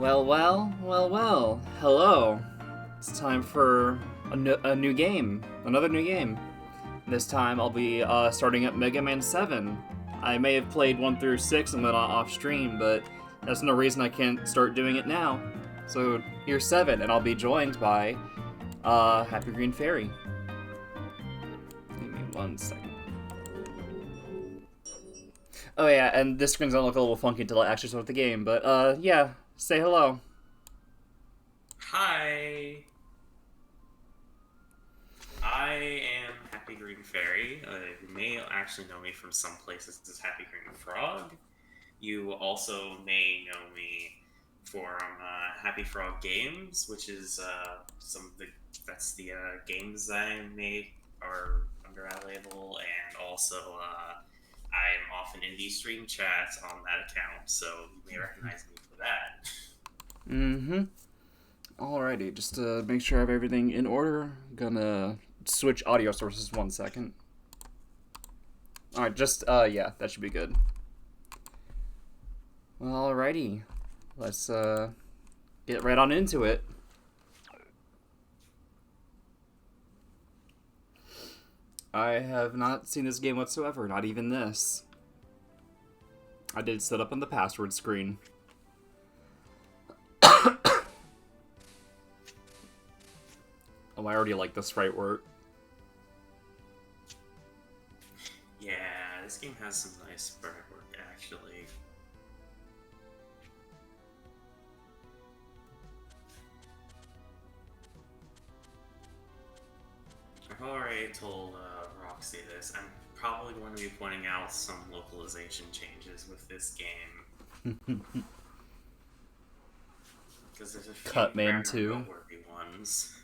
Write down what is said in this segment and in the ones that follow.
Well. Hello. It's time for a new game. Another new game. This time I'll be starting up Mega Man 7. I may have played 1 through 6 and went off stream, but that's no reason I can't start doing it now. So here's 7, and I'll be joined by Happy Green Fairy. Give me 1 second. Oh yeah, and this screen's gonna look a little funky until I actually start the game, but yeah, say hello. Hi, I am Happy Green Fairy. You may actually know me from some places as Happy Green Frog. You also may know me from Happy Frog Games, which is that's the games I make are under that label, and also I'm often in these stream chats on that account, so you may recognize me for that. Mm-hmm. Alrighty, just to make sure I have everything in order, gonna switch audio sources 1 second. Alright, yeah, that should be good. Alrighty, let's get right on into it. I have not seen this game whatsoever, not even this. I did set up on the password screen. Oh, I already like the sprite work. Yeah, this game has some nice sprite work, actually. I've already told Roxy this. I'm probably going to be pointing out some localization changes with this game. Because there's a few Cutman 2. noteworthy ones.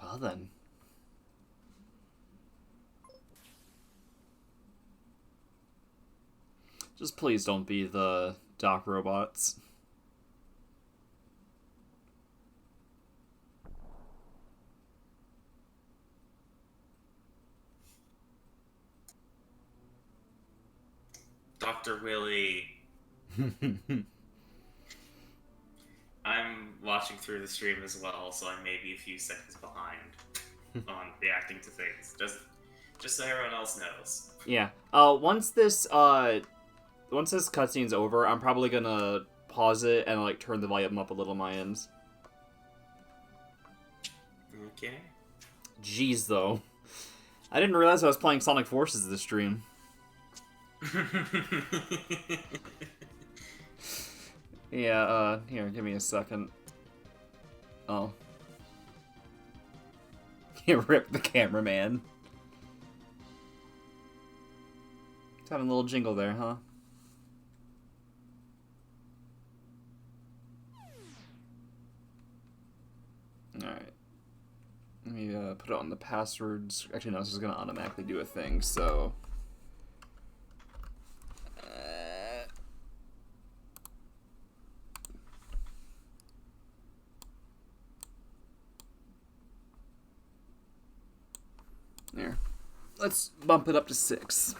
Well then. Just please don't be the dock robots. Dr. Willy. I'm watching through the stream as well, so I may be a few seconds behind on reacting to things. Just so everyone else knows. Yeah. Once this cutscene's over, I'm probably gonna pause it and like turn the volume up a little on my end. Okay. Jeez, though. I didn't realize I was playing Sonic Forces this stream. Yeah, here, give me a second. Oh. You ripped the cameraman. It's having a little jingle there, huh? Alright. Let me put it on the passwords. Actually, no, this is going to automatically do a thing, so... There. Let's bump it up to 6.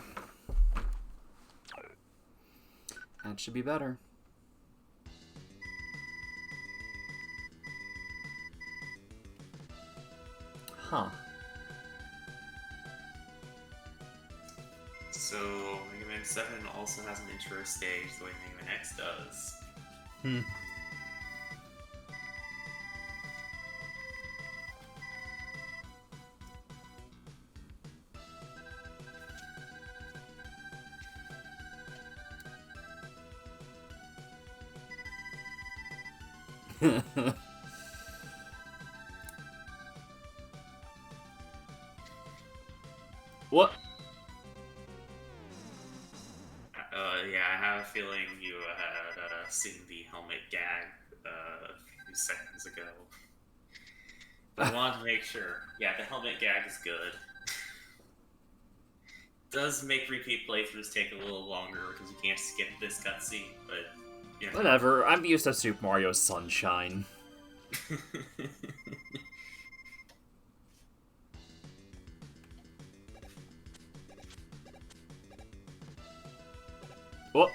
That should be better. Huh. So, Mega Man 7 also has an intro stage the way Mega Man X does. What? Yeah, I have a feeling you had seen the helmet gag a few seconds ago. But I wanted to make sure. Yeah, the helmet gag is good. Does make repeat playthroughs take a little longer because you can't skip this cutscene, but you know. Whatever, I'm used to Super Mario Sunshine. Oh.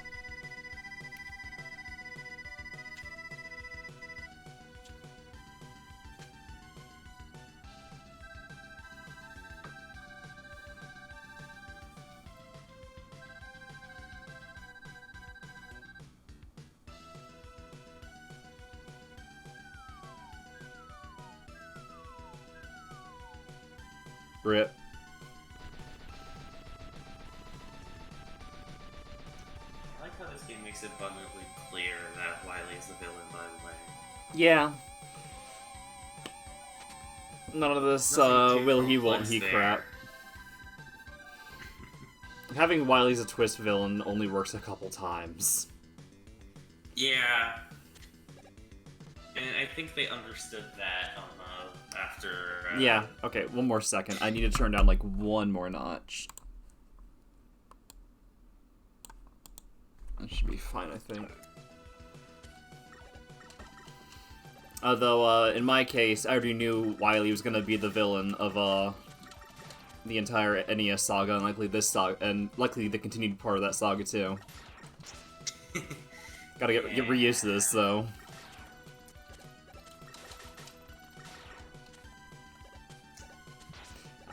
Rip. I like how this game makes it abundantly clear that Wily is the villain, by the way. Yeah. None of this will he, won't he crap. Having Wily as a twist villain only works a couple times. Yeah. And I think they understood that after... Yeah, okay, one more second. I need to turn down, like, one more notch. That should be fine, I think. Although, in my case, I already knew Wily was gonna be the villain of, the entire NES saga, and likely this saga, and likely the continued part of that saga, too. Gotta get reused to this, though.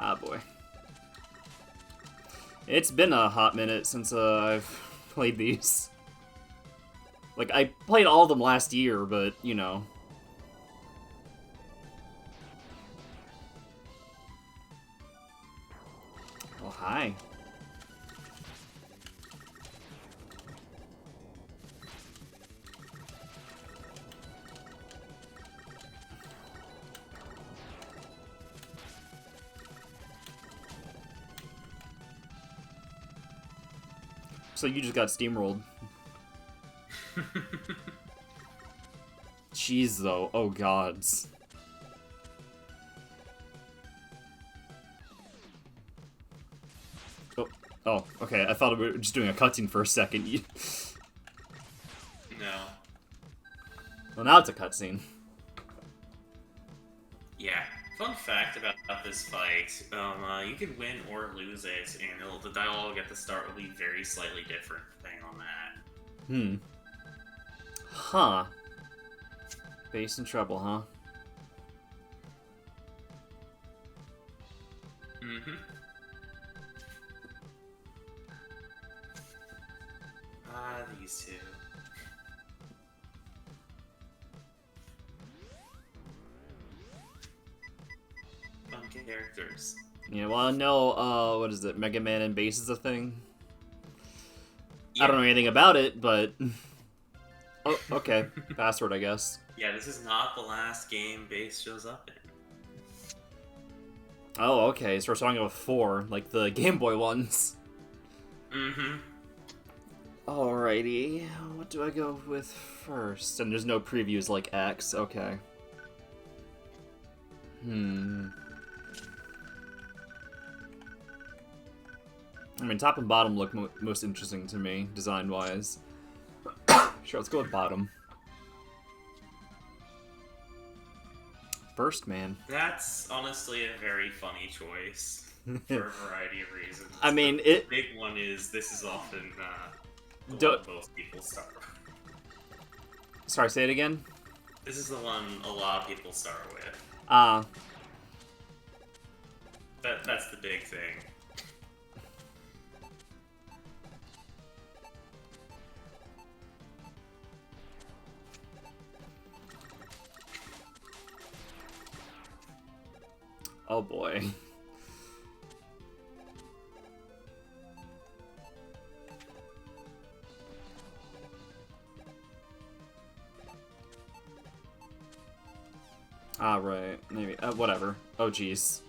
Ah, boy. It's been a hot minute since, I've played these. Like, I played all of them last year, but, you know. Oh, hi. So you just got steamrolled. Jeez, though. Oh, gods. Oh, okay. I thought we were just doing a cutscene for a second. No. Well, now it's a cutscene. Yeah. Fun fact about this fight, you can win or lose it, and the dialogue at the start will be very slightly different depending on that. Huh. Base in trouble, huh? Mm-hmm. These two. Fun characters. Yeah, well, I know, what is it? Mega Man and Base is a thing? Yeah. I don't know anything about it, but... Oh, okay. Password, I guess. Yeah, this is not the last game Base shows up in. Oh, okay, so we're starting with 4, like the Game Boy ones. Mm-hmm. Alrighty, what do I go with first? And there's no previews like X, okay. I mean, top and bottom look most interesting to me, design-wise. Sure, let's go with bottom. First, man. That's honestly a very funny choice for a variety of reasons. I mean, the big one is this is often the one most people start with. Sorry, say it again? This is the one a lot of people start with. That's the big thing. Oh boy. Ah, right. Maybe. Whatever. Oh, jeez.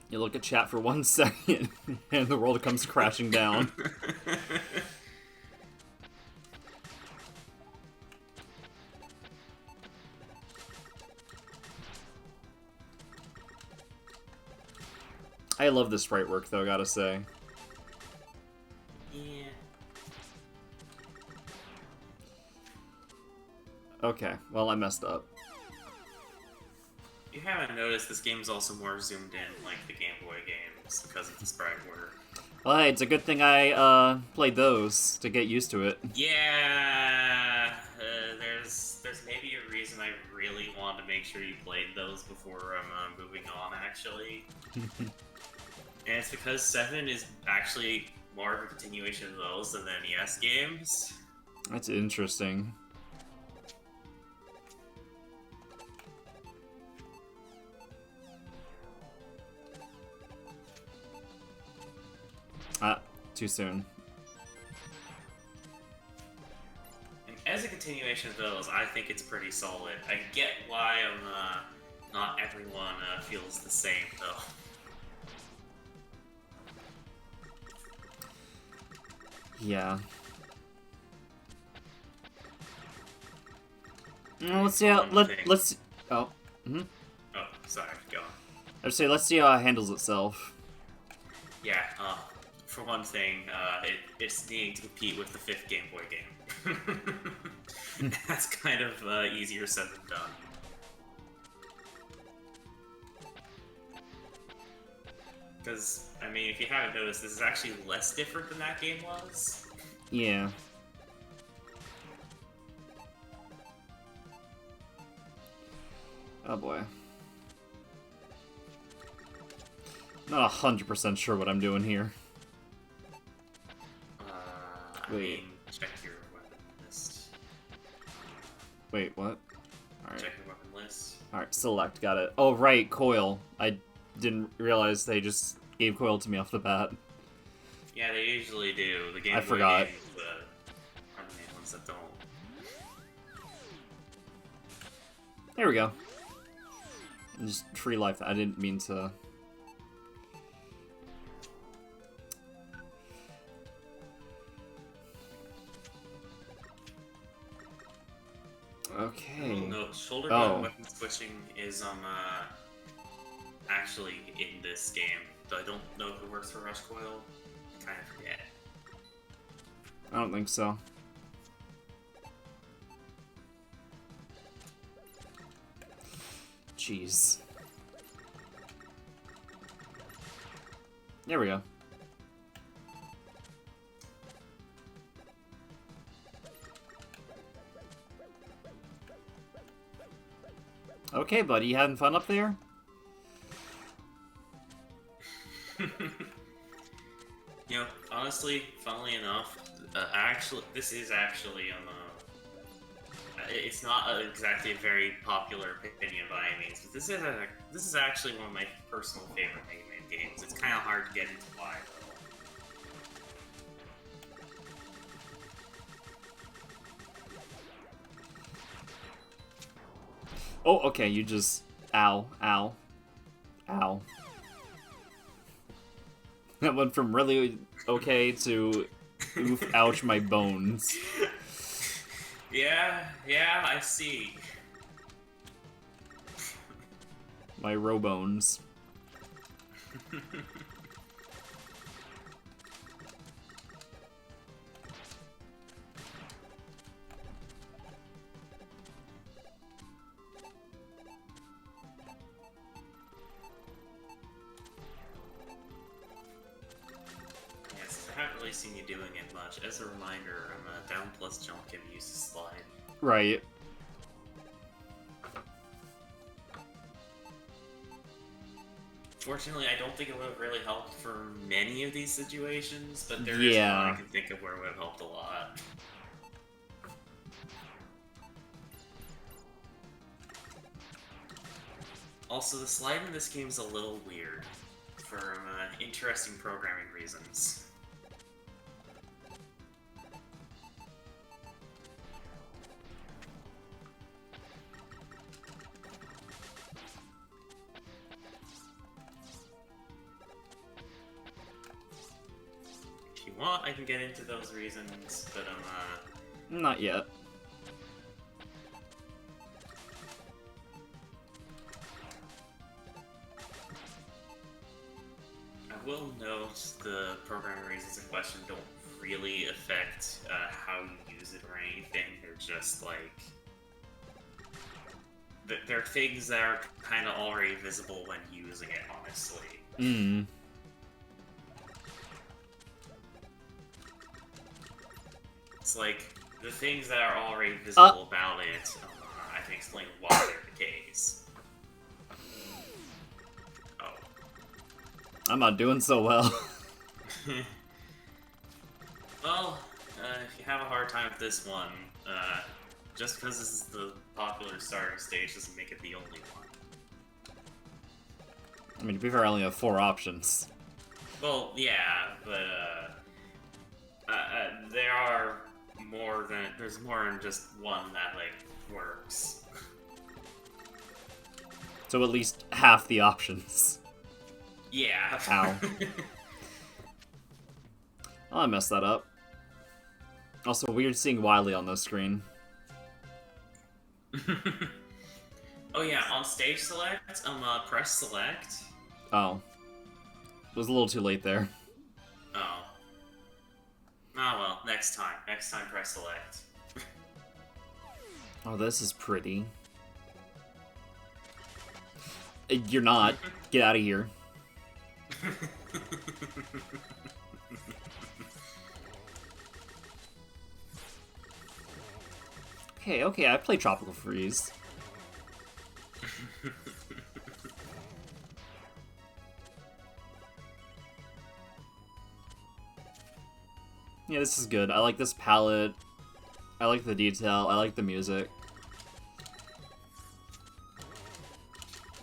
You look at chat for 1 second, and the world comes crashing down. I love the sprite work, though, gotta say. Yeah. Okay, well, I messed up. You haven't noticed this game's also more zoomed in like the Game Boy games because of the sprite work. Well, hey, it's a good thing I played those to get used to it. Yeah, there's maybe a reason I really want to make sure you played those before I'm moving on, actually. And it's because 7 is actually more of a continuation of those than the NES games. That's interesting. Ah, too soon. And as a continuation of those, I think it's pretty solid. I get why not everyone feels the same, though. Yeah. Let's see how let's. Oh. Mm-hmm. Oh, sorry. Go on. I'd say let's see how it handles itself. Yeah. For one thing, it's needing to compete with the 5th Game Boy game. That's kind of easier said than done. Because, I mean, if you haven't noticed, this is actually less different than that game was. Yeah. Oh boy. Not 100% sure what I'm doing here. I mean, check your weapon list. Wait, what? Alright. Check your weapon list. Alright, select, got it. Oh, right, coil. I didn't realize they just gave coil to me off the bat. Yeah, they usually do. The Game I Boy forgot. games are the main ones that don't. There we go. Just free life. I didn't mean to. Okay. Oh, no, shoulder button weapon switching is actually in this game. Though I don't know if it works for Rush Coil. I kind of forget. I don't think so. Jeez. There we go. Okay, buddy, you having fun up there? You know, honestly, funnily enough, this is actually it's not exactly a very popular opinion by any means, but this is actually one of my personal favorite Mega Man games. It's kind of hard to get into why, though. Oh, okay, you just... Ow, ow, ow. That went from really okay to... Oof, ouch, my bones. Yeah, I see. My robones. Yes, I haven't really seen you doing it much. As a reminder, down plus jump can be used to slide. Right. Fortunately, I don't think it would have really helped for many of these situations, but there is one I can think of where it would have helped a lot. Also, the slide in this game is a little weird for interesting programming reasons. If you want, I can get into those reasons, but Not yet. will note the programming reasons in question don't really affect how you use it or anything. They're just like they're things that are kind of already visible when using it. Honestly. Hmm. It's like the things that are already visible about it. I can explain why they're the case. Oh. I'm not doing so well. Well, if you have a hard time with this one, just because this is the popular starting stage doesn't make it the only one. I mean, to be fair, I only have 4 options. Well, yeah, but there are there's more than just one that like works. So at least half the options. Yeah. Ow. Oh, I messed that up. Also, weird seeing Wily on the screen. Oh yeah, on stage select, press select. Oh. It was a little too late there. Oh. Oh well, next time. Next time press select. Oh, this is pretty. You're not. Get out of here. Okay, I play Tropical Freeze. Yeah, this is good. I like this palette. I like the detail. I like the music.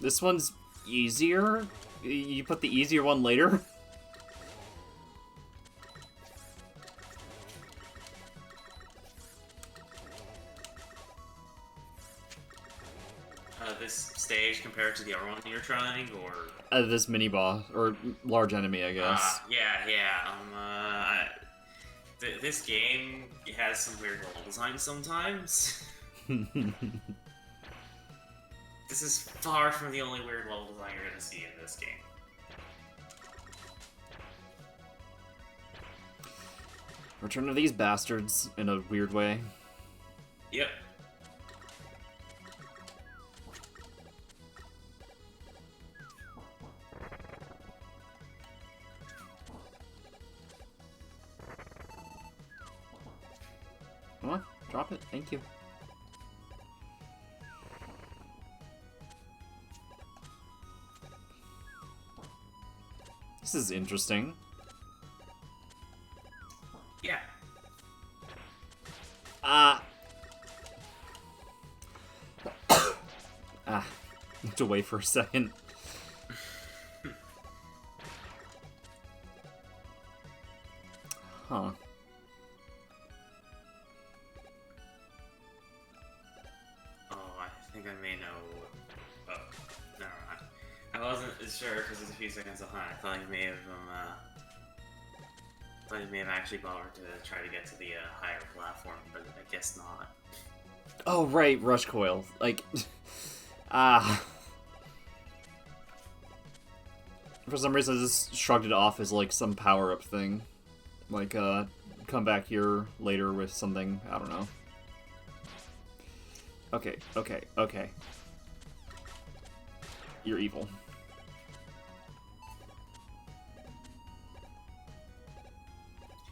This one's easier? You put the easier one later? This stage compared to the other one you're trying, or This mini boss or large enemy, I guess. yeah. This game has some weird level design sometimes. This is far from the only weird level design you're gonna see in this game. Return of these bastards in a weird way. Yep. Come on, drop it. Thank you. This is interesting. Yeah. Looked away for a second. Huh. Oh, I think I may know. Oh, never mind. I wasn't sure because it's a few seconds behind. I thought you may have actually bothered to try to get to the higher platform, but I guess not. Oh, right, Rush Coil. Like, For some reason, I just shrugged it off as, like, some power-up thing. Like, come back here later with something, I don't know. Okay. You're evil.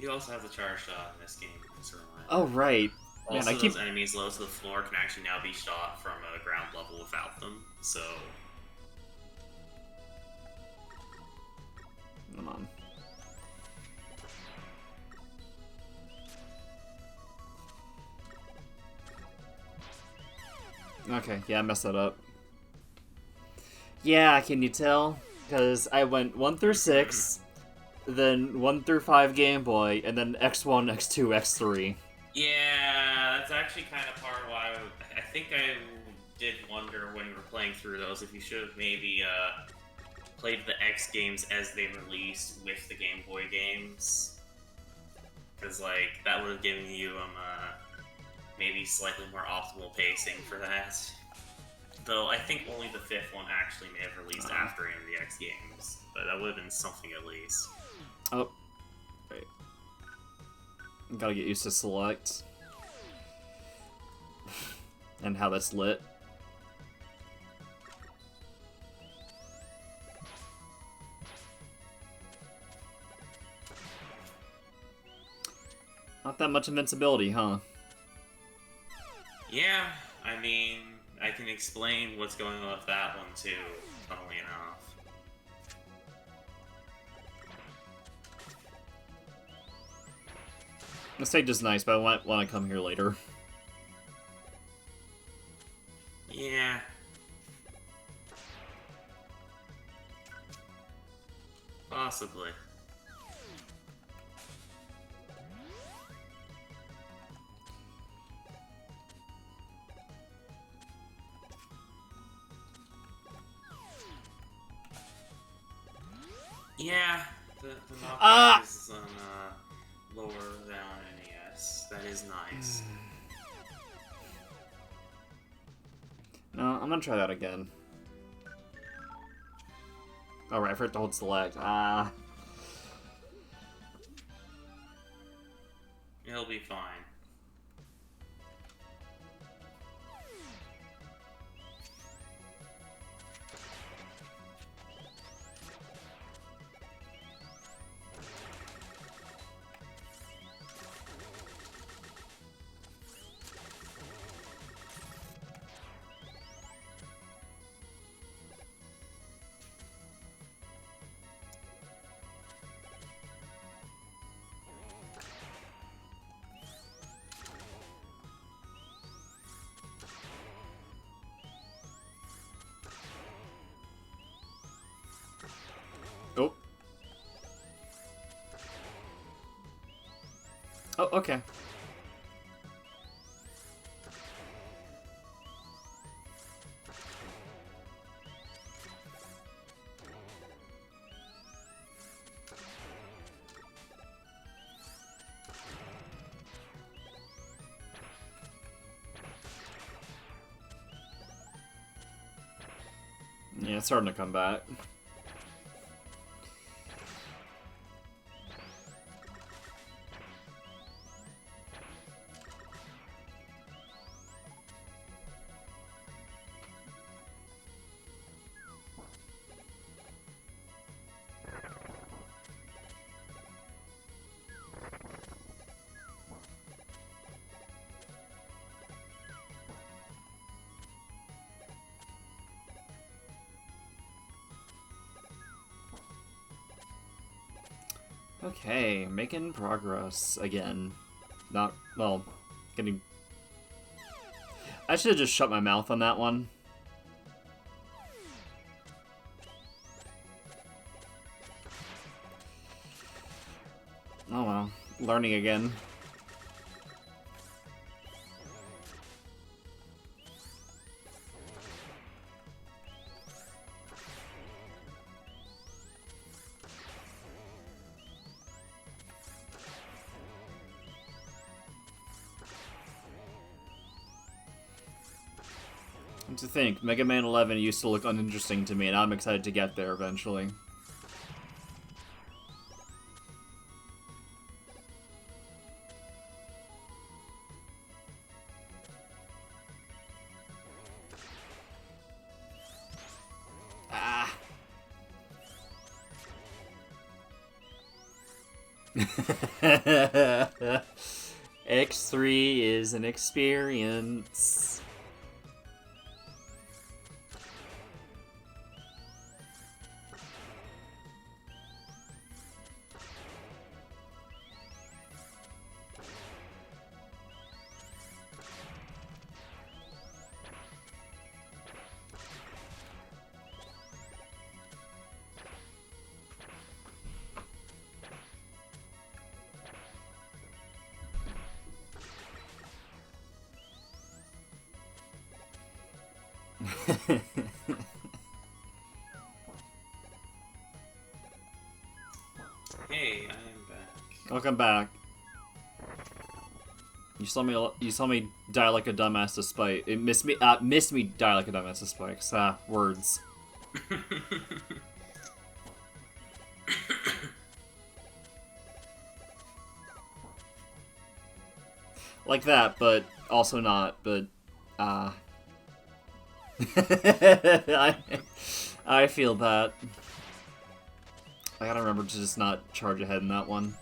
You also have the charge shot in this game. So Oh, right. also, Man, those enemies low to the floor can actually now be shot from a ground level without them, so... Come on. Okay, yeah, I messed that up. Yeah, can you tell? Because I went 1 through 6, then 1 through 5 Game Boy, and then X1, X2, X3. Yeah, that's actually kind of part of why I think I did wonder when you were playing through those if you should have maybe played the X games as they released with the Game Boy games. Because, like, that would have given you maybe slightly more optimal pacing for that. Though I think only the fifth one actually may have released after any of the X games, but that would have been something at least. Oh, wait. Gotta get used to select and how that's lit. Not that much invincibility, huh? Yeah, I mean, I can explain what's going on with that one too, funnily enough. The stage is nice, but I want to come here later. Yeah. Possibly. Yeah, the knockback is on lower than on NES. That is nice. No, I'm gonna try that again. Alright, I forgot to hold select. It'll be fine. Oh. Oh, okay. Yeah, it's starting to come back. Okay, making progress again. Not, well, getting... I should have just shut my mouth on that one. Oh well, learning again. To think, Mega Man 11 used to look uninteresting to me, and I'm excited to get there eventually. Ah. X3 is an experience. Hey, I am back. Welcome back. You saw me die like a dumbass to Spike. It missed me die like a dumbass to Spike. Words. Like that, but also not. But I feel that. I gotta remember to just not charge ahead in that one.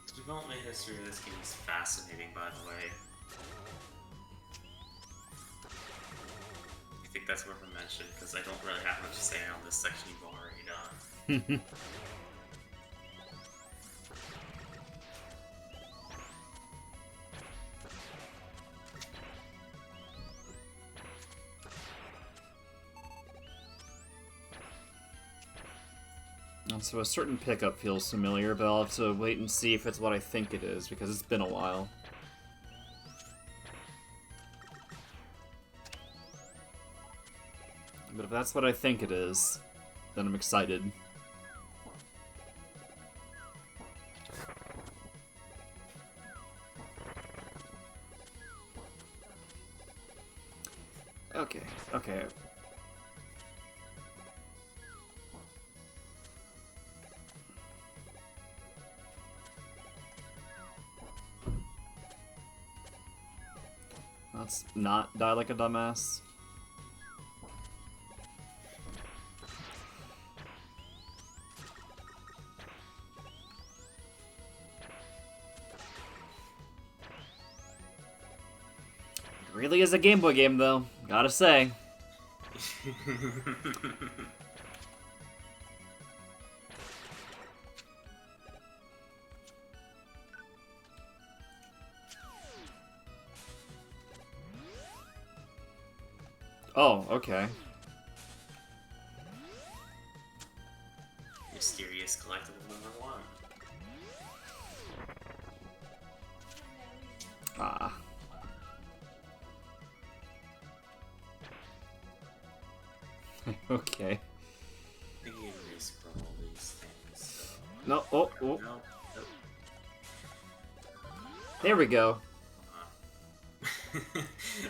The development history of this game is fascinating, by the way. I think that's worth a mention, because I don't really have much to say on this section you've already done. So a certain pickup feels familiar, but I'll have to wait and see if it's what I think it is, because it's been a while. But if that's what I think it is, then I'm excited. Okay. Let's not die like a dumbass. It really is a Game Boy game, though. Gotta say. Oh, okay. Mysterious collectible #1. Ah. Okay. I think you risk from all these things. So. No, oh. Nope. There we go.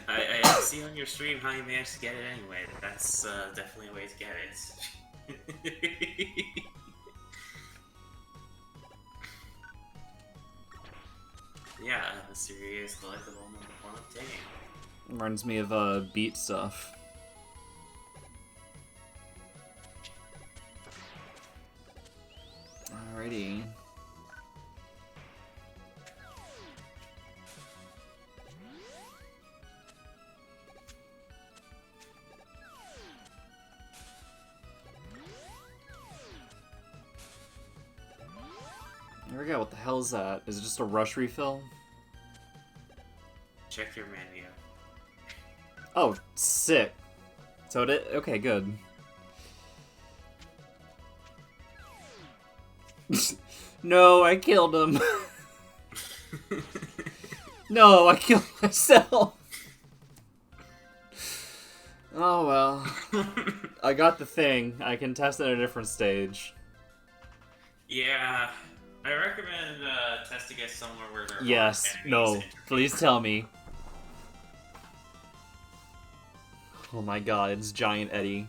I see on your stream how you managed to get it anyway. That's definitely a way to get it. Yeah, a serious collectible #1 obtained. Reminds me of beat stuff. Alrighty. There we go. What the hell is that? Is it just a rush refill? Check your menu. Oh, sick. So it. Okay, good. No, I killed him. No, I killed myself. Oh well. I got the thing. I can test it at a different stage. Yeah, I recommend testing it somewhere where there Yes. are enemies. No. Please tell me. Oh my god, it's Giant Eddie.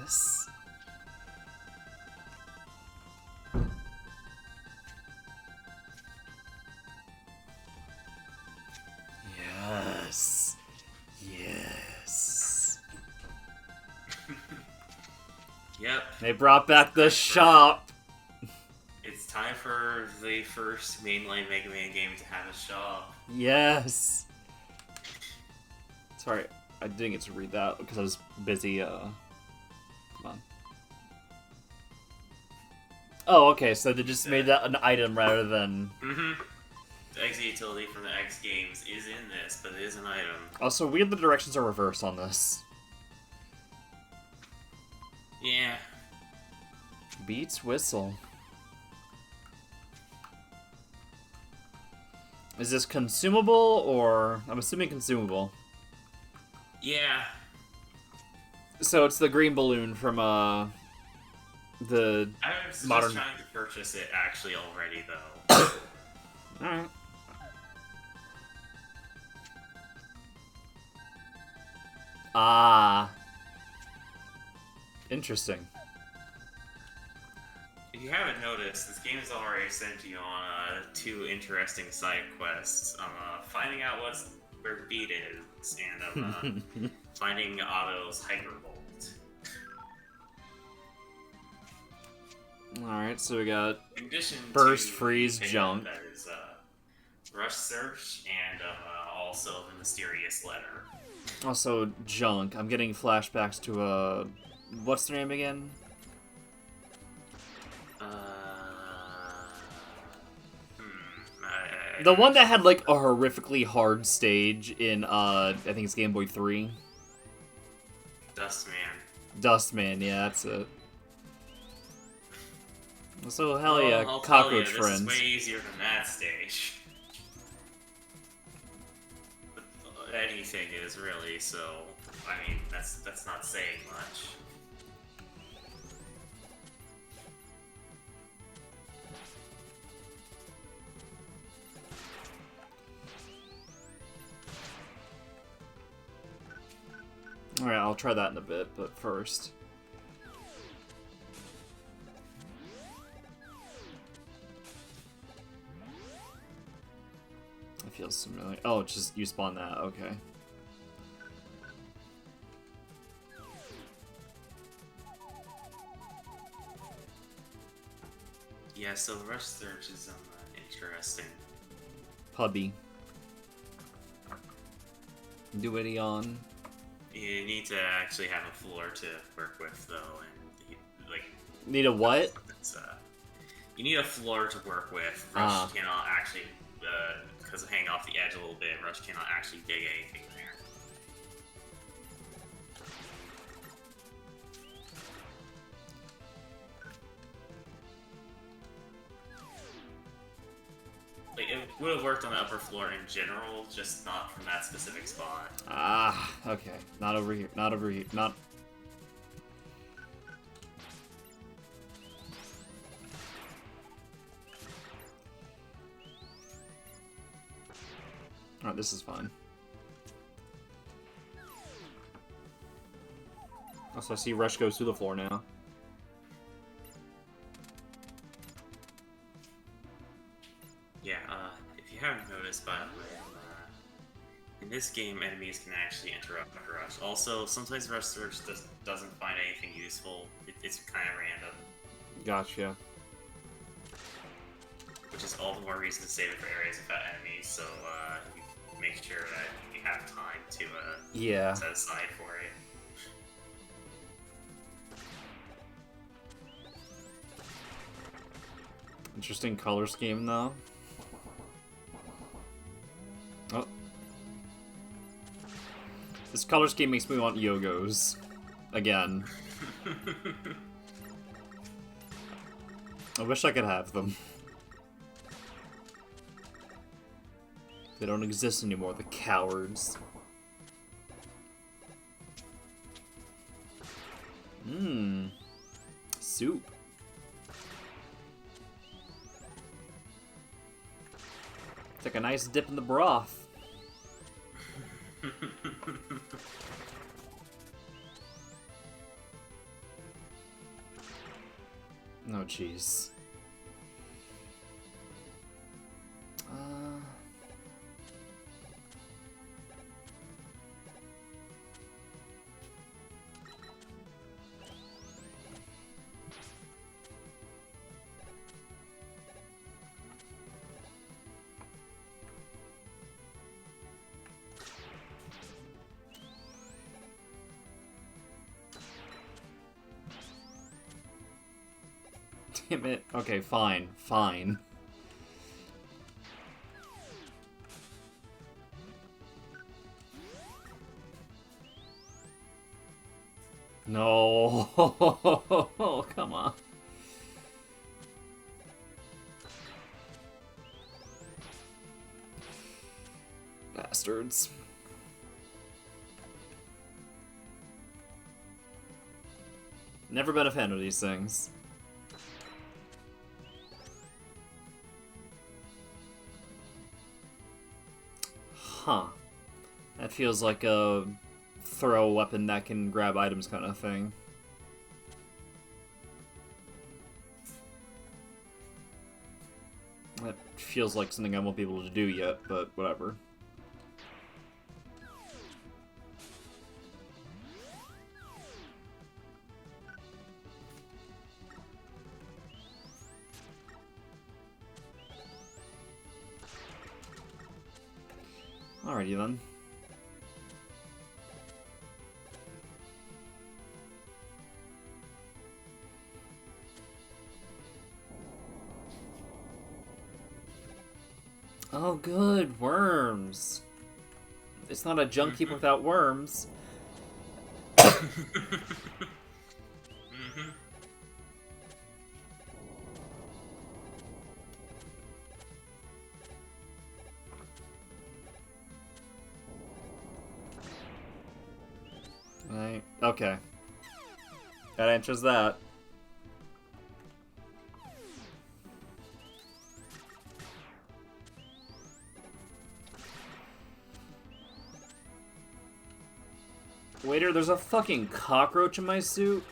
Yes. Yes. Yes. Yep. They brought back the shop. It's time for the first mainline Mega Man game to have a shop. Yes. Sorry, I didn't get to read that because I was busy. Come on. Oh, okay. So they just made that an item rather than. Mm-hmm. The exit utility from the X games is in this, but it is an item. Also, weird the directions are reversed on this. Yeah. Beats whistle. Is this consumable or I'm assuming consumable? Yeah. So it's the green balloon from the I was modern. just trying to purchase it actually already though. All right. Ah. Interesting. If you haven't noticed, this game has already sent you on 2 interesting side quests. Finding out where Beat is, and finding Otto's Hypervolt. Alright, so we got In addition Burst, to Freeze, the Junk. That is Rush Search, and also the Mysterious Letter. Also Junk. I'm getting flashbacks to what's their name again? The one that had like a horrifically hard stage in I think it's Game Boy 3. Dustman. Dustman, yeah, that's it. So hell yeah, I'll cockroach tell you, friends. This is way easier than that stage. Anything is really, so I mean that's not saying much. Alright, I'll try that in a bit, but first. It feels familiar. Oh, it's just you spawn that, okay. Yeah, so Rush Search is interesting. Pubby. Do it on. You need to actually have a floor to work with, though, and like. Need a what? You need a floor to work with. Rush cannot actually, because of hanging off the edge a little bit, Rush cannot actually dig anything there. Like, it would have worked on the upper floor in general, just not from that specific spot. Ah, okay. Not over here. Not over here. Not. Alright, this is fine. Also, I see Rush goes through the floor now. Yeah, if you haven't noticed, by the way, in this game, enemies can actually interrupt Rush. Also, sometimes Rush Search doesn't find anything useful. It's kind of random. Gotcha. Which is all the more reason to save it for areas without enemies, so you make sure that you have time to yeah. set aside for it. Interesting color scheme, though. Oh. This color scheme makes me want Yogos. Again. I wish I could have them. They don't exist anymore, the cowards. Mmm. Soup. It's like a nice dip in the broth. Oh, jeez. Damn it. Okay, fine. Fine. No. Come on. Bastards. Never been a fan of these things. Huh. That feels like a throw a weapon that can grab items kind of thing. That feels like something I won't be able to do yet, but whatever. Alrighty then. Oh good, worms. It's not a junk heap without worms. Right, okay. That answers that. Waiter, there's a fucking cockroach in my suit?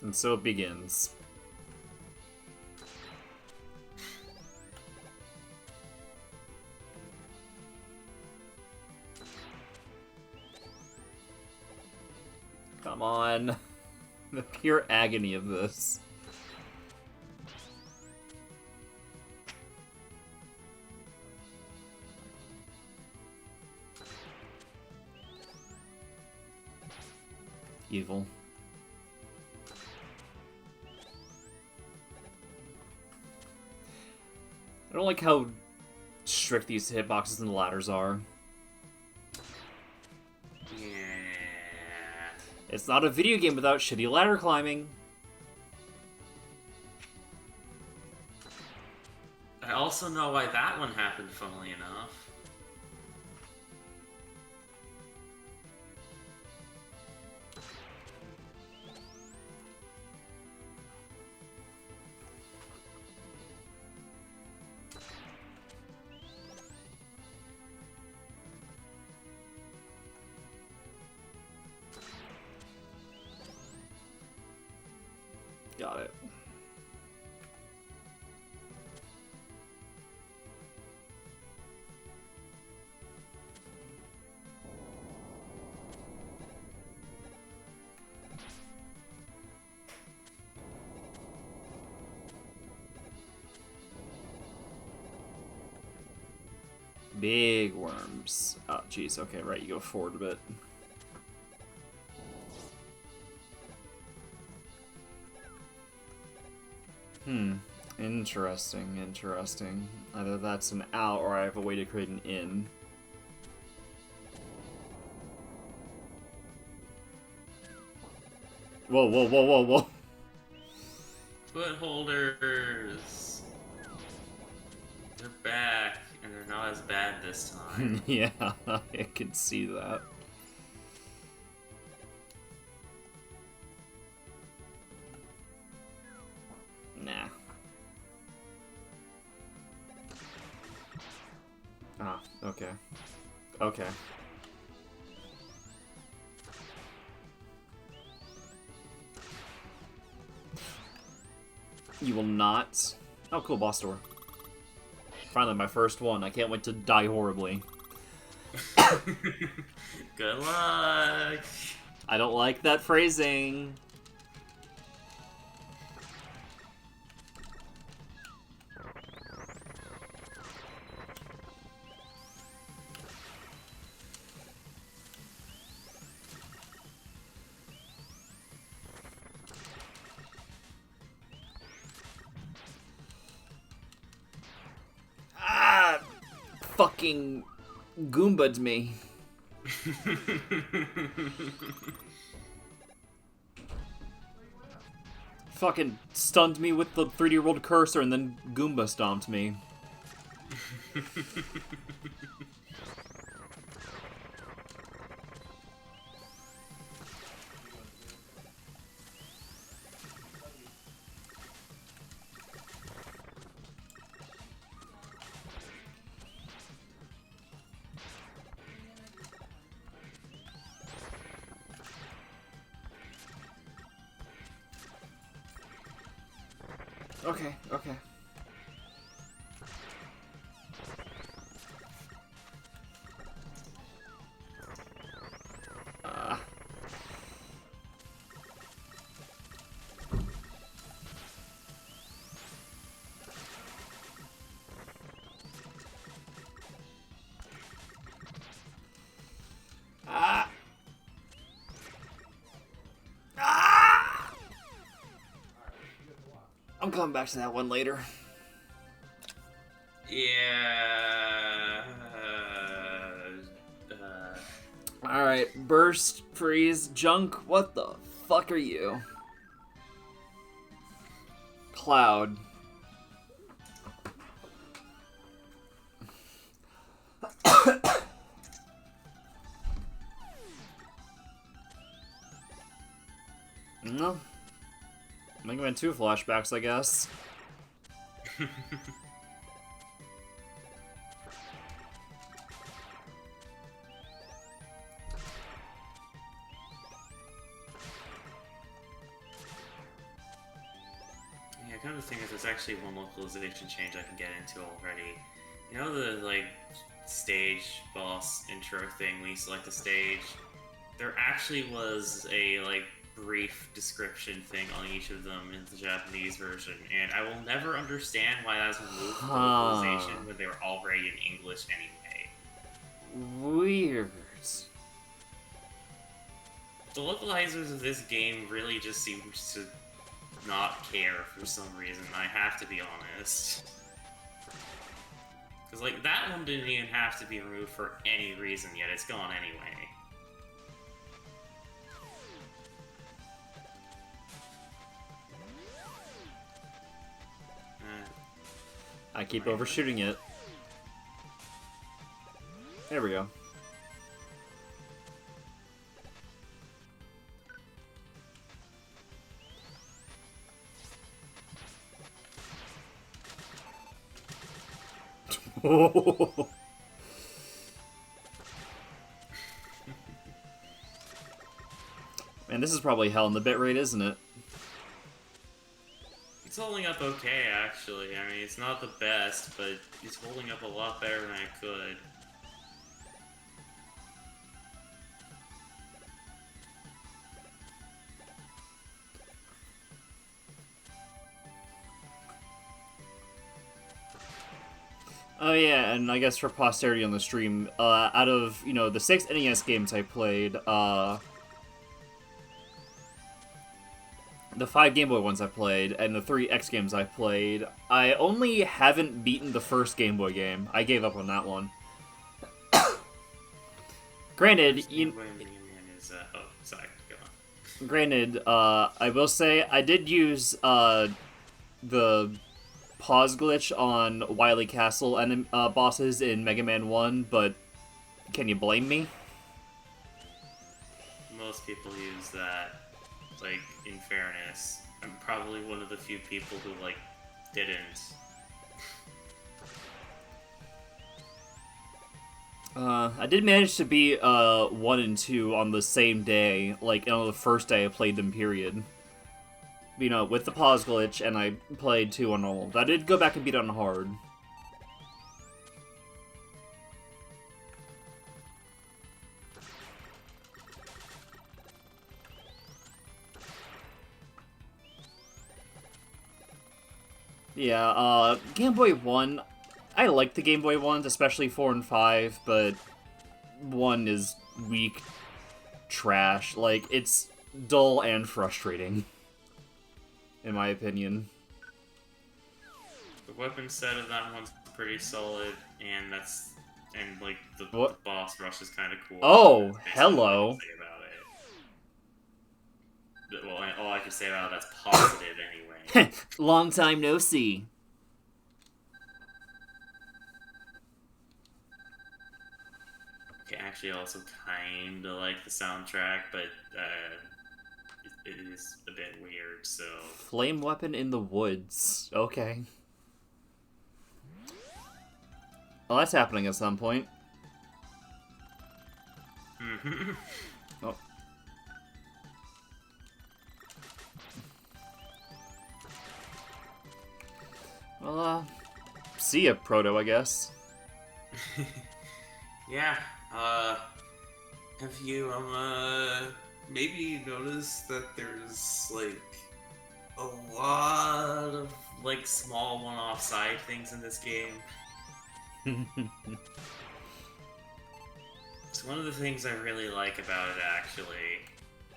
And so it begins. Come on. The pure agony of this. Evil. I don't like how strict these hitboxes and ladders are. Yeah. It's not a video game without shitty ladder climbing. I also know why that one happened, funnily enough. Got it. Big worms. Oh, jeez. Okay, right. You go forward a bit. Interesting, interesting. Either that's an out or I have a way to create an in. Whoa, whoa, whoa, whoa, whoa. Foot holders. They're back, and they're not as bad this time. Yeah, I can see that. Nah. Ah, okay. Okay. You will not. Oh, cool, boss door. Finally, my first one. I can't wait to die horribly. Good luck. I don't like that phrasing. Fucking Goomba'd me. Fucking stunned me with the 3D world cursor and then Goomba stomped me. Okay, okay. I'm coming back to that one later. Yeah. Alright, burst, freeze, junk, what the fuck are you? Cloud. No. Mega Man 2 flashbacks, I guess. Yeah, kind of the thing is, there's actually one localization change I can get into already. You know the, like, stage boss intro thing when you select a stage? There actually was a, like, brief description thing on each of them in the Japanese version, and I will never understand why that was removed from the localization when they were already in English anyway. Weird. The localizers of this game really just seem to not care for some reason, I have to be honest. Because, like, that one didn't even have to be removed for any reason, yet it's gone anyway. I keep overshooting it. There we go. Man, this is probably hell in the bitrate, isn't it? It's holding up okay, actually. I mean, it's not the best, but it's holding up a lot better than I could. Oh yeah, and I guess for posterity on the stream, out of, you know, the 6 NES games I played, the 5 Game Boy ones I played, and the 3 X games I played, I only haven't beaten the first Game Boy game. I gave up on that one. Granted, I will say, I did use, the pause glitch on Wily Castle and bosses in Mega Man 1, but can you blame me? Most people use that. Like, in fairness, I'm probably one of the few people who, like, didn't. I did manage to beat 1 and 2 on the same day, like, on the first day I played them, period. You know, with the pause glitch, and I played 2 on normal. But I did go back and beat it on hard. Yeah, Game Boy 1, I like the Game Boy 1s, especially 4 and 5, but 1 is weak trash. Like, it's dull and frustrating, in my opinion. The weapon set of that one's pretty solid, and like the What? boss rush is kind of cool. Oh, That's basically all I can hello. say about it. Well, all I can say about it, that's positive anyway. Long time no see. Okay, actually, I also kind of like the soundtrack, but it is a bit weird. So Flame weapon in the woods. Okay. Well, that's happening at some point. Oh. Well, see ya, Proto, I guess. Yeah. Have you maybe noticed that there's like a lot of like small one-off side things in this game? It's one of the things I really like about it, actually.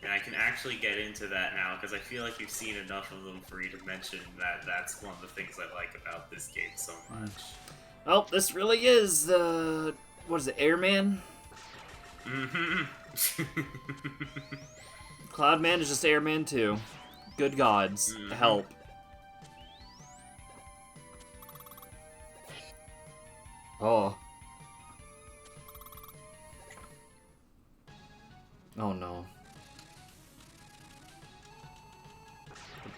And I can actually get into that now because I feel like you've seen enough of them for you to mention that that's one of the things I like about this game so much. Well, this really is, what is it, Airman? Mm-hmm. Cloudman is just Airman too. Good gods, help. Oh. Oh no.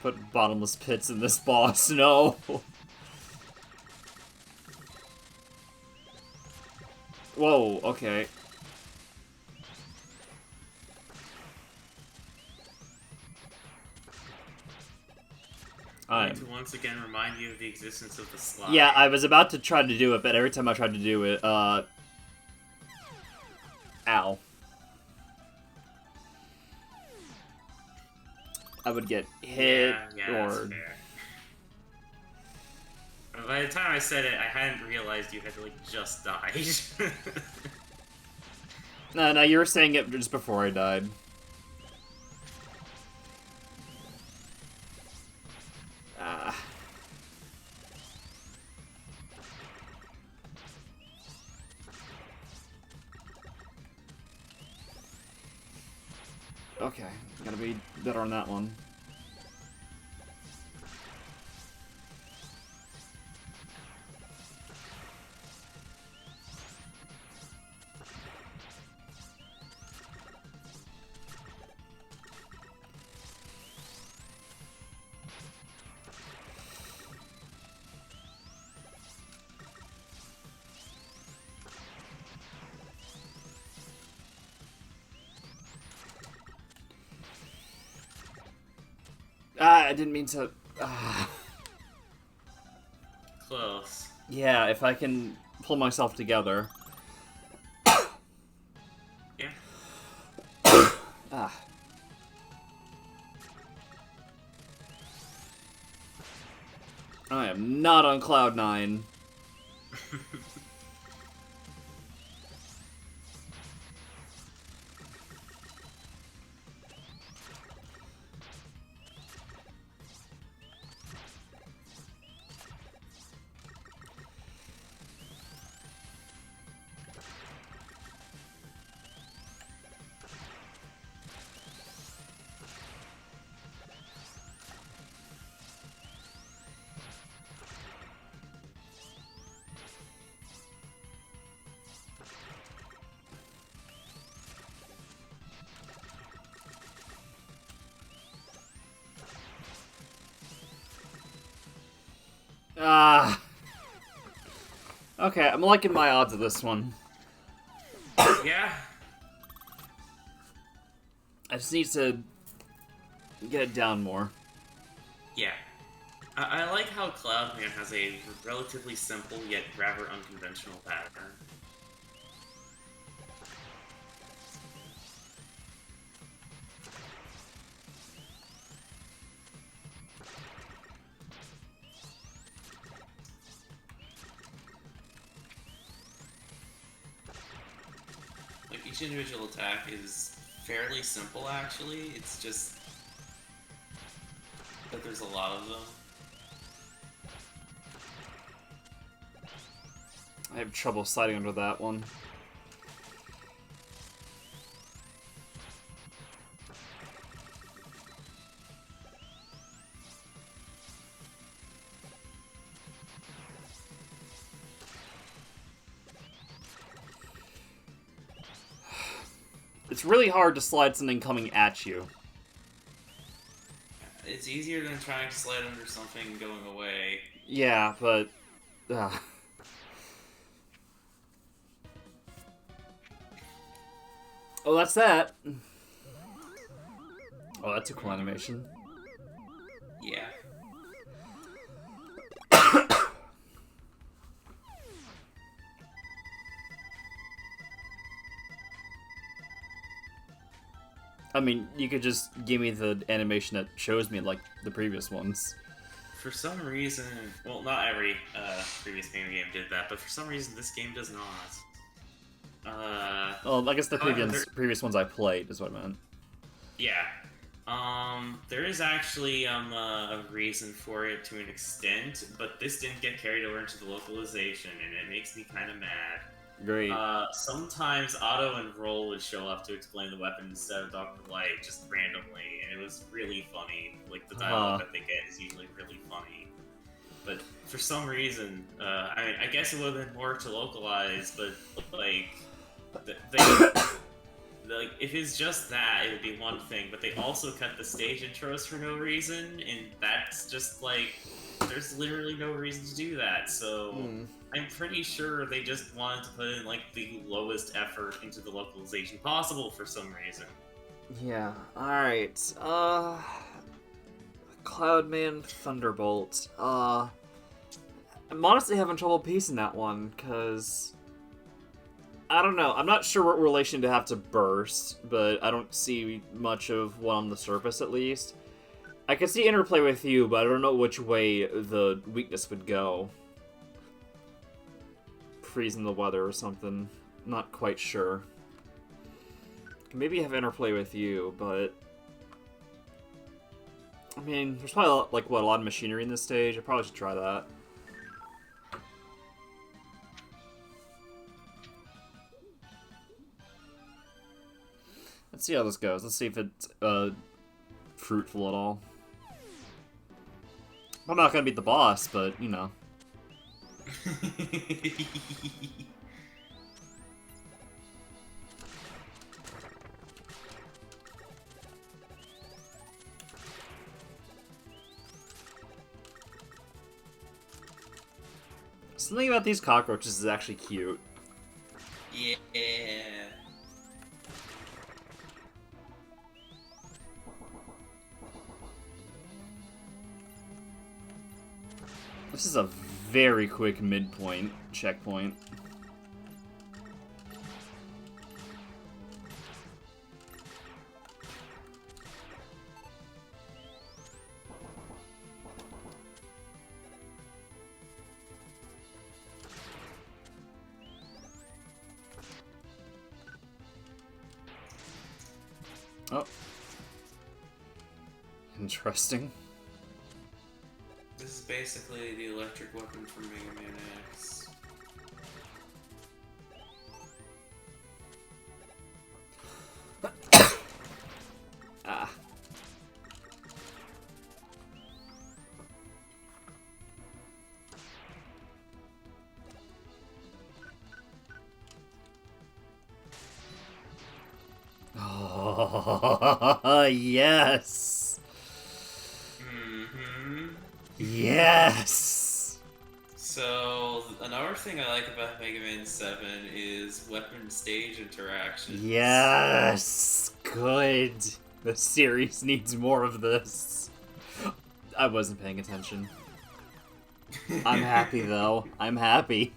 Put bottomless pits in this boss, no! Whoa, okay. I'm going to once again remind you of the existence of the slide. Yeah, I was about to try to do it, but every time I tried to do it, ow. I would get hit, that's or... fair. By the time I said it, I hadn't realized you had, like, just died. No, you were saying it just before I died. Okay, gotta be better on that one. I didn't mean to... Close. Yeah, if I can pull myself together. Yeah. I am not on Cloud 9. Okay, I'm liking my odds of this one. Yeah. I just need to get it down more. Yeah. I like how Cloudman has a relatively simple yet rather unconventional pattern. each individual attack is fairly simple, actually. It's just that there's a lot of them. I have trouble sliding under that one. It's really hard to slide something coming at you. It's easier than trying to slide under something going away. Yeah, but... Oh, that's that. Oh, that's a cool animation. Yeah. I mean, you could just give me the animation that shows me, like, the previous ones. For some reason, well, not every previous game did that, but for some reason this game does not. Well, I guess the previous ones I played is what I meant. Yeah. There is actually a reason for it to an extent, but this didn't get carried over into the localization, and it makes me kind of mad. Great. Sometimes Otto and Roll would show up to explain the weapon instead of Dr. Light, just randomly, and it was really funny. Like, the dialogue that they get is usually really funny. But for some reason, I guess it would have been more to localize, but, like, like, if it's just that, it would be one thing, but they also cut the stage intros for no reason, and that's just, like, there's literally no reason to do that, so I'm pretty sure they just wanted to put in, like, the lowest effort into the localization possible for some reason. Yeah, alright, Cloudman Thunderbolt, I'm honestly having trouble piecing that one, because... I don't know. I'm not sure what relation to have to burst, but I don't see much of one on the surface, at least. I can see interplay with you, but I don't know which way the weakness would go. Freezing the weather or something. Not quite sure. Maybe have interplay with you, but... I mean, there's probably, like, what, a lot of machinery in this stage? I probably should try that. Let's see how this goes. Let's see if it's fruitful at all. I'm not gonna beat the boss, but you know. Something about these cockroaches is actually cute. Yeah. This is a very quick midpoint checkpoint. Oh. Interesting. This is basically the electric weapon from Mega Man X. Ah. Oh, yes. Yes. So another thing I like about Mega Man 7 is weapon stage interactions. Yes. Good. The series needs more of this. I wasn't paying attention. I'm happy though. I'm happy.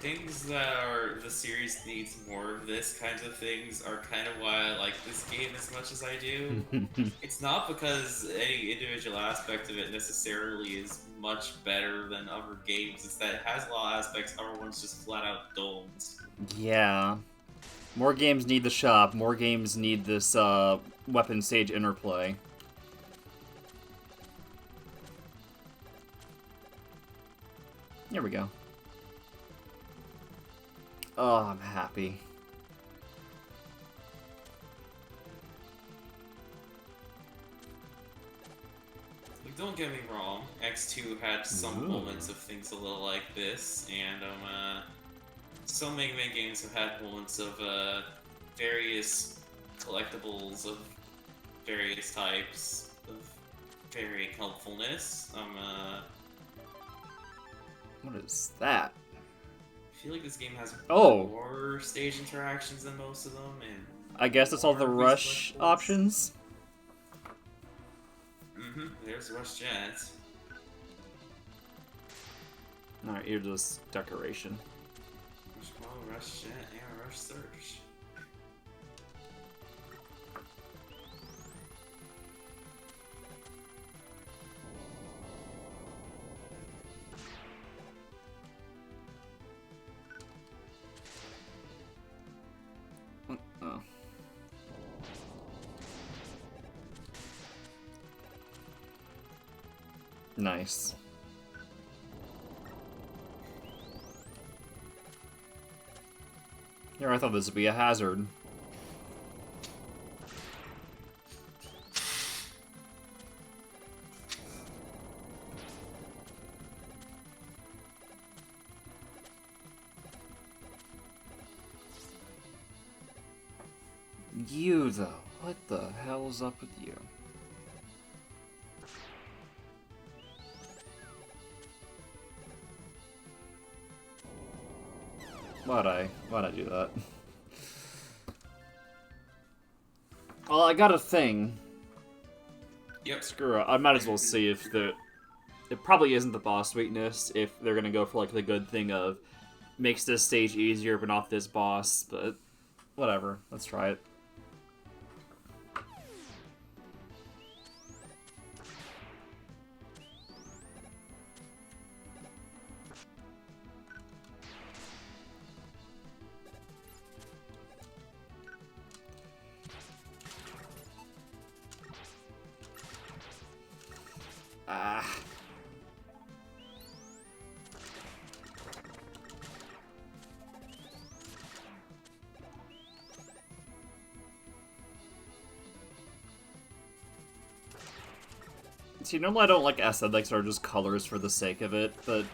things that are the series needs more of this kinds of things are kind of why I like this game as much as I do. It's not because any individual aspect of it necessarily is much better than other games. It's that it has a lot of aspects other ones just flat out don't. Yeah. More games need the shop. More games need this weapon stage interplay. There we go. Oh, I'm happy. Like, don't get me wrong, X2 had some moments of things a little like this, and some Mega Man games have had moments of various collectibles of various types of varying helpfulness. What is that? I feel like this game has Oh. more stage interactions than most of them, and I guess it's all the rush options. There's Rush Jet. Alright, you're just decoration. Rush Jet, yeah, Rush Search. Oh. Nice. Yeah, I thought this would be a hazard. You, though. What the hell's up with you? Why'd I do that? Well, I got a thing. Yep. Screw it. I might as well see if it probably isn't the boss weakness, if they're gonna go for, like, the good thing of makes this stage easier but not this boss, but whatever. Let's try it. Ah. See, normally I don't like aesthetics or just colors for the sake of it, but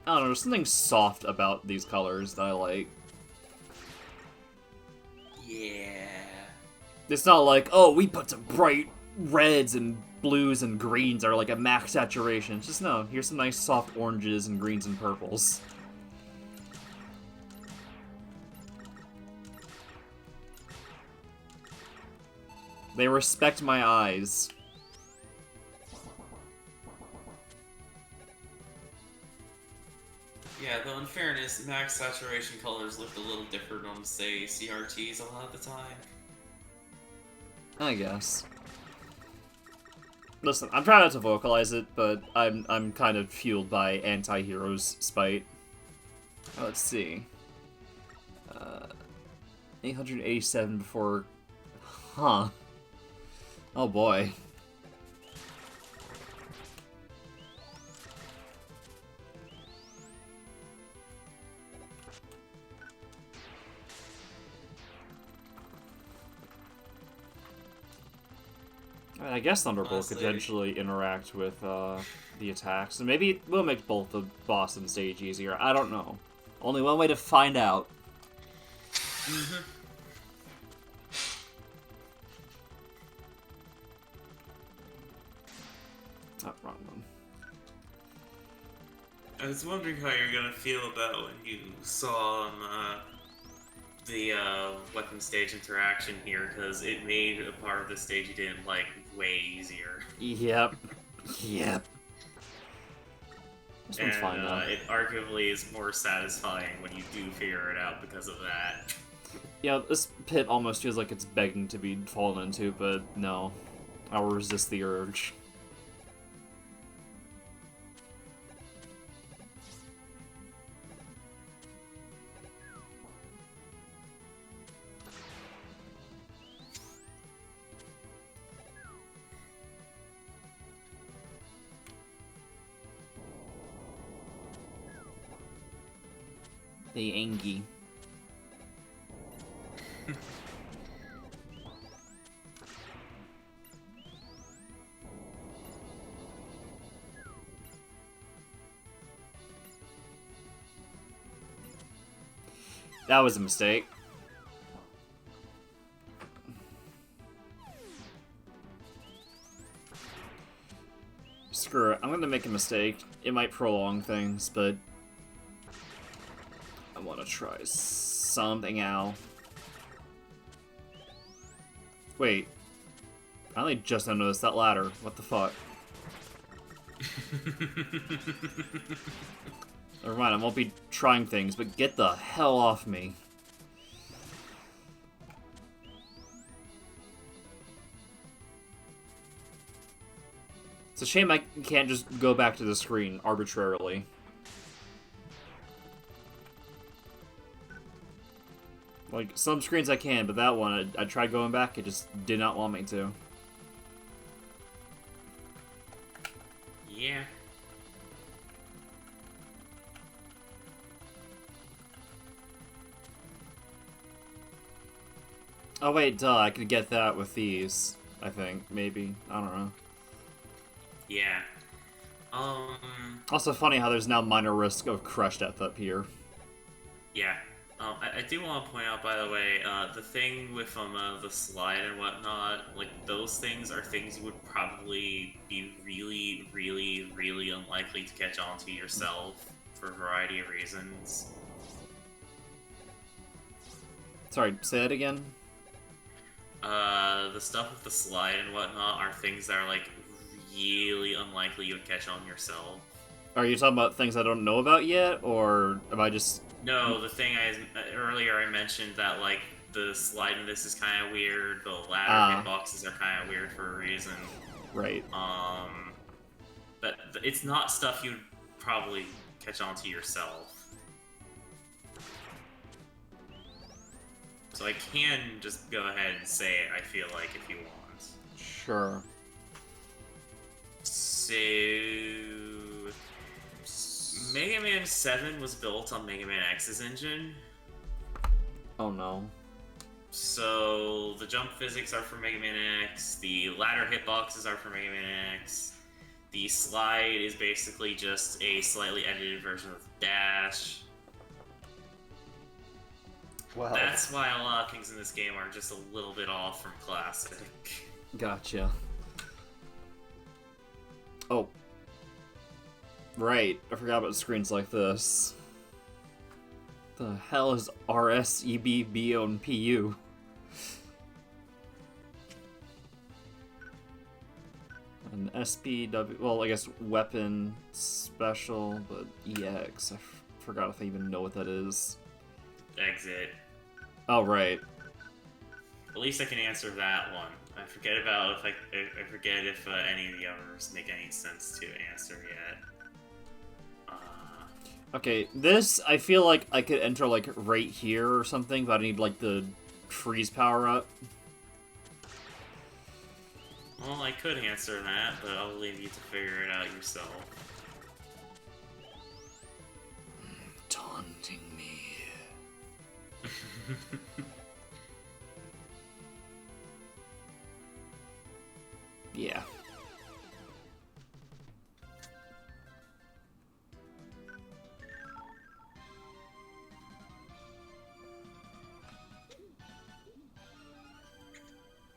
I don't know, there's something soft about these colors that I like. Yeah. It's not like, oh, we put some bright reds and blues and greens that are like a max saturation. It's just, no, here's some nice soft oranges and greens and purples. They respect my eyes. Yeah, though in fairness, max saturation colors look a little different on, say, CRTs a lot of the time. I guess. Listen, I'm trying not to vocalize it, but I'm kind of fueled by anti-heroes spite. Let's see. 887 before... Huh. Oh boy. I guess Thunderbolt could potentially interact with the attacks, and maybe it will make both the boss and stage easier. I don't know. Only one way to find out. Oh, wrong one. I was wondering how you're gonna feel about when you saw the weapon stage interaction here, because it made a part of the stage you didn't like way easier. Yep. Yep. This one's fine, though. It arguably is more satisfying when you do figure it out because of that. Yeah, this pit almost feels like it's begging to be fallen into, but no. I'll resist the urge. The Angie. That was a mistake. Screw it. I'm gonna make a mistake. It might prolong things, but I want to try something out. Wait. I only just now noticed that ladder. What the fuck? Never mind, I won't be trying things, but get the hell off me. It's a shame I can't just go back to the screen arbitrarily. Like, some screens I can, but that one, I tried going back, it just did not want me to. Yeah. Oh wait, duh, I could get that with these, I think, maybe. I don't know. Yeah. Also funny how there's now minor risk of crush death up here. Yeah. I do want to point out, by the way, the thing with the slide and whatnot, like, those things are things you would probably be really, really, really unlikely to catch on to yourself for a variety of reasons. Sorry, say that again? The stuff with the slide and whatnot are things that are, like, really unlikely you would catch on yourself. Are you talking about things I don't know about yet, or am I just... No, the thing earlier I mentioned that, like, the slide in this is kind of weird, the ladder hitboxes are kind of weird for a reason. Right. But it's not stuff you'd probably catch on to yourself. So I can just go ahead and say it, I feel like, if you want. Sure. So... Mega Man 7 was built on Mega Man X's engine. Oh no. So the jump physics are for Mega Man X, the ladder hitboxes are for Mega Man X, the slide is basically just a slightly edited version of dash. Wow. That's why a lot of things in this game are just a little bit off from classic. Gotcha. Oh. Right, I forgot about screens like this. The hell is RSEBB on PU? An SPW, well, I guess weapon special, but EX. I forgot if I even know what that is. Exit. Oh, right. At least I can answer that one. I forget about if I forget if any of the others make any sense to answer yet. Okay, this, I feel like I could enter, like, right here or something, but I need, like, the freeze power up. Well, I could answer that, but I'll leave you to figure it out yourself. Taunting me. Yeah.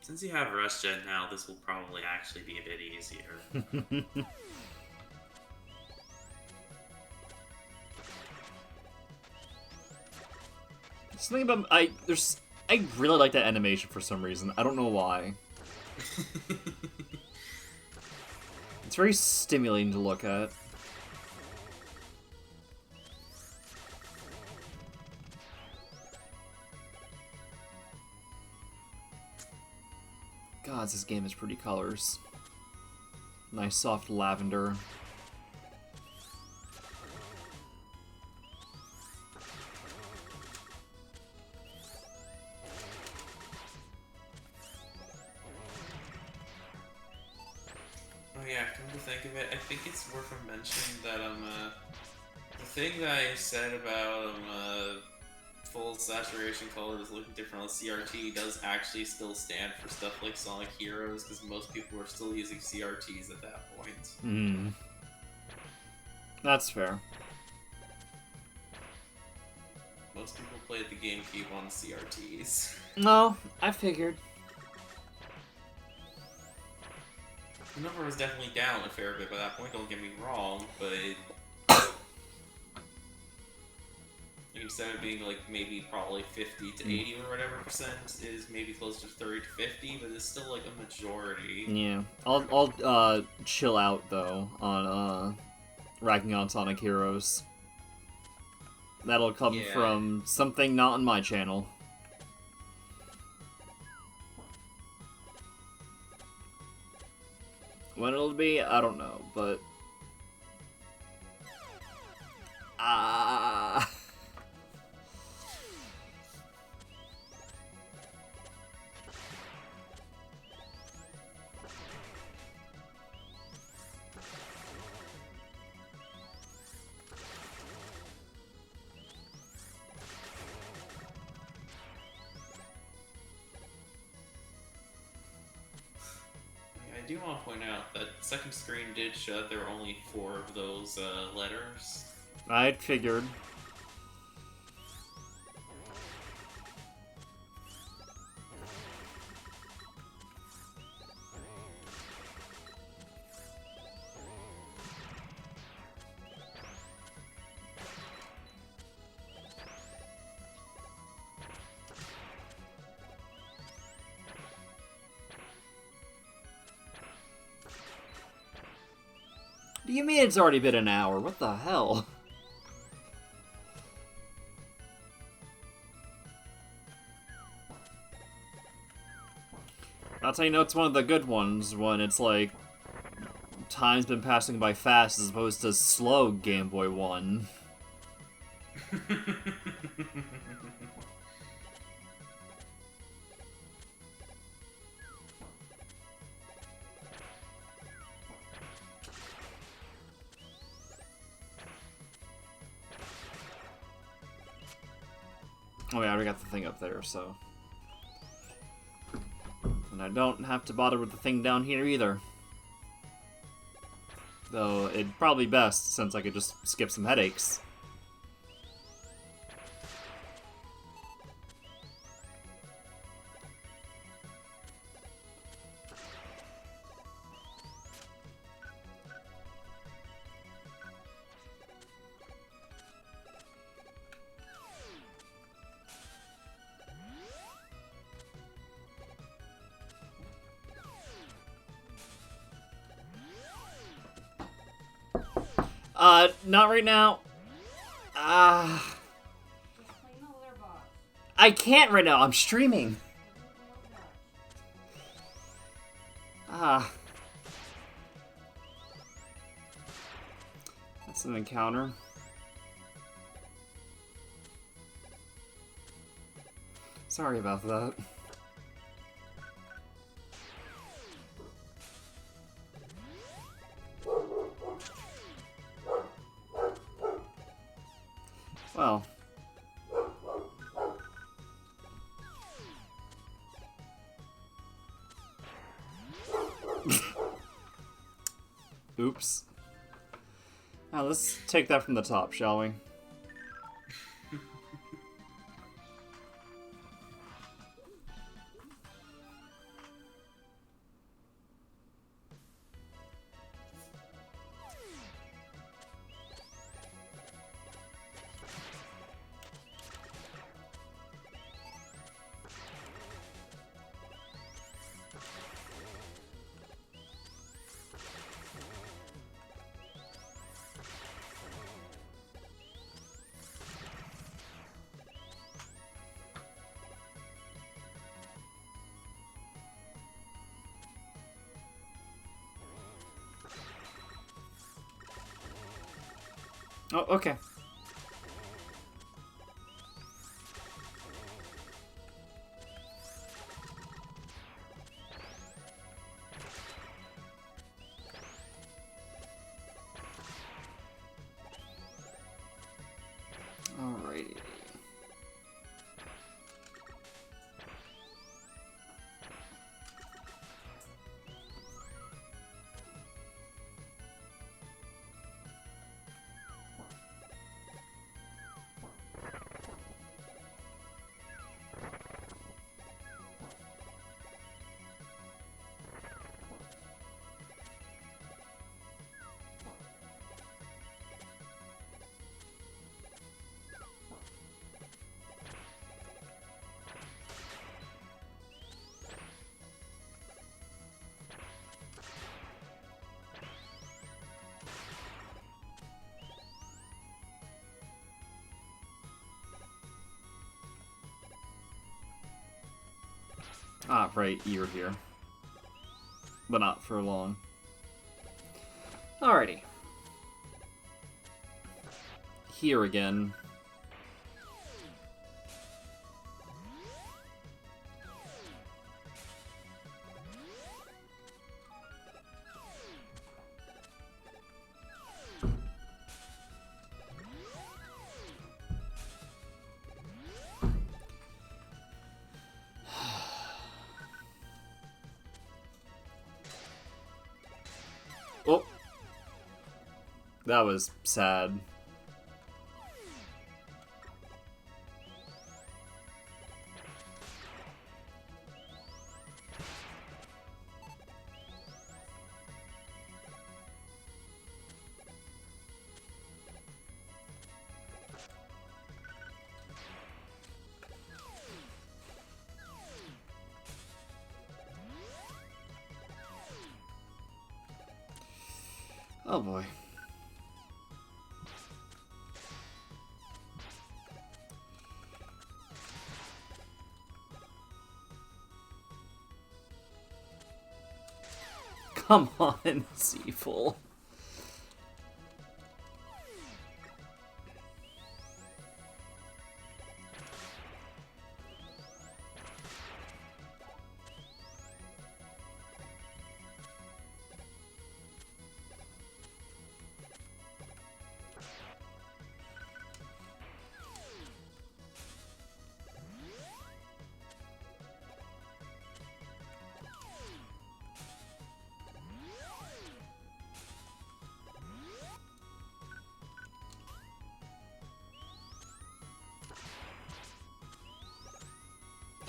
Since you have Rush Gen now, this will probably actually be a bit easier. Something about I really like that animation for some reason. I don't know why. It's very stimulating to look at. God, this game has pretty colors. Nice soft lavender. Oh yeah, come to think of it, I think it's worth a mention that the thing that I said about full saturation colors looking different on CRT does actually still stand for stuff like Sonic Heroes, because most people were still using CRTs at that point. Hmm. That's fair. Most people played the GameCube on CRTs. No, I figured. The number was definitely down a fair bit by that point, don't get me wrong, but instead of being like maybe probably 50 to 80 or whatever percent, is maybe closer to 30 to 50, but it's still like a majority. Yeah, I'll chill out though on racking on Sonic Heroes. That'll come from something not on my channel. When it'll be, I don't know, but I do want to point out that second screen did show that there were only 4 of those letters. I figured. What do you mean it's already been an hour? What the hell? That's how you know it's one of the good ones, when it's like time's been passing by fast as opposed to slow Game Boy 1. Oh yeah, I already got the thing up there, so... And I don't have to bother with the thing down here either. Though, it'd probably be best, since I could just skip some headaches. Not right now. I can't right now, I'm streaming. That's an encounter. Sorry about that. Well. Oops. Now let's take that from the top, shall we? Oh, okay. Alrighty. Ah, right, you're here. But not for long. Alrighty. Here again. Oh. That was sad. Oh boy. Come on, Seafull.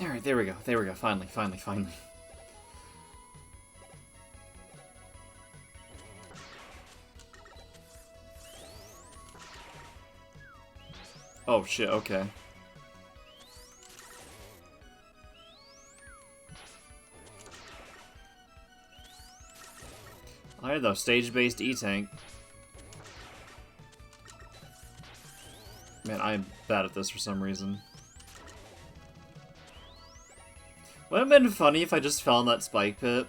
Alright, there we go. There we go. Finally, finally, finally. Oh shit, okay. Alright though, stage-based E-Tank. Man, I'm bad at this for some reason. Would it have been funny if I just fell in that spike pit?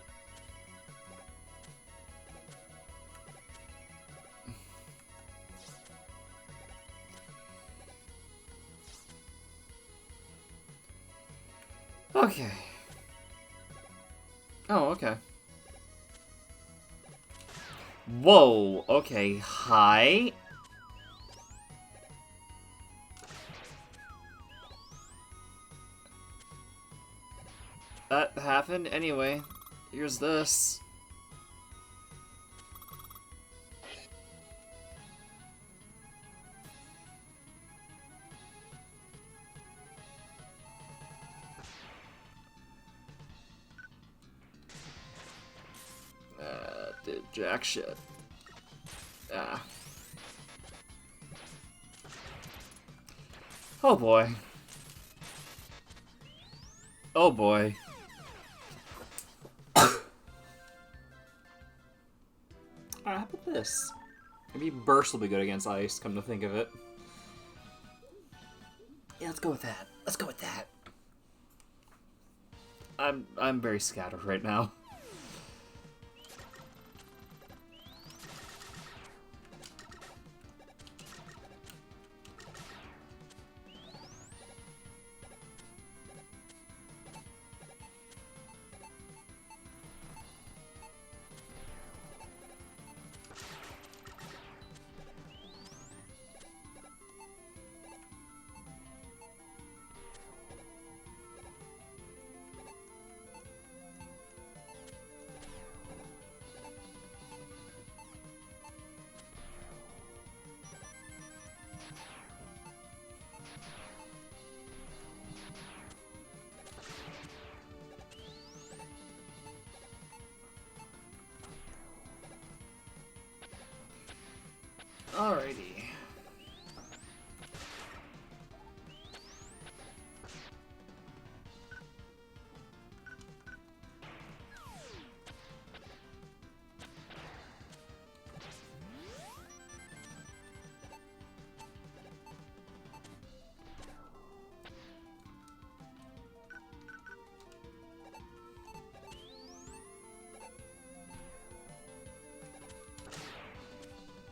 Okay. Oh, okay. Whoa, okay, hi? That happened? Anyway, here's this. Did jack shit. Ah. Oh boy. Oh boy. How about this? Maybe Burst will be good against Ice, come to think of it. Yeah, let's go with that. Let's go with that. I'm very scattered right now. Alrighty.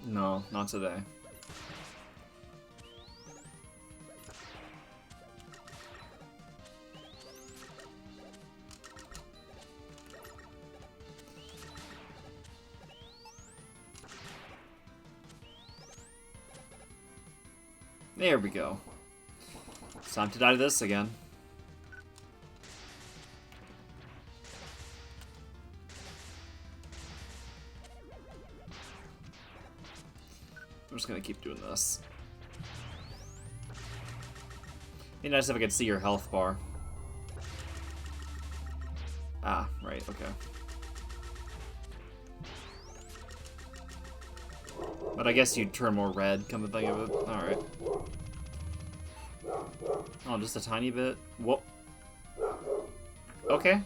No, not today. There we go. It's time to die to this again. I'm just gonna keep doing this. Be nice if I could see your health bar. Ah, right, okay. But I guess you'd turn more red, come to think of it. Alright. Oh, just a tiny bit? Whoa. Okay.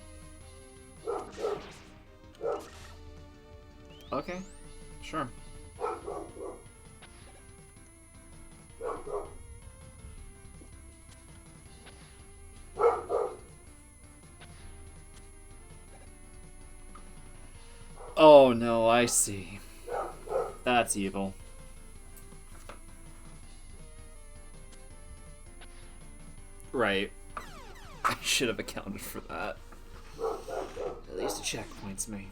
Okay. Sure. Oh no, I see. That's evil. Right. I should have accounted for that. At least it checkpoints me.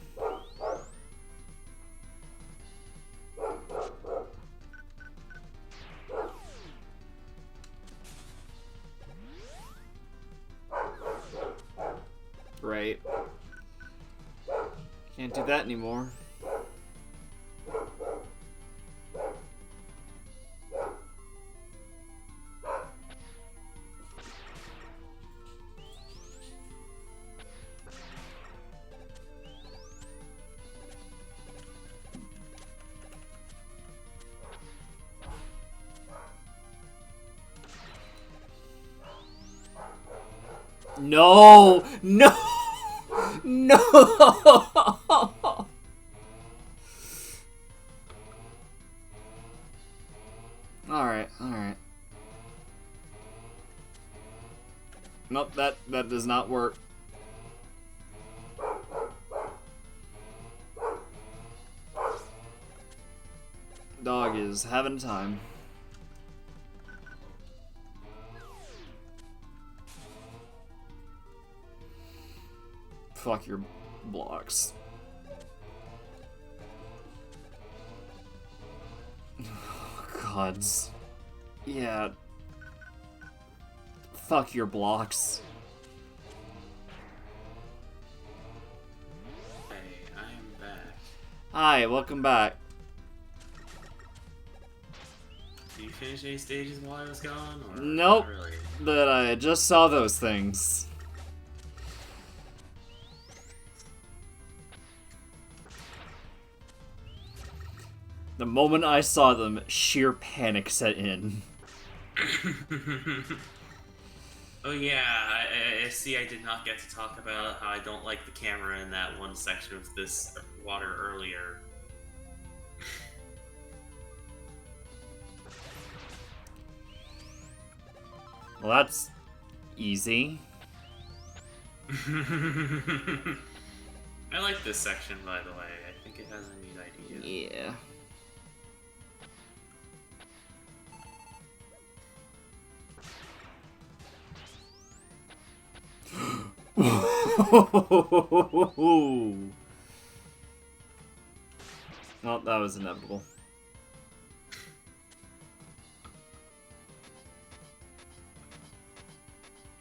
Right. Can't do that anymore. No! No! No! Alright, alright. Nope, that does not work. Dog is having time. Fuck your blocks. Gods. Yeah. Fuck your blocks. Hey, I am back. Hi, welcome back. Did you finish any stages while I was gone? Or Nope. not really? But I just saw those things. The moment I saw them, sheer panic set in. Oh yeah, I see I did not get to talk about how I don't like the camera in that one section of this water earlier. Well, that's easy. I like this section, by the way. I think it has a neat idea. Yeah. Well, that was inevitable.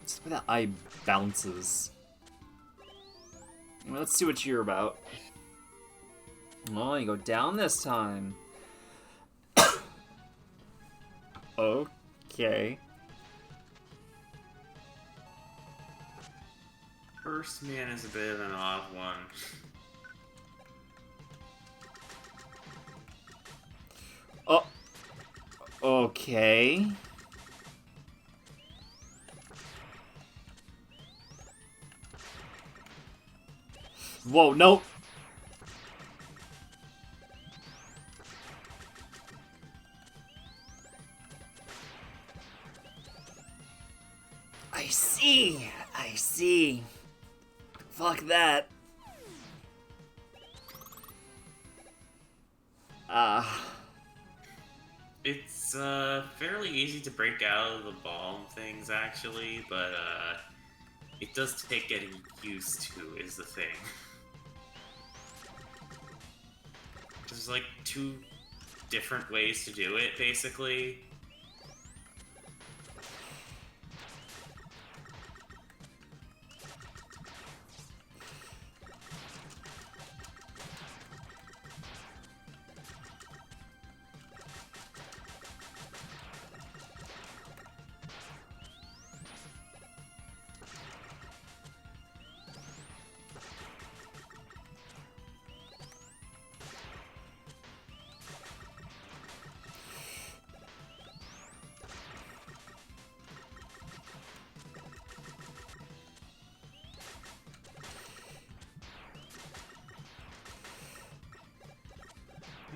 It's the way that eye bounces. Let's see what you're about. Oh, you go down this time. Okay. First man is a bit of an odd one. Oh, Okay. Whoa, no! I see! I see. Fuck that. It's fairly easy to break out of the bomb things, actually, but it does take getting used to, is the thing. There's like two different ways to do it, basically.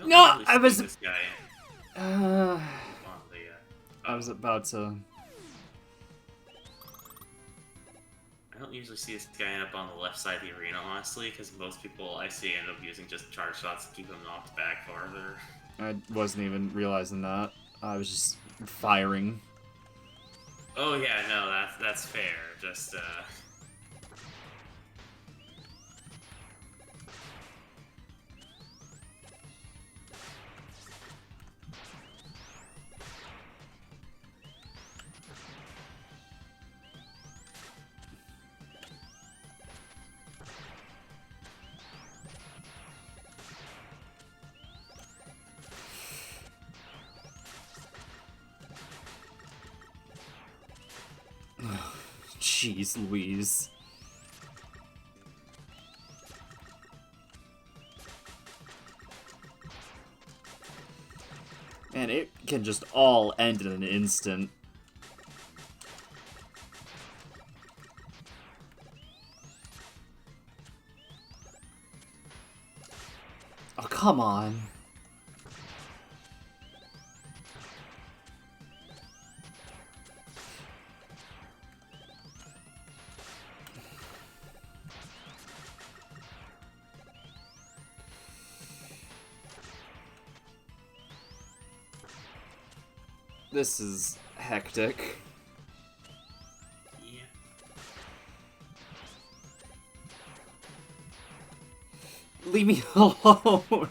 No, I was. This guy I was about to. I don't usually see this guy end up on the left side of the arena, honestly, because most people I see end up using just charge shots to keep him knocked back farther. I wasn't even realizing that. I was just firing. Oh yeah, no, that's fair. Just Jeez Louise. Man, it can just all end in an instant. Oh, come on. This is hectic. yeah. Leave me alone.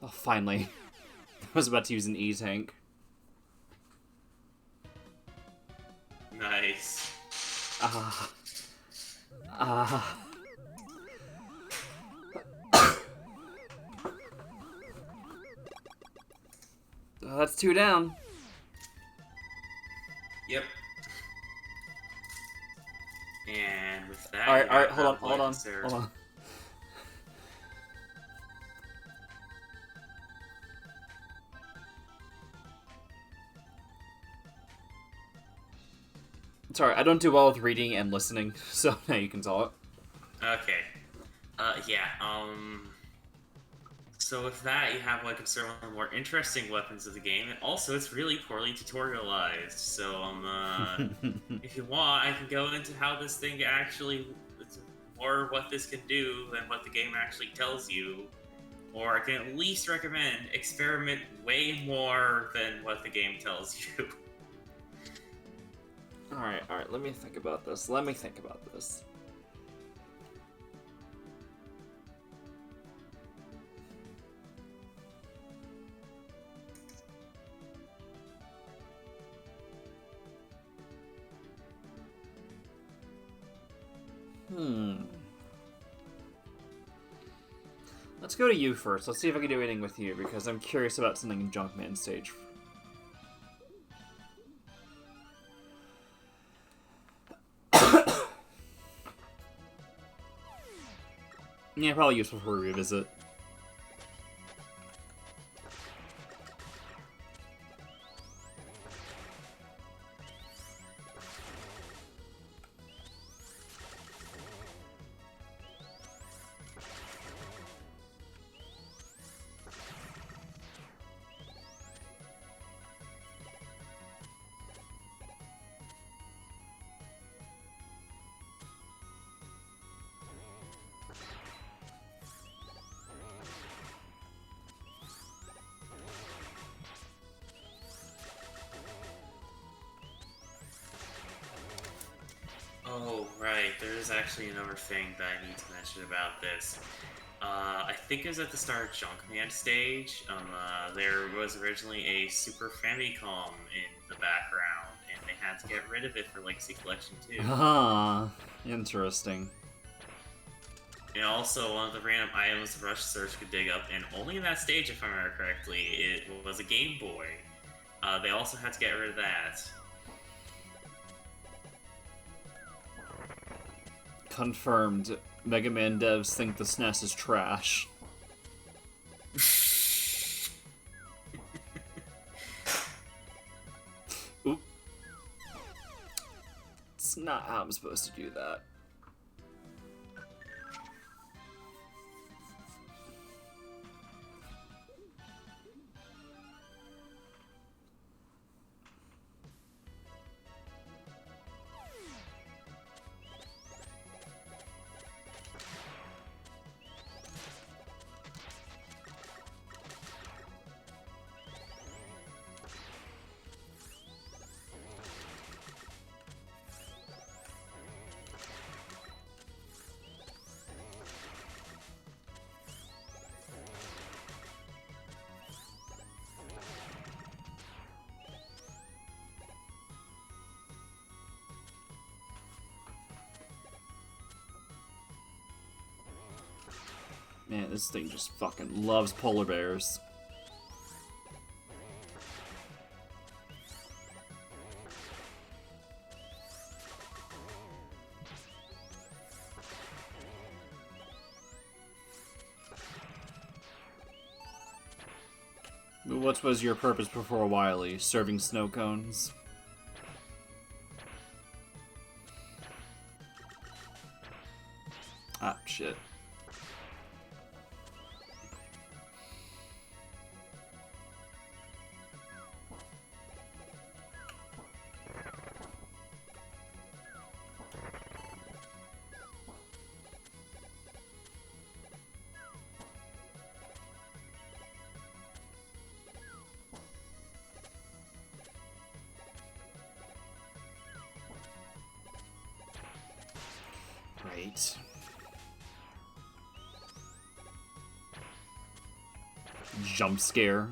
Oh, finally. I was about to use an E-tank. Nice. Oh, that's 2 down. Yep. And with that, Alright, hold on. Sorry, I don't do well with reading and listening, so now you can talk. Okay. Yeah, so with that, you have what I consider one of the more interesting weapons of the game, and also it's really poorly tutorialized, so, if you want, I can go into how this thing actually, or what this can do than what the game actually tells you, or I can at least recommend experiment way more than what the game tells you. Alright, let me think about this. Let's go to you first. Let's see if I can do anything with you, because I'm curious about something in Junkman stage. Yeah, probably useful for a revisit. Oh, right. There is actually another thing that I need to mention about this. I think it was at the start of Junkman stage. There was originally a Super Famicom in the background, and they had to get rid of it for Legacy Collection 2. Ah, interesting. And also, one of the random items Rush Search could dig up, and only in that stage, if I remember correctly, it was a Game Boy. They also had to get rid of that. Confirmed. Mega Man devs think the SNES is trash. Oop. It's not how I'm supposed to do that. Man, this thing just fucking loves polar bears. What was your purpose before Wily? Serving snow cones? Ah, shit. Right. Jump scare.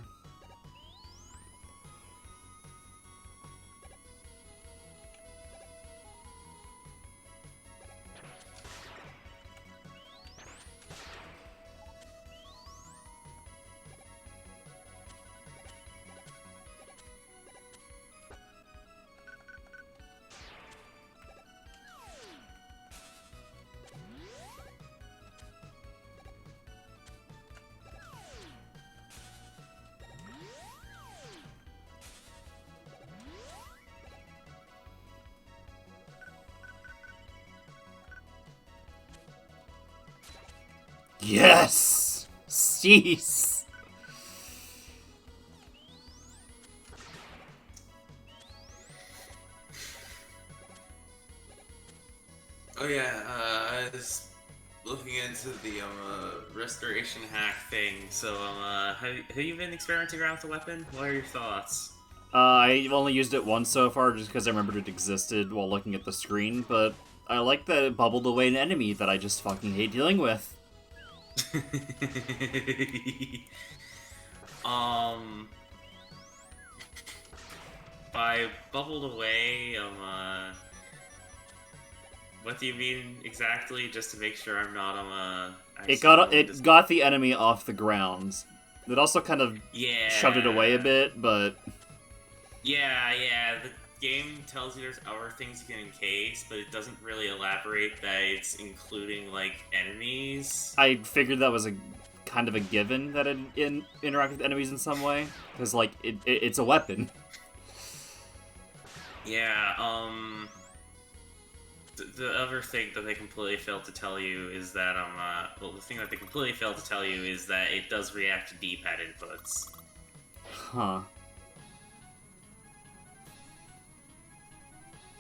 Yes! Cease! Oh yeah, I was looking into the restoration hack thing. So have you been experimenting around with the weapon? What are your thoughts? I've only used it once so far just because I remembered it existed while looking at the screen, but I like that it bubbled away an enemy that I just fucking hate dealing with. By bubbled away, what do you mean exactly? Just to make sure I'm not It got the enemy off the ground. It also kind of shoved it away a bit, but yeah. game tells you there's other things you can encase, but it doesn't really elaborate that it's including, like, enemies. I figured that was a kind of a given that it interact with enemies in some way, because, like, it's a weapon. Yeah, the other thing that they completely failed to tell you is that, well, the thing that they completely failed to tell you is that it does react to D-pad inputs. Huh.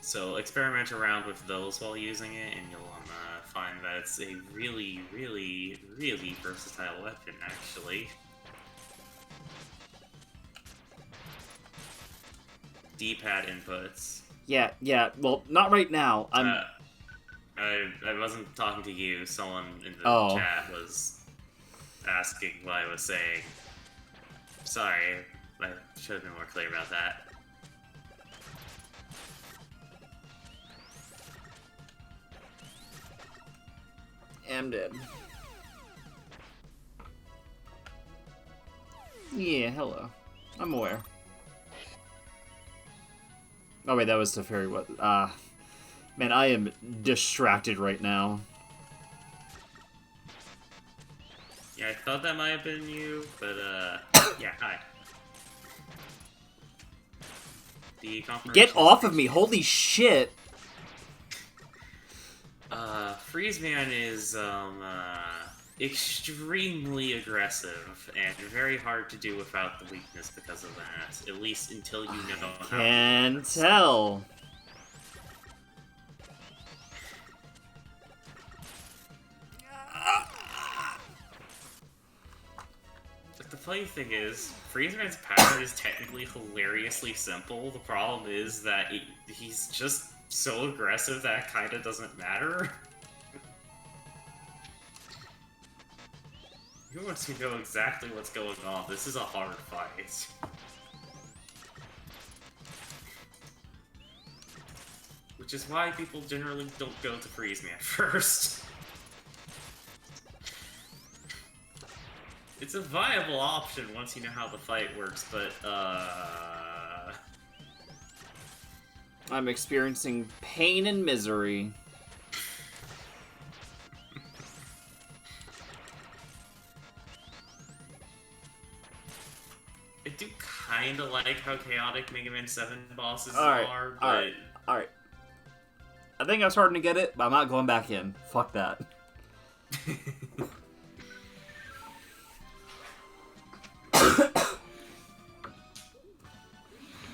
So experiment around with those while using it, and you'll find that it's a really, really, really versatile weapon, actually. D-pad inputs. Yeah, well, not right now. I wasn't talking to you. Someone in the chat was asking what I was saying. Sorry, I should have been more clear about that. I'm dead. Yeah, hello. I'm aware. Oh wait, that was the fairy. What? Man, I am distracted right now. Yeah, I thought that might have been you, but yeah, hi. The Get off of me! Holy shit! Freeze Man is extremely aggressive and very hard to do without the weakness because of that. At least until you know how. Can tell. But the funny thing is, Freeze Man's power is technically hilariously simple. The problem is that he's just so aggressive that it kind of doesn't matter. You want to know exactly what's going on. This is a hard fight. Which is why people generally don't go to Freeze Man first. It's a viable option once you know how the fight works, but, I'm experiencing pain and misery. I do kinda like how chaotic Mega Man 7 bosses are, but... Alright. I think I'm starting to get it, but I'm not going back in. Fuck that.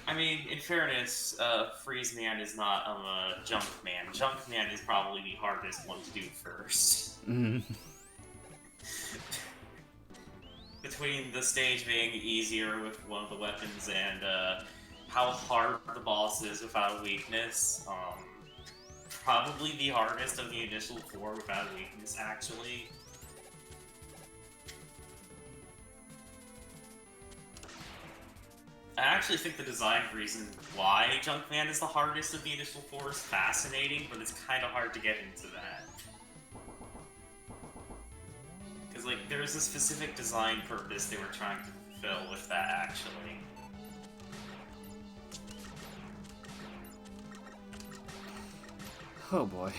I mean, in fairness, Freeze Man is not Junk Man. Junk Man is probably the hardest one to do first. Between the stage being easier with one of the weapons and how hard the boss is without a weakness, probably the hardest of the initial 4 without a weakness, actually. I actually think the design reason why Junkman is the hardest of the initial 4 is fascinating, but it's kind of hard to get into that. Because, like, there's a specific design purpose they were trying to fulfill with that, actually. Oh boy.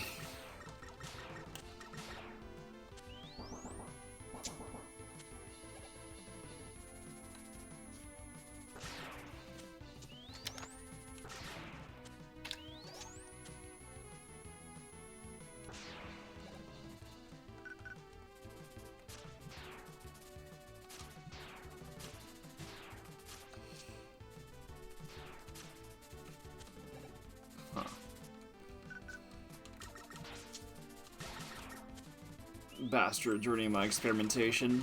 Bastards ruining my experimentation.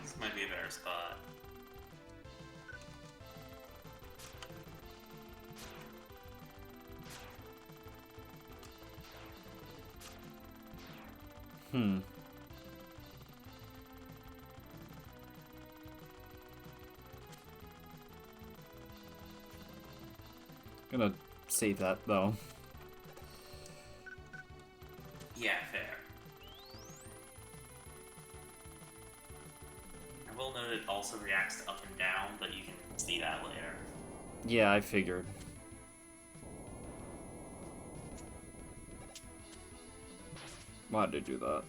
This might be a better spot. Gonna save that though. Yeah, fair. I will note it also reacts to up and down, but you can see that later. Yeah, I figured. Why did they do that?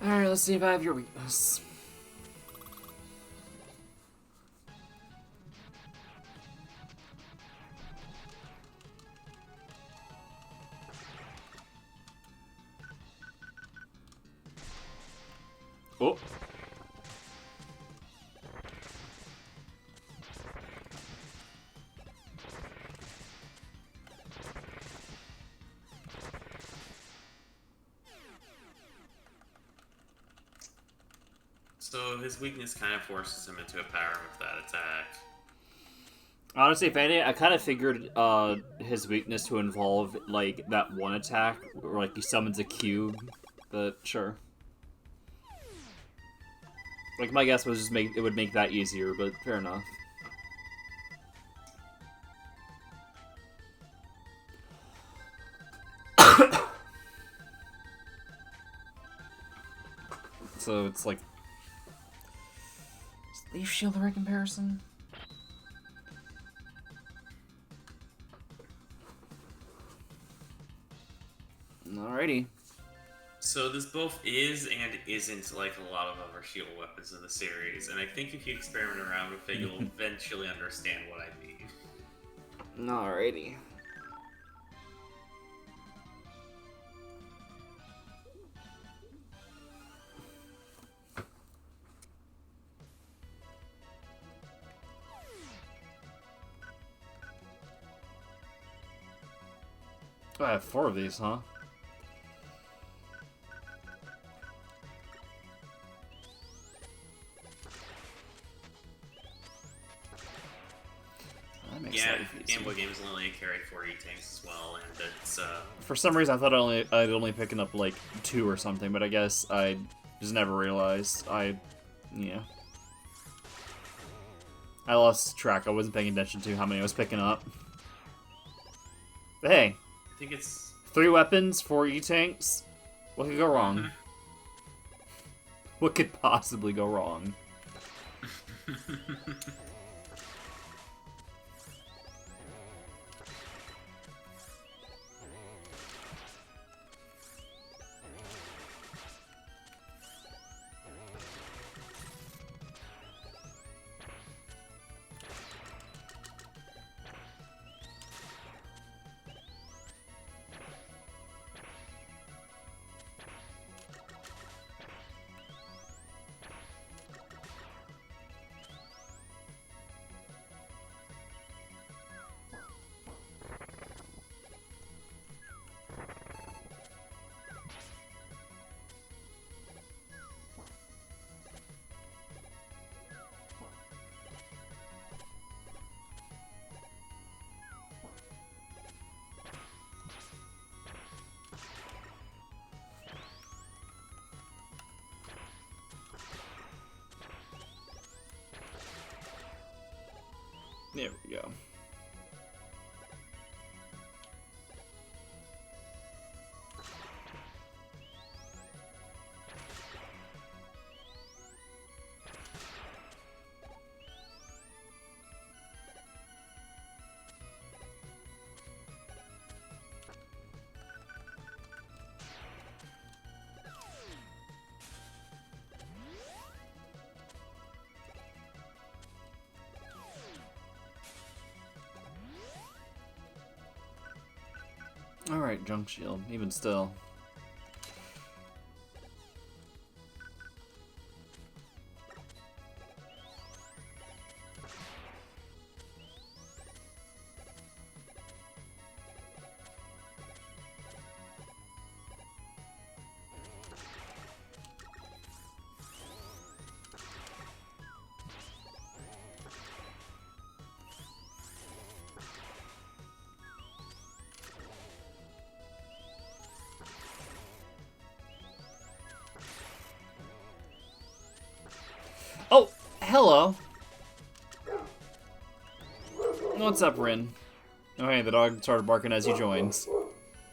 Alright, let's see if I have your weakness. Oh. So his weakness kind of forces him into a power with that attack. Honestly, if anything, I kind of figured his weakness to involve, like, that one attack, where, like, he summons a cube, but sure. Like, my guess was just it would make that easier, but fair enough. So it's like... Is Leaf Shield the right comparison? Alrighty. So this both is and isn't like a lot of other shield weapons in the series, and I think if you experiment around with it, you'll eventually understand what I mean. Alrighty. Oh, I have 4 of these, huh? Yeah, Gameboy games only carry 4 E-tanks as well, and it's For some reason, I thought I'd only picking up like 2 or something, but I guess I just never realized. Yeah. I lost track. I wasn't paying attention to how many I was picking up. But hey, I think it's 3 weapons, 4 E-tanks. What could go wrong? Mm-hmm. What could possibly go wrong? There we go. Alright, junk shield, even still. Oh, hello. What's up, Rin? Oh, hey, the dog started barking as you joined.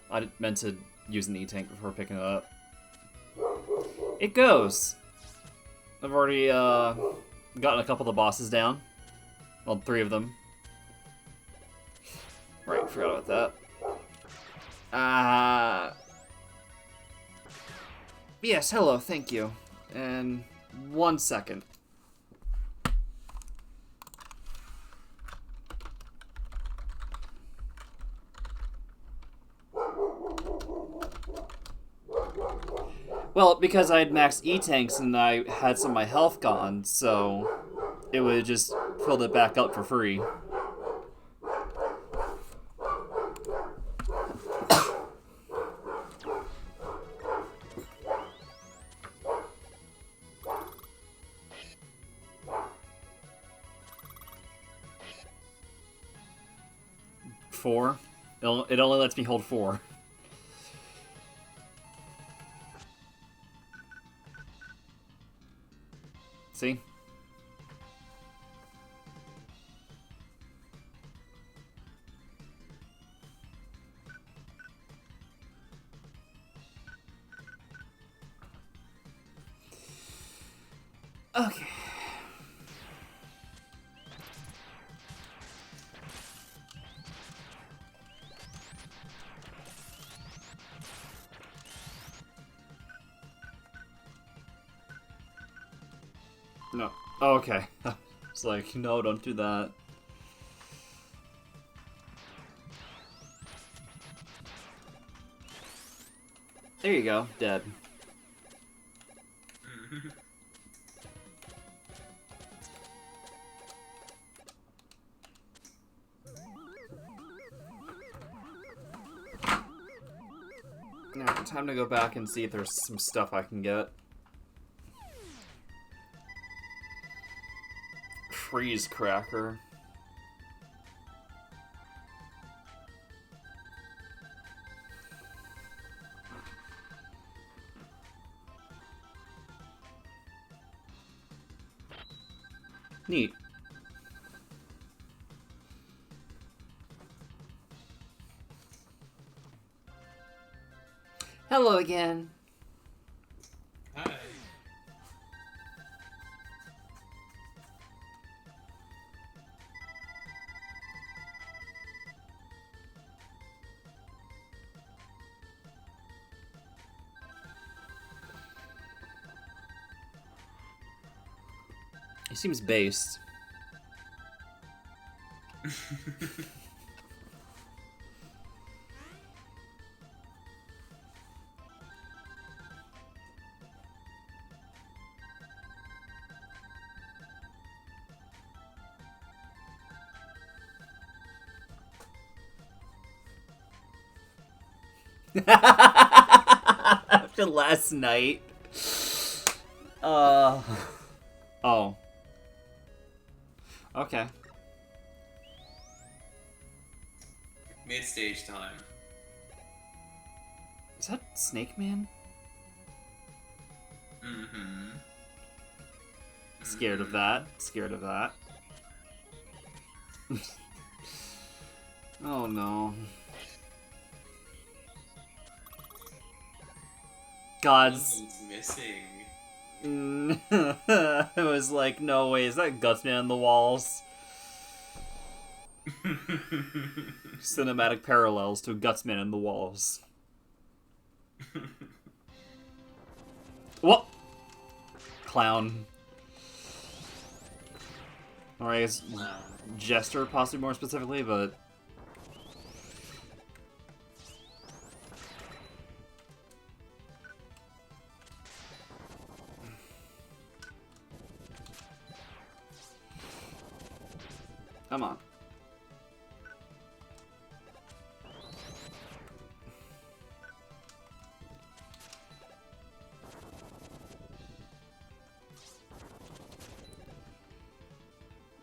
I meant to use an E-tank before picking it up. It goes. I've already gotten a couple of the bosses down. Well, 3 of them. Right, forgot about that. Yes, hello, thank you. And 1 second. Well, because I had maxed E-tanks and I had some of my health gone, so it would just fill it back up for free. Four? It only lets me hold 4. See? Okay. No. Oh, okay. It's like, no, don't do that. There you go. Dead. Now, time to go back and see if there's some stuff I can get. Freeze cracker. Neat. Hello again. Hi. He seems based. After last night. Oh. Okay. Mid-stage time. Is that Snake Man? Mm-hmm. Scared of that. Scared of that. Oh no. God's. Something's missing. It was like, no way, is that Gutsman on the walls? Cinematic parallels to Gutsman in the walls. What? Clown. Or I guess Jester, possibly more specifically, but... Come on.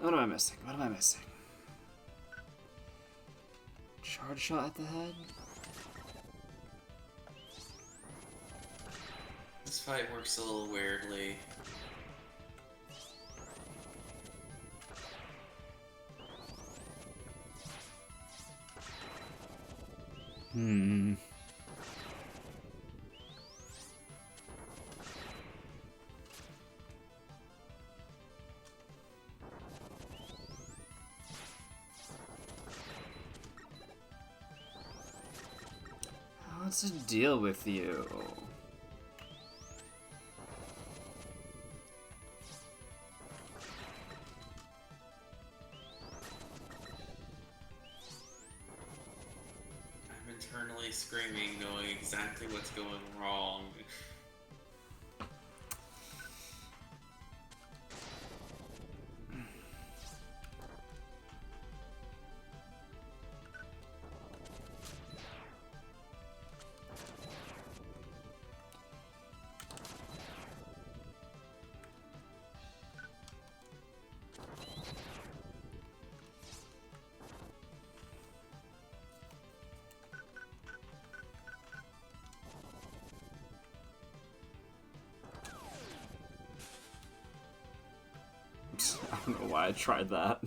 What am I missing? What am I missing? Charge shot at the head? This fight works a little weirdly. What's the deal with you? I'm internally screaming, knowing exactly what's going wrong. I don't know why I tried that.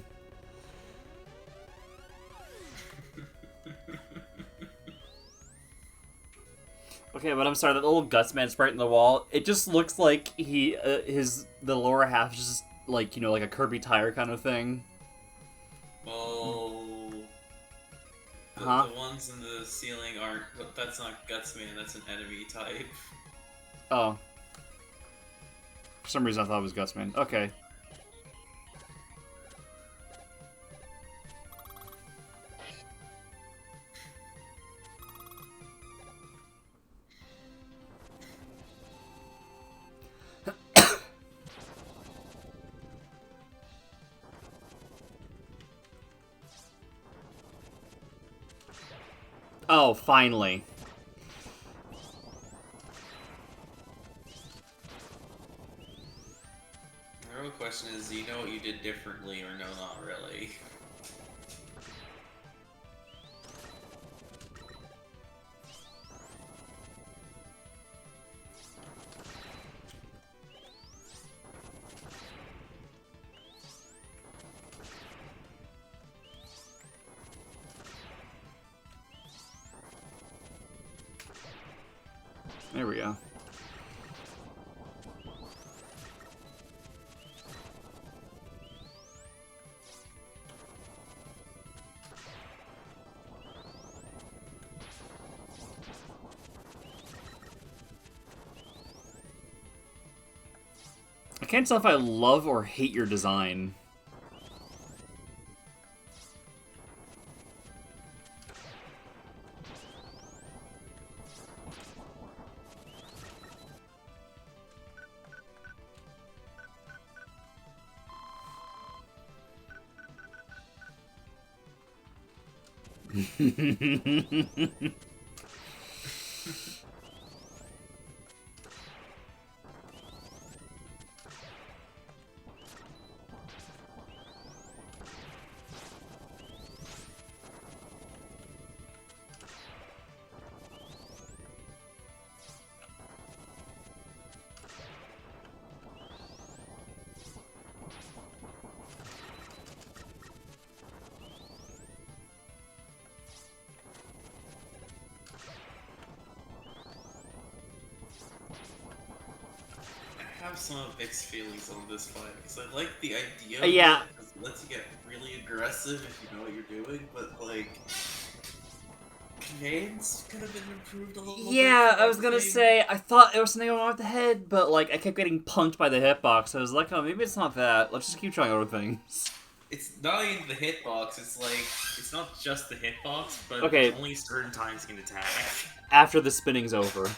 Okay, but I'm sorry, that little Gutsman sprite in the wall, it just looks like the lower half is just like, you know, like a Kirby tire kind of thing. Oh. Huh? The ones in the ceiling aren't, that's not Gutsman, that's an enemy type. Oh. For some reason I thought it was Gutsman. Okay. Oh, finally. The real question is, do you know what you did differently or no, not really? There we go. I can't tell if I love or hate your design. I have some mixed feelings on this fight, because I like the idea Yeah. of it, because it lets you get really aggressive if you know what you're doing, but like... commands could have been improved a little bit. Yeah, I was gonna say, I thought it was something going on with the head, but like, I kept getting punked by the hitbox. I was like, oh, maybe it's not that. Let's just keep trying other things. It's not even the hitbox, it's like, it's not just the hitbox, but Okay. there's only certain times you can attack. After the spinning's over.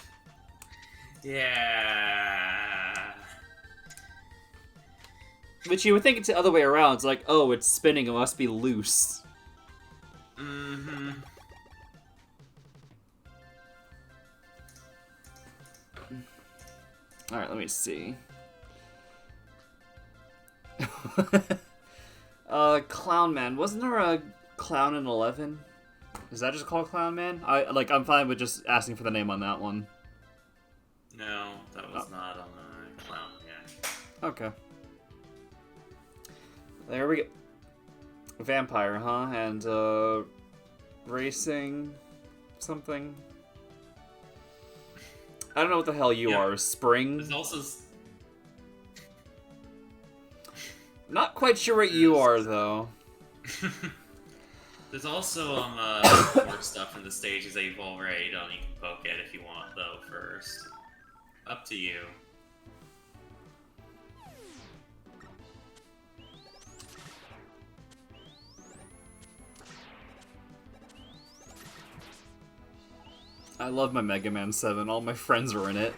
Yeah. Which you would think it's the other way around. It's like, oh, it's spinning, it must be loose. Mm-hmm. Alright, let me see. Clown Man. Wasn't there a Clown in 11? Is that just called Clown Man? I'm fine with just asking for the name on that one. No, that was not on the Clown yet. Okay. There we go. Vampire, huh? And, racing... something? I don't know what the hell you are. Spring? There's also... Not quite sure what you are, though. There's also more stuff in the stages that you've already done. You can poke at if you want, though, first. Up to you. I love my Mega Man 7. All my friends are in it.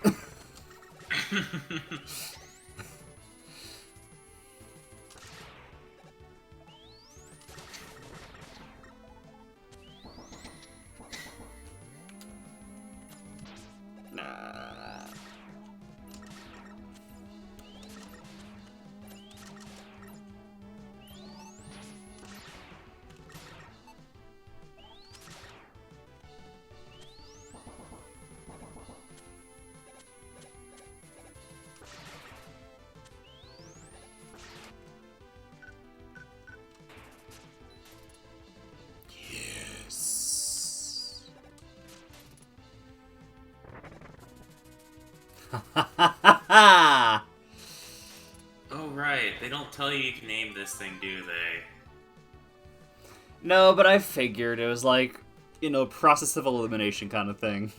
Oh, right. They don't tell you can name this thing, do they? No, but I figured it was like, you know, process of elimination kind of thing.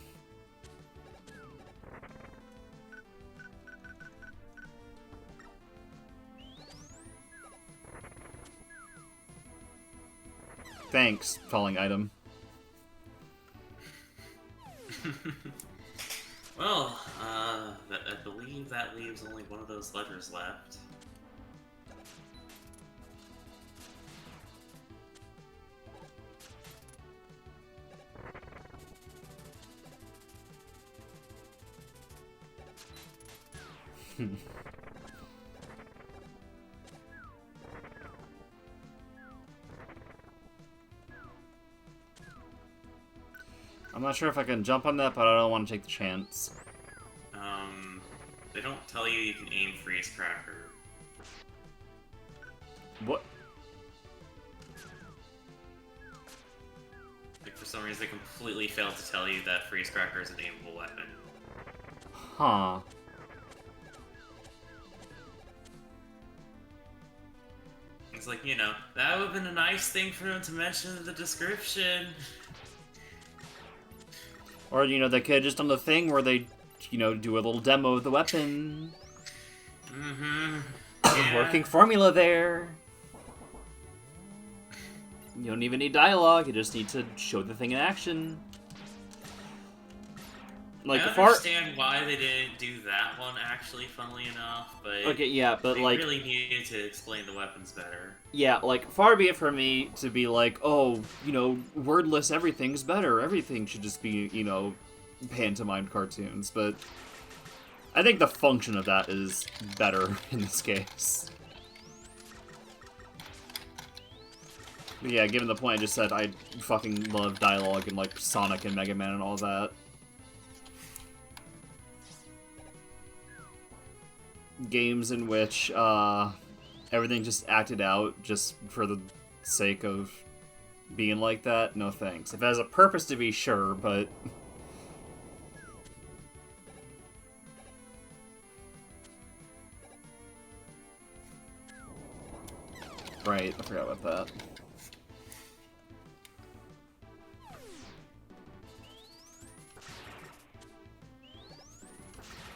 Thanks, falling item. Well, I believe that leaves only one of those letters left. I'm not sure if I can jump on that, but I don't want to take the chance. They don't tell you you can aim Freeze Cracker. What? Like, for some reason, they completely failed to tell you that Freeze Cracker is an aimable weapon. Huh. It's like, you know, that would have been a nice thing for them to mention in the description. Or, you know, they could have just done the thing where they, you know, do a little demo of the weapon. Mm-hmm. Yeah. Working formula there. You don't even need dialogue, you just need to show the thing in action. Like, I understand why they didn't do that one, actually, funnily enough, but... Okay, yeah, but, they like... really needed to explain the weapons better. Yeah, like, far be it from me to be like, oh, you know, wordless everything's better, everything should just be, you know, pantomime cartoons, but... I think the function of that is better in this case. But yeah, given the point I just said, I fucking love dialogue and, like, Sonic and Mega Man and all that. Games in which everything just acted out just for the sake of being like that, no thanks. If it has a purpose to be sure, but... Right, I forgot about that.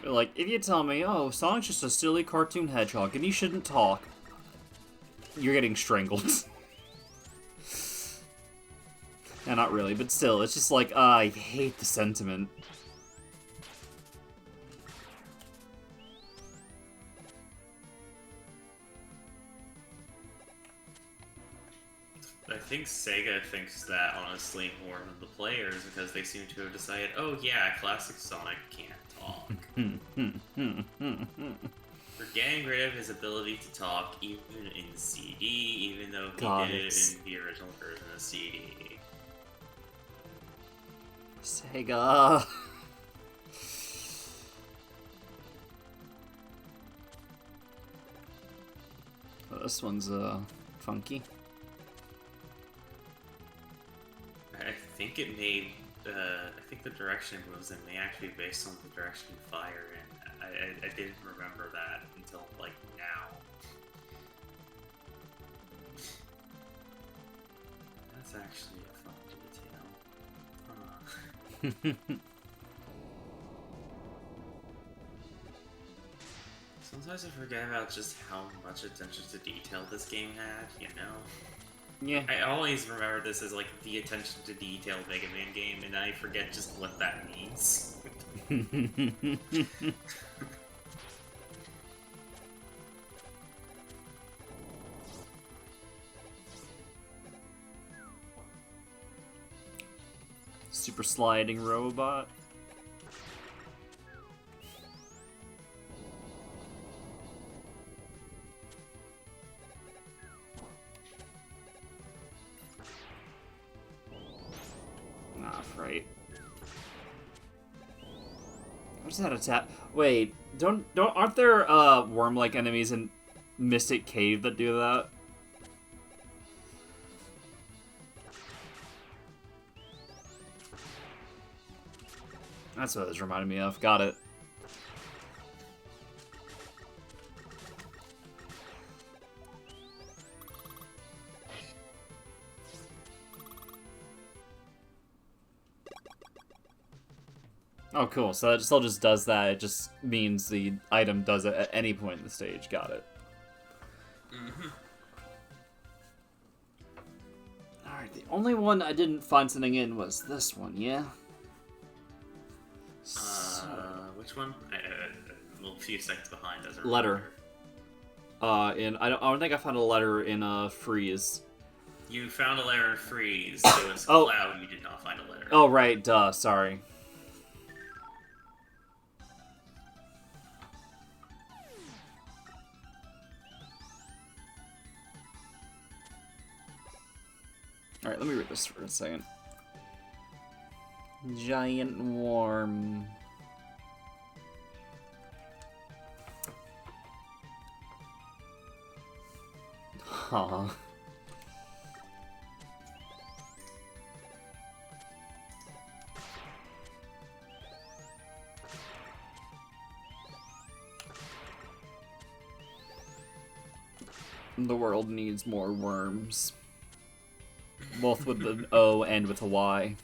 Like, if you tell me, oh, Sonic's just a silly cartoon hedgehog and he shouldn't talk, you're getting strangled. Yeah, not really, but still, it's just like, I hate the sentiment. think Sega thinks that honestly more than the players because they seem to have decided, oh yeah, classic Sonic can't talk. We're getting rid of his ability to talk even in CD, even though he God, did it it's- in the original version of CD. Sega. Oh, this one's funky. I think it may. I think the direction it moves in may actually be based on the direction you fire in. I didn't remember that until like now. That's actually a fun detail. Huh. Sometimes I forget about just how much attention to detail this game had, you know? Yeah. I always remember this as like the attention to detail Mega Man game, and I forget just what that means. Super sliding robot. Right. What's that attack? Wait, aren't there worm-like enemies in Mystic Cave that do that? That's what it was reminding me of. Got it. Oh, cool. So it still just does that. It just means the item does it at any point in the stage. Got it. Mm-hmm. Alright, the only one I didn't find something in was this one, yeah? Which one? A little few seconds behind. Doesn't Letter. I don't think I found a letter in Freeze. You found a letter in Freeze. It was Cloud. You did not find a letter. Oh, right. Duh. Sorry. Alright, let me read this for a second. Giant worm. Huh. The world needs more worms. Both with an O and with a Y.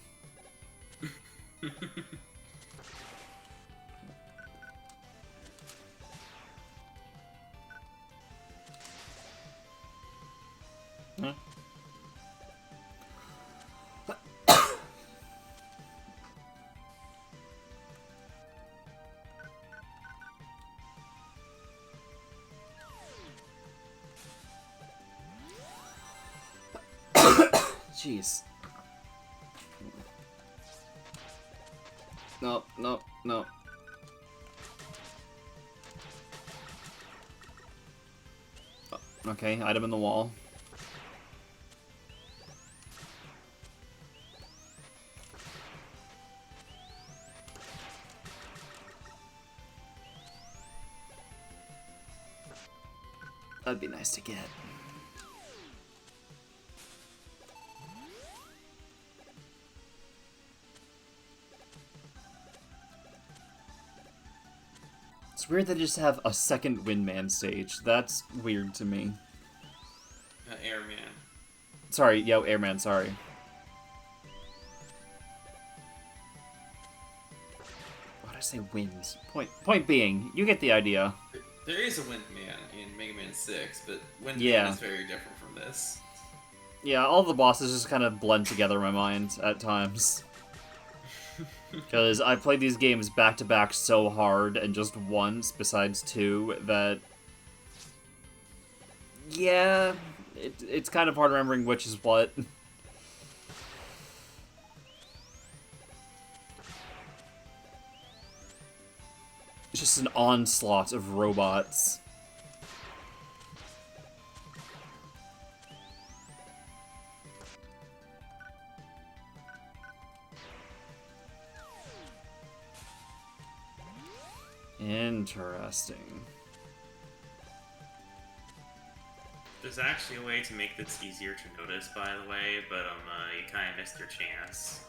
Huh? Jeez. Nope, nope, nope. Okay, item in the wall. That'd be nice to get. It's weird they just have a second Windman stage. That's weird to me. Airman. Sorry, yo, Airman, sorry. Why did I say wind? Point being, you get the idea. There is a Windman in Mega Man 6, but Windman Yeah. is very different from this. Yeah, all the bosses just kind of blend together in my mind at times. Because I played these games back to back so hard, and just once, besides two, that... Yeah, it's kind of hard remembering which is what. It's just an onslaught of robots. Interesting. There's actually a way to make this easier to notice, by the way, but you kind of missed your chance.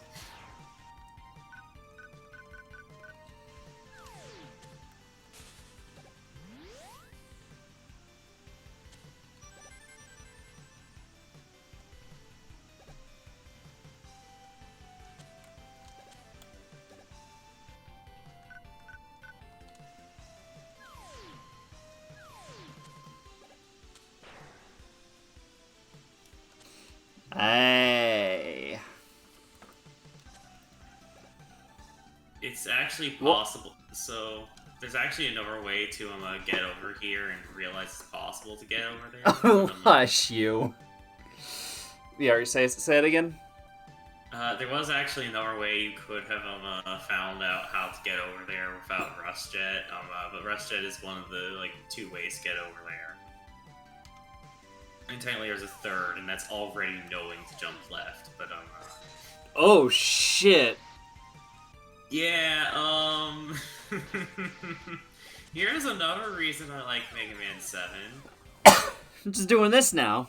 Hey. It's actually possible. So there's actually another way to get over here and realize it's possible to get over there. Oh, hush you. Yeah, say it again. There was actually another way you could have found out how to get over there without RushJet. But RushJet is one of the 2 ways to get over there. And technically there's a third, and that's already knowing to jump left, but Oh shit! Yeah, here's another reason I like Mega Man 7. I'm just doing this now.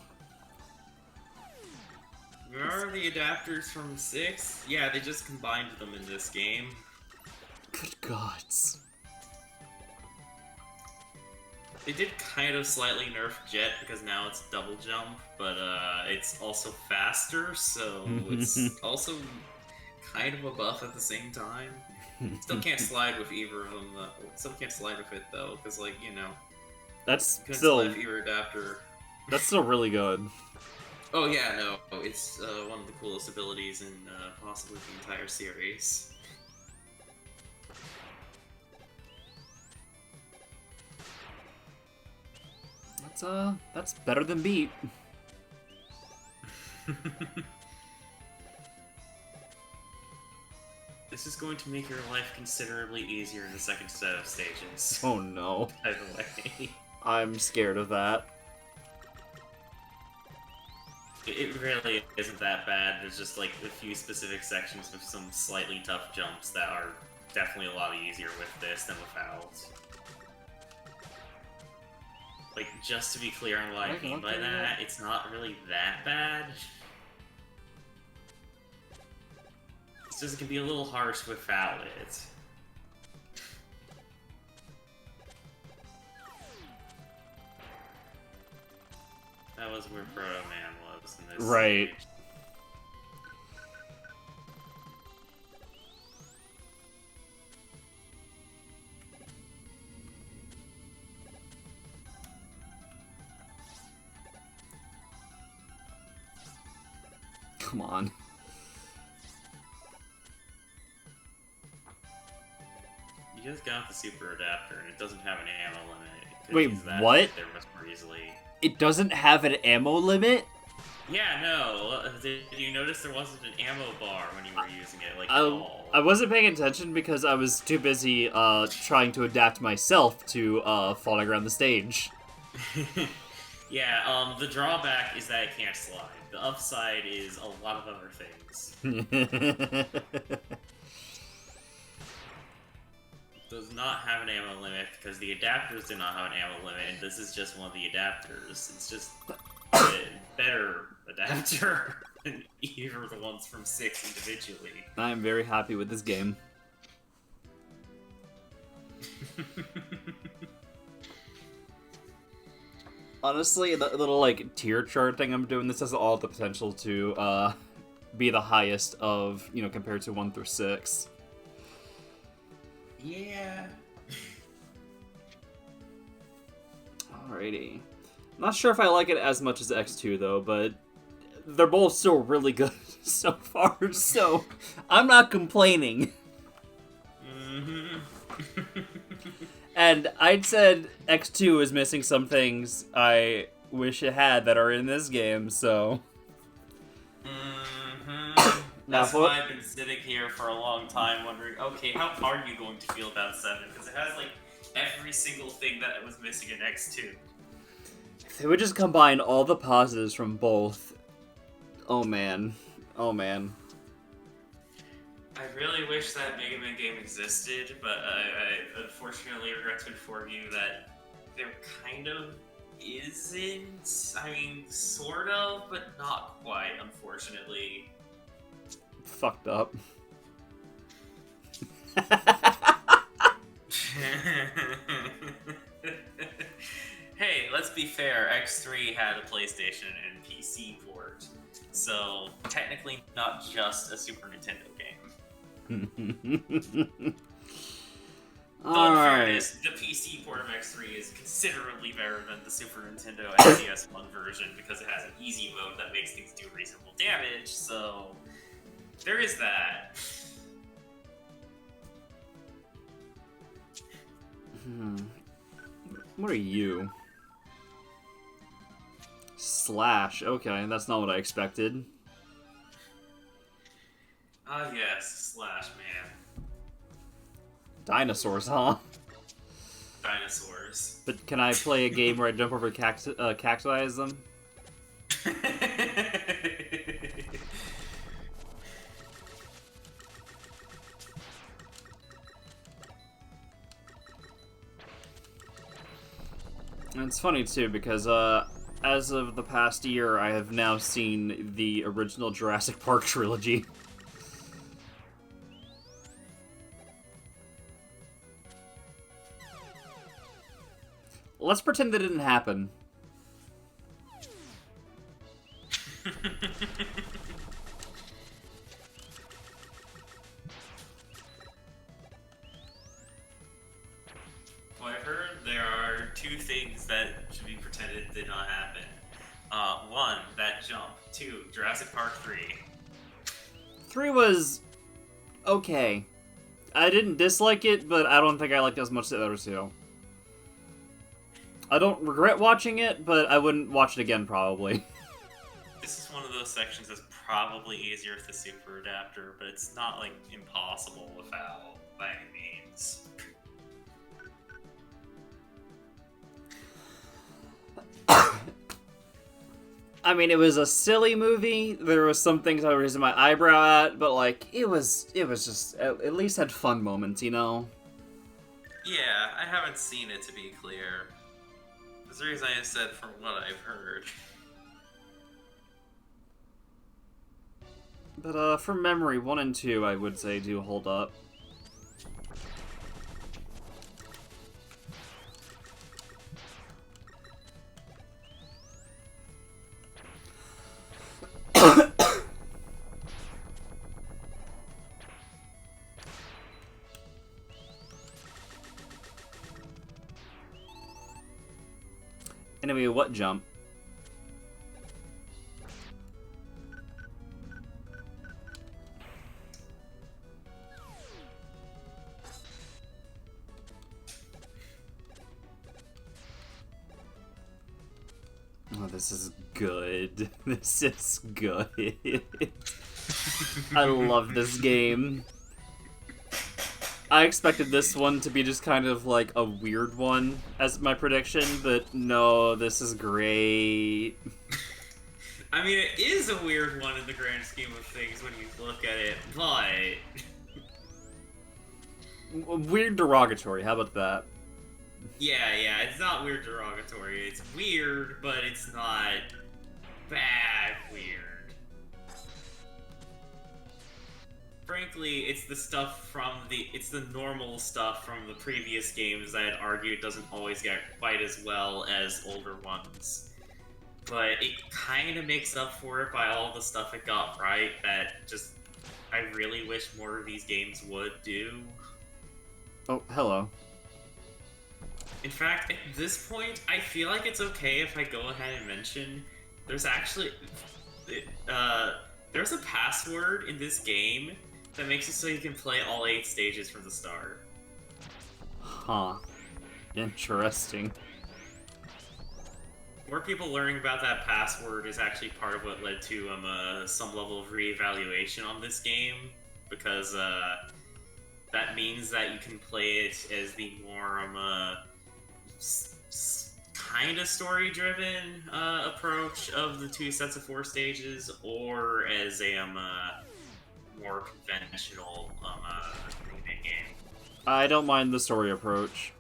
Remember the adapters from 6? Yeah, they just combined them in this game. Good gods. They did kind of slightly nerf Jet because now it's double jump, but it's also faster, so it's also kind of a buff at the same time. Still can't slide with either of them. Still can't slide with it though, because that's couldn't still slide with either adapter. That's still really good. Oh yeah, no, it's one of the coolest abilities in possibly the entire series. That's better than beat. This is going to make your life considerably easier in the second set of stages. Oh no. By the way. I'm scared of that. It really isn't that bad. There's just a few specific sections with some slightly tough jumps that are definitely a lot easier with this than without. Just to be clear on what I mean by that, it's not really that bad. It's just it can be a little harsh without it. That was where Proto Man was in this right. stage. Come on. You just got the super adapter and it doesn't have an ammo limit. It could Wait, use that what? there much more easily. It doesn't have an ammo limit? Yeah, no. Did you notice there wasn't an ammo bar when you were using it, at all? I wasn't paying attention because I was too busy trying to adapt myself to falling around the stage. Yeah, the drawback is that it can't slide. The upside is a lot of other things. Does not have an ammo limit because the adapters do not have an ammo limit, and this is just one of the adapters. It's just a better adapter than either of the ones from 6 individually. I am very happy with this game. Honestly, the little tier chart thing I'm doing, this has all the potential to be the highest of, compared to 1 through 6. Yeah. Alrighty. Not sure if I like it as much as X2 though, but they're both still really good so far, so I'm not complaining. Mm-hmm. And I'd said X2 is missing some things I wish it had that are in this game, so... Mm-hmm. That's Now, why I've been sitting here for a long time wondering, okay, how are you going to feel about 7? Because it has, every single thing that was missing in X2. If they would just combine all the positives from both. Oh man. Oh man. I really wish that Mega Man game existed, but I unfortunately regret to inform you that there kind of isn't. I mean, sort of, but not quite, unfortunately. Fucked up. Hey, let's be fair, X3 had a PlayStation and PC port, so technically not just a Super Nintendo game. Though in fairness, the PC port of X3 is considerably better than the Super Nintendo and PS1 version because it has an easy mode that makes things do reasonable damage, so there is that. What are you? Slash. Okay, that's not what I expected. Ah yes, Slash, man. Dinosaurs, huh? Dinosaurs. But can I play a game where I jump over cacti as them? And it's funny too because as of the past year, I have now seen the original Jurassic Park trilogy. Let's pretend that didn't happen. Well, I heard there are two things that should be pretended did not happen. One, that jump. Two, Jurassic Park 3. 3 was okay. I didn't dislike it, but I don't think I liked it as much as the other two. I don't regret watching it, but I wouldn't watch it again, probably. This is one of those sections that's probably easier with the Super Adapter, but it's not, like, impossible without, by any means. I mean, it was a silly movie. There was some things I was raising my eyebrow at, but, like, it was just, at least had fun moments, you know? Yeah, I haven't seen it, to be clear. As the reason I said from what I've heard. But, from memory, 1 and 2, I would say, do hold up. Anyway, what jump? Oh, this is good. This is good. I love this game. I expected this one to be just kind of like a weird one as my prediction, but no, this is great. I mean, it is a weird one in the grand scheme of things when you look at it, but... Weird derogatory, how about that? Yeah, it's not weird derogatory. It's weird, but it's not bad weird. Frankly, it's the normal stuff from the previous games that I'd argue doesn't always get quite as well as older ones. But it kind of makes up for it by all the stuff it got right that just I really wish more of these games would do. Oh, hello. In fact, at this point, I feel like it's okay if I go ahead and mention there's actually there's a password in this game that makes it so you can play all 8 stages from the start. Huh. Interesting. More people learning about that password is actually part of what led to some level of reevaluation on this game, because that means that you can play it as the more kind of story-driven approach of the 2 sets of 4 stages, or as a more conventional game. I don't mind the story approach.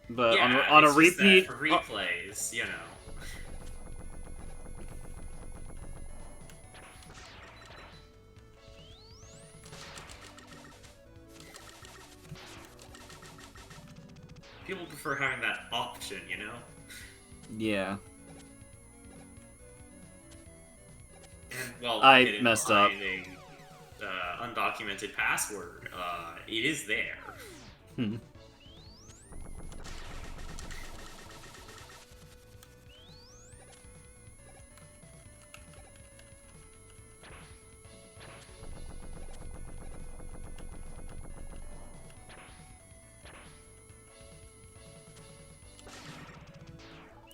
But Yeah, on a it's just repeat... that for replays, you know. People prefer having that option, you know? Yeah. And, well, I hidden messed up. behind a undocumented password, it is there.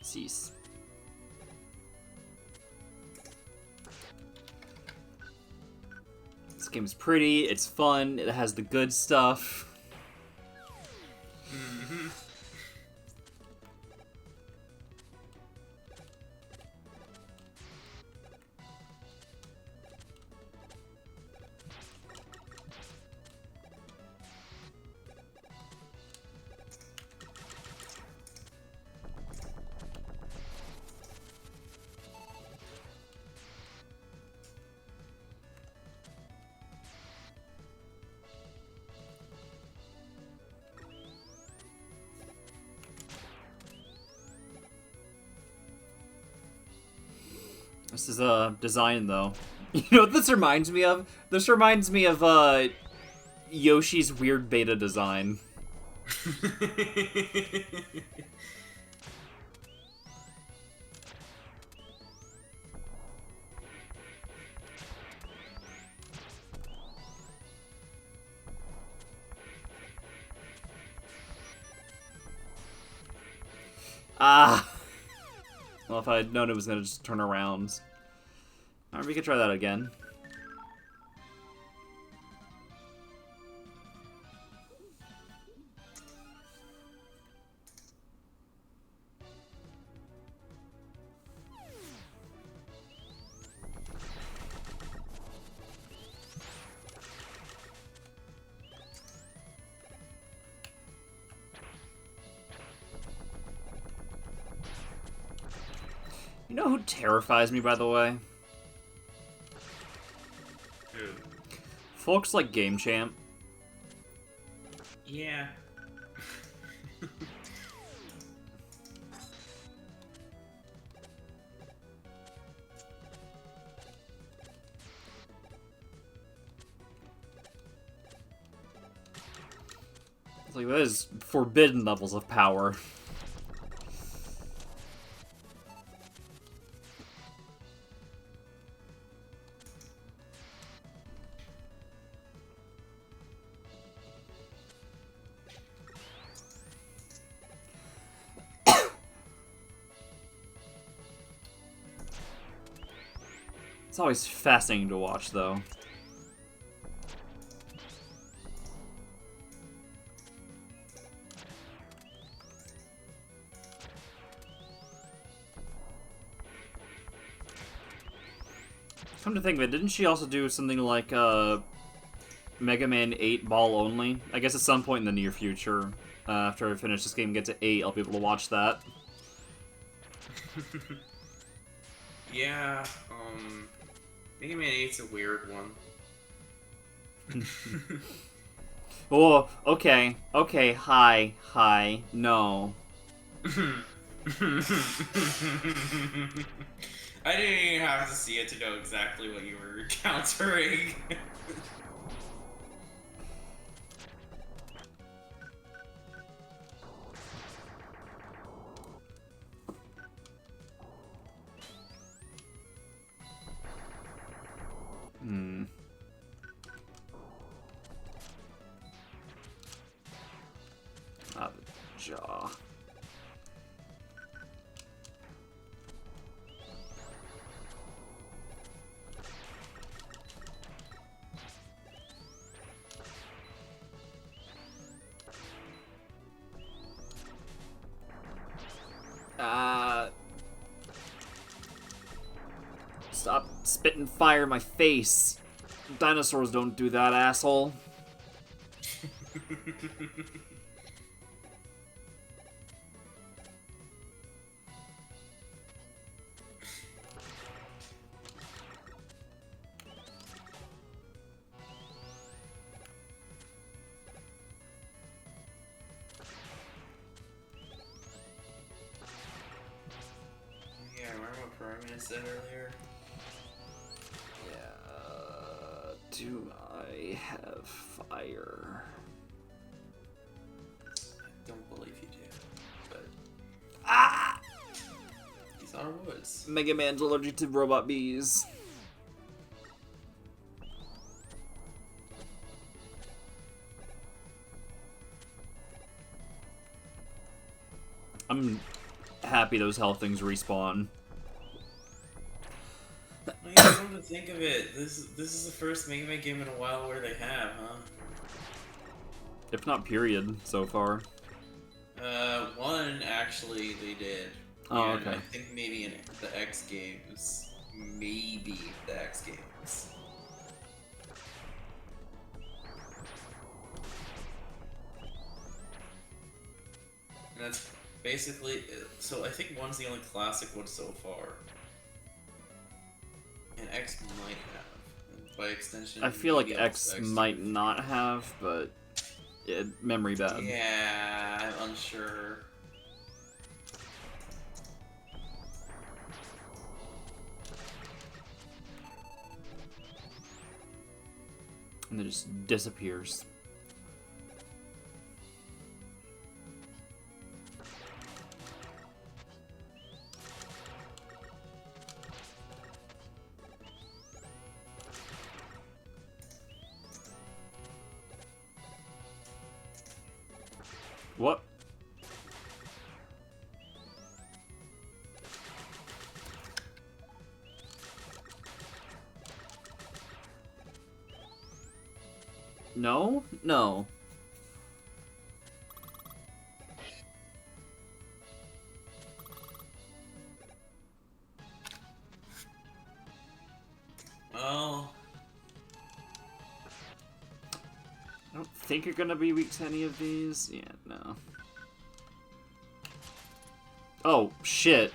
Cease. This game is pretty, it's fun, it has the good stuff. Mm-hmm. This is design though. You know what this reminds me of? This reminds me of Yoshi's weird beta design. Ah. Well, if I had known it was gonna just turn around. Alright, we could try that again. You know who terrifies me, by the way? Who? Folks like Game Champ. Yeah. It's like, that is forbidden levels of power. It's always fascinating to watch, though. Come to think of it, didn't she also do something like Mega Man 8 ball only? I guess at some point in the near future, after I finish this game and get to 8, I'll be able to watch that. Yeah, Mega Man 8's a weird one. Oh, okay, hi, no. I didn't even have to see it to know exactly what you were countering. Out of the jaw. Spit and fire in my face. Dinosaurs don't do that, asshole. Yeah, remember what Pyramid said earlier? Yeah, do I have fire? I don't believe you do, but Ah! these are woods. Mega Man's allergic to robot bees. I'm happy those health things respawn. I mean, come to think of it, this is the first Mega Man game in a while where they have, huh? If not period, so far. One actually they did. Oh, And okay. I think maybe in the X games. Maybe the X games. And that's basically, so I think one's the only classic one so far. And X might have. And by extension, I feel like maybe X also might not have, but yeah, memory bad. Yeah, I'm unsure. And it just disappears. What? No? No. Oh, I don't think you're gonna be weak to any of these. Yeah, no. Oh, shit.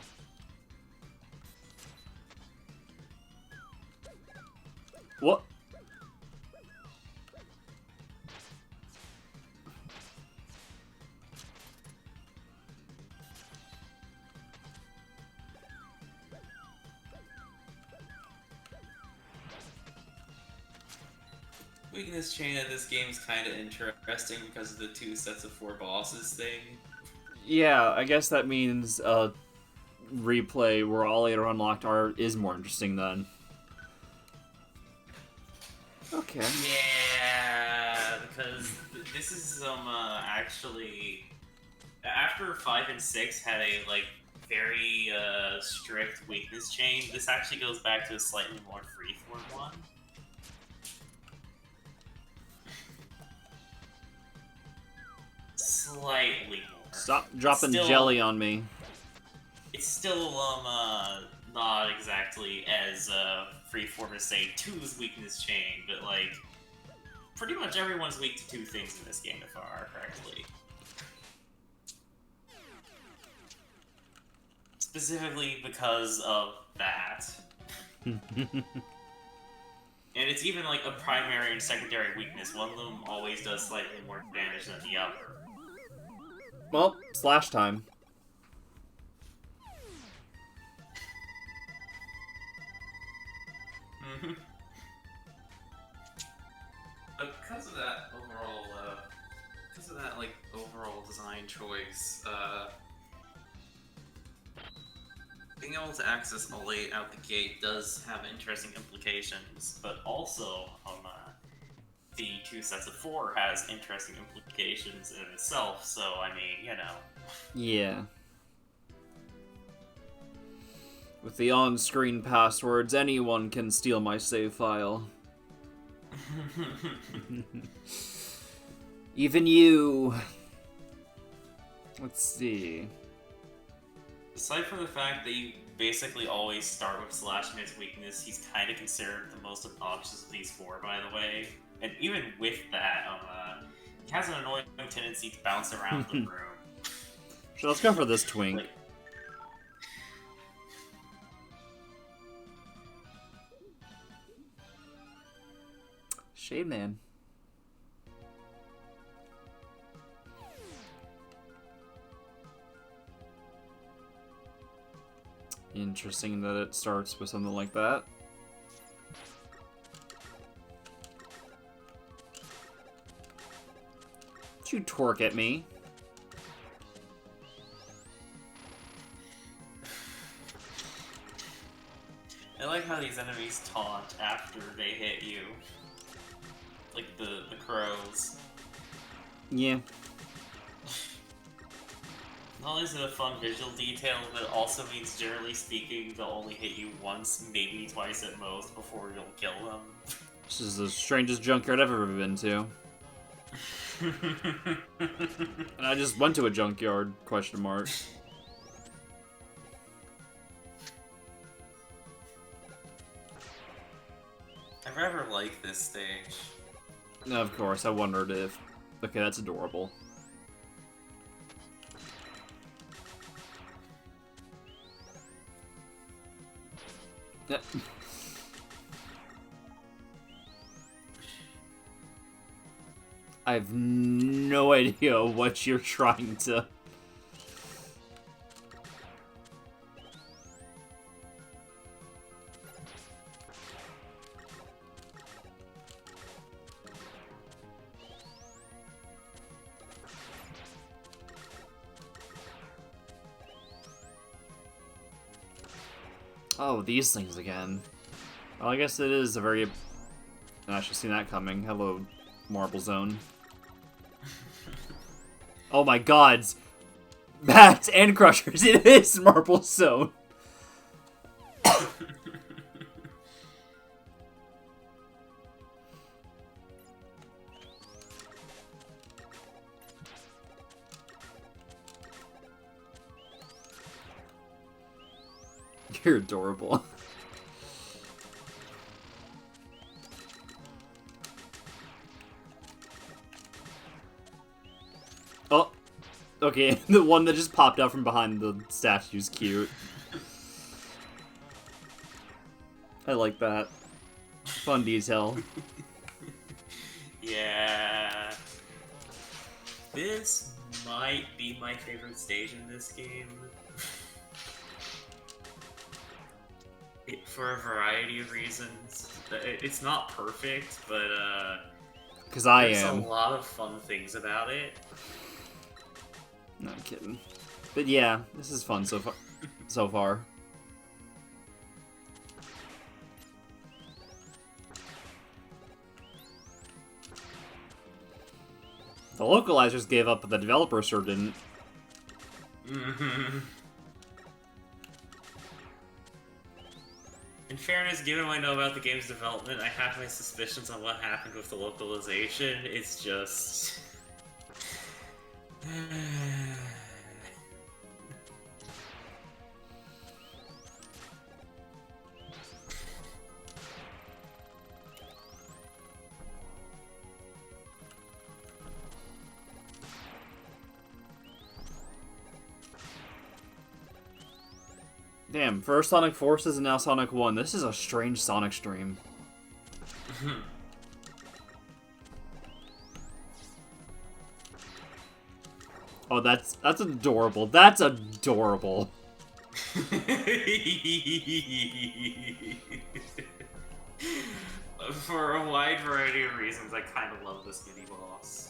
What? weakness chain of this game is kind of interesting because of the 2 sets of 4 bosses thing. Yeah, I guess that means replay where all 8 are unlocked is more interesting then. Okay. Yeah, because this is actually after 5 and 6 had a very strict weakness chain. This actually goes back to a slightly more freeform one. Slightly more. Stop dropping Still- jelly on me. It's still not exactly as freeform as say 2's weakness chain, but pretty much everyone's weak to 2 things in this game if I remember correctly. Specifically because of that. And it's even a primary and secondary weakness. One of them always does slightly more damage than the other. Well, slash time. Because of that overall design choice, being able to access all 8 out the gate does have interesting implications, but also the 2 sets of 4 has interesting implications in itself. So I mean, Yeah. With the on-screen passwords, anyone can steal my save file. Even you. Let's see. Aside from the fact that you basically always start with Slashman's weakness, he's kind of considered the most obnoxious of these four, by the way. And even with that, he has an annoying tendency to bounce around the room. So let's go for this twink. Like, Shade Man. Interesting that it starts with something like that. Don't you twerk at me. I like how these enemies taunt after they hit you. Like the crows. Yeah. Not only is it a fun visual detail, but it also means, generally speaking, they'll only hit you once, maybe twice at most, before you'll kill them. This is the strangest junkyard I've ever been to. And I just went to a junkyard, question mark. I rather like this stage. No, of course, I wondered if... Okay, that's adorable. Yep. I have no idea what you're trying to... Oh, these things again. Well, I guess it is a very... I should have seen that coming. Hello, Marble Zone. Oh my gods! Bats and Crushers, it is Marble Zone! You're adorable. Oh, okay, the one that just popped out from behind the statue's cute. I like that. Fun detail. Yeah. This might be my favorite stage in this game. For a variety of reasons. It's not perfect, but Because I there's am. a lot of fun things about it. Not kidding. But yeah, this is fun so far. So far. The localizers gave up, but the developers sure didn't. Mm-hmm. In fairness, given what I know about the game's development, I have my suspicions on what happened with the localization. It's just... Damn, first Sonic Forces and now Sonic 1. This is a strange Sonic stream. Oh, that's adorable. That's adorable. For a wide variety of reasons, I kind of love this mini boss.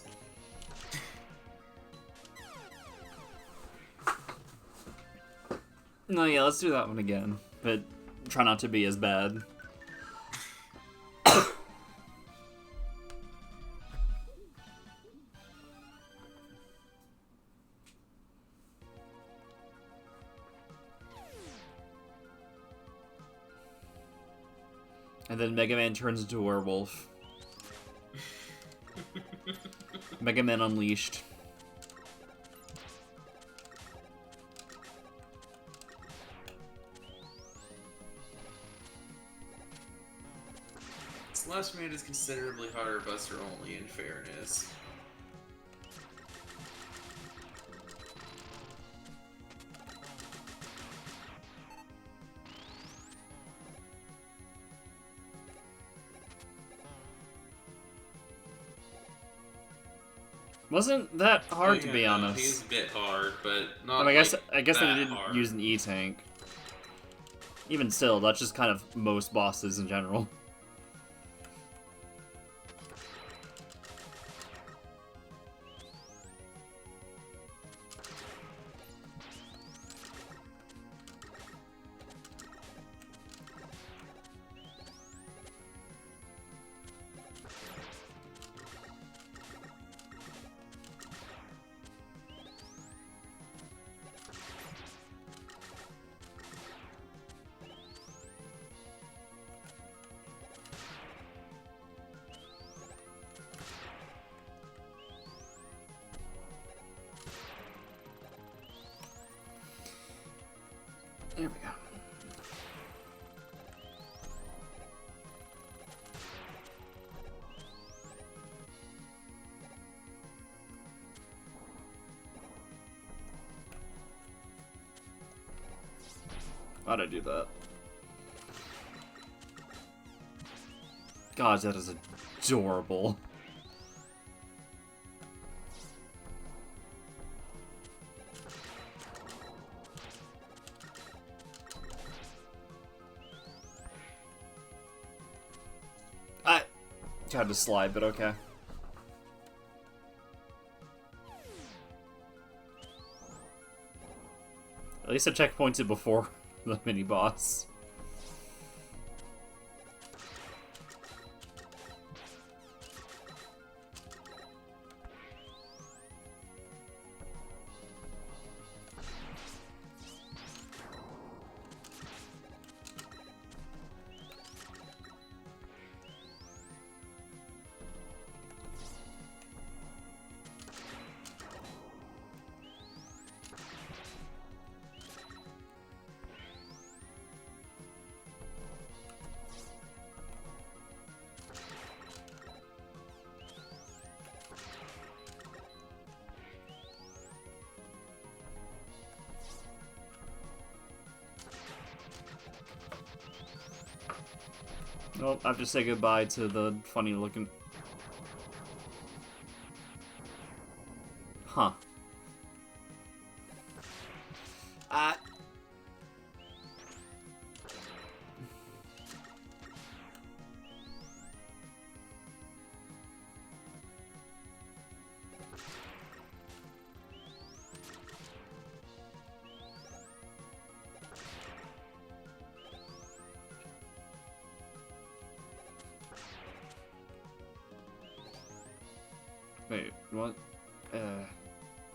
No, yeah, let's do that one again. But try not to be as bad. And then Mega Man turns into a werewolf. Mega Man Unleashed. Last Command is considerably harder Buster only, in fairness. Wasn't that hard, Oh, to yeah, be no, honest. He's a bit hard, but not. I mean, I guess they that didn't hard. use an E-tank. Even still, that's just kind of most bosses in general. There we go. Why'd I do that? God, that is adorable. I tried to slide, but okay. At least I checkpointed before the mini boss. Well, I have to say goodbye to the funny looking... Huh. Wait, what?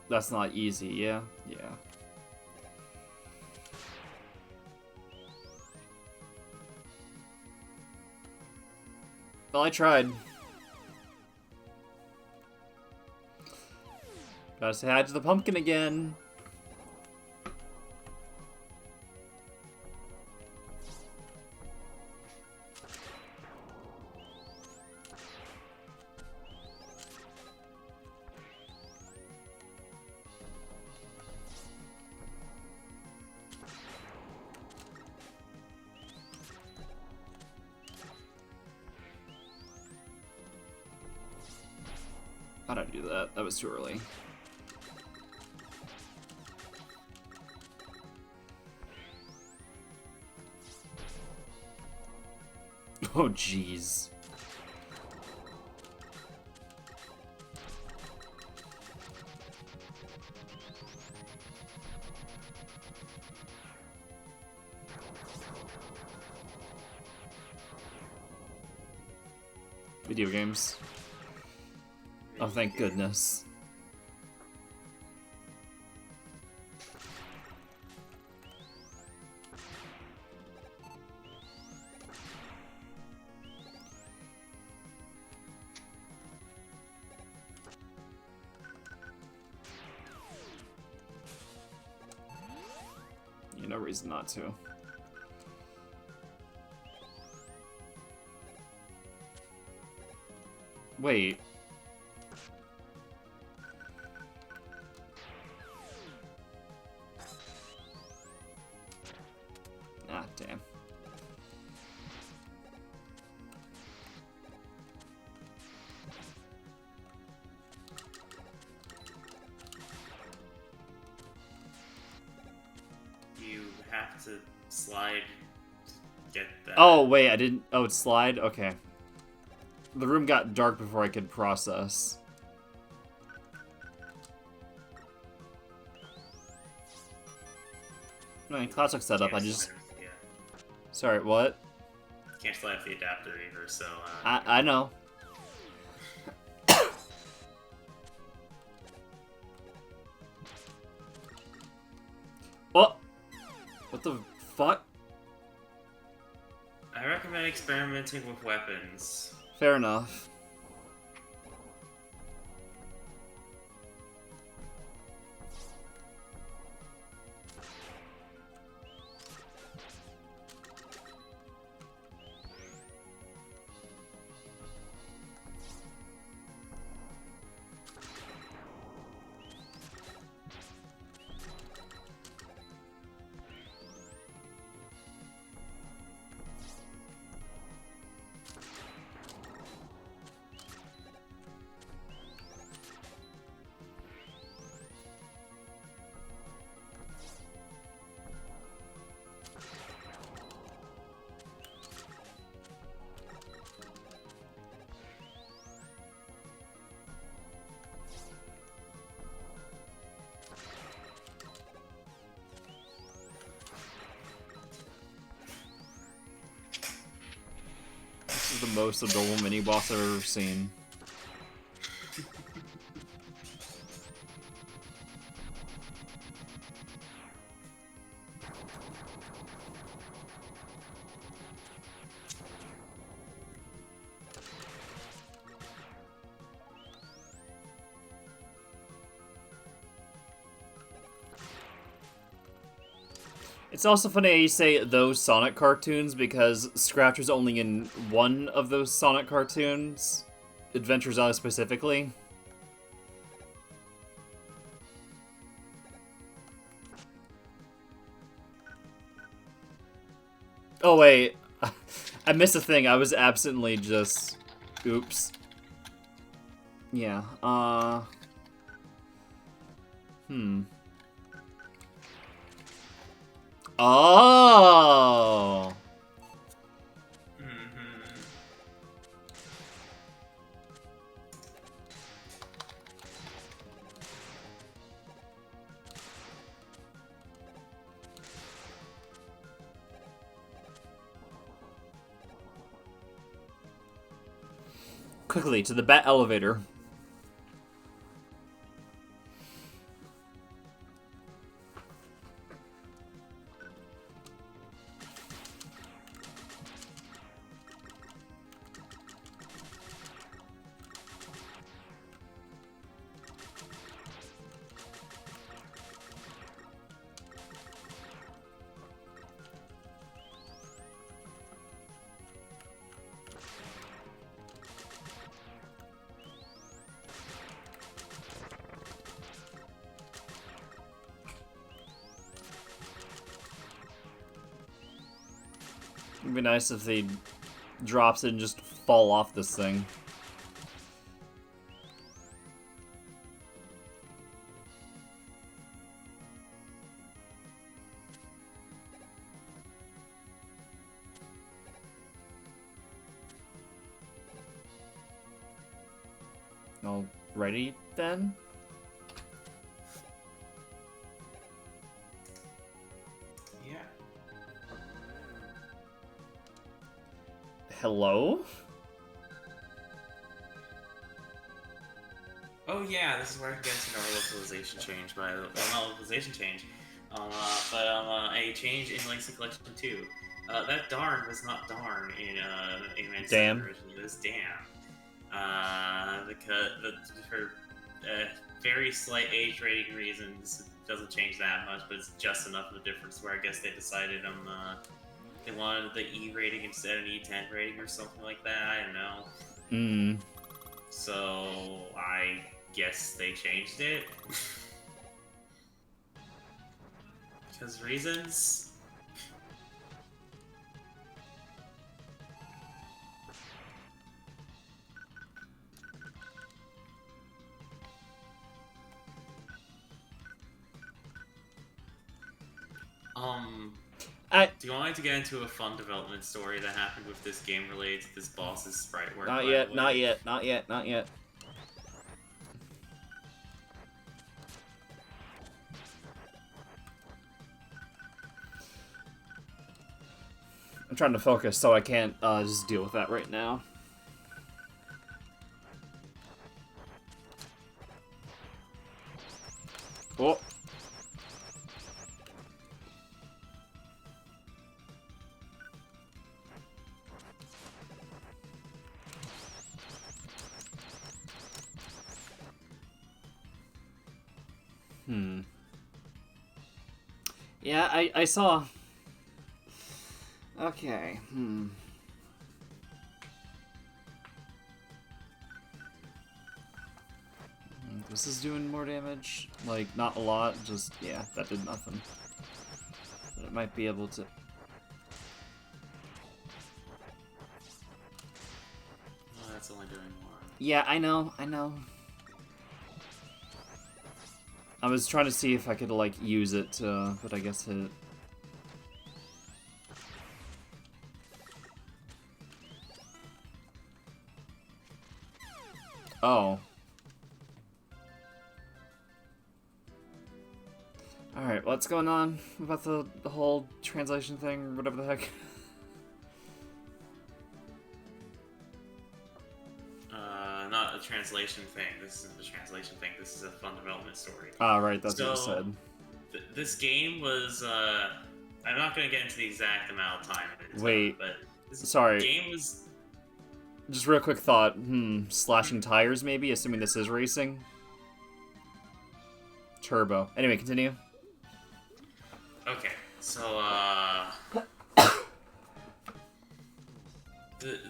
That's not easy, yeah? Yeah. Well, I tried. Gotta say hi to the pumpkin again. How'd I do that? That was too early. Oh, jeez. Video games. Oh, thank goodness. Yeah, no reason not to. Wait. Ah, damn. You have to slide to get that. Oh, wait, I didn't... Oh, it's slide? Okay. The room got dark before I could process. I mean, classic setup, I Can't just... slide, yeah. Sorry, what? Can't slide off the adapter either, so... I know. Oh! What the fuck? I recommend experimenting with weapons. Fair enough. This is the most adorable mini-boss I've ever seen. It's also funny how you say those Sonic cartoons because Scratch was only in one of those Sonic cartoons, Adventures Island specifically. Oh wait, I missed a thing. I was absently just... Oops. Yeah, Oh! Quickly, to the bat elevator. It'd be nice if they drops it and just fall off this thing. Alrighty then. Yeah. Hello? Oh yeah, this is where I can get into our localization change, by the not localization change, but a change in Legacy Collection 2. That darn was not darn in Eggman Damn. originally. It was damn. Because for very slight age rating reasons, it doesn't change that much, but it's just enough of a difference where I guess they decided they wanted the E rating instead of an E10 rating or something like that. I don't know. So I guess they changed it. Because reasons? Do you want me to get into a fun development story that happened with this game related to this boss's sprite work? Not yet, not yet, not yet, not yet. I'm trying to focus, so I can't just deal with that right now. Oh. Yeah, I saw. Okay. This is doing more damage. Like, not a lot, just, yeah, that did nothing. But it might be able to... Oh, that's only doing more. Yeah, I know, I know. I was trying to see if I could, like, use it to, but I guess hit. Oh. Alright, what's going on about the whole translation thing, or whatever the heck? Not a translation thing. This isn't the translation thing. This is a fun development story. Ah, right, that's what you said. This game was, I'm not going to get into the exact amount of time it is. Wait. But this Sorry. game was... Just real quick thought. Slashing tires, maybe? Assuming this is racing? Turbo. Anyway, continue. Okay, so,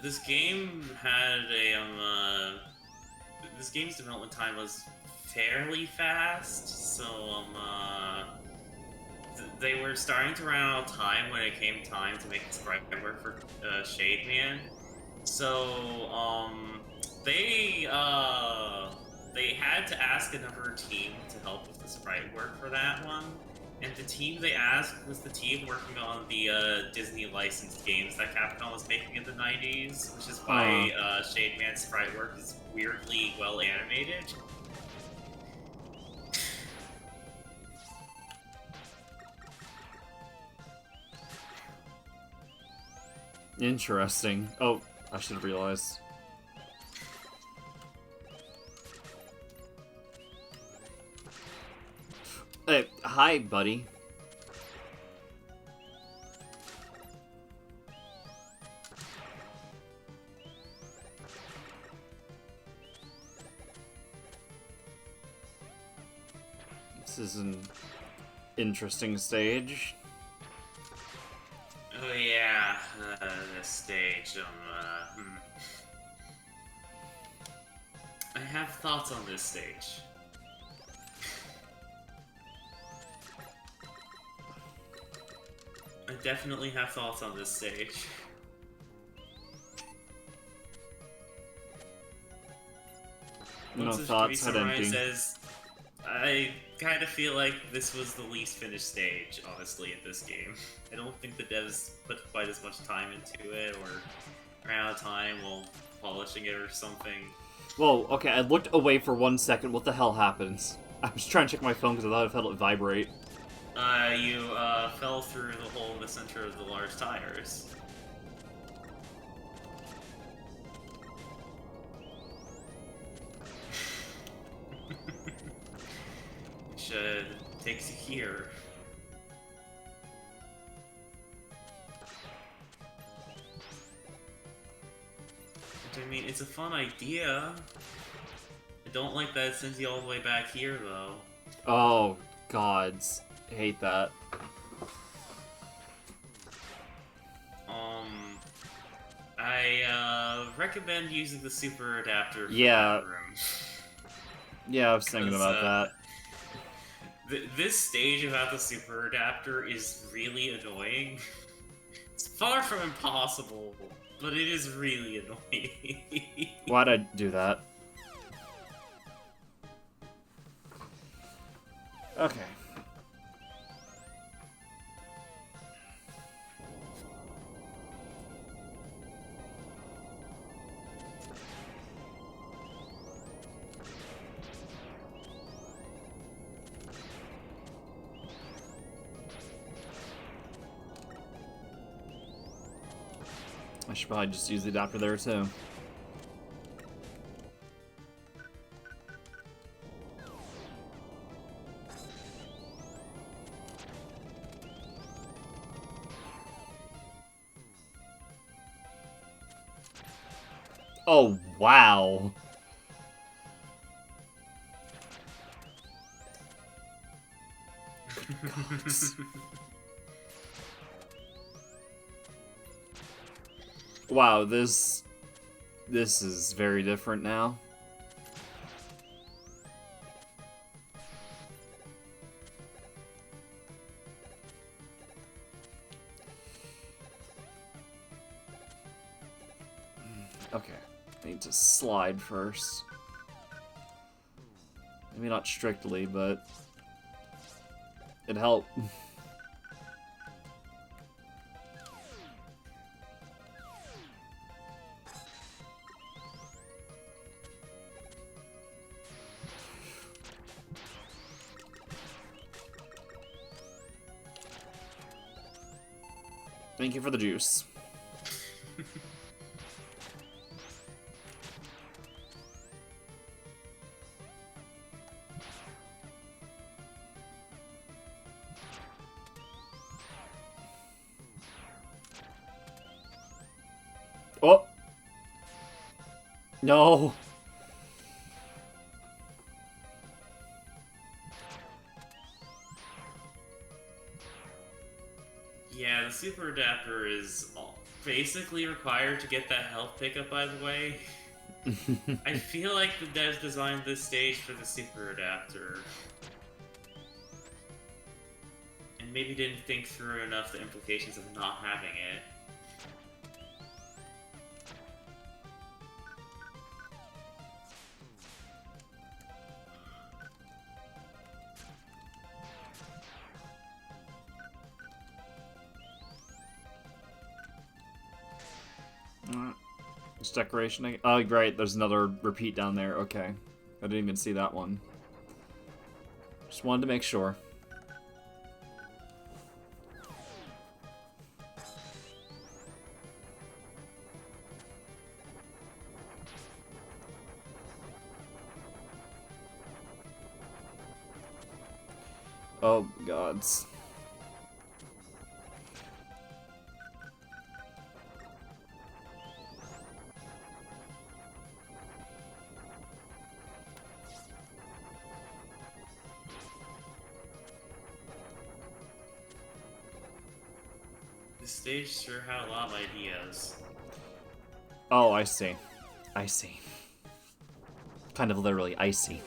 this game had a, this game's development time was fairly fast, so, they were starting to run out of time when it came time to make the sprite work for, Shade Man. So, they had to ask another team to help with the sprite work for that one. And the team they asked was the team working on the Disney licensed games that Capcom was making in the 90s, which is why Shade Man's sprite work is weirdly well animated. Interesting. Oh, I should have realized. Hey, hi, buddy. This is an interesting stage. Oh yeah, this stage, I have thoughts on this stage. I definitely have thoughts on this stage. No Once thoughts, head Samurai empty. says, I kind of feel like this was the least finished stage, honestly, in this game. I don't think the devs put quite as much time into it, or ran out of time while polishing it or something. Whoa, okay, I looked away for 1 second. What the hell happens? I was trying to check my phone because I thought I felt it vibrate. You, fell through the hole in the center of the large tires. Which, takes you here. Which, I mean, it's a fun idea. I don't like that it sends you all the way back here, though. Oh, gods. I hate that. I recommend using the super adapter for Yeah. that room. Yeah, I was thinking about that. This stage about the super adapter is really annoying. It's far from impossible, but it is really annoying. Why'd I do that? Okay. I should probably just use the adapter there too. Oh, wow. Wow, this is very different now. Okay, I need to slide first. Maybe not strictly, but it'd help. Thank you for the juice. Oh! No! Yeah, the super adapter is basically required to get that health pickup, by the way. I feel like the devs designed this stage for the super adapter. And maybe didn't think through enough the implications of not having it. It's decoration. Oh, right. There's another repeat down there. Okay. I didn't even see that one. Just wanted to make sure. Oh, gods. This stage sure had a lot of ideas. Oh, I see. I see. Kind of literally, I see.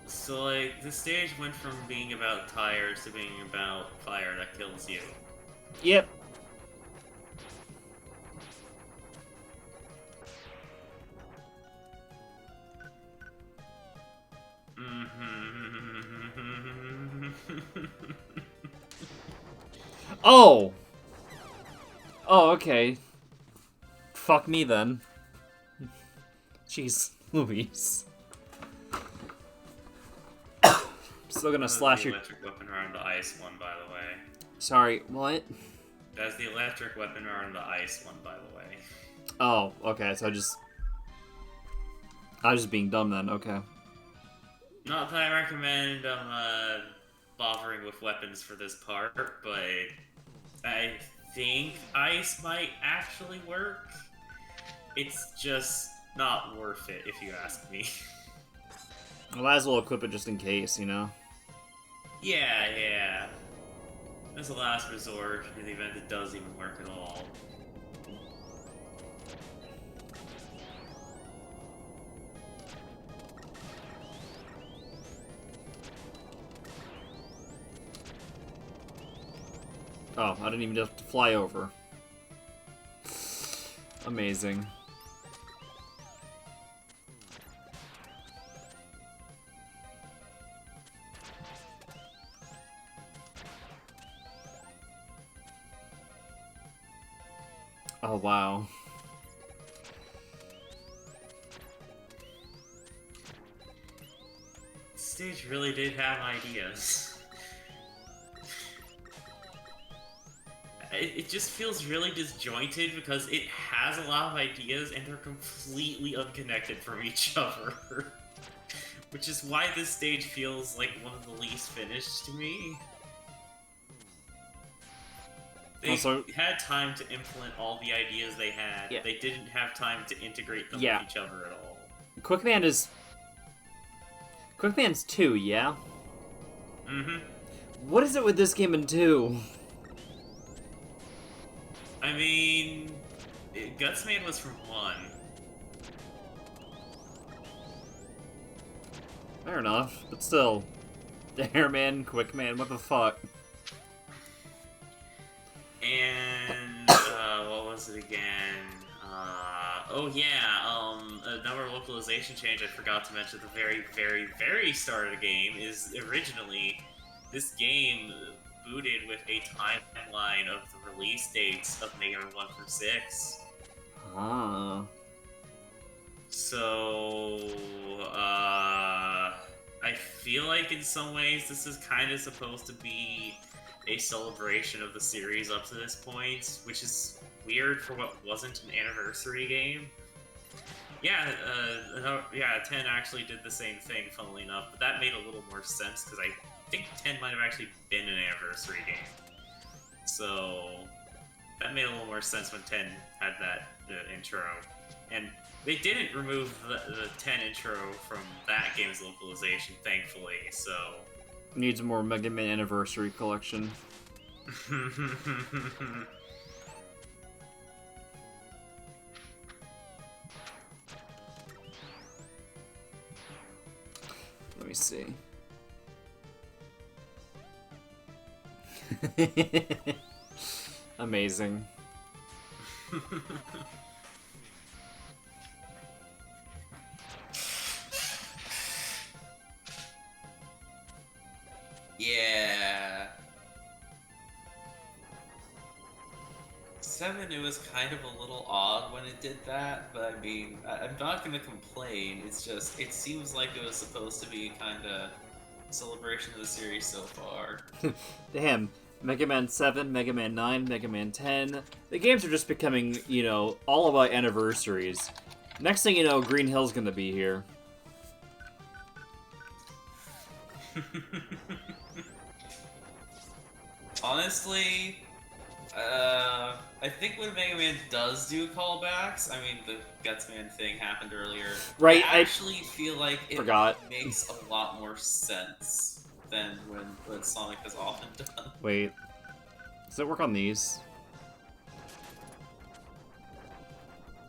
So, like, the stage went from being about tires to being about fire that kills you. Yep. Oh! Oh, okay. Fuck me then. Jeez, Louise. Still gonna slash the your... electric weapon around the ice one, by the way. Sorry, what? That's the electric weapon around the ice one, by the way. Oh, okay, so I was just being dumb then, okay. Not that I recommend bothering with weapons for this part, but I think ice might actually work. It's just not worth it, if you ask me. I might as well equip it just in case, you know? Yeah. As a last resort, in the event it does even work at all. Oh, I didn't even have to fly over. Amazing. Oh, wow. This stage really did have ideas. It just feels really disjointed because it has a lot of ideas and they're completely unconnected from each other. Which is why this stage feels like one of the least finished to me. They Also, had time to implement all the ideas they had. Yeah. They didn't have time to integrate them Yeah. with each other at all. Quickman's 2, yeah? Mm-hmm. What is it with this game in 2? I mean, Gutsman was from 1. Fair enough, but still. Airman, Quickman, what the fuck? And, what was it again? Another localization change I forgot to mention at the very, very, very start of the game is originally this game booted with a timeline of the release dates of Mega Man 1 through 6. Ah. So, I feel like in some ways this is kind of supposed to be a celebration of the series up to this point, which is weird for what wasn't an anniversary game. Yeah, 10 actually did the same thing, funnily enough, but that made a little more sense because I think 10 might have actually been an anniversary game. So that made a little more sense when 10 had that intro. And they didn't remove the 10 intro from that game's localization, thankfully, so... Needs more Mega Man Anniversary Collection. Let me see. Amazing. Yeah. 7, it was kind of a little odd when it did that, but I mean, I'm not gonna complain. It's just, it seems like it was supposed to be kind of celebration of the series so far. Damn. Mega Man 7, Mega Man 9, Mega Man 10. The games are just becoming, you know, all about anniversaries. Next thing you know, Green Hill's gonna be here. Honestly, I think when Mega Man does do callbacks, I mean, the Gutsman thing happened earlier. Right, I actually feel like it forgot. makes a lot more sense than when Sonic has often done. Wait. Does it work on these?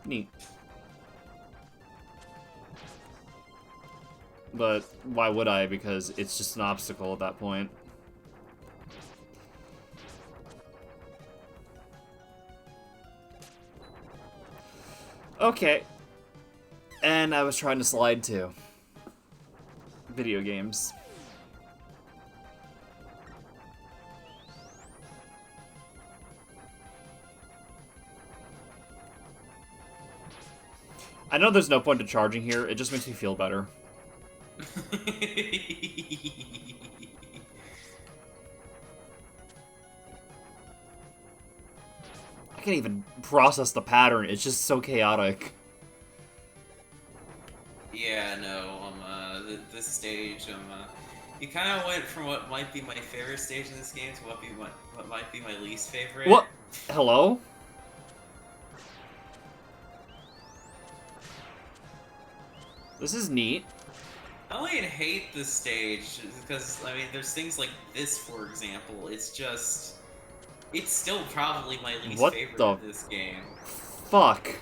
Neat. But why would I? Because it's just an obstacle at that point. Okay. And I was trying to slide too. Video games. I know there's no point to charging here, it just makes me feel better. I can't even process the pattern, it's just so chaotic. Yeah, no, this stage, you kind of went from what might be my favorite stage in this game to what might be my least favorite. What? Hello? This is neat. I don't even hate this stage because I mean, there's things like this, for example. It's still probably my least What favorite the of this game. fuck?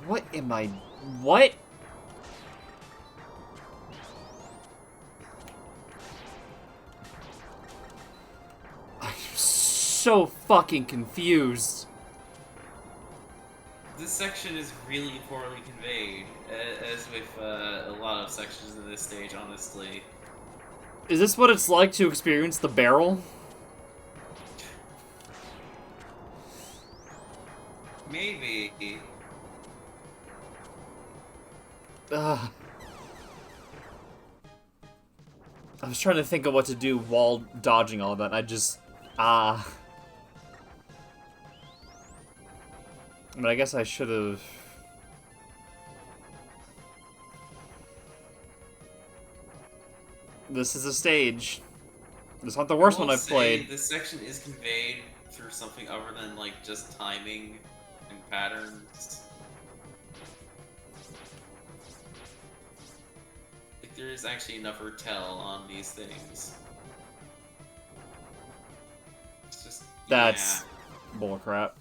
What am I... What? I'm so fucking confused. This section is really poorly conveyed, as with a lot of sections in this stage, honestly. Is this what it's like to experience the barrel? Maybe. Ugh. I was trying to think of what to do while dodging all of that, and I just... I mean, I guess I should have... This is a stage. This is not the worst one I've played. This section is conveyed through something other than, like, just timing and patterns. Like, there is actually enough tell on these things. It's just... That's yeah. bullcrap.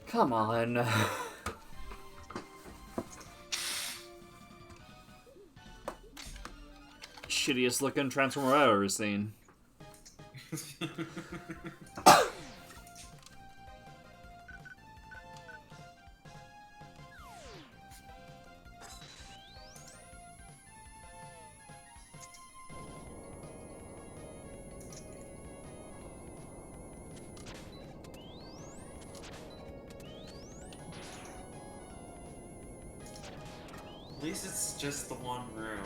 Come on. Shittiest looking Transformer I've ever seen. At least it's just the one room.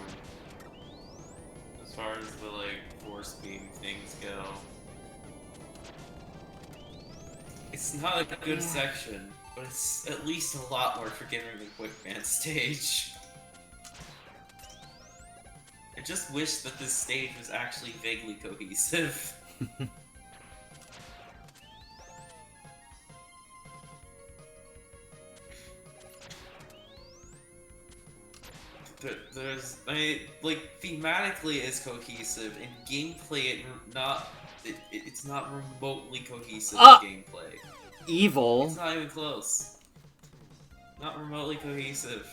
As far as the, like, force beam things go. It's not a good section, but it's at least a lot more forgiving than Quick Man stage. I just wish that this stage was actually vaguely cohesive. Like, thematically it's cohesive, and gameplay it's not remotely cohesive gameplay. Evil. It's not even close. Not remotely cohesive.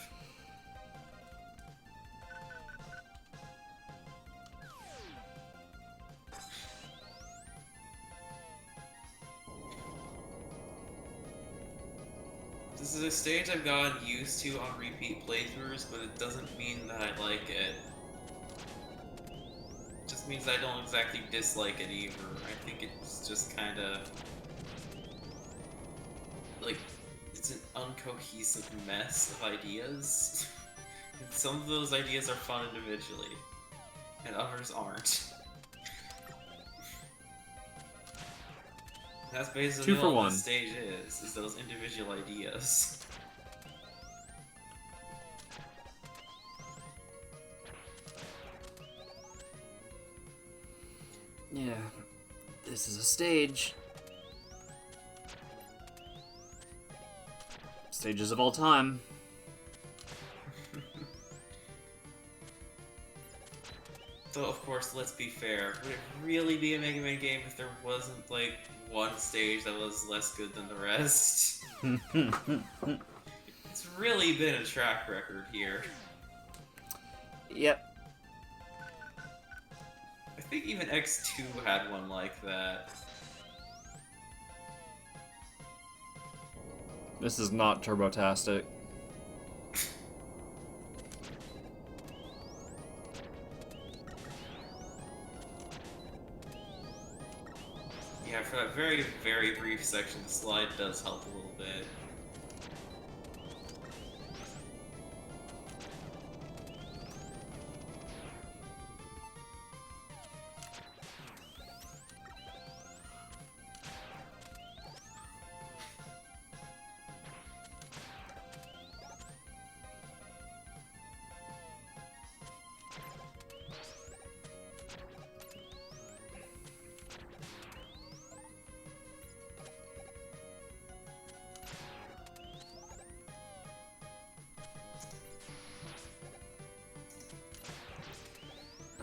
This is a stage I've gotten used to on repeat playthroughs, but it doesn't mean that I like it. It just means I don't exactly dislike it either. I think it's just kinda... like, it's an uncohesive mess of ideas. And some of those ideas are fun individually, and others aren't. That's basically all this stage is those individual ideas. Yeah, this is a stage. Stages of all time. So, of course, let's be fair. Would it really be a Mega Man game if there wasn't, like, one stage that was less good than the rest? It's really been a track record here. Yep. I think even X2 had one like that. This is not turbotastic. Yeah, for that very, very brief section, the slide does help a little bit.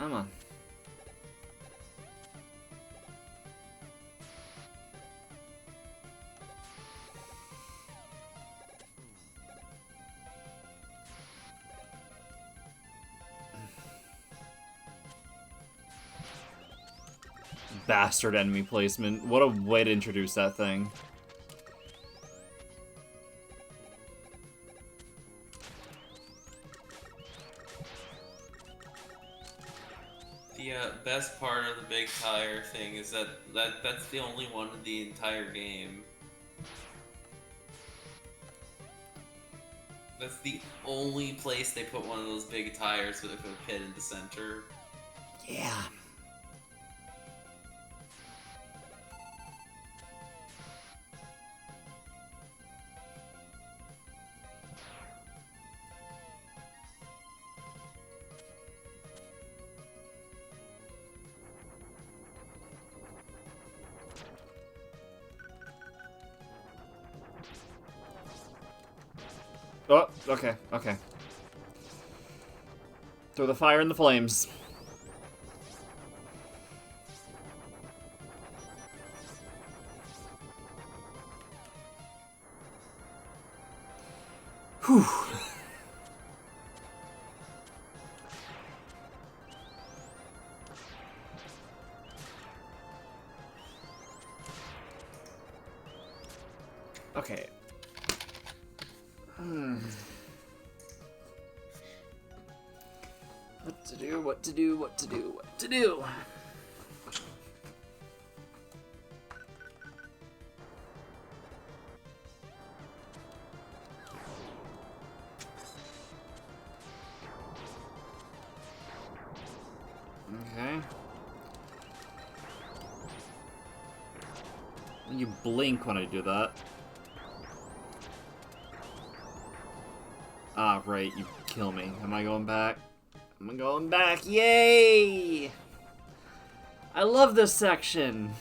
Come on. Bastard enemy placement. What a way to introduce that thing. The best part of the big tire thing is that's the only one in the entire game. That's the only place they put one of those big tires with a pit in the center. Yeah. Oh, okay, okay. Throw the fire in the flames. Whew. Okay. What to do, what to do, what to do, what to do. Okay. You blink when I do that. Ah, right, you kill me. Am I going back? I'm going back. Yay! I love this section.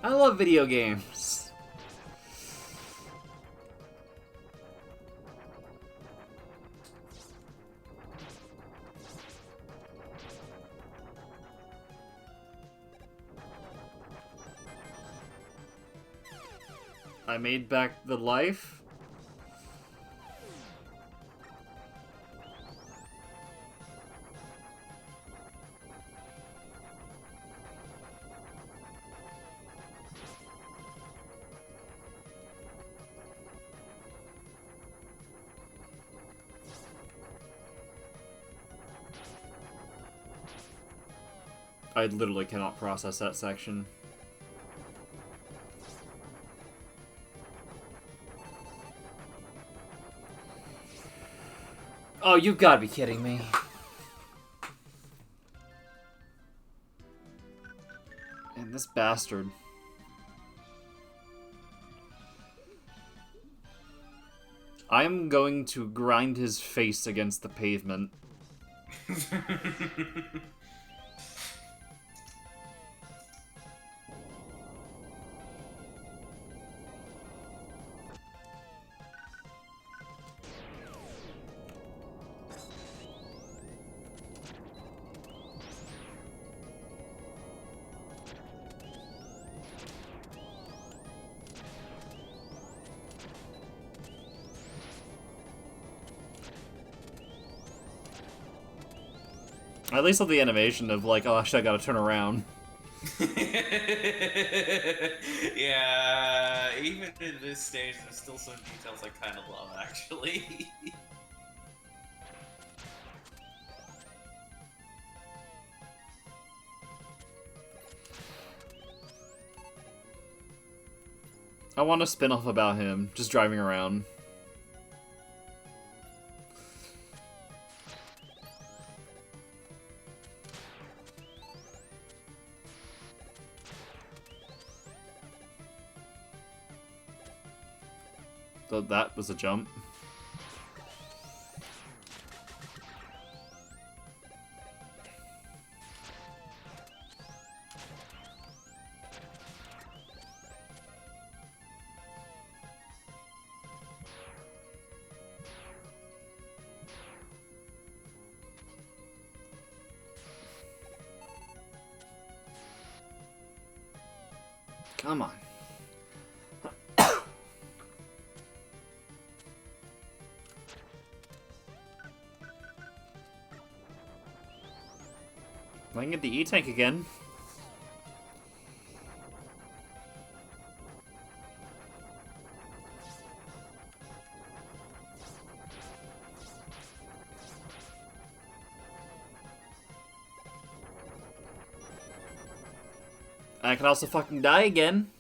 I love video games. I made back the life. I literally cannot process that section. Oh, you've got to be kidding me. And this bastard. I'm going to grind his face against the pavement. At least with the animation of like, oh, actually I gotta turn around. Yeah, even in this stage, there's still some details I kind of love, actually. I want a spin-off about him, just driving around. So that was a jump. Come on. I can get the E-Tank again. I can also fucking die again.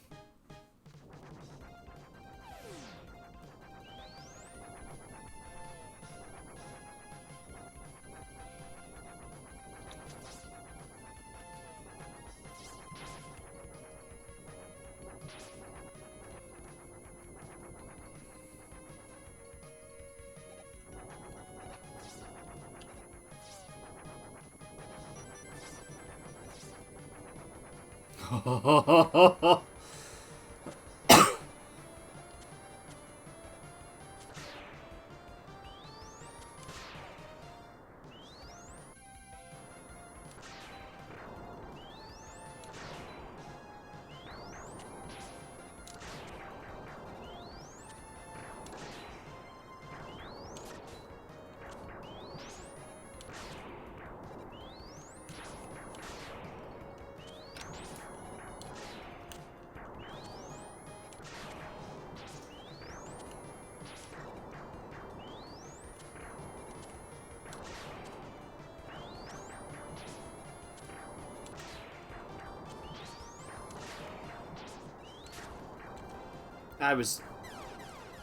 I was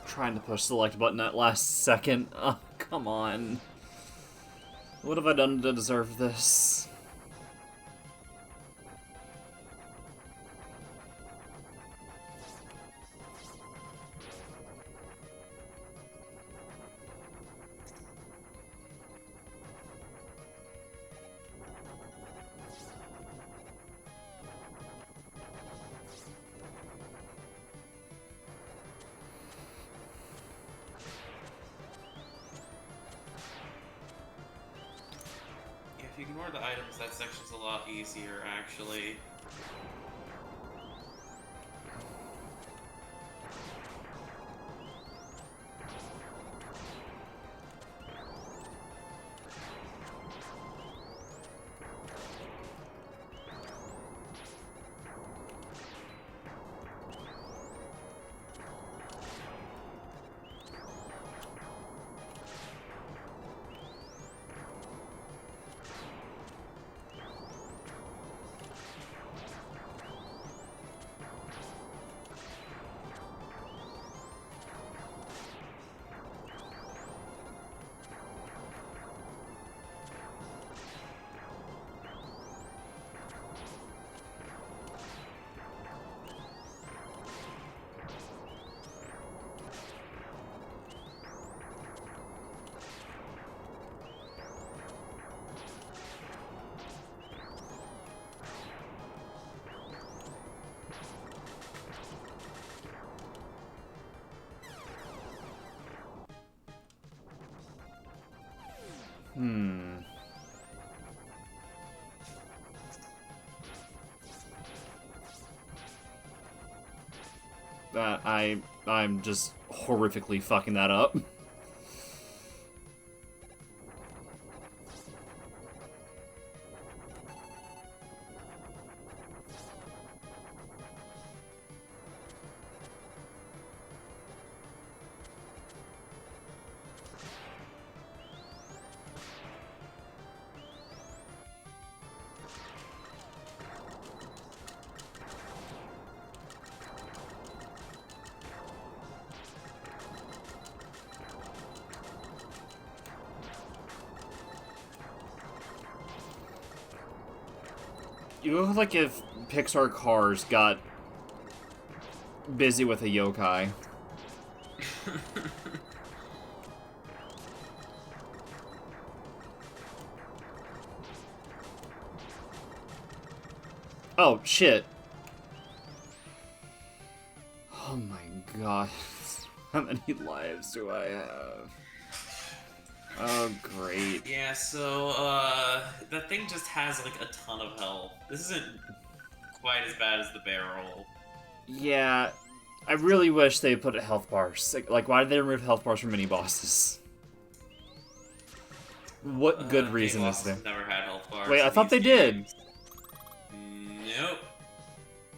trying to push select button at last second. Oh, come on. What have I done to deserve this? If you ignore the items, that section's a lot easier, actually. I'm just horrifically fucking that up. You look like if Pixar Cars got busy with a yokai. Oh, shit. Oh my god. How many lives do I have? Oh, great. Yeah, so, that thing just has, like, a ton of health. This isn't quite as bad as the barrel. Yeah, I really wish they put health bars. Like, why did they remove health bars from mini bosses? What good reason is there? Never had health bars. Wait, I in thought they these did. games. Nope.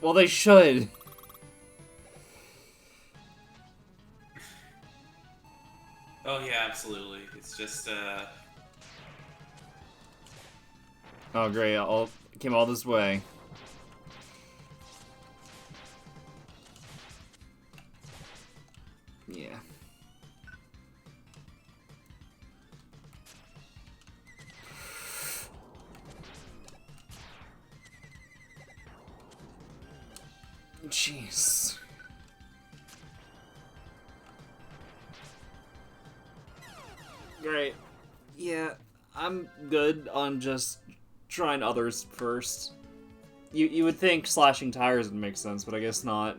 Well, they should. Oh yeah, absolutely. It's just Oh, great. I came all this way. Yeah. Jeez. Great. Yeah, I'm good on just trying others first. You would think slashing tires would make sense, but I guess not.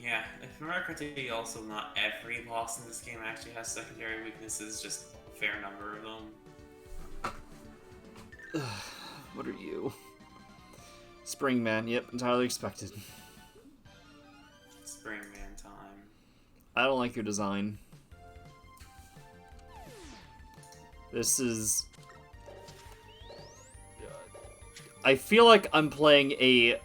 yeah. If I remember correctly, also not every boss in this game actually has secondary weaknesses. Just a fair number of them. What are you? Springman, yep, entirely expected. Springman time. I don't like your design. This is... I feel like I'm playing a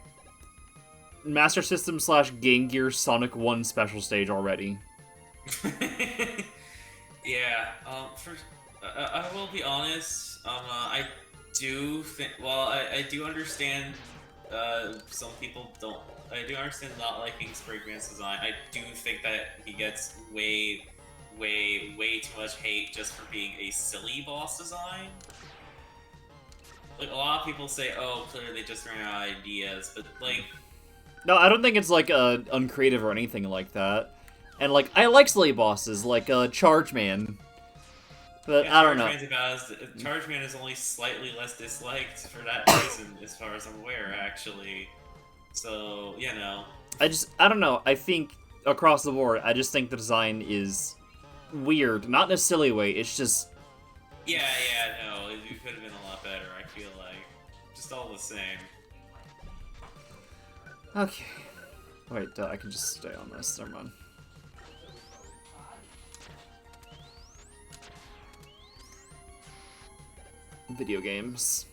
Master System / Game Gear Sonic 1 special stage already. Yeah, I will be honest, I do think, well, I do understand, some people don't, I do understand not liking Springman's design. I do think that he gets way too much hate just for being a silly boss design. Like, a lot of people say, oh, clearly they just ran out of ideas, but, like... No, I don't think it's, like, uncreative or anything like that. And, like, I like silly bosses, like, Charge Man. But, yeah, I don't know. Charge Man is only slightly less disliked for that reason, as far as I'm aware, actually. So, you know. I don't know. I think, across the board, I just think the design is weird. Not in a silly way, it's just... Yeah, no, it could have been a lot better, I feel like. Just all the same. Okay. Wait, I can just stay on this. Never mind. Video games.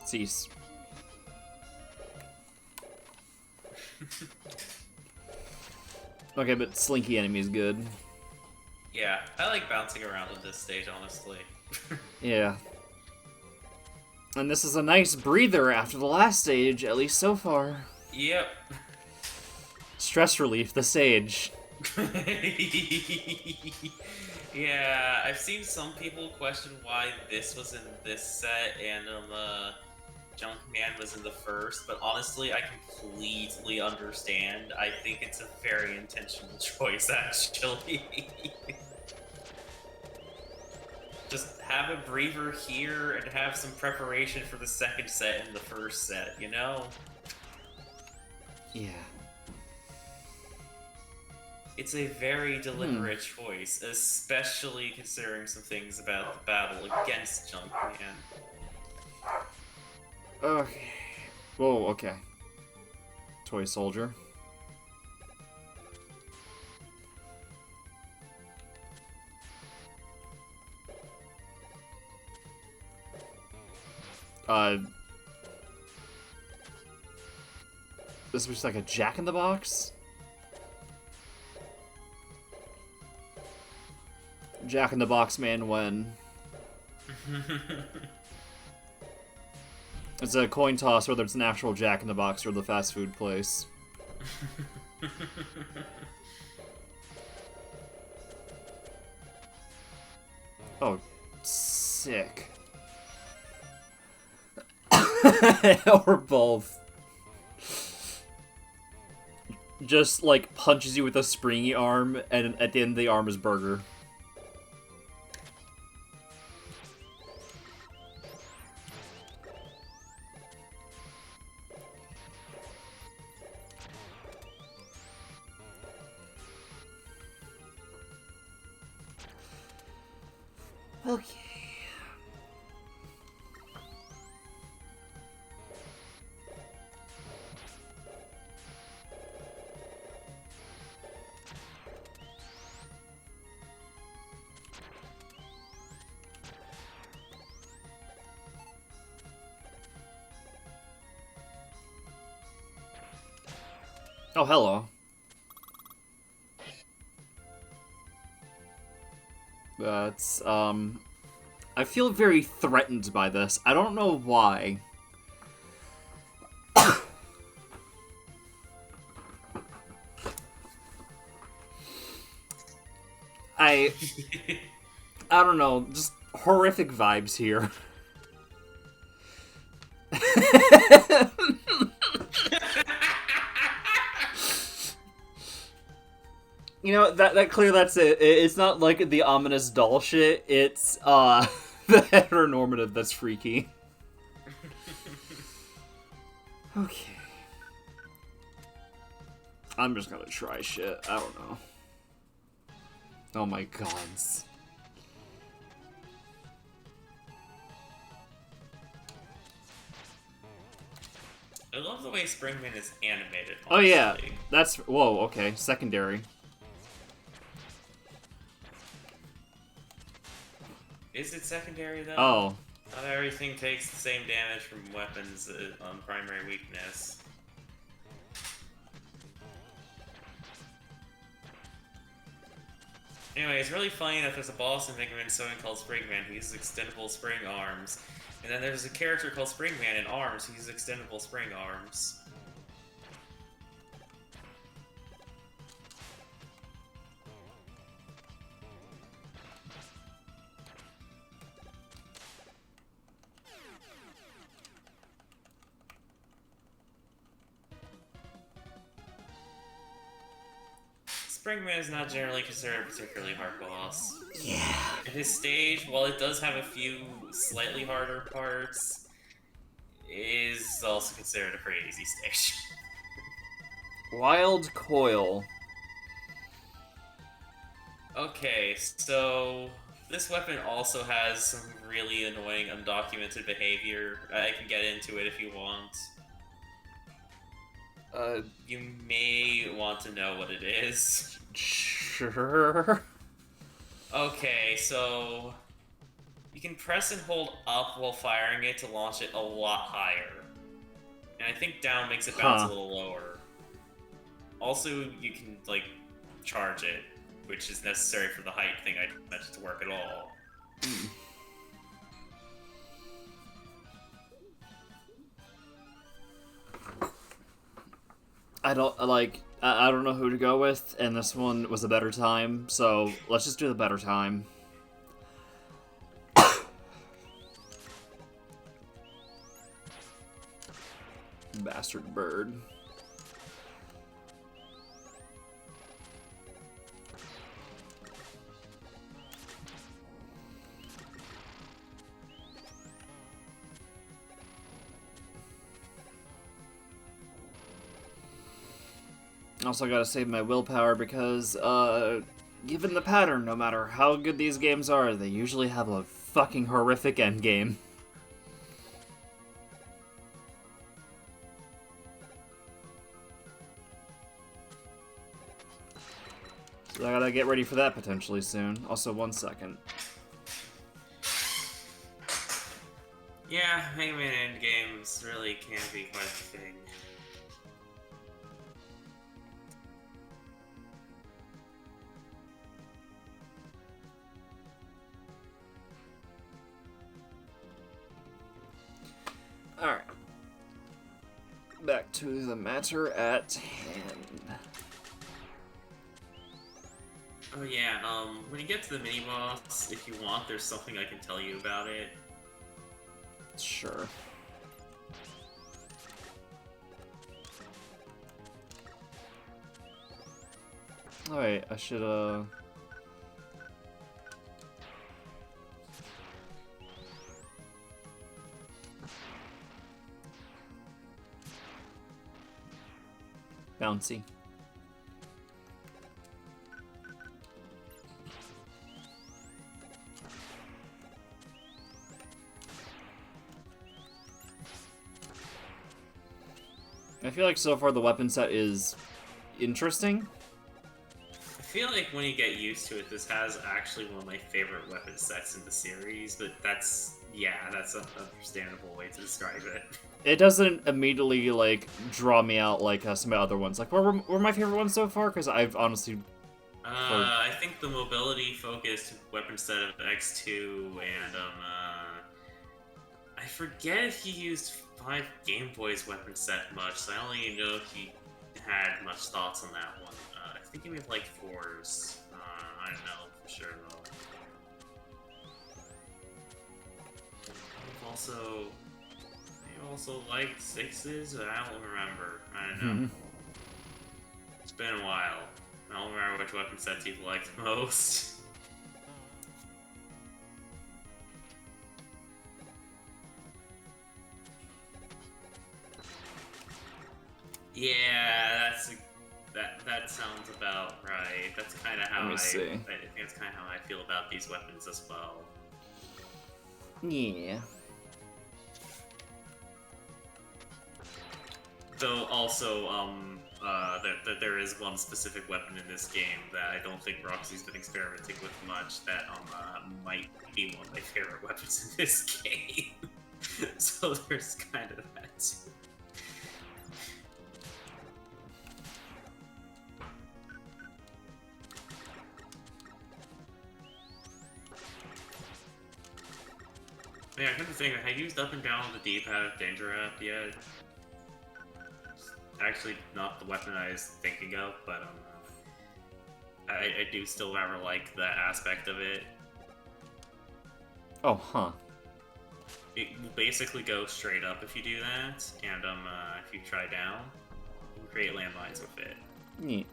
Cease. Okay, but Slinky Enemy is good. Yeah, I like bouncing around at this stage, honestly. Yeah. And this is a nice breather after the last stage, at least so far. Yep. Stress relief, the stage. Yeah, I've seen some people question why this was in this set and Junkman was in the first, but honestly, I completely understand. I think it's a very intentional choice, actually. Just have a breather here and have some preparation for the second set and the first set, you know? Yeah. It's a very deliberate choice, especially considering some things about the battle against Junkman. Okay. Whoa, okay. Toy Soldier. This was like a Jack-in-the-Box? Jack-in-the-Box man when? It's a coin toss whether it's an actual Jack-in-the-Box or the fast food place. Oh, sick. Or both. Just, like, punches you with a springy arm, and at the end of the arm is Burger. Okay. Oh, hello. That's, I feel very threatened by this. I don't know why. I don't know, just horrific vibes here. You know, that's it. It's not like the ominous doll shit, it's, the heteronormative that's freaky. Okay. I'm just gonna try shit. I don't know. Oh my gods. I love the way Springman is animated. Oh yeah, honestly. that's, whoa, okay, secondary. Is it secondary though? Oh. Not everything takes the same damage from weapons on primary weakness. Anyway, it's really funny that there's a boss in Mega Man 7 called Springman who uses extendable spring arms. And then there's a character called Springman in ARMS who uses extendable spring arms. Springman is not generally considered a particularly hard boss. Yeah. And his stage, while it does have a few slightly harder parts, is also considered a pretty easy stage. Wild Coil. Okay, so this weapon also has some really annoying undocumented behavior. I can get into it if you want. You may want to know what it is. Sure. Okay, so you can press and hold up while firing it to launch it a lot higher. And I think down makes it bounce a little lower. Also, you can, like, charge it, which is necessary for the height thing I mentioned to work at all. I don't know who to go with, and this one was a better time, so let's just do the better time. Bastard bird. Also gotta save my willpower because, given the pattern, no matter how good these games are, they usually have a fucking horrific endgame. So I gotta get ready for that potentially soon. Also, 1 second. Yeah, Mega Man endgames really can be quite a thing. Alright. Back to the matter at hand. Oh yeah, when you get to the mini-boss, if you want, there's something I can tell you about it. Sure. Alright, I should, bouncy. I feel like so far the weapon set is interesting. I feel like when you get used to it, this has actually one of my favorite weapon sets in the series, but that's an understandable way to describe it. It doesn't immediately, like, draw me out like some of the other ones. Like, what were my favorite ones so far? Because I've honestly... I think the mobility-focused weapon set of X2 and, I forget if he used 5 Game Boy's weapon set much, so I don't even know if he had much thoughts on that one. I think he made like 4s. I don't know for sure though. He also liked 6s, but I don't remember. I don't know. It's been a while. I don't remember which weapon sets he liked most. Yeah, that sounds about right. That's kind of how I think that's kind of how I feel about these weapons as well. Yeah. Though also, there is one specific weapon in this game that I don't think Roxy's been experimenting with much. That might be one of my favorite weapons in this game. So there's kind of that too. Yeah, I kind of think I used up and down on the D-pad of Danger App yet. Actually, not the weapon I was thinking of, but I do still rather like that aspect of it. Oh, huh. It will basically go straight up if you do that, and if you try down, you can create landmines with it. Neat.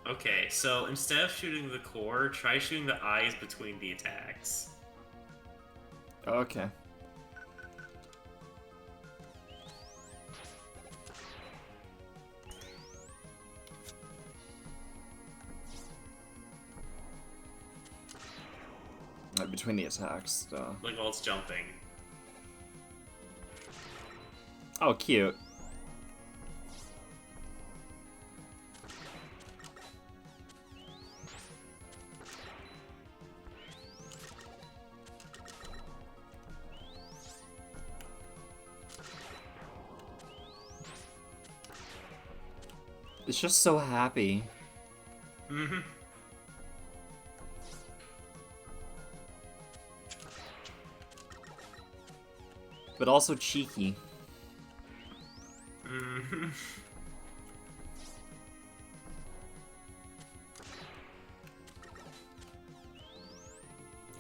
Okay, so instead of shooting the core, try shooting the eyes between the attacks. Okay. Between the attacks, though. Like while it's jumping. Oh, cute. It's just so happy. Mm-hmm. But also cheeky. Mm-hmm.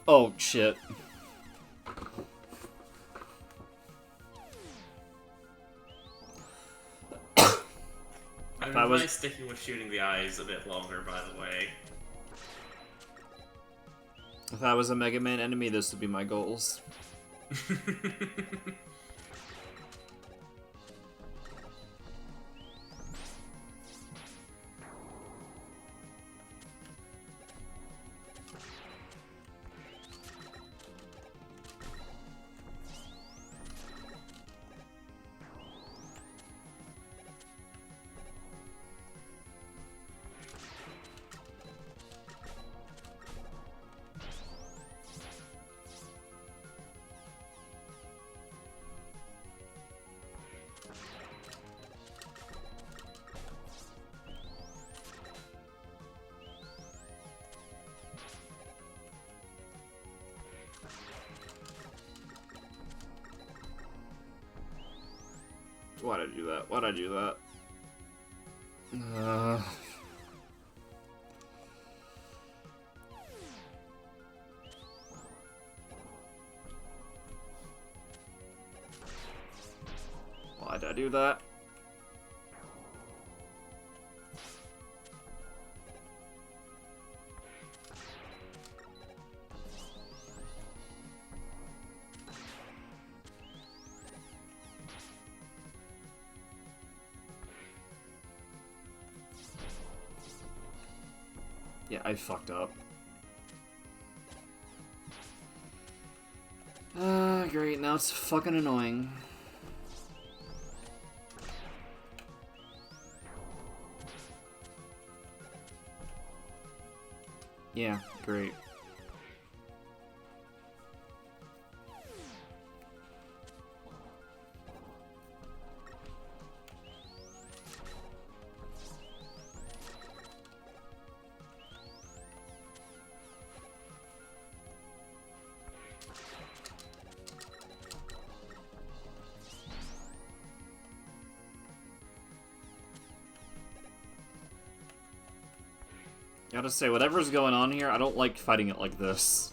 Oh, shit. I was sticking with shooting the eyes a bit longer, by the way. If I was a Mega Man enemy, this would be my goals. Why'd I do that? Why'd I do that? Why'd I do that? Yeah, I fucked up. Great, now it's fucking annoying. Yeah, great. Gotta say, whatever's going on here, I don't like fighting it like this.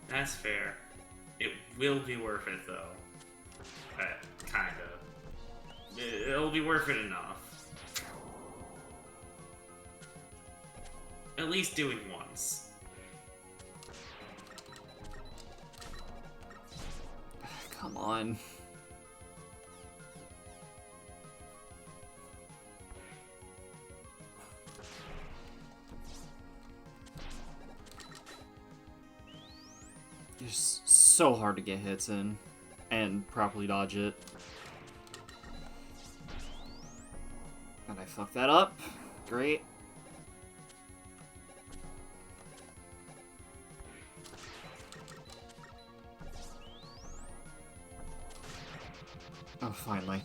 That's fair. It will be worth it, though. Kinda. It'll be worth it enough. At least doing once. Come on. It's so hard to get hits in and properly dodge it. And I fucked that up. Great. Oh, finally.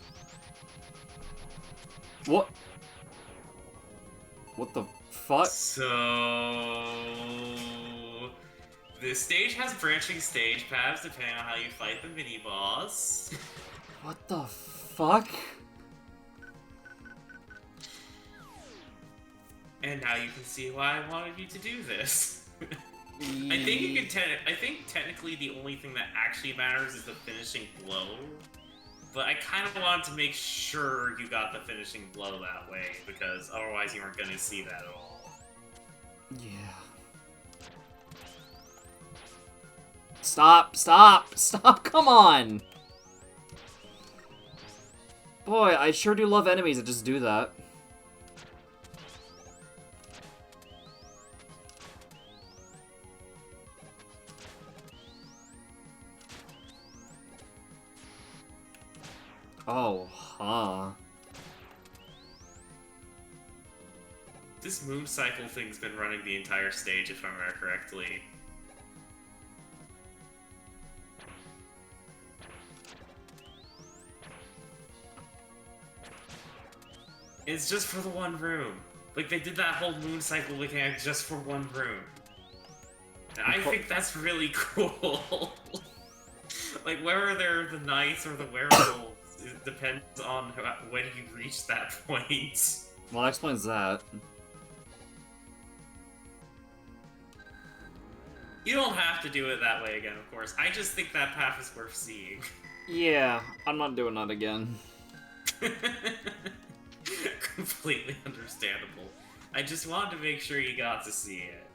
What? What the fuck? So... this stage has branching stage paths depending on how you fight the mini-boss. What the fuck? And now you can see why I wanted you to do this. I think you can I think technically the only thing that actually matters is the finishing blow. But I kind of wanted to make sure you got the finishing blow that way, because otherwise you weren't going to see that at all. Yeah. Stop, stop, stop, come on! Boy, I sure do love enemies that just do that. Oh, huh. This moon cycle thing's been running the entire stage, if I remember correctly. It's just for the one room. Like, they did that whole moon cycle mechanic just for one room. And I think that's really cool. Like, whether they're the knights or the werewolves, it depends on when you reach that point. Well, that explains that. You don't have to do it that way again, of course. I just think that path is worth seeing. Yeah, I'm not doing that again. Completely understandable. I just wanted to make sure you got to see it.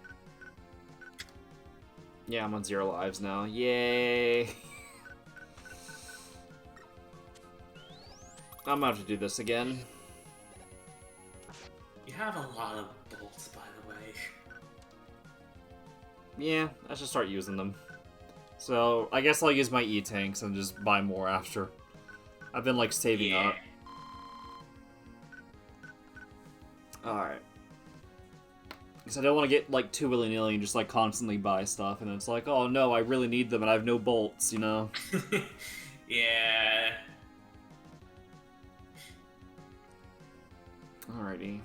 Yeah, I'm on 0 lives now. Yay! I'm about to do this again. You have a lot of bolts, by the way. Yeah, I should start using them. So, I guess I'll use my E-tanks and just buy more after. I've been, like, saving up. Alright. Because I don't want to get, like, too willy-nilly and just, like, constantly buy stuff, and it's like, oh no, I really need them and I have no bolts, you know? Yeah. Alrighty.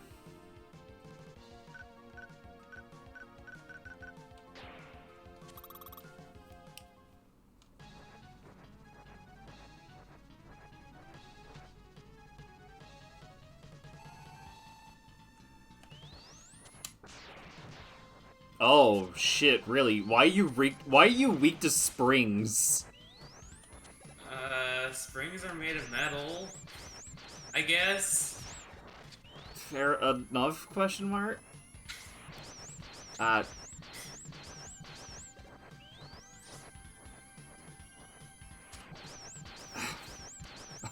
Oh shit! Really? Why are you weak to springs? Springs are made of metal. I guess. Fair enough? Question mark. I'm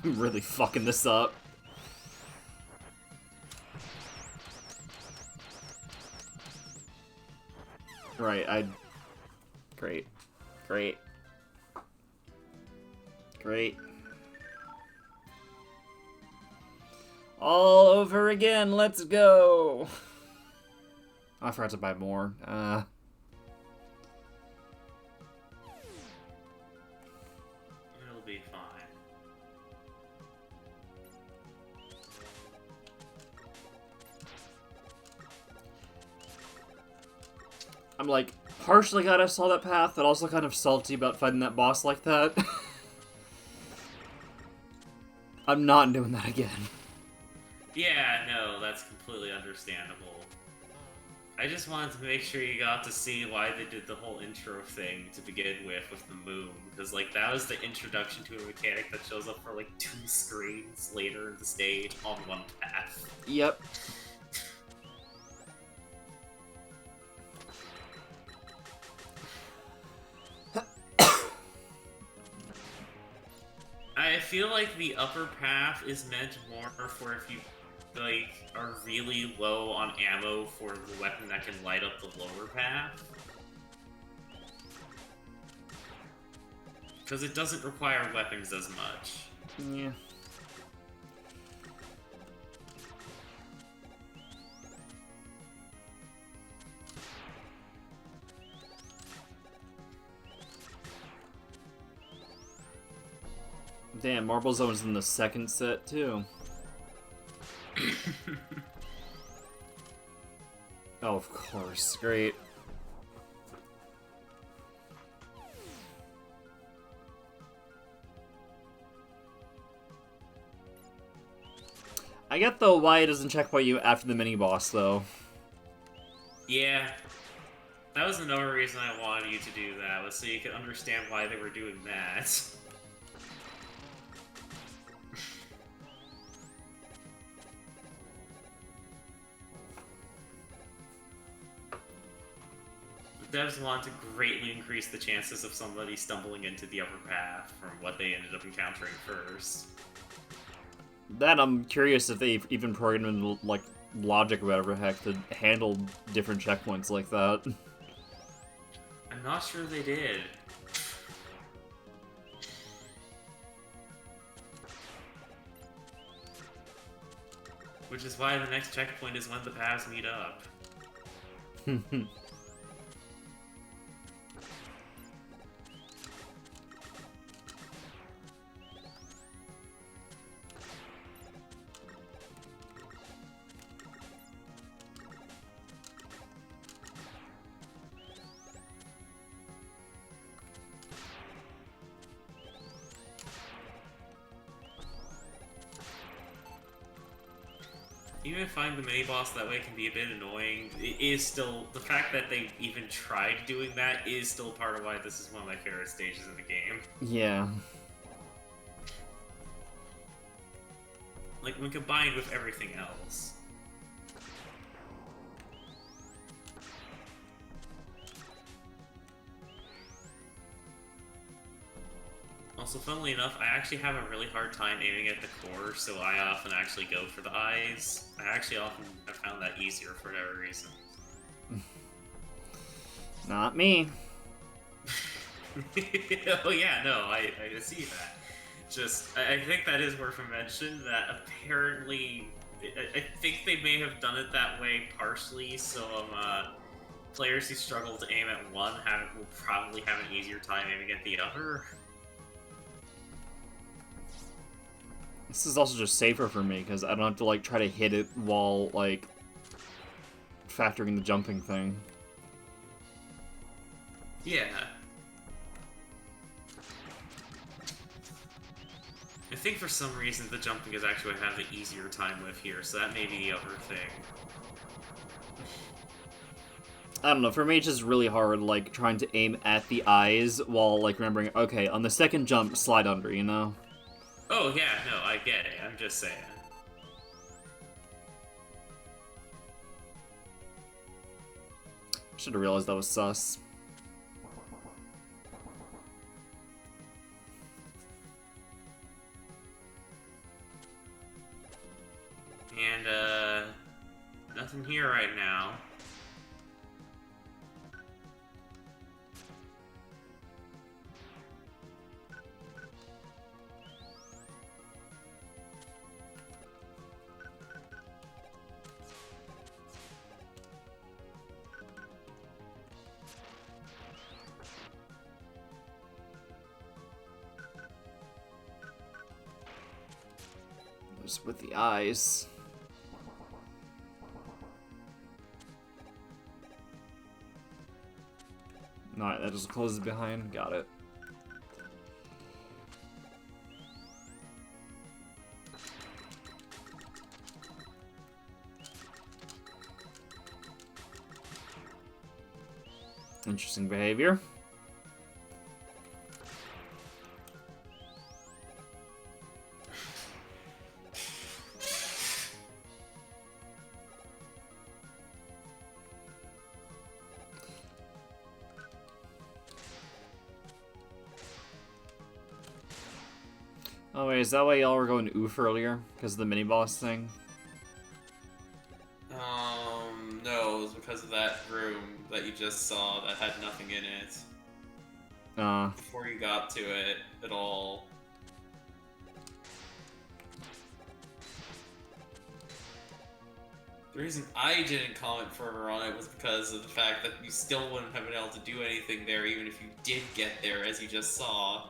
really fucking this up. Right, Great. Great. Great. All over again, let's go! I forgot to buy more. It'll be fine. I'm like, partially glad I saw that path, but also kind of salty about fighting that boss like that. I'm not doing that again. Yeah, no, that's completely understandable. I just wanted to make sure you got to see why they did the whole intro thing to begin with the moon, because like that was the introduction to a mechanic that shows up for like 2 screens later in the stage on one path. Yep. I feel like the upper path is meant more for if you like are really low on ammo for the weapon that can light up the lower path. Because it doesn't require weapons as much. Yeah. Damn, Marble Zone was in the second set, too. Oh, of course. Great. I get though why it doesn't checkpoint you after the mini-boss, though. Yeah. That was another reason I wanted you to do that, was so you could understand why they were doing that. Devs want to greatly increase the chances of somebody stumbling into the upper path from what they ended up encountering first. That I'm curious if they've even programmed in, like, logic or whatever heck to handle different checkpoints like that. I'm not sure they did. Which is why the next checkpoint is when the paths meet up. Even finding the mini-boss that way can be a bit annoying. It is still... The fact that they even tried doing that is still part of why this is one of my favorite stages in the game. Yeah. Like, when combined with everything else. Also, funnily enough, I actually have a really hard time aiming at the core, so I often actually go for the eyes. I actually often have found that easier for whatever reason. Not me. Oh yeah, no, I see that. Just, I think that is worth a mention, that apparently, I think they may have done it that way partially, so players who struggle to aim at one will probably have an easier time aiming at the other. This is also just safer for me, because I don't have to, like, try to hit it while, like, factoring the jumping thing. Yeah. I think for some reason the jumping is actually what I have the easier time with here, so that may be the other thing. I don't know, for me it's just really hard, like, trying to aim at the eyes while, like, remembering, okay, on the second jump, slide under, you know? Oh yeah, no, I get it, I'm just saying. Should have realized that was sus. And, nothing here right now. Just with the eyes. Alright, that just closes behind. Got it. Interesting behavior. Oh wait, is that why y'all were going oof earlier? Because of the mini-boss thing? No, it was because of that room that you just saw that had nothing in it. Before you got to it at all. The reason I didn't comment further on it was because of the fact that you still wouldn't have been able to do anything there even if you did get there, as you just saw.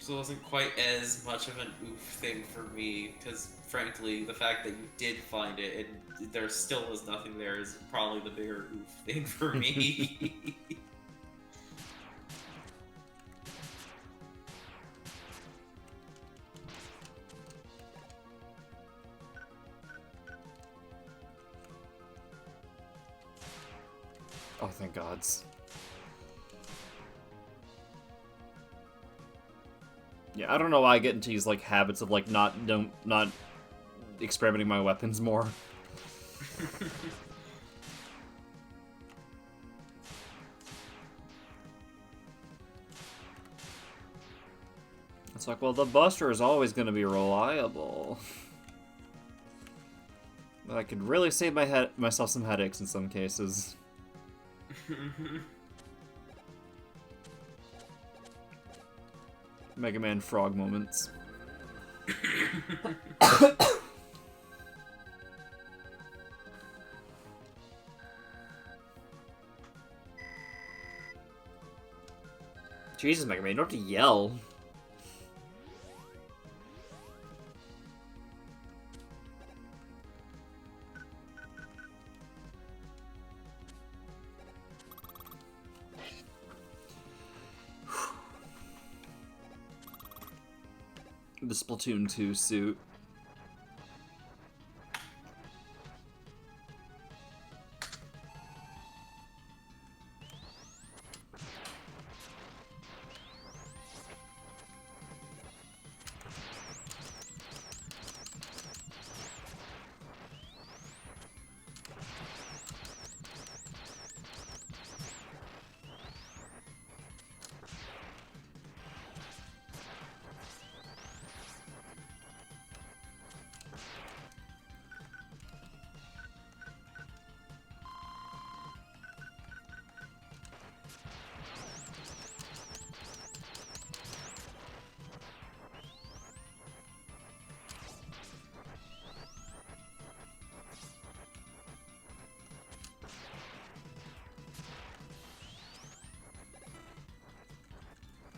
So it wasn't quite as much of an oof thing for me, because frankly, the fact that you did find it and there still was nothing there is probably the bigger oof thing for me. Oh, thank gods. Yeah, I don't know why I get into these like habits of like not experimenting my weapons more. It's like, well, the Buster is always going to be reliable. But I could really save myself some headaches in some cases. Mega Man frog moments. Jesus, Mega Man, you don't have to yell. The Splatoon 2 suit.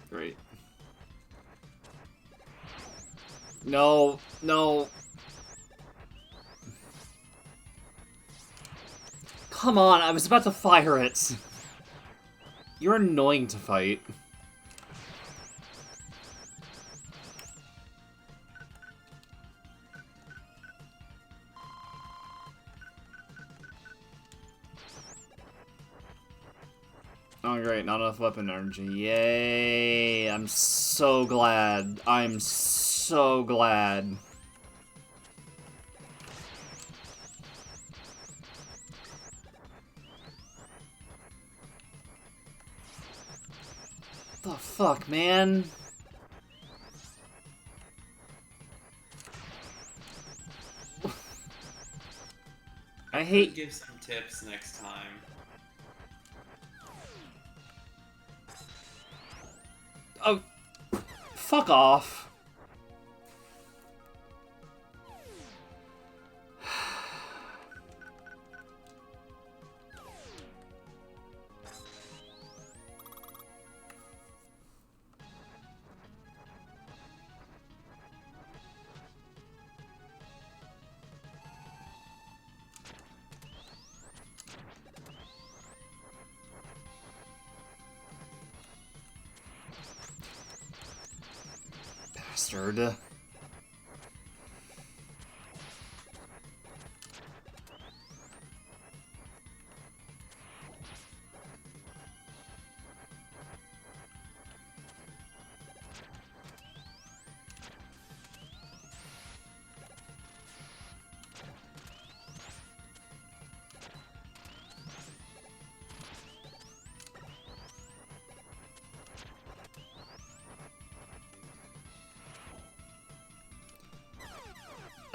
Great. No, no. Come on, I was about to fire it. You're annoying to fight. Oh great, not enough weapon energy. Yay! I'm so glad. I'm so glad. The fuck, man? I hate. Give some tips next time. Oh, fuck off. bastard.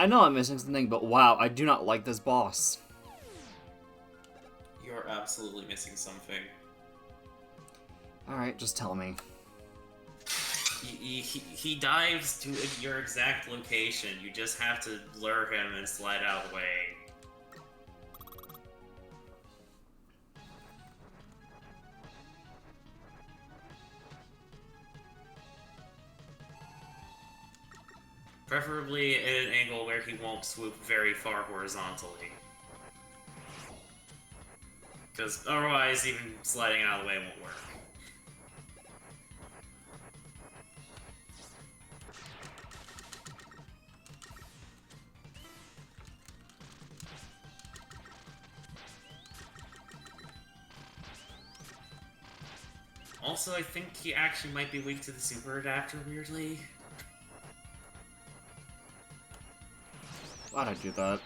I know I'm missing something, but wow, I do not like this boss. You're absolutely missing something. Alright, just tell me. He dives to your exact location. You just have to lure him and slide out of the way. Preferably at an angle where he won't swoop very far horizontally. Because otherwise, even sliding out of the way won't work. Also, I think he actually might be weak to the super adapter, weirdly. Why'd I do that?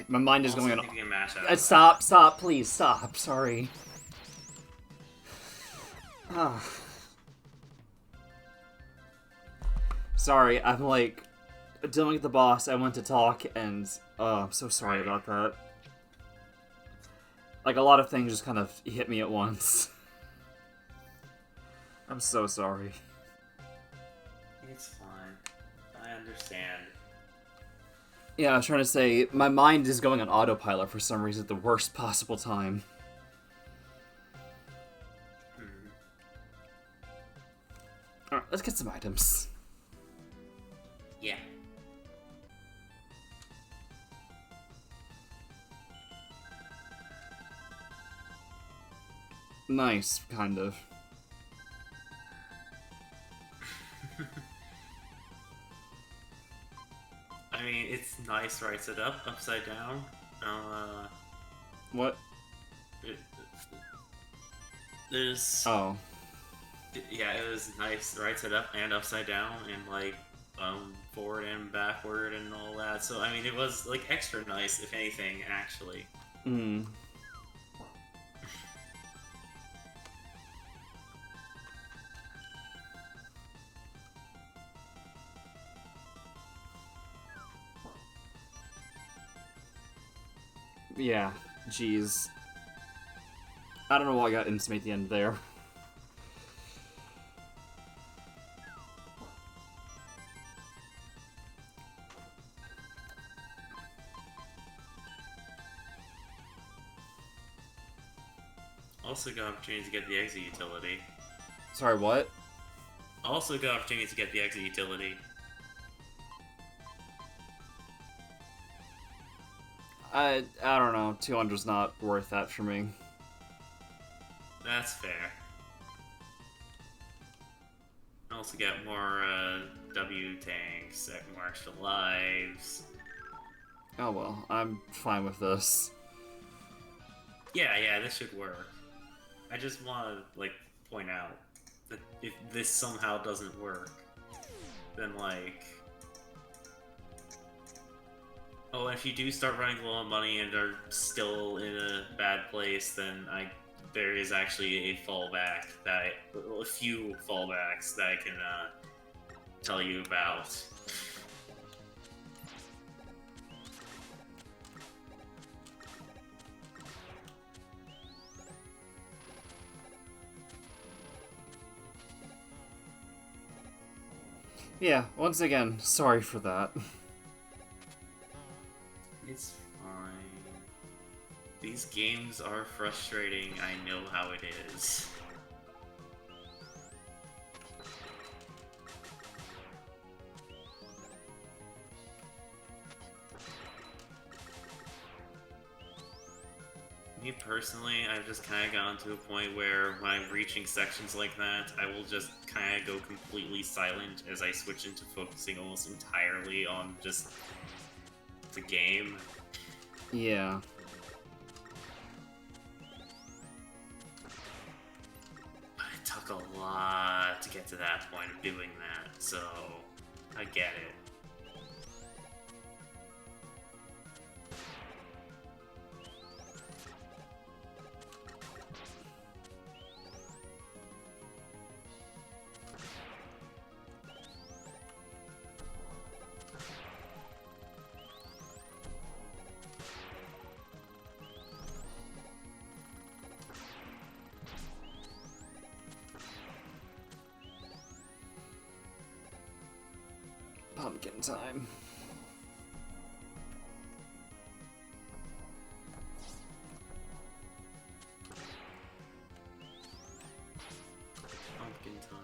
My mind is Also, going I on. think you can mash out. Stop, please, stop. Sorry. Sorry, I'm like dealing with the boss. I went to talk, and I'm so sorry about that. Like a lot of things just kind of hit me at once. I'm so sorry. It's fine. I understand. Yeah, I was trying to say, my mind is going on autopilot for some reason at the worst possible time. Alright, let's get some items. Yeah. Nice, kind of. I mean, it's nice right side up, upside down. What? There's... Oh. Yeah, it was nice right side up and upside down, and like, forward and backward and all that. So, I mean, it was like extra nice, if anything, actually. Hmm. Yeah, jeez. I don't know why I got intimate at the end there. Also got opportunity to get the exit utility. Sorry, what? Also got opportunity to get the exit utility. I don't know. 200's not worth that for me. That's fair. Also get more W tanks, more extra lives. Oh well, I'm fine with this. Yeah, this should work. I just want to, like, point out that if this somehow doesn't work, then, like... Oh, if you do start running low on money and are still in a bad place, then there is actually a fallback a few fallbacks that I can tell you about. Yeah, once again, sorry for that. It's fine. These games are frustrating, I know how it is. Me personally, I've just kind of gotten to a point where when I'm reaching sections like that, I will just kind of go completely silent as I switch into focusing almost entirely on just the game. Yeah. But it took a lot to get to that point of doing that, so I get it. Pumpkin time. Pumpkin time.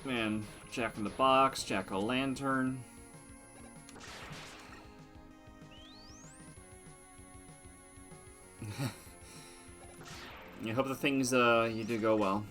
Man, Jack in the Box, Jack-o'-lantern. I hope the things you do go well.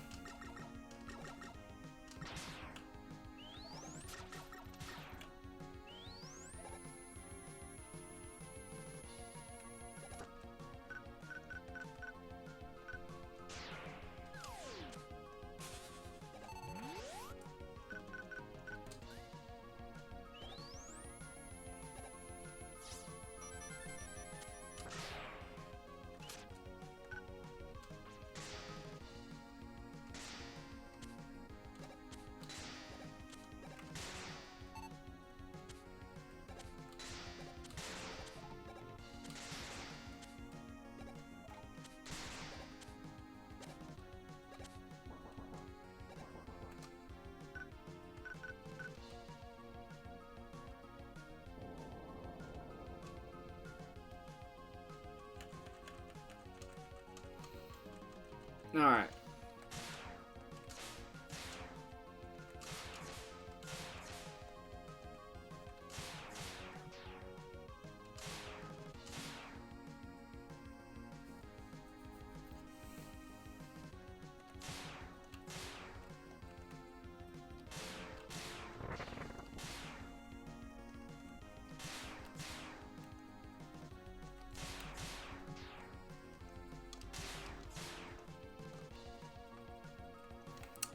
Alright.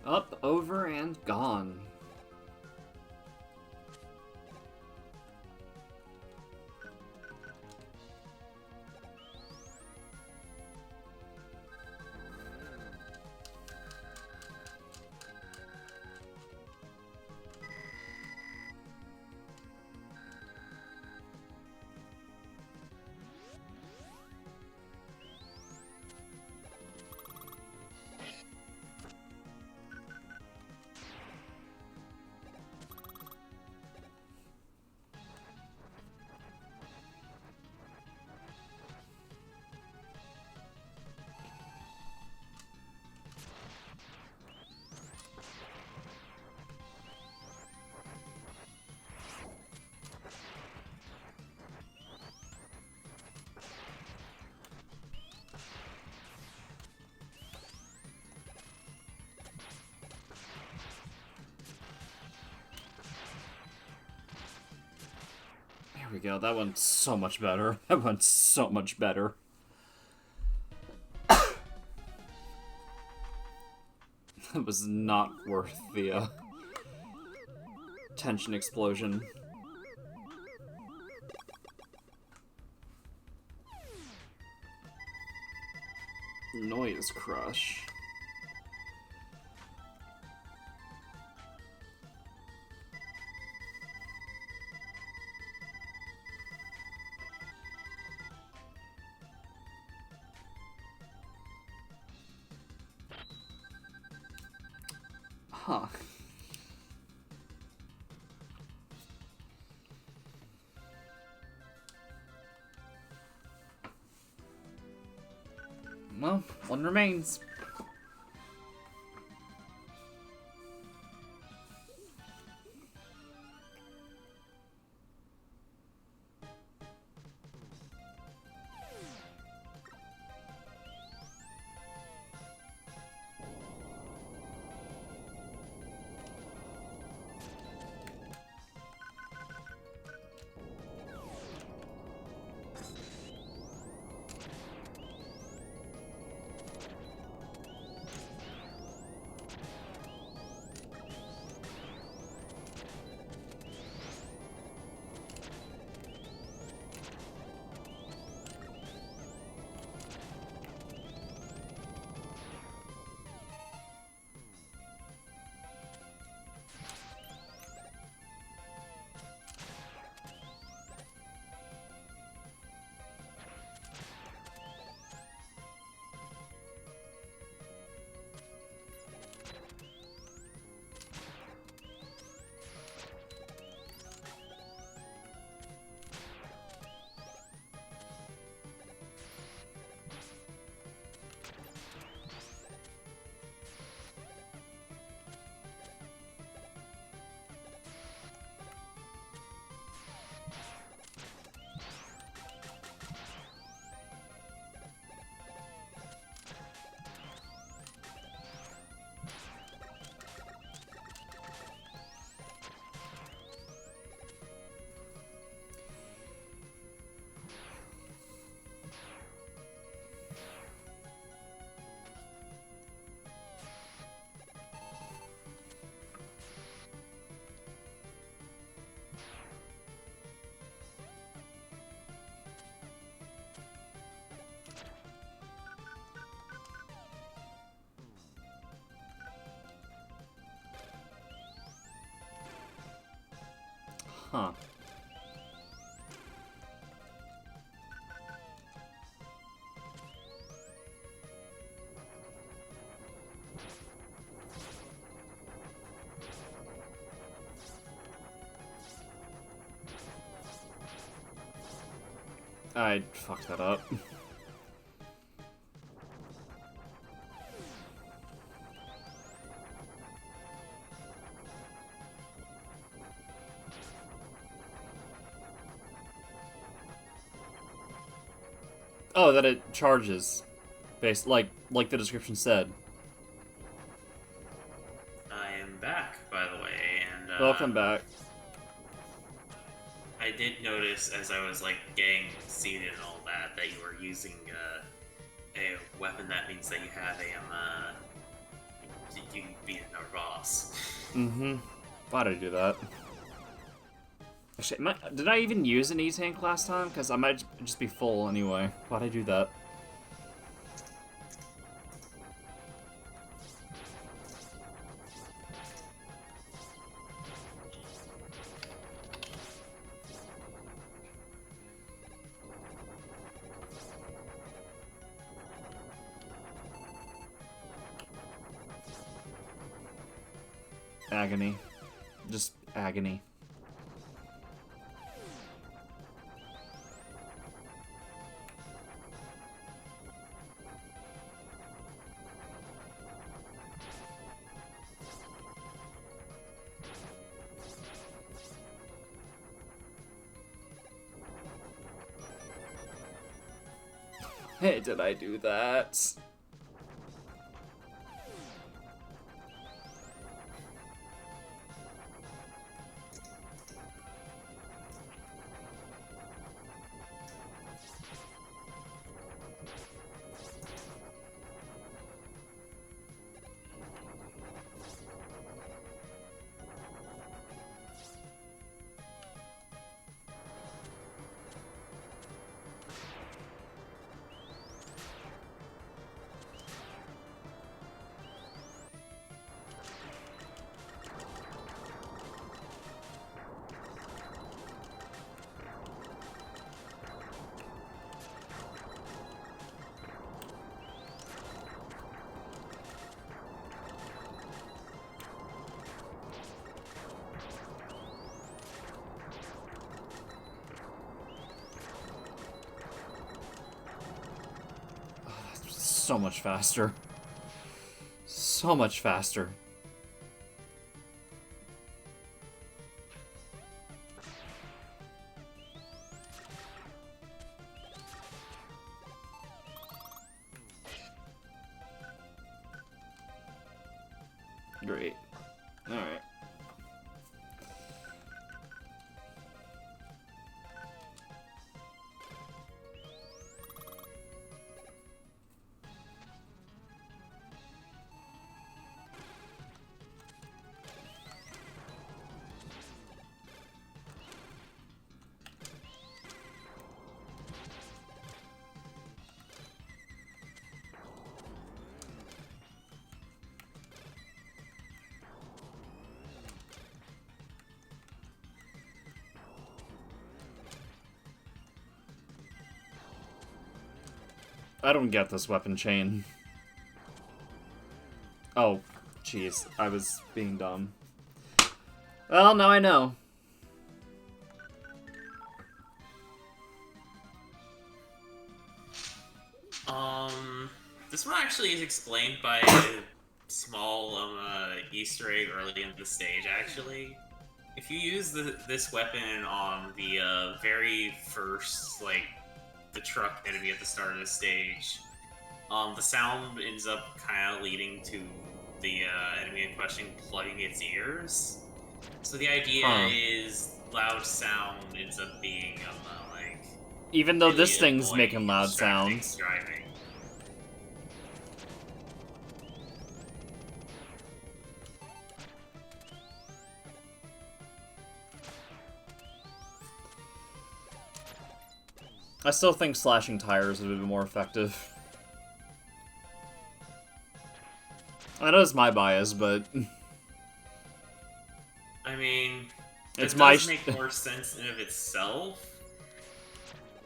Up, over, and gone. There we go. That one's so much better. That one's so much better. That was not worth the tension explosion. Noise crush. Huh. Well, one remains. Huh. I fucked that up. Oh, that it charges, based like the description said. I am back, by the way, and Welcome back. I did notice as I was like getting seated and all that that you were using a weapon. That means that you have you beat another boss. Mm-hmm. Why'd I do that? Actually, did I even use an E-Tank last time? Because I might just be full anyway. Why'd I do that? Agony. Just agony. Hey, did I do that? so much faster. So much faster. Great. Alright. I don't get this weapon chain. Oh, jeez. I was being dumb. Well, now I know. This one actually is explained by a small Easter egg early in the stage, actually. If you use this weapon on the very first, like, the truck enemy at the start of the stage, the sound ends up kind of leading to the enemy in question plugging its ears. So the idea is loud sound ends up being, like... Even though really this thing's annoying, making loud distracting sounds. driving. I still think slashing tires would have been more effective. I know it's my bias, but... I mean, It's it my does make more sense in of itself.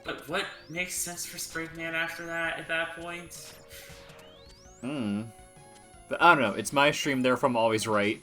But what makes sense for Springman after that, at that point? But I don't know, it's my stream, therefore I'm always right.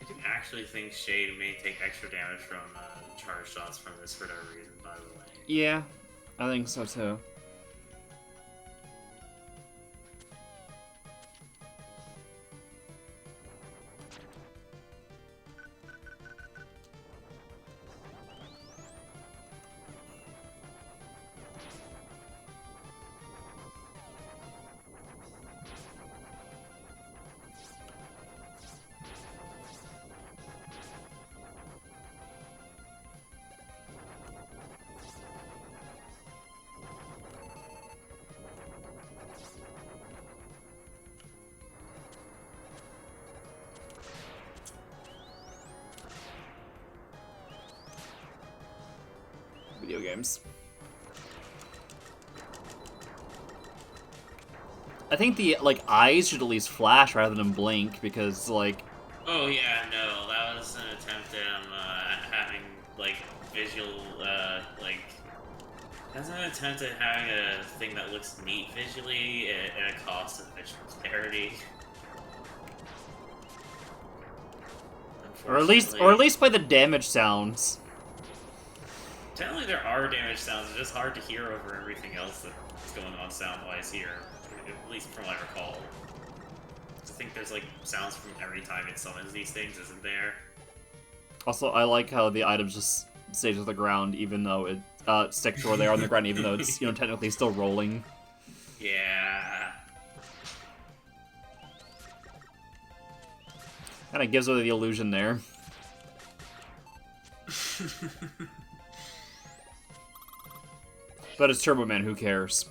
I do actually think Shade may take extra damage from charge shots from this for no reason, by the way. Yeah, I think so too. Video games. I think the, like, eyes should at least flash rather than blink, because, like... Oh yeah, no, that was an attempt at having, like, visual, like... That's an attempt at having a thing that looks neat visually at a cost of visual clarity. Or at least by the damage sounds. Technically there are damage sounds, it's just hard to hear over everything else that's going on sound-wise here. At least from what I recall. I think there's, like, sounds from every time it summons these things, isn't there? Also, I like how the items just stay to the ground, even though it, stick to where they are on the ground, even though it's, you know, technically still rolling. Yeah. Kinda gives away the illusion there. But it's Turbo Man, who cares?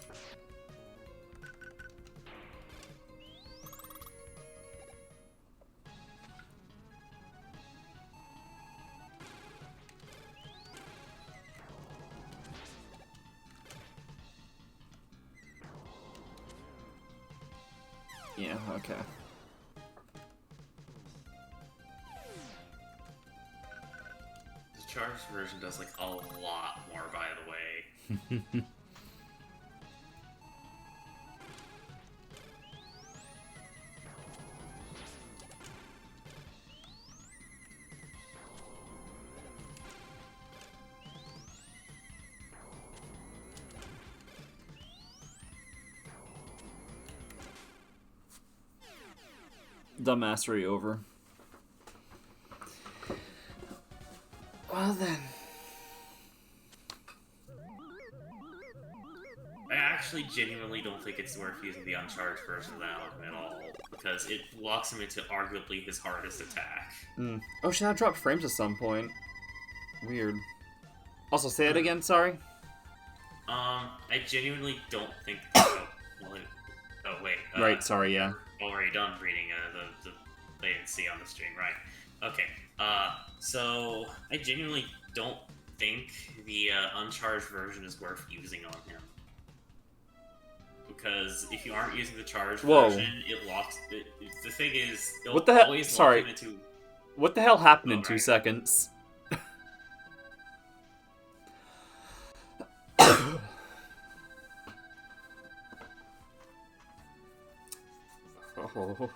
Yeah, okay. charged version does like a lot more, by the way. Dumb mastery over. Well then. I actually genuinely don't think it's worth using the uncharged version of that item at all, because it locks him into arguably his hardest attack. Oh, should I drop frames at some point? Weird. Also, say it again, sorry? I genuinely don't think... Oh, wait. Right, sorry, yeah. Already done reading the latency on the stream, right. Okay, so I genuinely don't think the uncharged version is worth using on him. Because if you aren't using the charged version, it locks... the thing is, it'll what the hell? always Sorry. lock him into... What the hell happened in 2 seconds? Oh.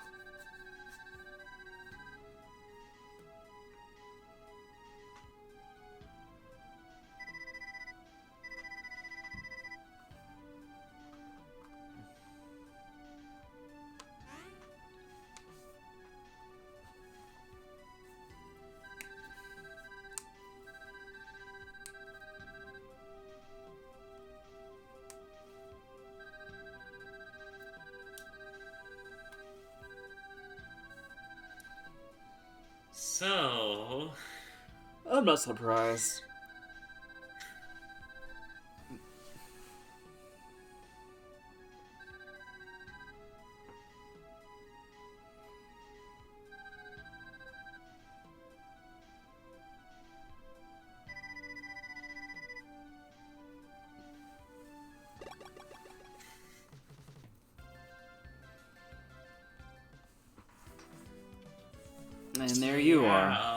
So... I'm not surprised. And there you are.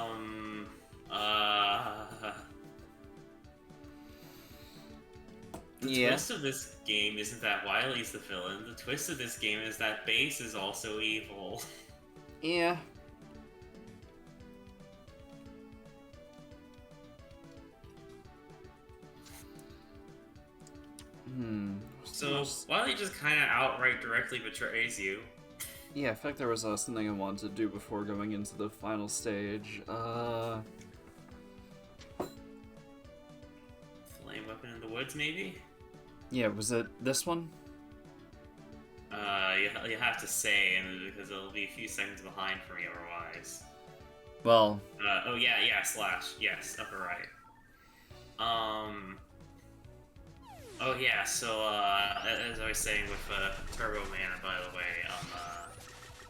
The twist of this game isn't that Wily's the villain. The twist of this game is that Base is also evil. Yeah. So Wily just kind of outright directly betrays you. Yeah, I feel like there was something I wanted to do before going into the final stage. Flame weapon in the woods, maybe? Yeah, was it this one? You have to say, and because it'll be a few seconds behind for me otherwise. Well... oh yeah, slash. Yes, upper right. Oh yeah, so, as I was saying with, Turbo Mana, by the way,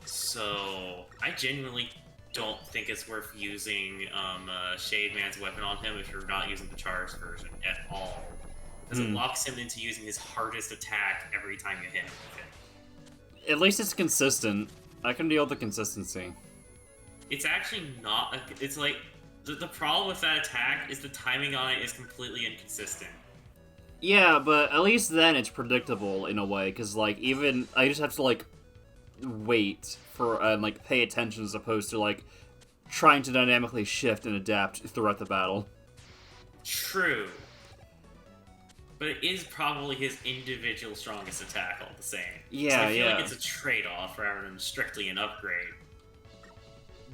so, I genuinely don't think it's worth using, Shade Man's weapon on him if you're not using the charged version at all. Because it locks him into using his hardest attack every time you hit him with it. At least it's consistent. I can deal with the consistency. It's actually not, it's like, the problem with that attack is the timing on it is completely inconsistent. Yeah, but at least then it's predictable in a way, because, like, even, I just have to, like, wait for, like, pay attention as opposed to, like, trying to dynamically shift and adapt throughout the battle. True. But it is probably his individual strongest attack all the same. Yeah, so I feel like it's a trade-off rather than strictly an upgrade.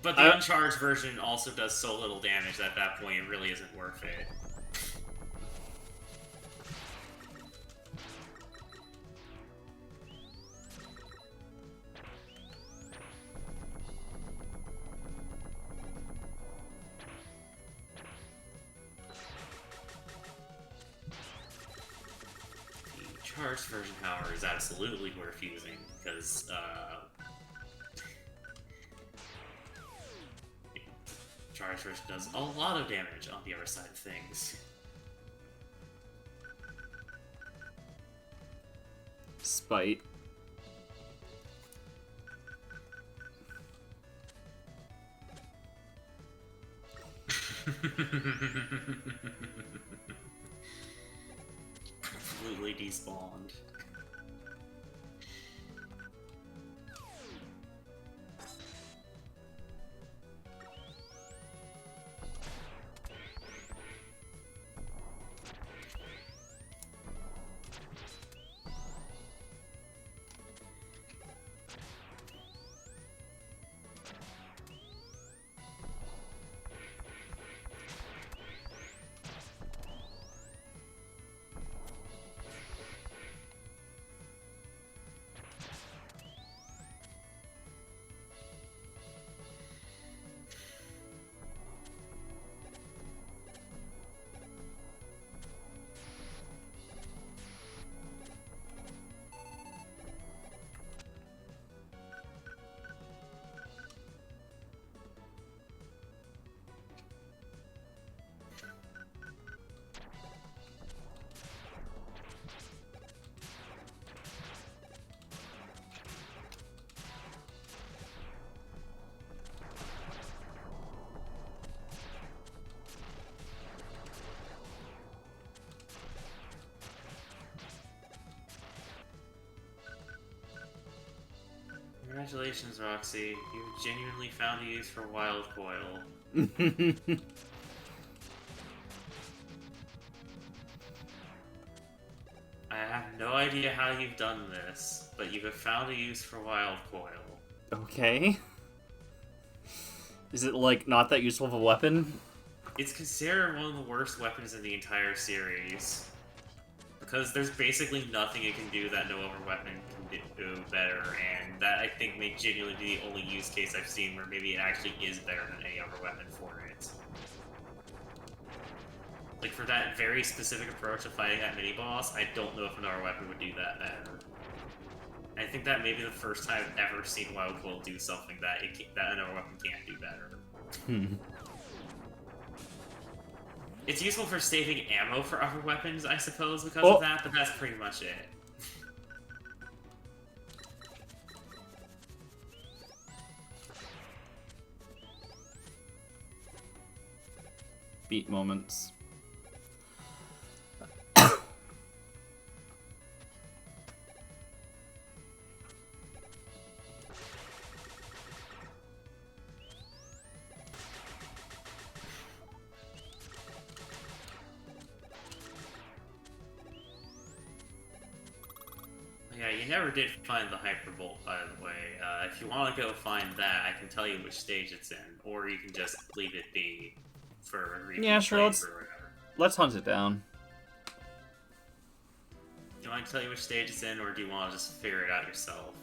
But the uncharged version also does so little damage that at that point it really isn't worth it. Charged version, however, is absolutely worth using, because, charged version does a lot of damage on the other side of things. Spite. Completely despawned. Congratulations, Roxy. You genuinely found a use for Wild Coil. I have no idea how you've done this, but you have found a use for Wild Coil. Okay. Is it, like, not that useful of a weapon? It's considered one of the worst weapons in the entire series. Because there's basically nothing it can do that no other weapon can do better, and that I think may genuinely be the only use case I've seen where maybe it actually is better than any other weapon for it. Like, for that very specific approach of fighting that mini-boss, I don't know if another weapon would do that better. I think that may be the first time I've ever seen Wild Coil do something that that another weapon can't do better. It's useful for saving ammo for other weapons, I suppose, because of that, but that's pretty much it. Beat moments. Yeah, you never did find the Hyperbolt, by the way. If you want to go find that, I can tell you which stage it's in, or you can just leave it be for a repeat. Yeah, sure, whatever. let's hunt it down. Do you want me to tell you which stage it's in, or do you want to just figure it out yourself?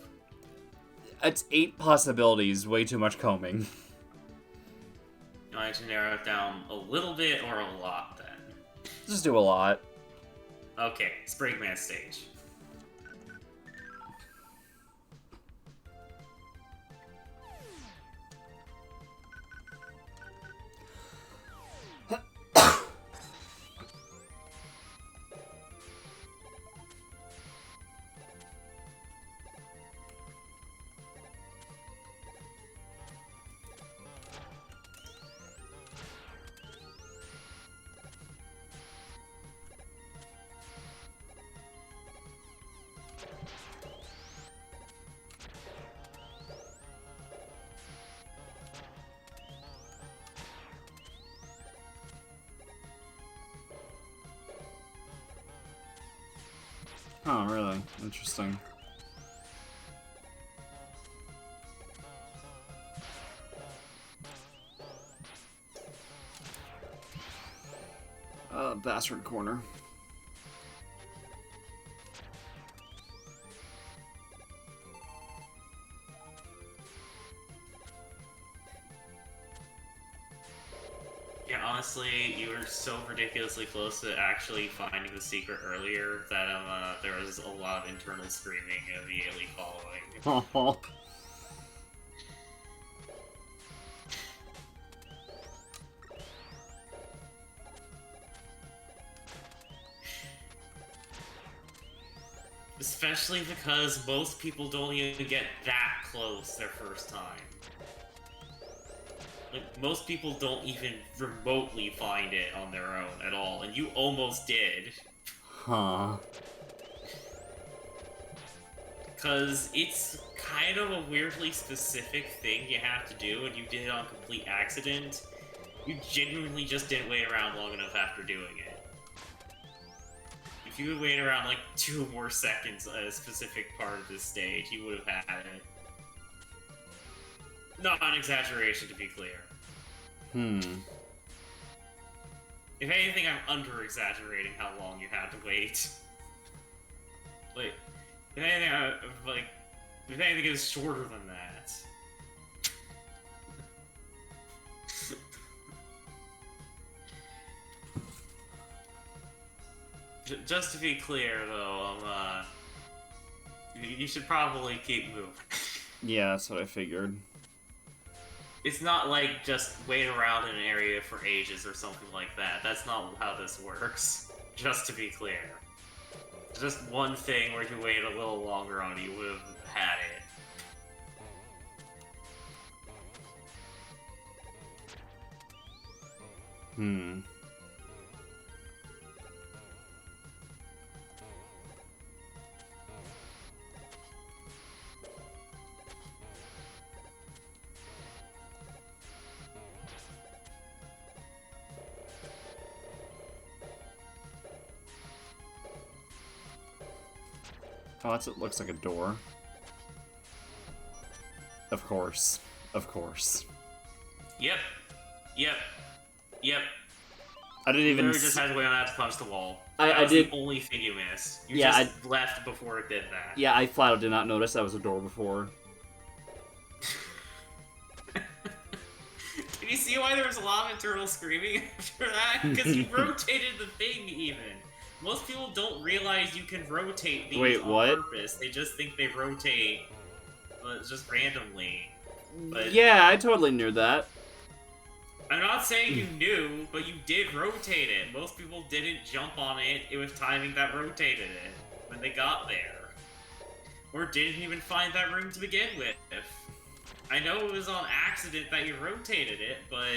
It's 8 possibilities, way too much combing. You want to narrow it down a little bit or a lot, then? Just do a lot. Okay, Springman stage. Oh, really? Interesting. Bastard corner. Yeah, honestly, you were so ridiculously close to actually finding the secret earlier that there was a lot of internal screaming immediately following. Oh. Especially because most people don't even get that close their first time. Like, most people don't even remotely find it on their own at all, and you almost did. Huh. Because it's kind of a weirdly specific thing you have to do, and you did it on complete accident. You genuinely just didn't wait around long enough after doing it. If you would wait around like 2 more seconds at a specific part of this stage, you would have had it. Not an exaggeration, to be clear. If anything, I'm under-exaggerating how long you had to wait. Like, if anything, it's shorter than that. Just to be clear, though, you should probably keep moving. Yeah, that's what I figured. It's not like just wait around in an area for ages or something like that. That's not how this works. Just to be clear. Just one thing where if you waited a little longer on it, you would have had it. Oh, it looks like a door. Of course. Of course. Yep. I didn't even. You just had to wait on that to punch the wall. I did. The only thing you missed. You Yeah, just left before it did that. Yeah, I flat out did not notice that was a door before. Can you see why there was a lot of internal screaming after that? Because you rotated the thing even. Most people don't realize you can rotate these on purpose. They just think they rotate just randomly. But yeah, I totally knew that. I'm not saying you knew, but you did rotate it. Most people didn't jump on it. It was timing that rotated it when they got there. Or didn't even find that room to begin with. I know it was on accident that you rotated it, but...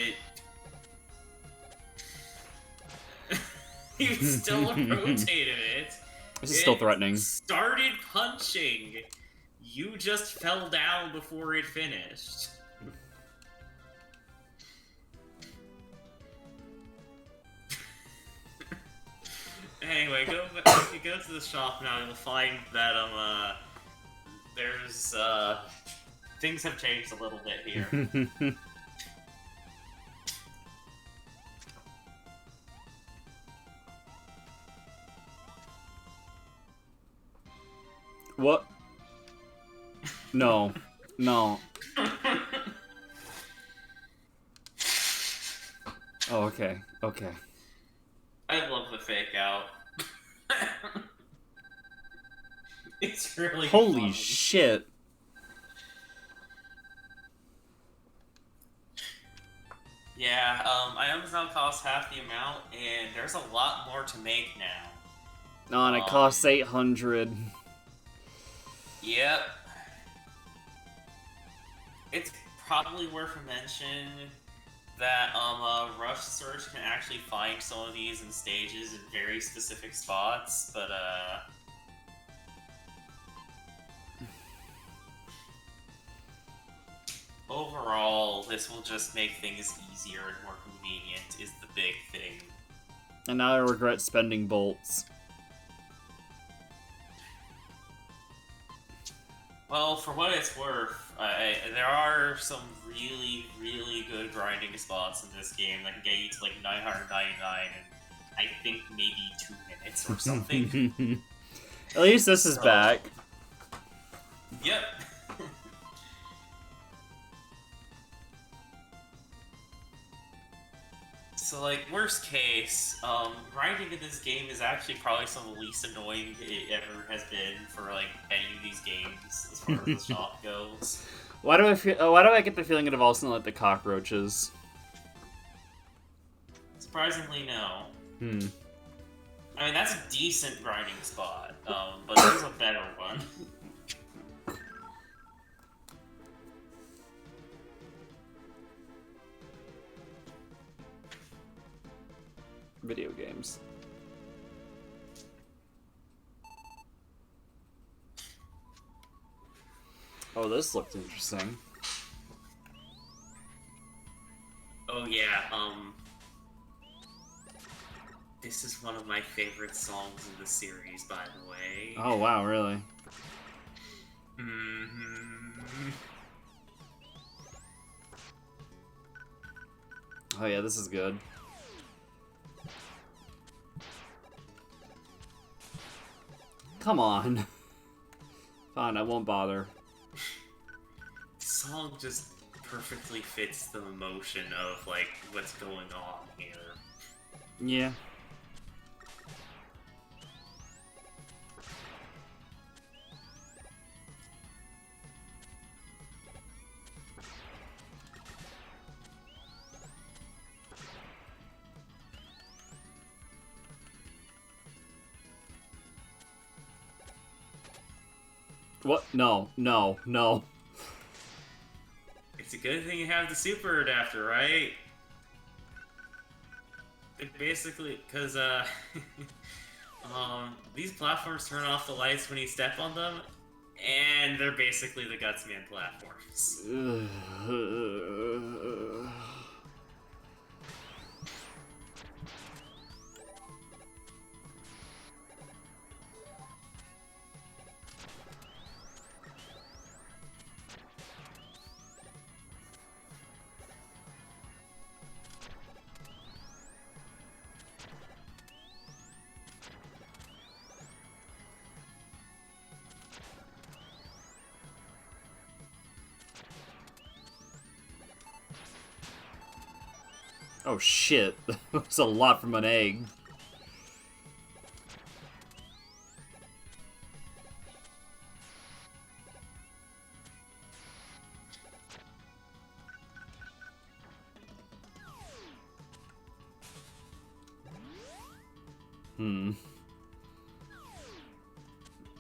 you still rotated it. This is still threatening. Started punching. You just fell down before it finished. Anyway, go to the shop now. You'll find that there's things have changed a little bit here. What? No. No. Oh, okay. Okay. I love the fake out. It's really Holy funny. shit. Yeah, items now cost half the amount, and there's a lot more to make now. No, and it costs 800. Yep. It's probably worth a mention that Rush Search can actually find some of these in stages in very specific spots, but overall, this will just make things easier and more convenient is the big thing. And now I regret spending bolts. Well, for what it's worth, there are some really, really good grinding spots in this game that can get you to like 999 in, I think, maybe 2 minutes or something. At least this is back. Yep. So, like, worst case, grinding in this game is actually probably some of the least annoying it ever has been for, like, any of these games, as far as the shop goes. Why do I get the feeling it involves something like the cockroaches? Surprisingly, no. I mean, that's a decent grinding spot, but there's a better one. video games. Oh, this looks interesting. Oh yeah, this is one of my favorite songs in the series, by the way. Oh wow, really? Mm-hmm. Oh yeah, this is good. Come on. Fine, I won't bother. The song just perfectly fits the emotion of, like, what's going on here. Yeah. What? No, no, no. It's a good thing you have the super adapter, right? It basically, because, these platforms turn off the lights when you step on them, and they're basically the Gutsman platforms. Oh shit, that's a lot from an egg.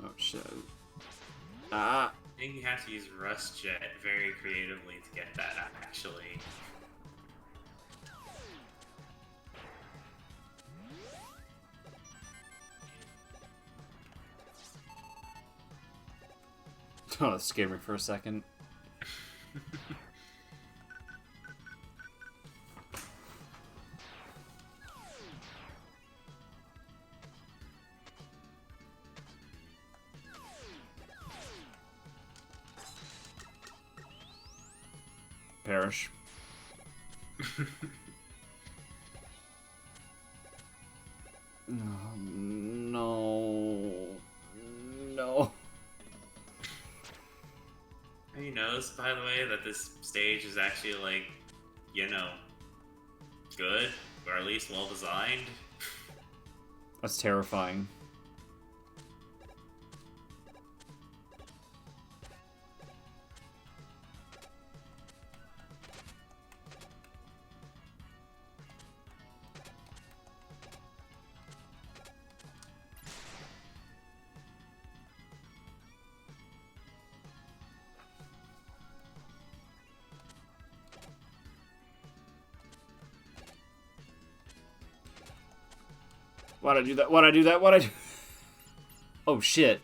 Oh shit. Ah. I think you have to use Rust Jet very creatively to get that, actually. Oh, that scared me for a second. Perish. No. No. Have you noticed, by the way, that this stage is actually, like, you know, good, or at least well designed? That's terrifying. Why'd I do that? Why'd I do that? Why'd I do... Oh, shit.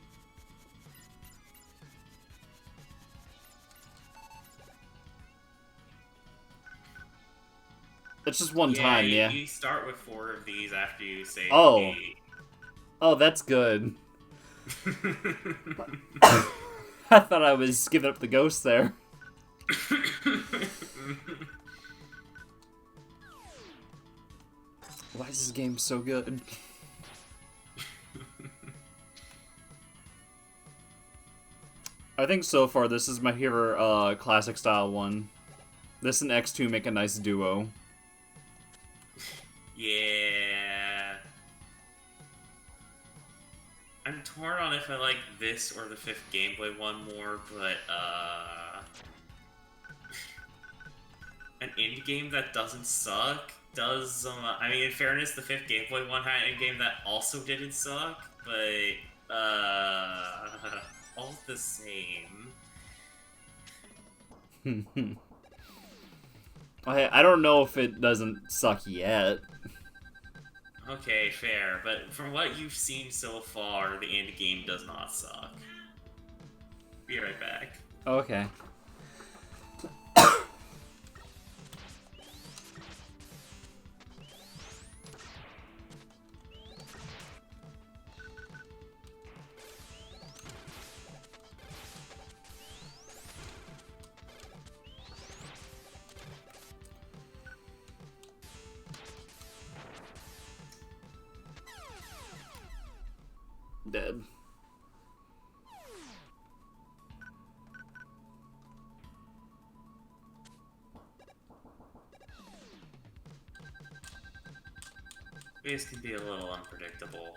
That's just one time, yeah? You start with 4 of these after you save Oh. 8. Oh, that's good. I thought I was giving up the ghost there. Why is this game so good? I think so far this is my favorite classic style one. This and X2 make a nice duo. Yeah. I'm torn on if I like this or the 5th Game Boy one more, but, an indie game that doesn't suck does, I mean, in fairness, the 5th Game Boy one had a game that also didn't suck, but, all the same. I don't know if it doesn't suck yet. Okay, fair, but from what you've seen so far, the end game does not suck. Be right back. Okay. Dead. Base can be a little unpredictable.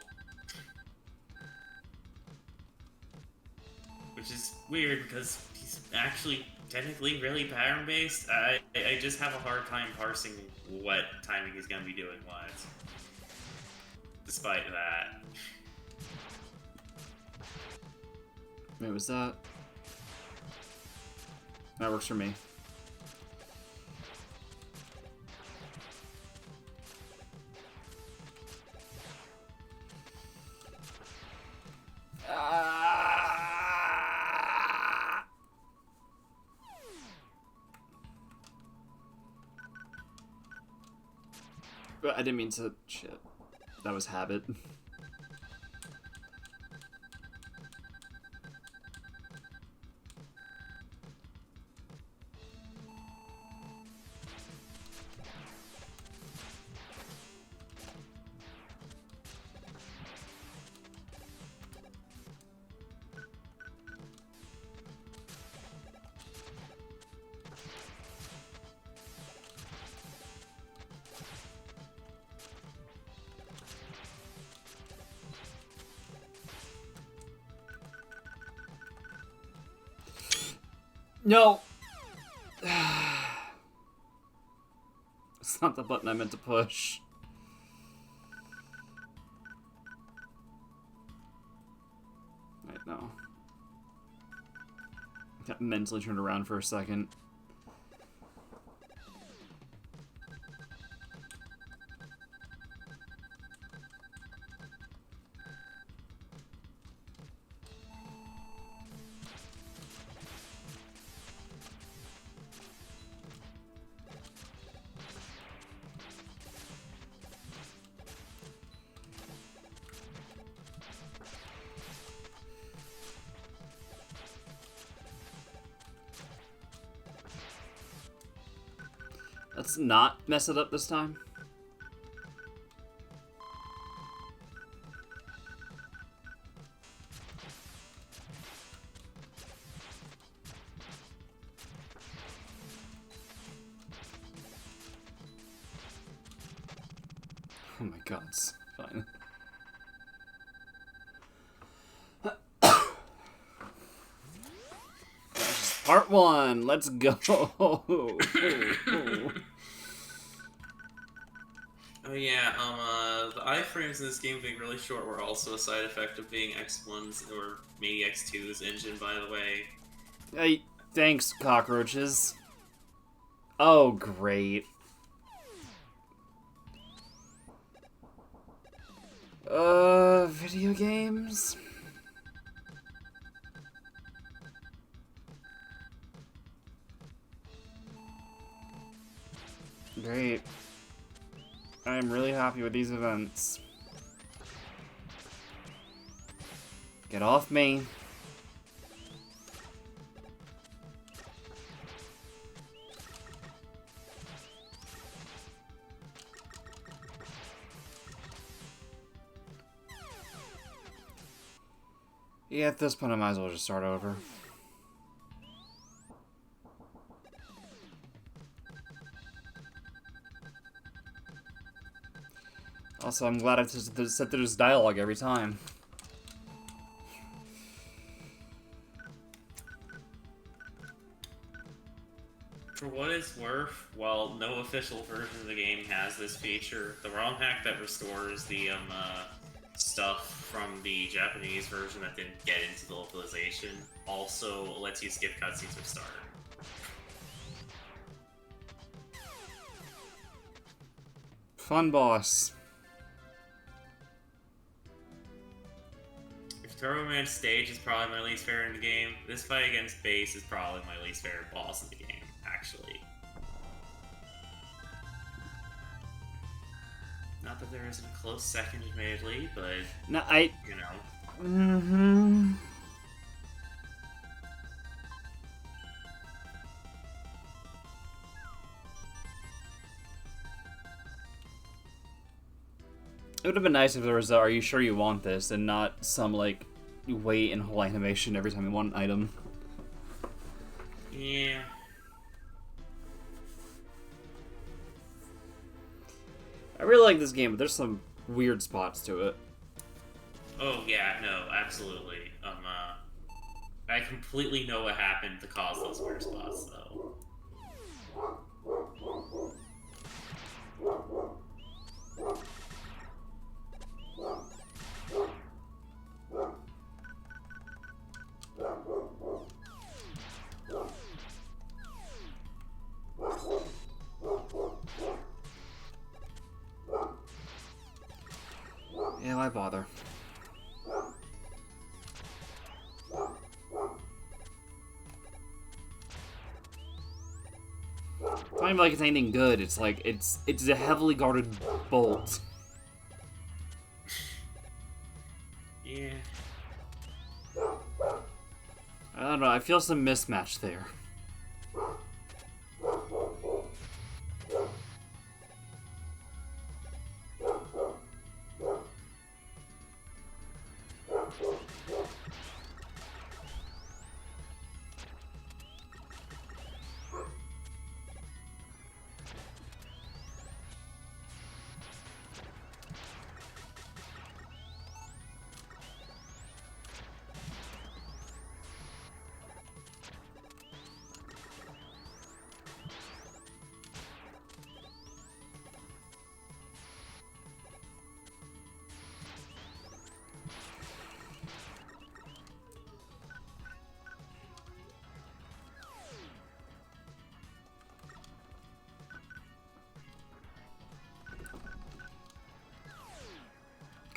Which is weird because he's actually technically really pattern-based. I just have a hard time parsing what timing he's going to be doing what. Despite that. Wait, was that? That works for me. I didn't mean to. Shit. That was habit. No! It's not the button I meant to push. Right, no. I got mentally turned around for a second. Let's not mess it up this time. Oh my god, it's fine. Part 1, let's go! Oh yeah, the iframes in this game being really short were also a side effect of being X1's or maybe X2's engine, by the way. Hey, thanks, cockroaches. Oh, great. Video games? Great. I am really happy with these events. Get off me. Yeah, at this point I might as well just start over. Also, I'm glad I just sit through this dialogue every time. For what it's worth, while no official version of the game has this feature, the ROM hack that restores the stuff from the Japanese version that didn't get into the localization also lets you skip cutscenes or start. Fun boss. Turbo Man stage is probably my least favorite in the game. This fight against Base is probably my least favorite boss in the game, actually. Not that there isn't a close second, admittedly, but No, you know. Mm-hmm. It would have been nice if there was a, "Are you sure you want this?" and not some, like, wait and hold animation every time you want an item. Yeah. I really like this game, but there's some weird spots to it. Oh yeah, no, absolutely. I completely know what happened to cause those weird spots, though. Yeah, why bother? It's not even like it's anything good. It's like it's a heavily guarded bolt. Yeah. I don't know. I feel some mismatch there.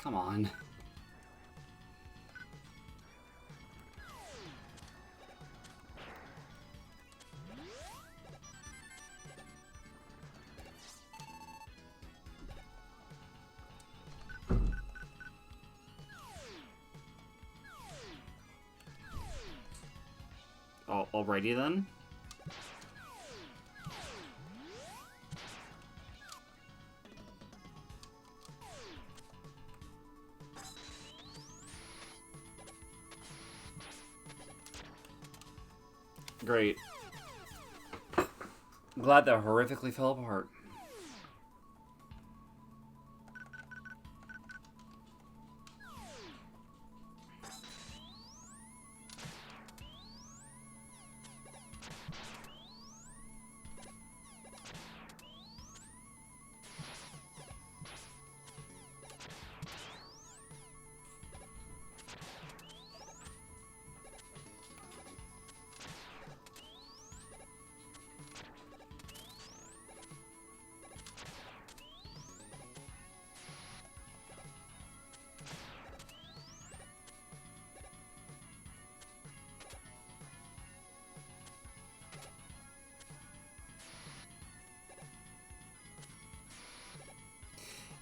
Come on. Oh, alrighty then. Great. I'm glad that horrifically fell apart.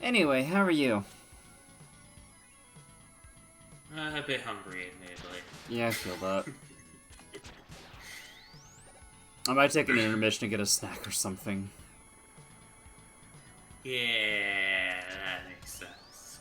Anyway, how are you? A bit hungry, admittedly. Yeah, I feel that. I might take an intermission to get a snack or something. Yeah, that makes sense.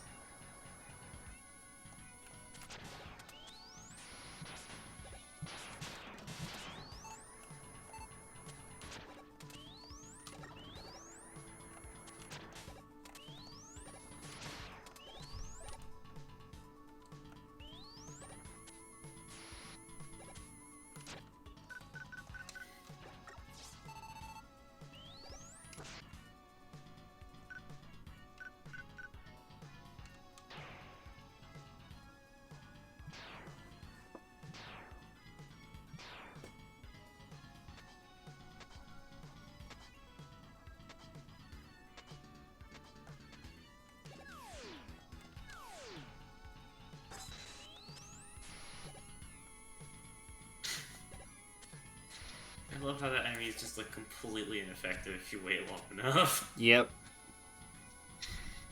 love how that enemy is just like completely ineffective if you wait long enough. Yep.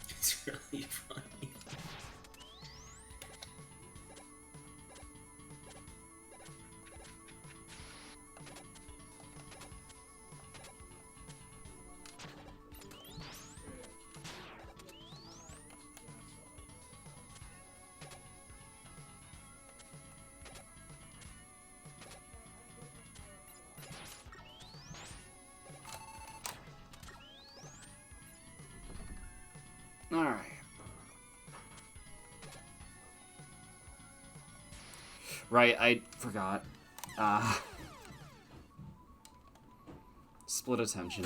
It's really funny. Alright. Right, I forgot. Split attention.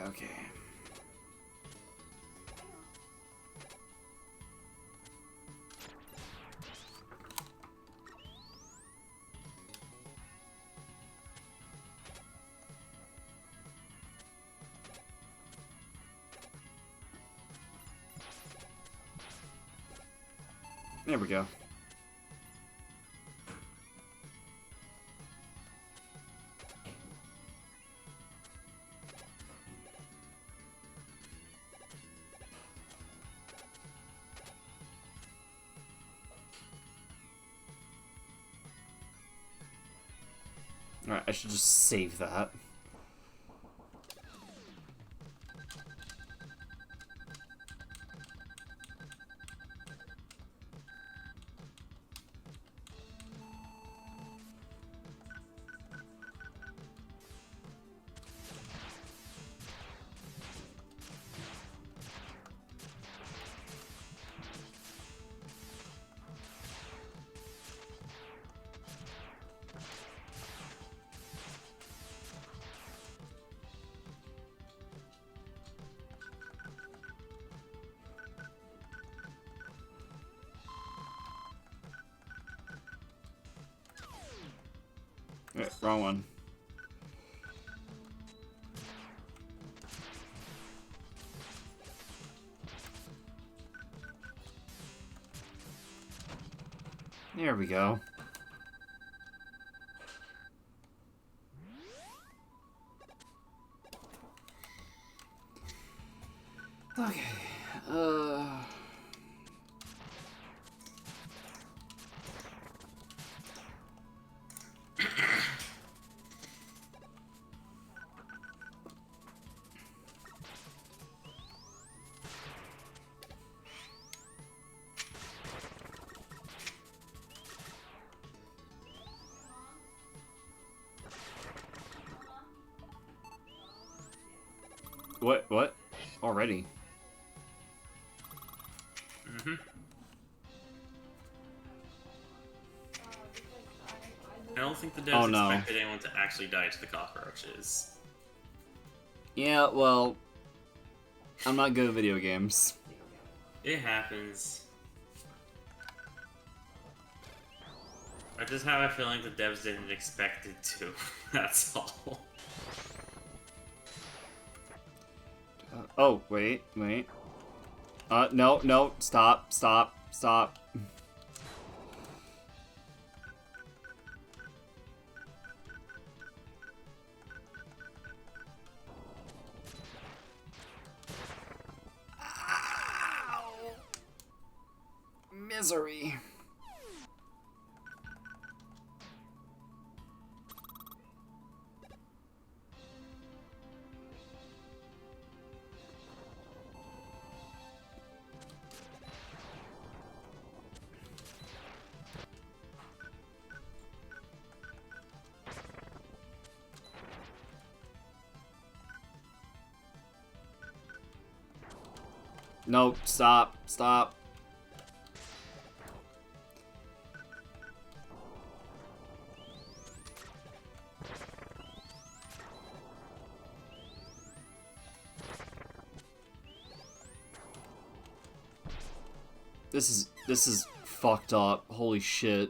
Okay. There we go. Alright, I should just save that. Wrong one. There we go. Okay. What? Already? Mm-hmm. I don't think the devs expected anyone to actually die to the cockroaches. Yeah, well, I'm not good at video games. It happens. I just have a feeling the devs didn't expect it to. That's all. Oh, wait. No, stop. Ow! Misery. No, stop. This is fucked up. Holy shit.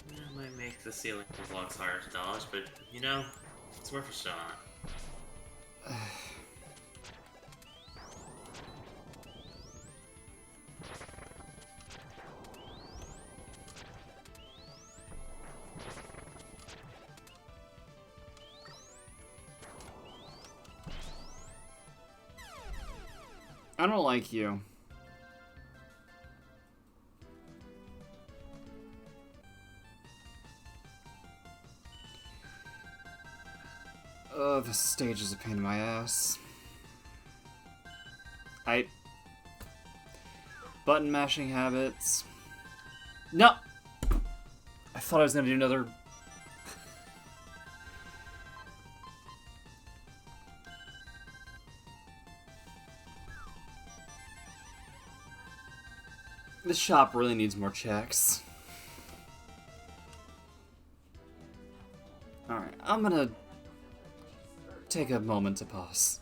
It might make the ceiling blocks harder to dodge, but you know, it's worth a shot. I don't like you. This stage is a pain in my ass. Button mashing habits. No! I thought I was gonna do another... This shop really needs more checks. Alright, I'm gonna take a moment to pause.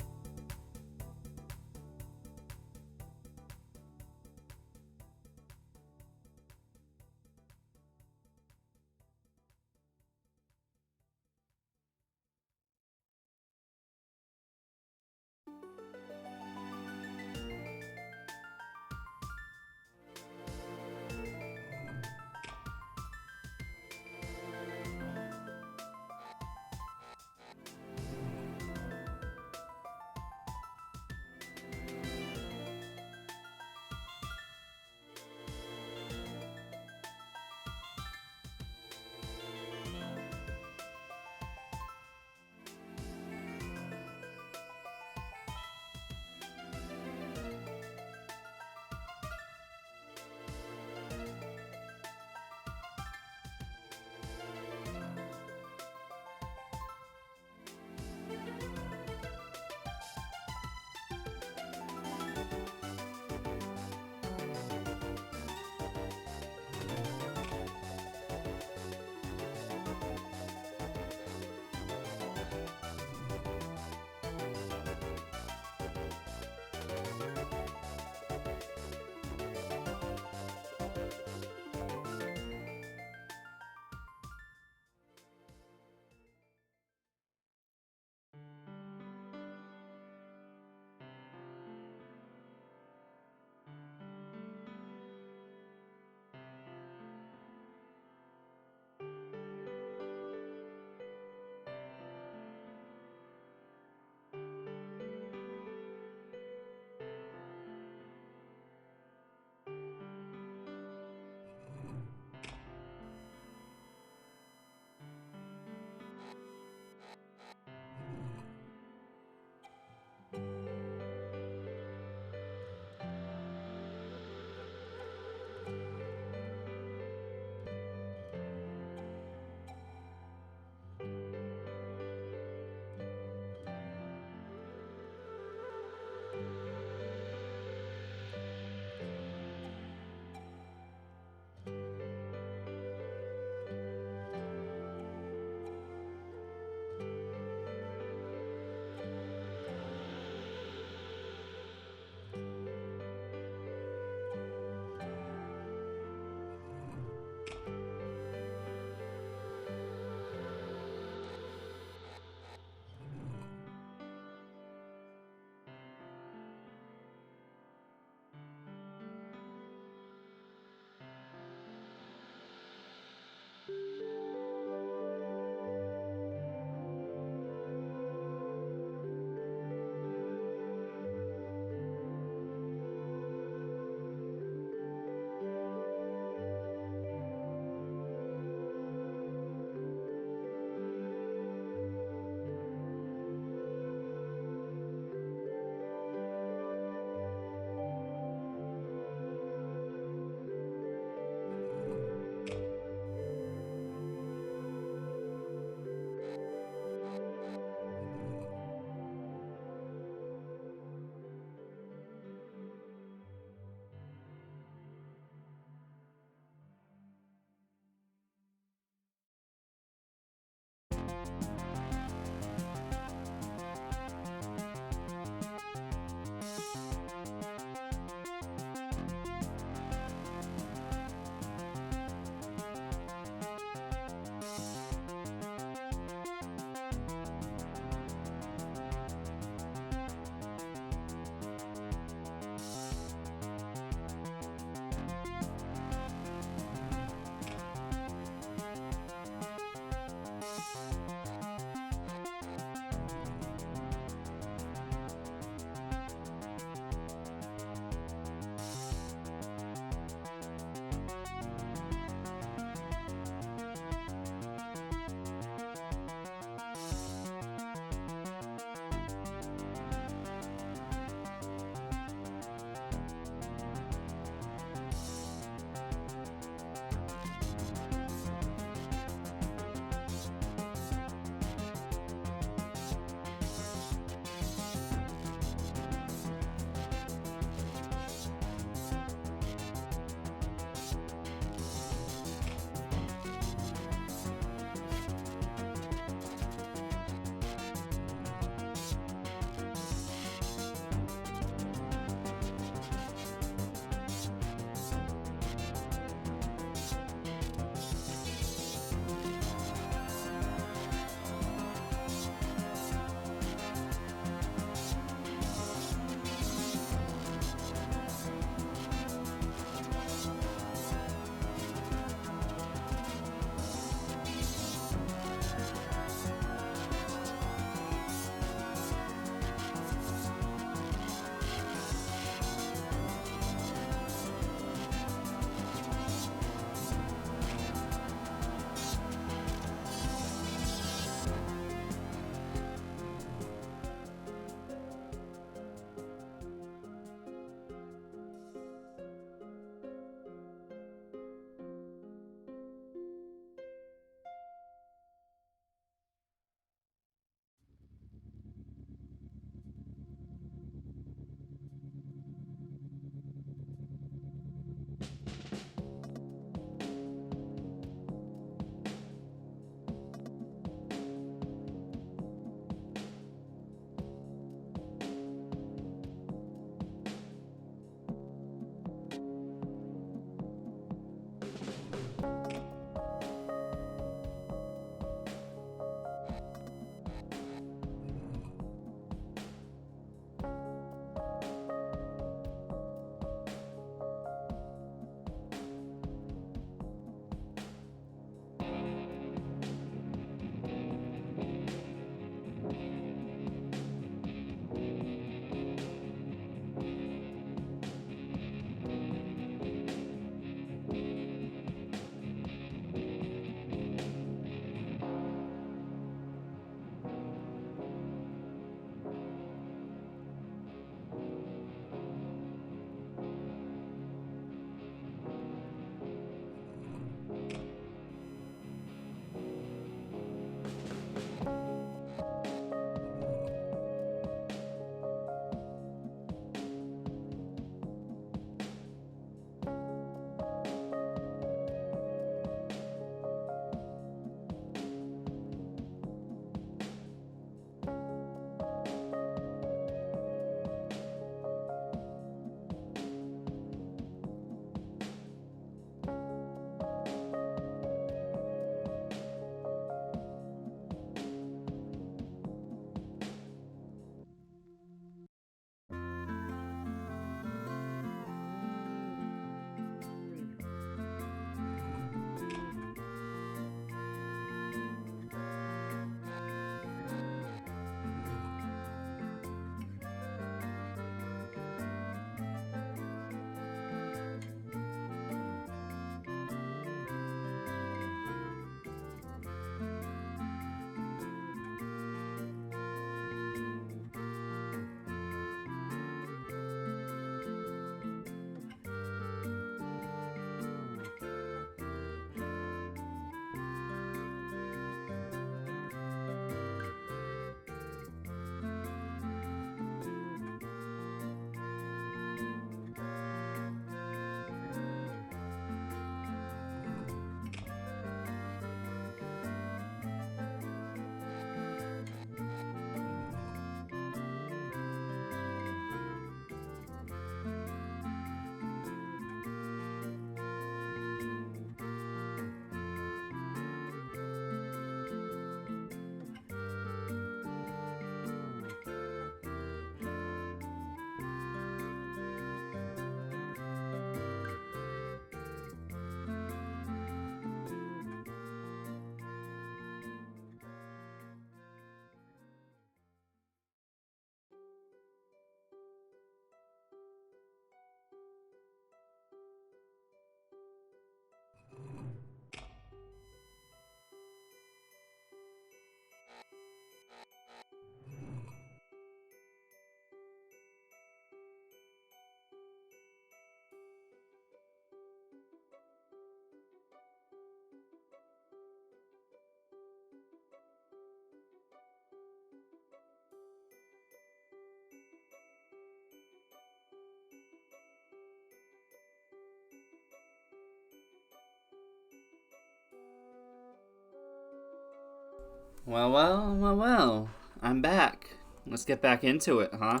Well. I'm back. Let's get back into it, huh?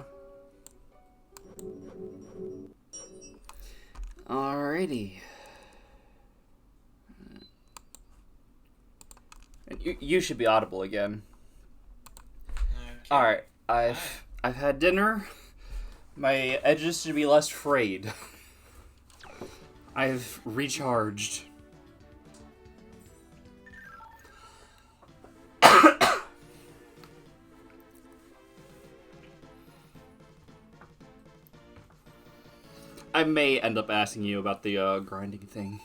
Alrighty. And you should be audible again. Okay. Alright, I've had dinner. My edges should be less frayed. I've recharged. I may end up asking you about the grinding thing.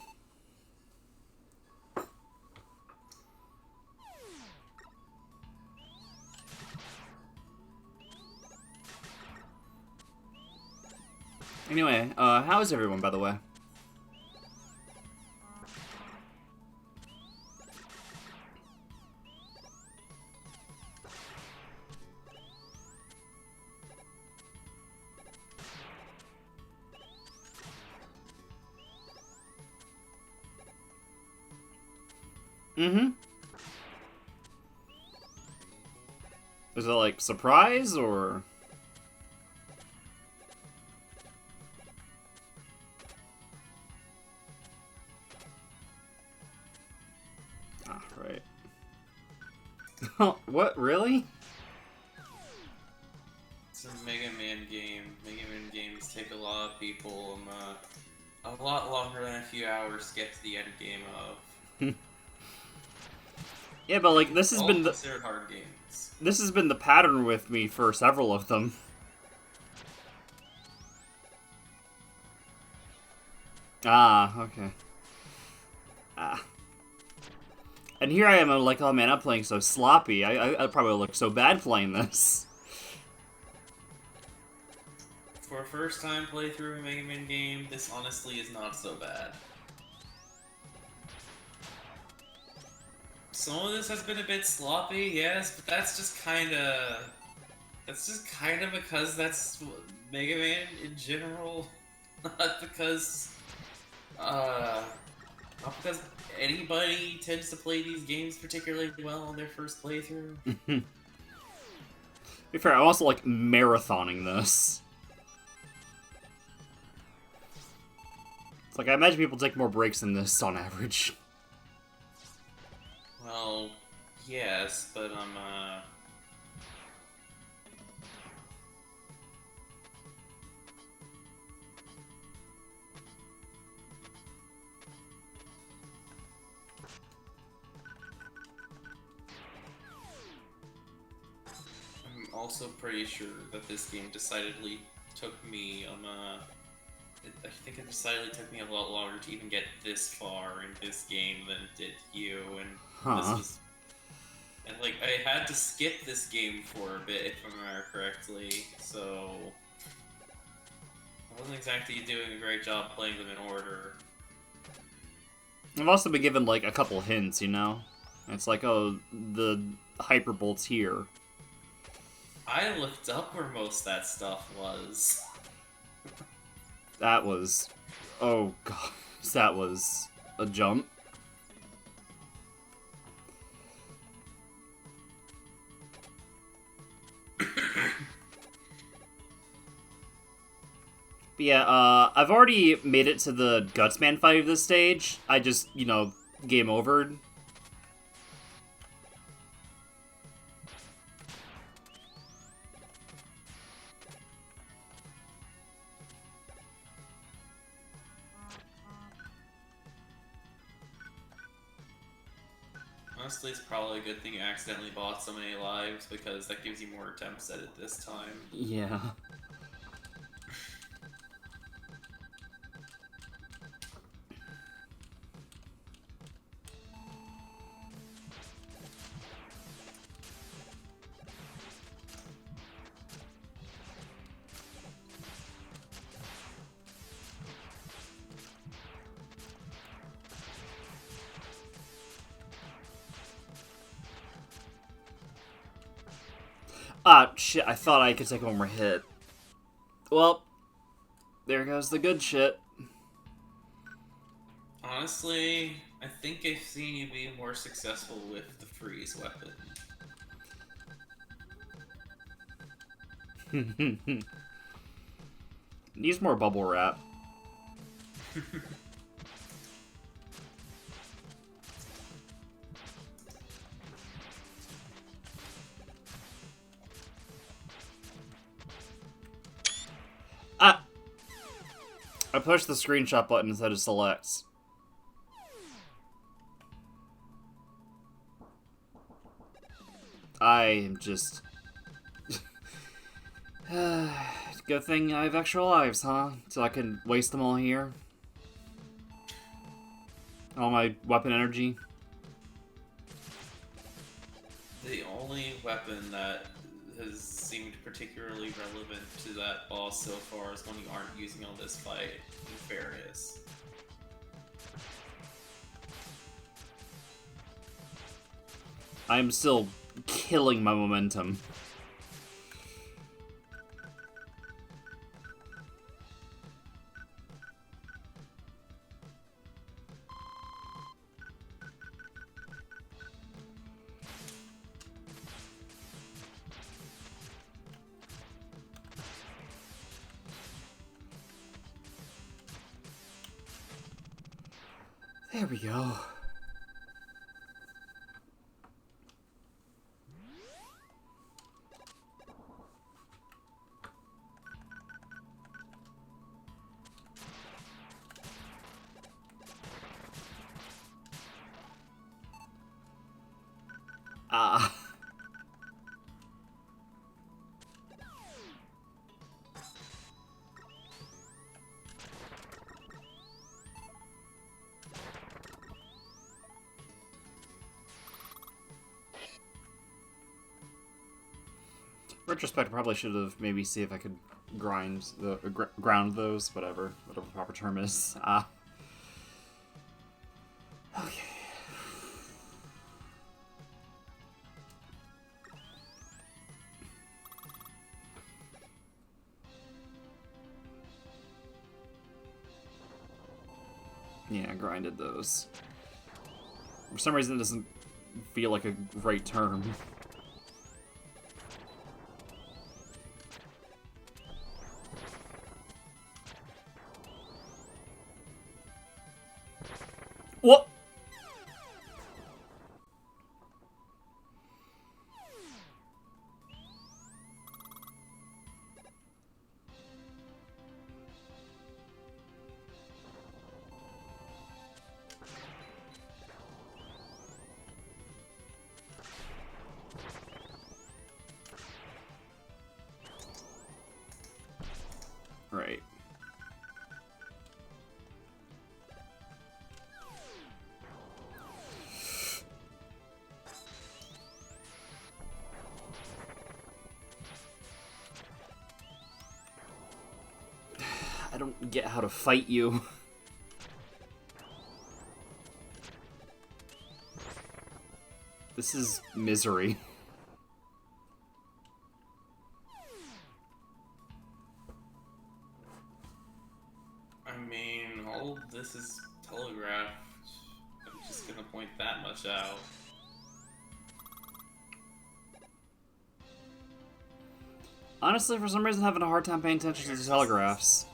Anyway, how is everyone, by the way? Mm-hmm. Is it like surprise or? Ah, right. What, really? It's a Mega Man game. Mega Man games take a lot of people a lot longer than a few hours to get to the end game of. Yeah, but like this has All been the considered hard games. this has been the pattern with me for several of them. Ah, okay. Ah. And here I am, I'm like, oh man, I'm playing so sloppy. I probably look so bad playing this. For a first time playthrough of a Mega Man game, this honestly is not so bad. Some of this has been a bit sloppy, yes, but that's just kinda because that's Mega Man in general. Not because anybody tends to play these games particularly well on their first playthrough. To be fair, I'm also like marathoning this. It's like I imagine people take more breaks than this on average. Well, yes, but I'm also pretty sure that this game decidedly took me I think it decidedly took me a lot longer to even get this far in this game than it did you, and like I had to skip this game for a bit if I remember correctly, so I wasn't exactly doing a great job playing them in order. I've also been given like a couple hints, you know? It's like, oh, the hyperbolt's here. I looked up where most of that stuff was. That was... Oh, God. That was a jump. But yeah, I've already made it to the Gutsman fight of this stage. I just, you know, game overed. Honestly, it's probably a good thing you accidentally bought so many lives, because that gives you more attempts at it this time. Yeah. Ah, shit, I thought I could take one more hit. Well, there goes the good shit. Honestly, I think I've seen you be more successful with the freeze weapon. Needs more bubble wrap. Ah! I pushed the screenshot button instead of selects. I am just... Good thing I have extra lives, huh? So I can waste them all here. All my weapon energy. The only weapon that has seemed particularly relevant to that boss so far is one you aren't using on this fight, Nefarious. I'm still killing my momentum. There we go. Ah. Retrospect, I probably should have maybe see if I could ground those, whatever the proper term is. Ah. Okay. Yeah, I grinded those. For some reason, it doesn't feel like a right term. What? Right. I don't get how to fight you. This is misery. I mean, all of this is telegraphed. I'm just gonna point that much out. Honestly, for some reason, I'm having a hard time paying attention to the telegraphs.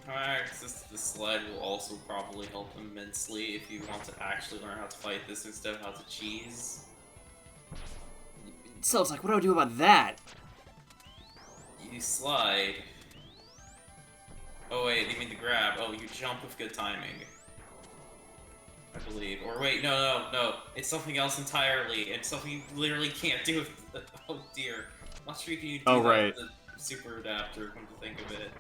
Access to the slide will also probably help immensely if you want to actually learn how to fight this instead of how to cheese. So it's like, what do I do about that? You slide. Oh wait, you mean the grab. Oh, you jump with good timing. I believe. Or wait, no. It's something else entirely. It's something you literally can't do with... Oh dear. I'm not sure you can do that right. with the super adapter, come to think of it.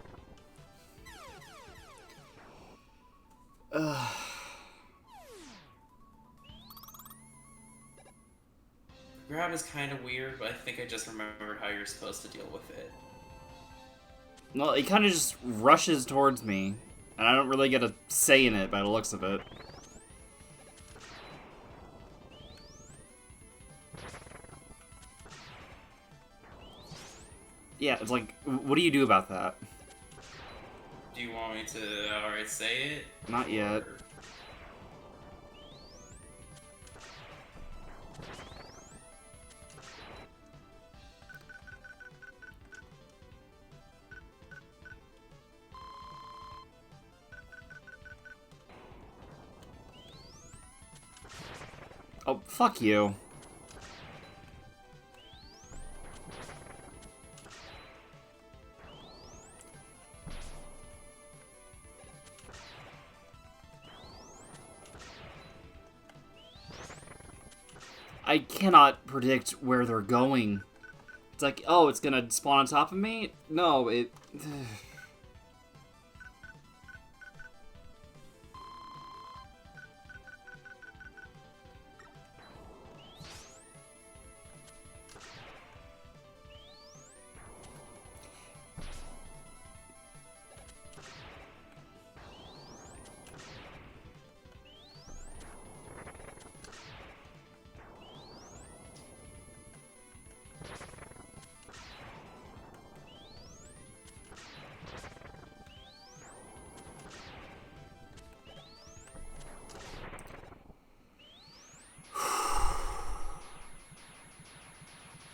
Grab is kind of weird, but I think I just remembered how you're supposed to deal with it. Well, it kind of just rushes towards me, and I don't really get a say in it by the looks of it. Yeah, it's like, what do you do about that? Do you want me to outright say it? Not yet. Or... Fuck you. I cannot predict where they're going. It's like, oh, it's gonna spawn on top of me? No, it...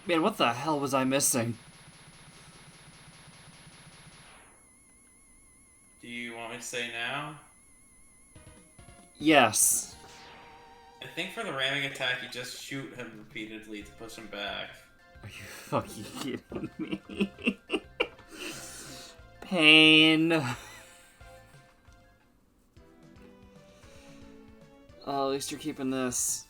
Man, what the hell was I missing? Do you want me to say now? Yes. I think for the ramming attack, you just shoot him repeatedly to push him back. Are you fucking kidding me? Pain. Oh, at least you're keeping this.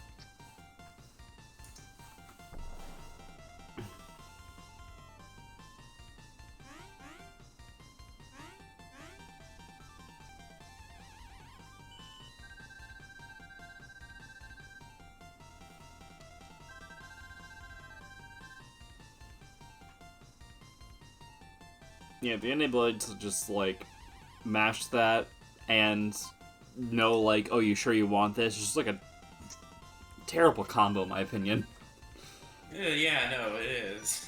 Yeah, being able to just, like, mash that and know, like, oh, you sure you want this? It's just, like, a terrible combo, in my opinion. Yeah, no, it is.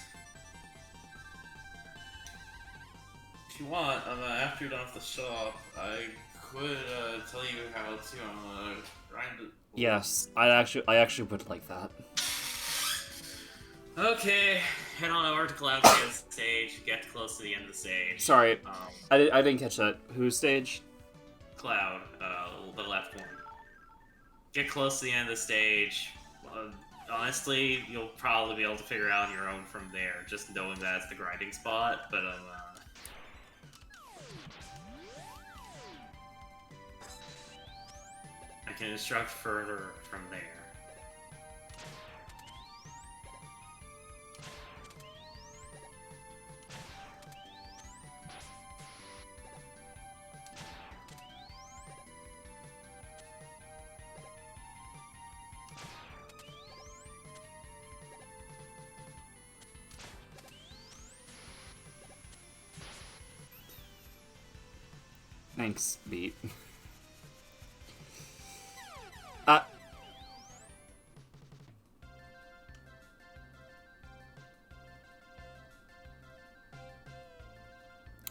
If you want, after you're done with the shop, I could tell you how to grind it. Yes, I actually would like that. Okay, head on over to Cloud Kid's stage, get close to the end of the stage. Sorry, I didn't catch that. Whose stage? Cloud, the left one. Get close to the end of the stage. Honestly, you'll probably be able to figure out on your own from there, just knowing that's the grinding spot, but I can instruct further from there. Thanks, Beat.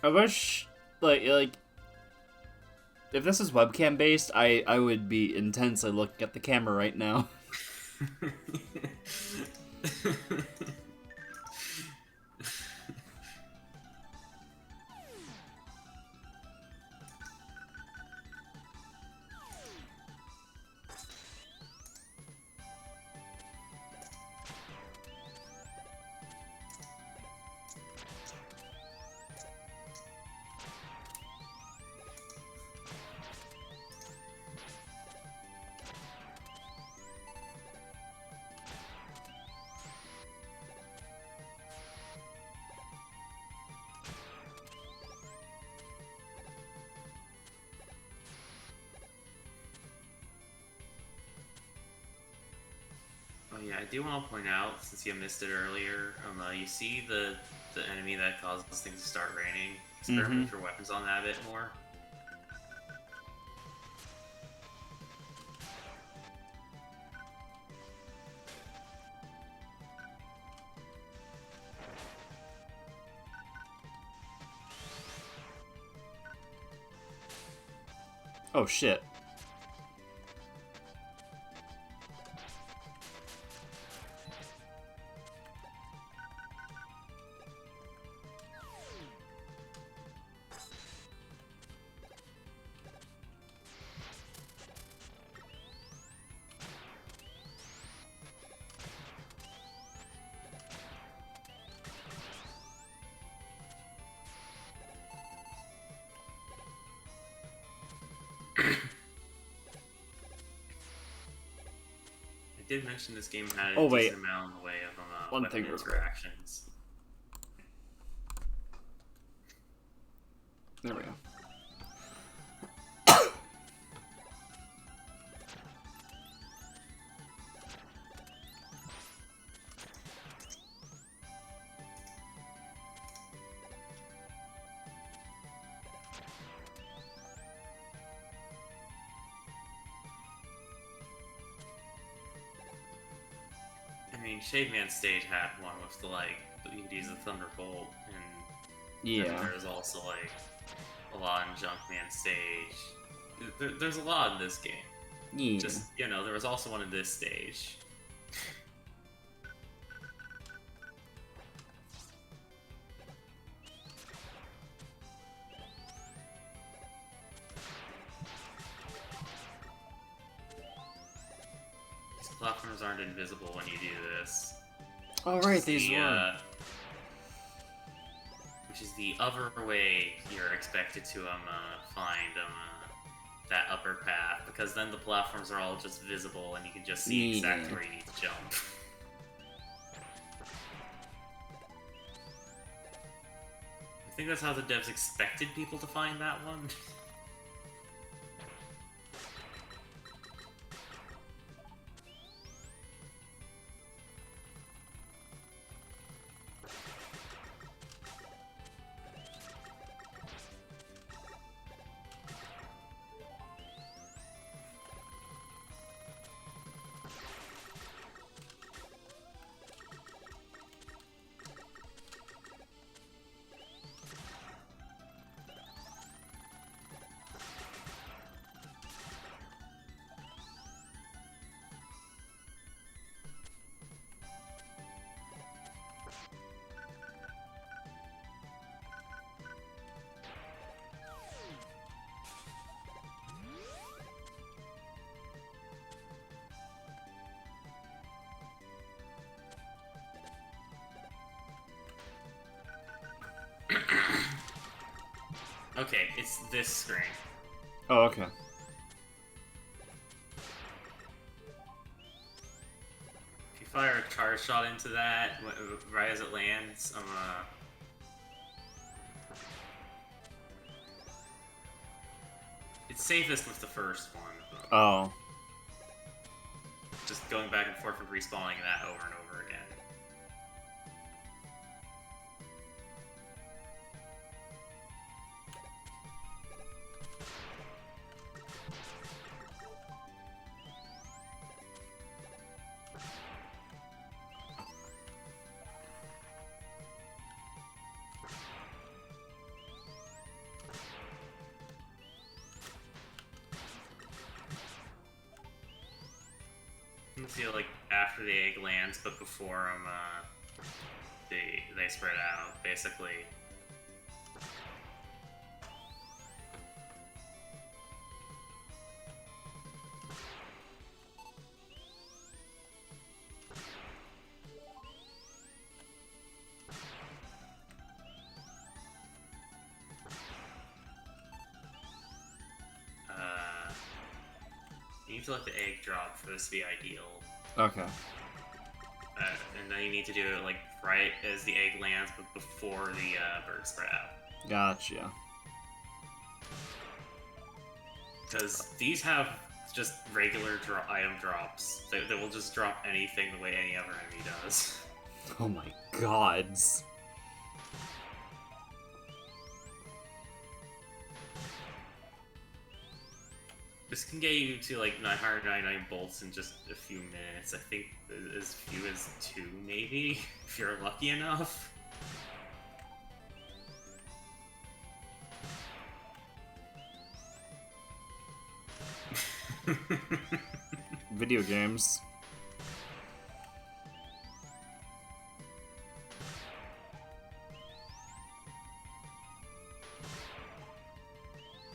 I wish, like, if this is webcam based, I would be intensely looking at the camera right now. Oh yeah, I do want to point out, since you missed it earlier, you see the enemy that causes things to start raining. Experiment with your weapons on that a bit more. Oh shit. did mention this game had a Oh, wait. decent amount in the way of One weapon thing real quick. interactions. There we go. I mean, Shade Man stage had one with the you could use the Thunderbolt, and then Yeah. there's also like a lot in Junkman stage. There's a lot in this game. Yeah. Just there was also one in this stage. These platforms aren't invisible when you do this. Oh, right, these were. Which is the other way you're expected to find that upper path, because then the platforms are all just visible and you can just see exactly where you need to jump. I think that's how the devs expected people to find that one. Okay, it's this screen. Oh, okay. If you fire a charge shot into that, right as it lands, it's safest with the first one. Oh. Just going back and forth and respawning that over and over again. See, like after the egg lands, but before they spread out, basically. You need to let the egg drop for this to be ideal. Okay. And then you need to do it like right as the egg lands, but before the bird spread out. Gotcha. Because these have just regular item drops. They will just drop anything the way any other enemy does. Oh my gods. This can get you to like 999 bolts in just a few minutes. I think as few as 2 maybe, if you're lucky enough. Video games.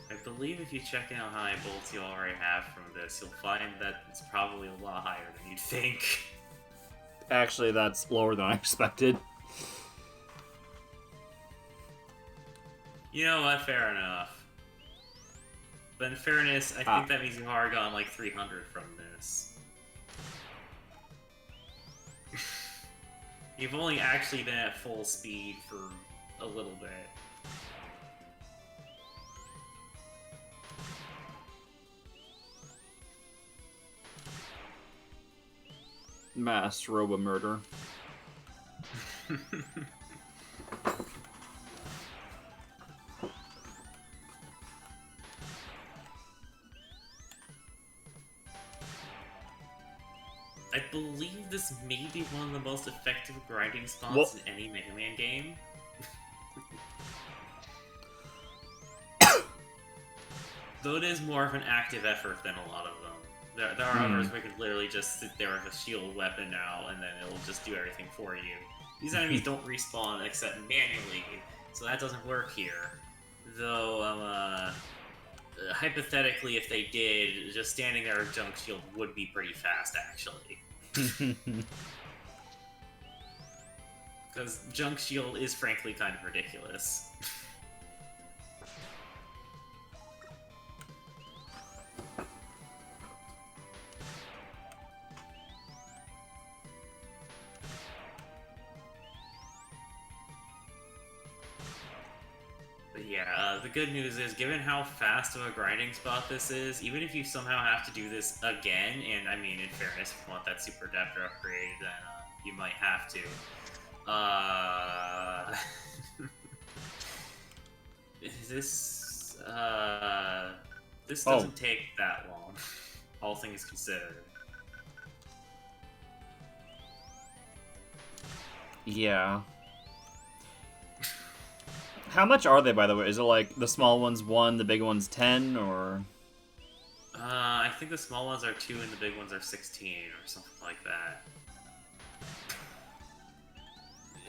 I believe if you check out how many bolts you already have from this, you'll find that it's probably a lot higher than you'd think. Actually, that's lower than I expected. You know what? Fair enough. But in fairness, I think that means you've already gotten like 300 from this. You've only actually been at full speed for a little bit. Mass robo-murder. I believe this may be one of the most effective grinding spots Well- in any Mega Man game. Though it is more of an active effort than a lot of them. There are others where you could literally just sit there with a shield weapon now, and then it'll just do everything for you. These enemies don't respawn except manually, so that doesn't work here. Though, hypothetically, if they did, just standing there with Junk Shield would be pretty fast, actually. Because Junk Shield is frankly kind of ridiculous. But yeah, the good news is, given how fast of a grinding spot this is, even if you somehow have to do this again, and I mean, in fairness, if you want that Super Adapter upgrade, then you might have to. This doesn't take that long, all things considered. Yeah. How much are they, by the way? Is it like the small one's 1, the big one's 10, or? I think the small ones are 2 and the big ones are 16, or something like that.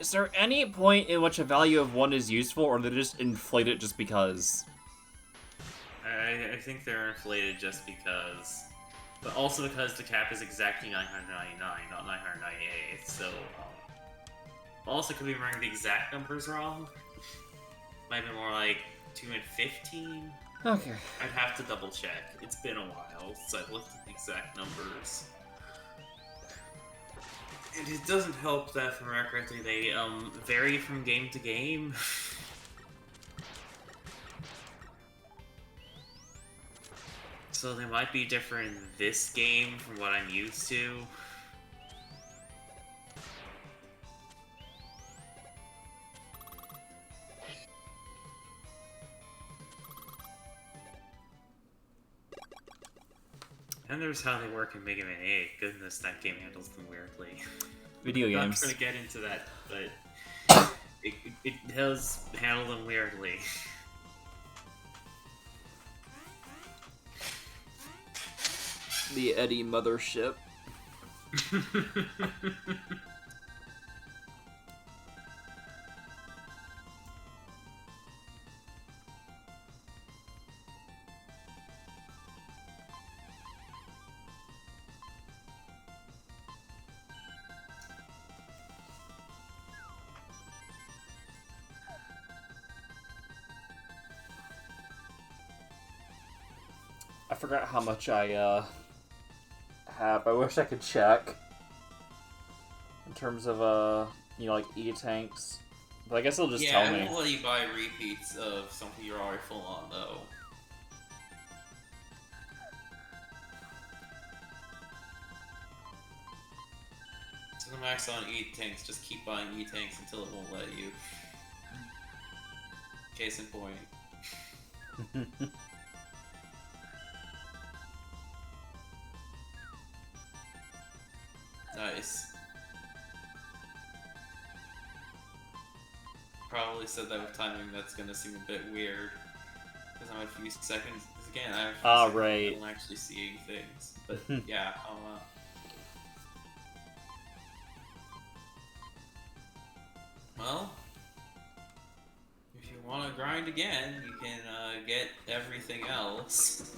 Is there any point in which a value of 1 is useful, or do they just inflate it just because? I think they're inflated just because, but also because the cap is exactly 999, not 998. So, also could be remembering the exact numbers wrong. Might be more like 2 and 15. Okay. I'd have to double check. It's been a while since I've looked at the exact numbers. And it doesn't help that, if I remember correctly, they vary from game to game. So they might be different in this game from what I'm used to. And there's how they work in Mega Man 8. Goodness, that game handles them weirdly. Video I'm not games. going to get into that, but it does handle them weirdly. The Eddie Mothership. I forgot how much I have. I wish I could check in terms of like E-tanks, but I guess it'll just tell me. Yeah, I won't let you buy repeats of something you're already full on though. To the max on E-tanks, just keep buying E-tanks until it won't let you. Case in point. Nice. Probably said that with timing that's gonna seem a bit weird. Because I'm a few seconds. Because again, I have a few seconds right. I don't actually see things. But Yeah, well, if you want to grind again, you can get everything else,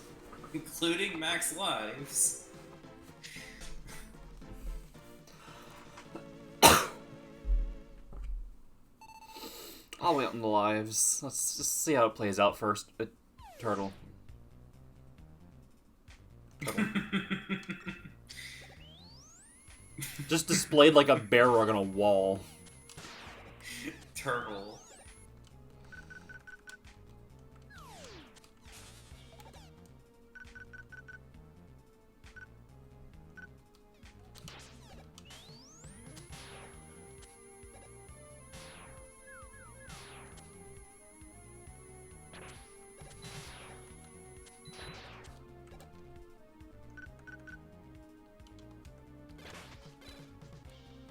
including max lives. I'll wait on the lives. Let's just see how it plays out first. Turtle. Just displayed like a bear rug on a wall. Turtle.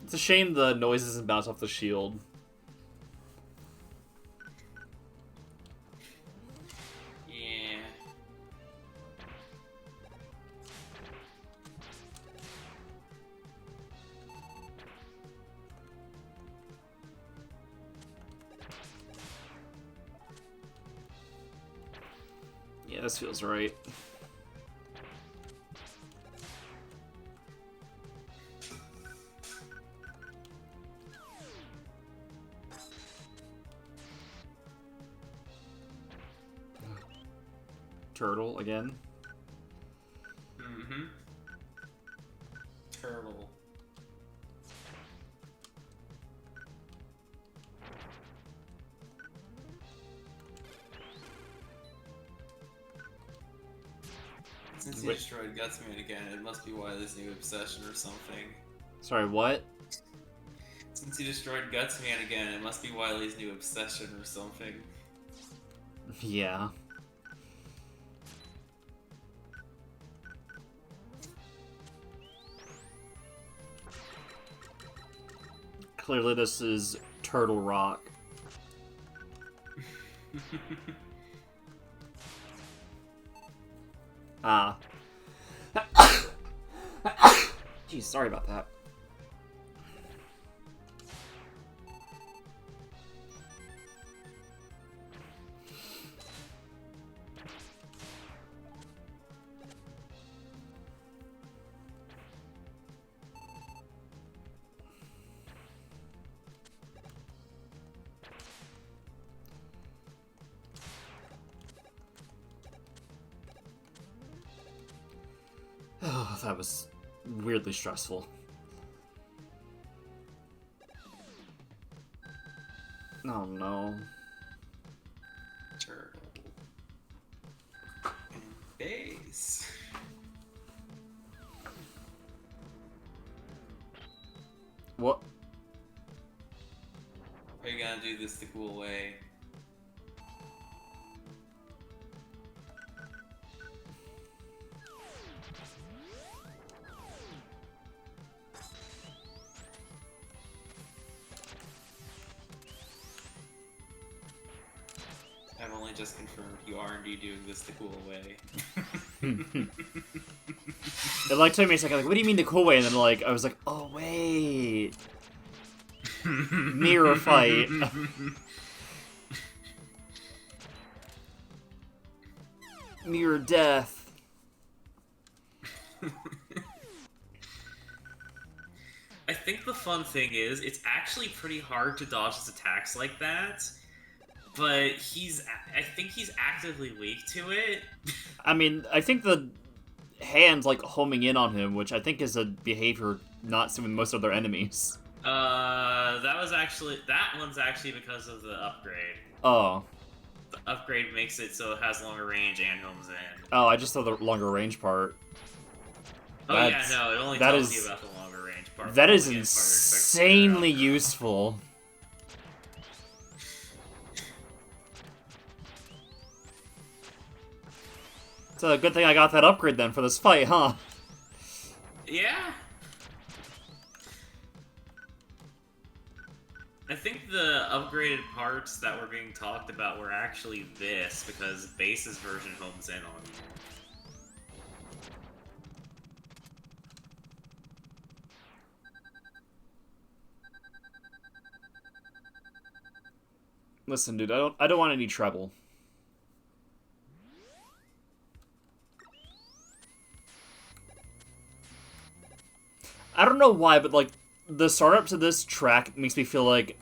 It's a shame the noise doesn't bounce off the shield. Yeah. Yeah, this feels right. Turtle again. Mm-hmm. Turtle. Since he destroyed Gutsman again, it must be Wily's new obsession or something. Sorry, what? Since he destroyed Gutsman again, it must be Wily's new obsession or something. Yeah. Clearly this is Turtle Rock. Ah. Jeez, sorry about that. Oh, that was weirdly stressful. Oh no. Turtle. And base. What? Are you gonna do this the cool way? I've only just confirmed you are indeed doing this the cool way. It like took me a second, like, what do you mean the cool way? And then like I was like, oh wait. Mirror fight. Mirror death. I think the fun thing is, it's actually pretty hard to dodge his attacks like that, but I think he's actively weak to it. I mean, I think the hands like homing in on him, which I think is a behavior not seen with most of their enemies. That one's actually because of the upgrade. Oh. The upgrade makes it so it has longer range and homes in. Oh, I just saw the longer range part. Oh yeah, no, it only tells you about the longer range part. That is insanely useful. It's a good thing I got that upgrade then for this fight, huh? Yeah. I think the upgraded parts that were being talked about were actually this, because Base's version homes in on you. Listen, dude, I don't want any trouble. I don't know why, but like the startup to this track makes me feel like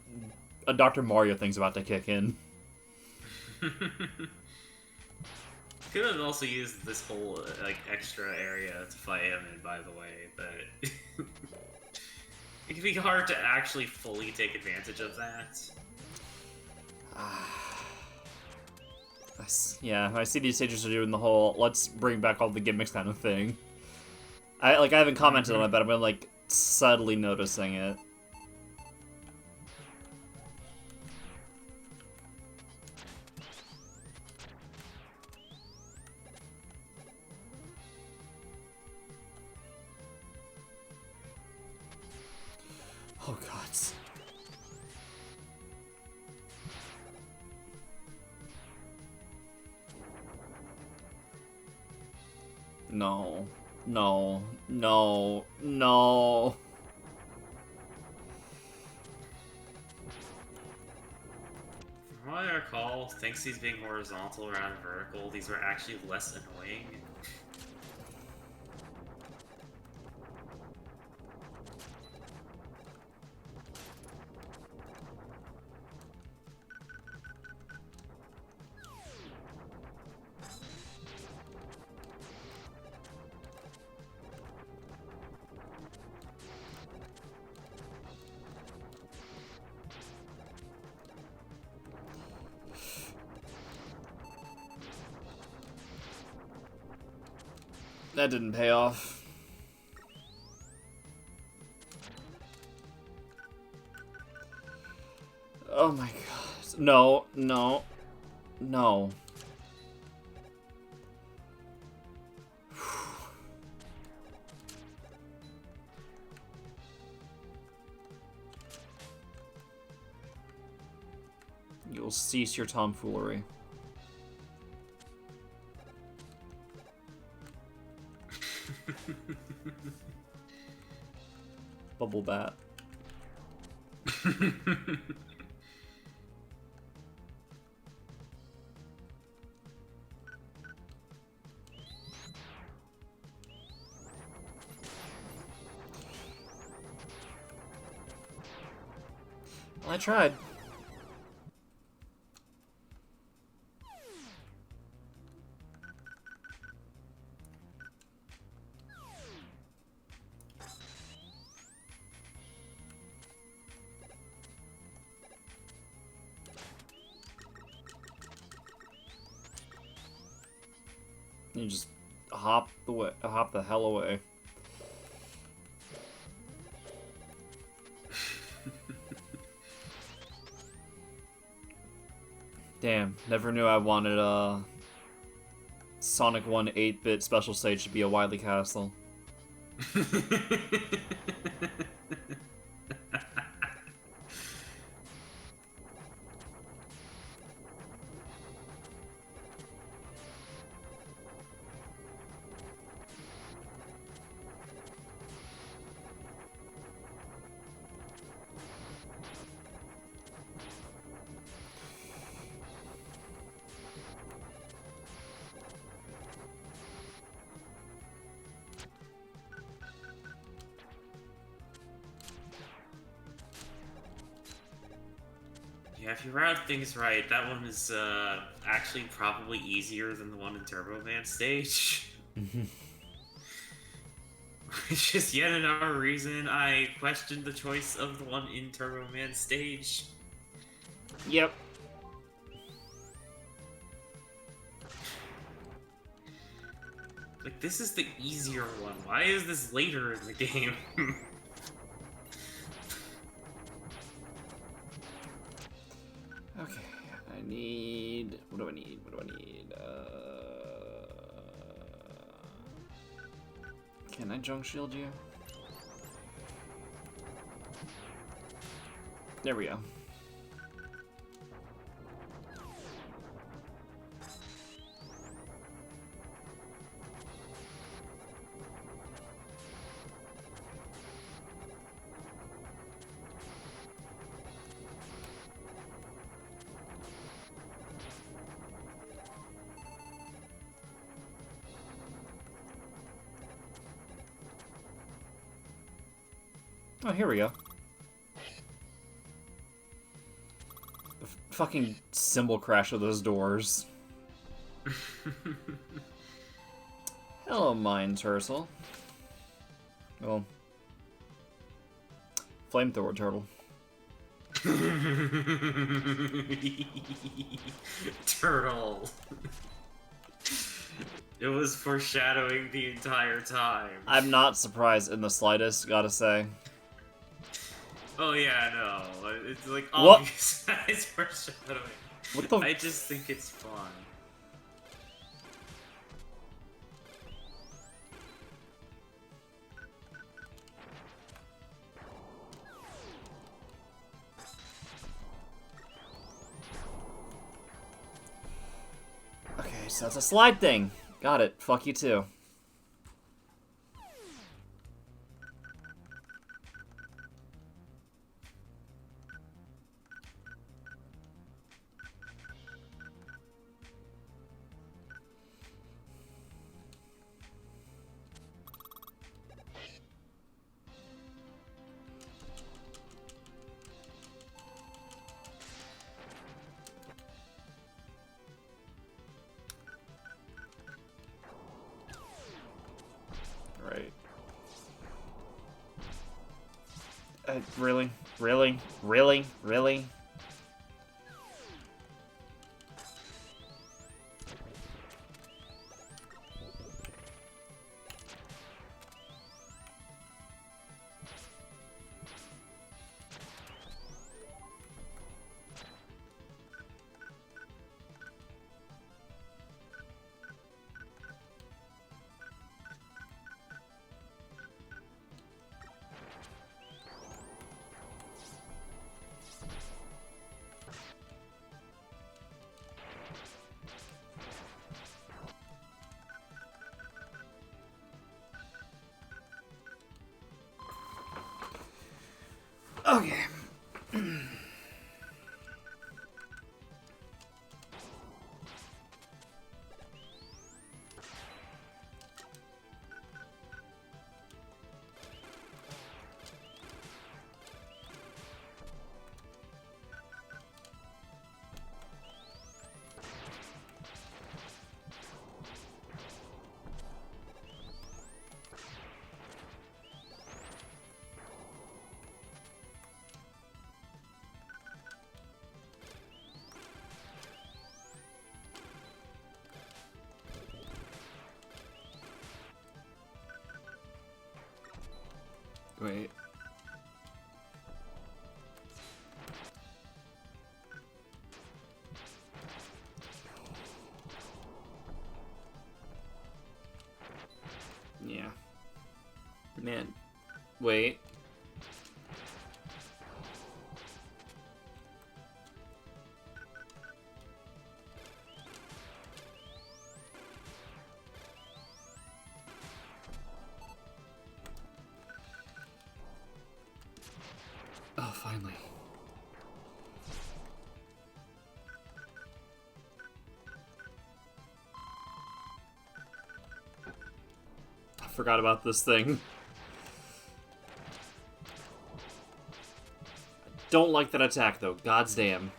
a Dr. Mario thing's about to kick in. Could have also used this whole like extra area to fight him in, by the way, but It can be hard to actually fully take advantage of that. Yeah, I see these stages are doing the whole let's bring back all the gimmicks kind of thing. I haven't commented on it, but I'm like subtly noticing it. Oh god. No. No. No. No. From what I recall, thanks to these being horizontal rather than vertical, these were actually less annoying. That didn't pay off. Oh my god. No, no, no. You'll cease your tomfoolery. Bubble bat. Well, I tried. You just hop the hell away. Damn, never knew I wanted Sonic 1 8-bit special stage to be a Wily Castle. Yeah, if you route things right, that one is actually probably easier than the one in Turbo Man stage. It's just yet another reason I questioned the choice of the one in Turbo Man stage. Yep. Like, this is the easier one. Why is this later in the game? Okay, I need... What do I need? What do I need? Can I junk shield you? There we go. Oh, here we go. The fucking cymbal crash of those doors. Hello, Mine Tursel. Well, flamethrower turtle. Turtle. It was foreshadowing the entire time. I'm not surprised in the slightest, gotta say. Oh yeah, no. It's like What? obvious that it's foreshadowing. What the? I just think it's fun. Okay, so it's a slide thing. Got it. Fuck you too. Right. Really? Really? Really? Really? Okay. Wait. Yeah. Man. Wait. Oh, finally. I forgot about this thing. Don't like that attack, though. God's damn.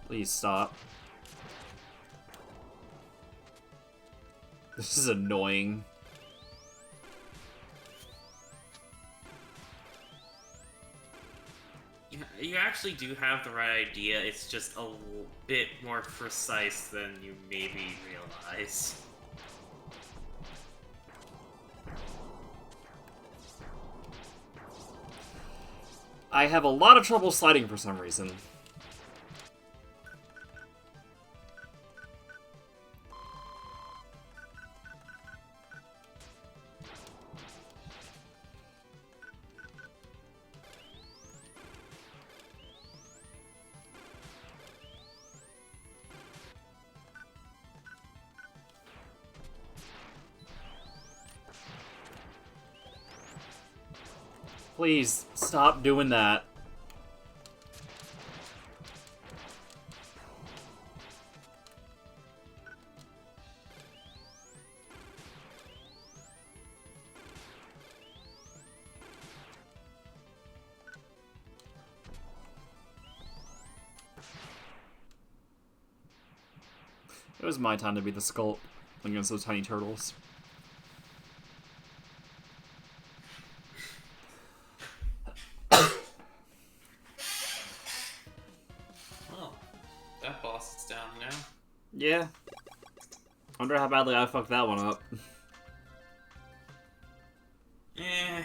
Please stop. This is annoying. You actually do have the right idea, it's just a bit more precise than you maybe realize. I have a lot of trouble sliding for some reason. Please, stop doing that. It was my time to be the sculpt against those tiny turtles. Well, that boss is down now. Yeah. I wonder how badly I fucked that one up. Eh.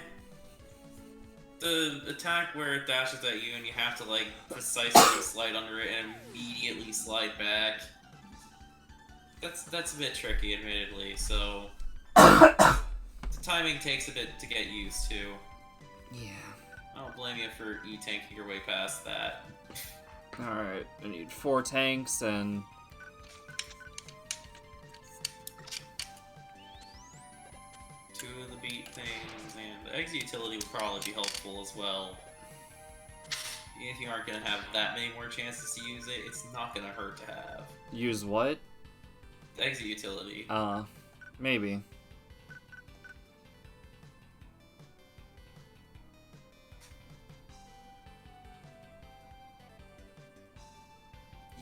The attack where it dashes at you and you have to, like, precisely slide under it and immediately slide back. That's a bit tricky, admittedly, so... the timing takes a bit to get used to. Yeah. I don't blame you for you tanking your way past that. Alright, I need 4 tanks and... Two of the beat things, and the exit utility would probably be helpful as well. Even if you aren't going to have that many more chances to use it, it's not going to hurt to have. Use what? The exit utility. Maybe.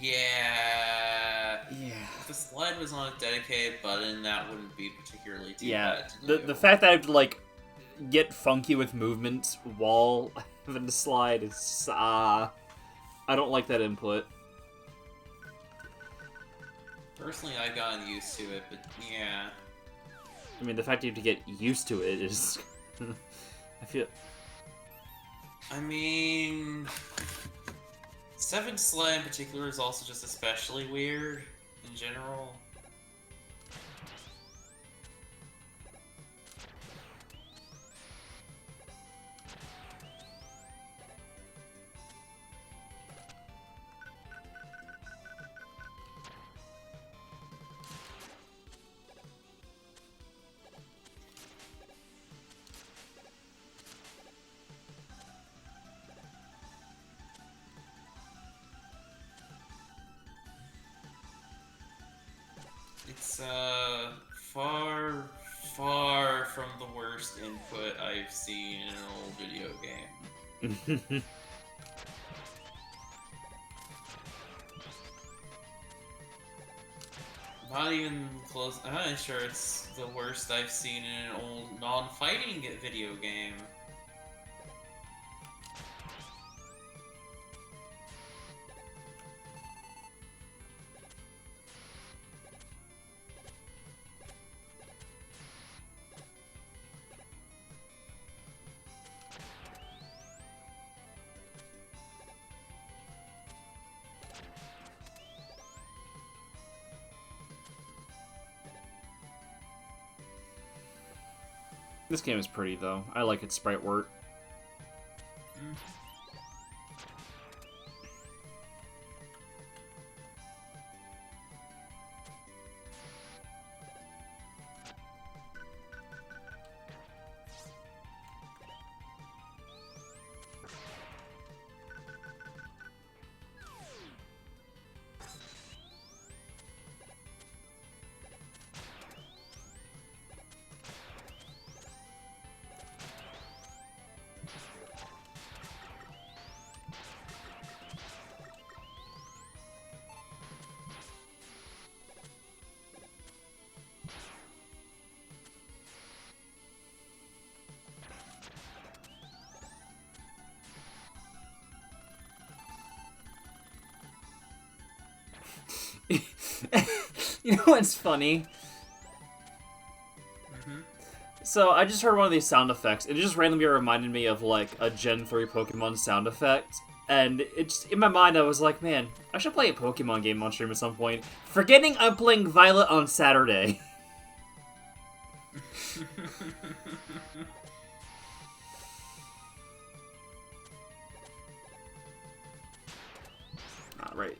Yeah. Yeah. If the slide was on a dedicated button, that wouldn't be particularly too Yeah. bad to do. The fact that I have to, like, get funky with movement while having to slide is, I don't like that input. Personally, I've gotten used to it, but yeah. I mean, the fact that you have to get used to it is... I feel... I mean... 7 slide in particular is also just especially weird in general. It's far, far from the worst input I've seen in an old video game. Not even close. I'm not even sure it's the worst I've seen in an old non-fighting video game. This game is pretty, though. I like its sprite work. You know what's funny? So, I just heard one of these sound effects. It just randomly reminded me of, like, a Gen 3 Pokemon sound effect. And it just, in my mind, I was like, man, I should play a Pokemon game on stream at some point. Forgetting I'm playing Violet on Saturday. Right.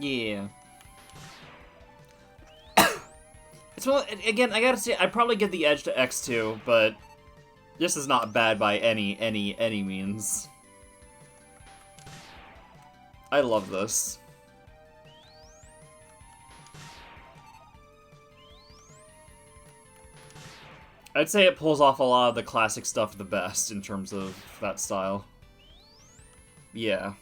Yeah. It's well, again, I gotta say, I'd probably give the edge to X2, but this is not bad by any means. I love this. I'd say it pulls off a lot of the classic stuff the best in terms of that style. Yeah.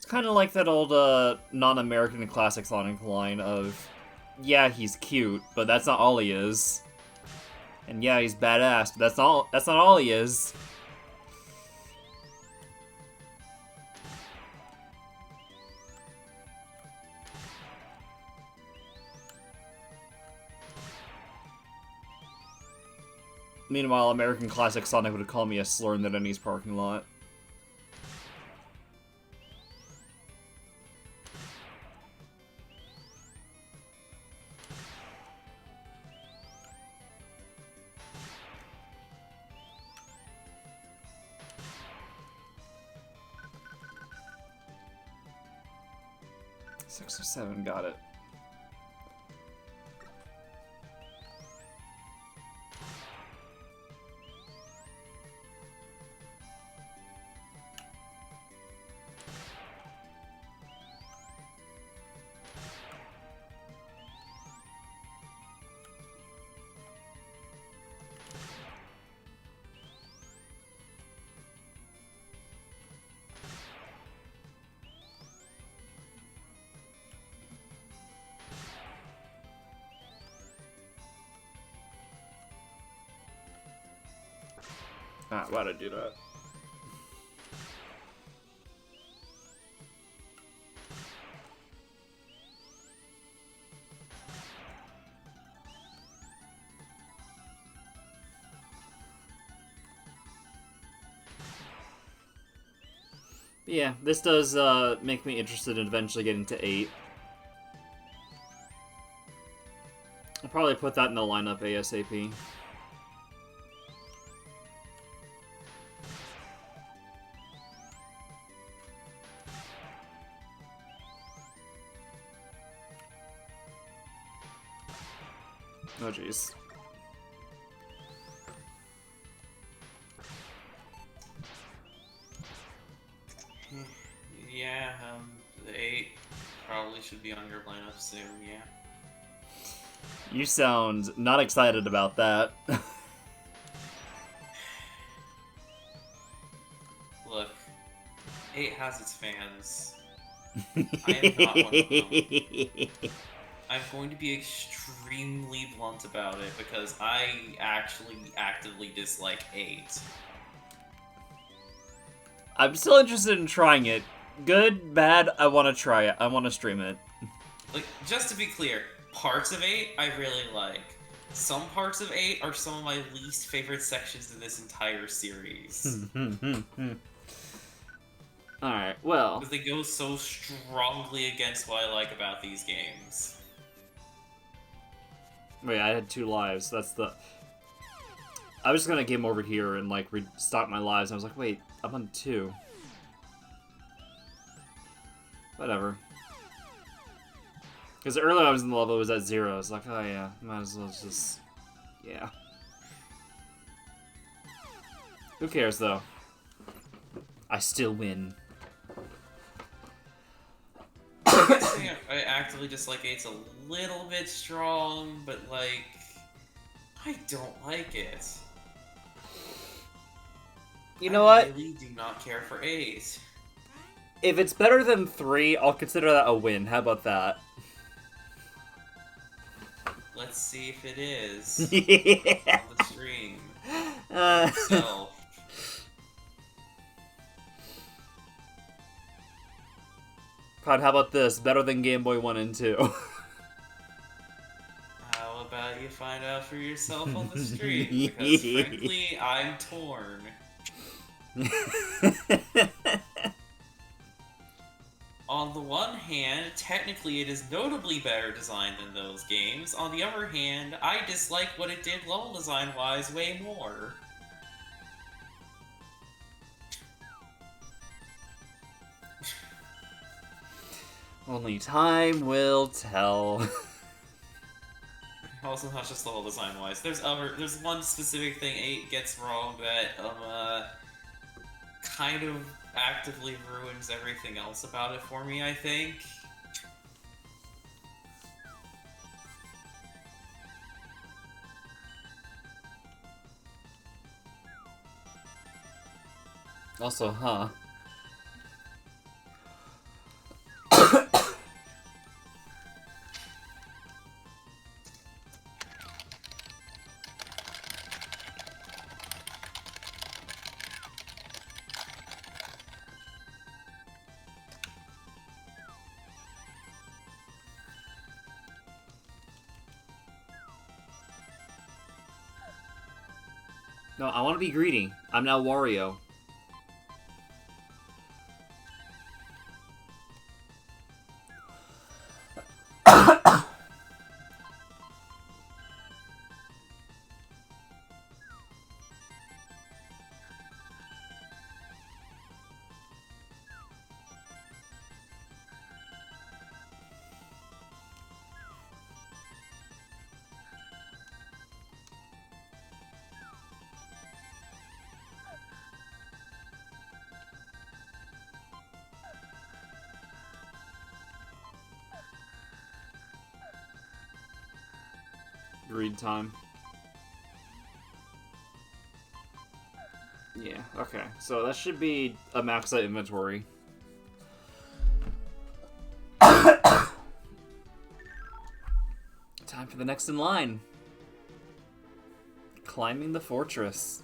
Kind of like that old non-American classic Sonic line of, yeah, he's cute, but that's not all he is. And yeah, he's badass, but that's not all he is. Meanwhile, American classic Sonic would call me a slur in the Denny's parking lot. Six or seven, got it. Ah, why'd I do that? But yeah, this does make me interested in eventually getting to 8. I'll probably put that in the lineup ASAP. Oh jeez. Yeah, the 8 probably should be on your lineup soon, yeah. You sound not excited about that. Look, 8 has its fans. I am not one of them. I'm going to be extremely blunt about it because I actually actively dislike 8. I'm still interested in trying it. Good, bad, I want to try it. I want to stream it. Like, just to be clear, parts of 8 I really like. Some parts of 8 are some of my least favorite sections in this entire series. Alright, well. Because they go so strongly against what I like about these games. Wait, I had 2 lives. That's the... I was just gonna game over here and, like, restock my lives. And I was like, wait, I'm on 2. Whatever. Because earlier I was in the level, it was at 0. I was like, oh yeah, might as well just... Yeah. Who cares, though? I still win. I actively dislike 8's a little bit strong, but, like, I don't like it. You know what? I really do not care for 8. If it's better than 3, I'll consider that a win. How about that? Let's see if it is. Yeah. On the stream. So. God, how about this? Better than Game Boy 1 and 2. How about you find out for yourself on the stream? Because frankly, I'm torn. On the one hand, technically it is notably better designed than those games. On the other hand, I dislike what it did level design-wise way more. Only time will tell. Also, not just level design-wise. There's one specific thing 8 gets wrong that, kind of actively ruins everything else about it for me, I think. Also, huh? No, I want to be greedy. I'm now Wario. Greed time. Yeah, okay. So that should be a max out inventory. Time for the next in line. Climbing the fortress.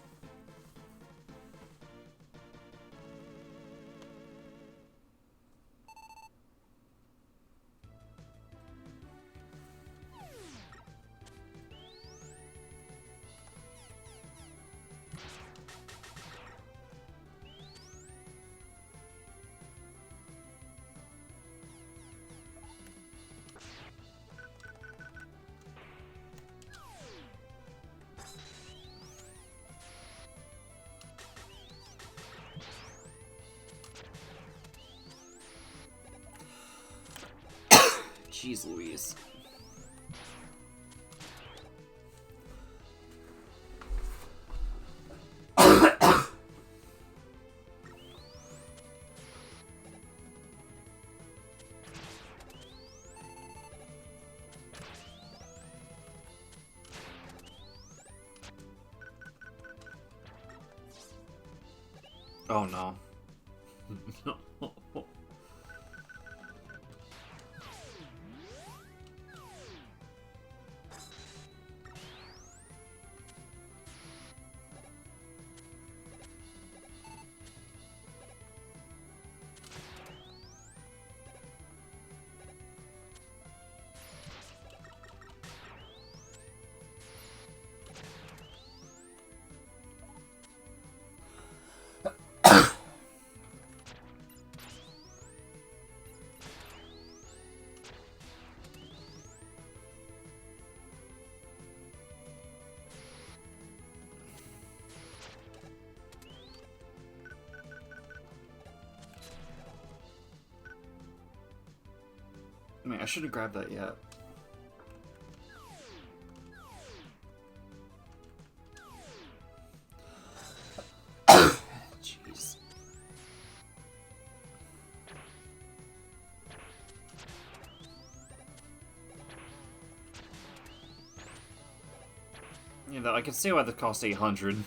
Jeez Louise. Oh no. I mean, I shouldn't grab that yet. Jeez. You know, I can see why this cost 800.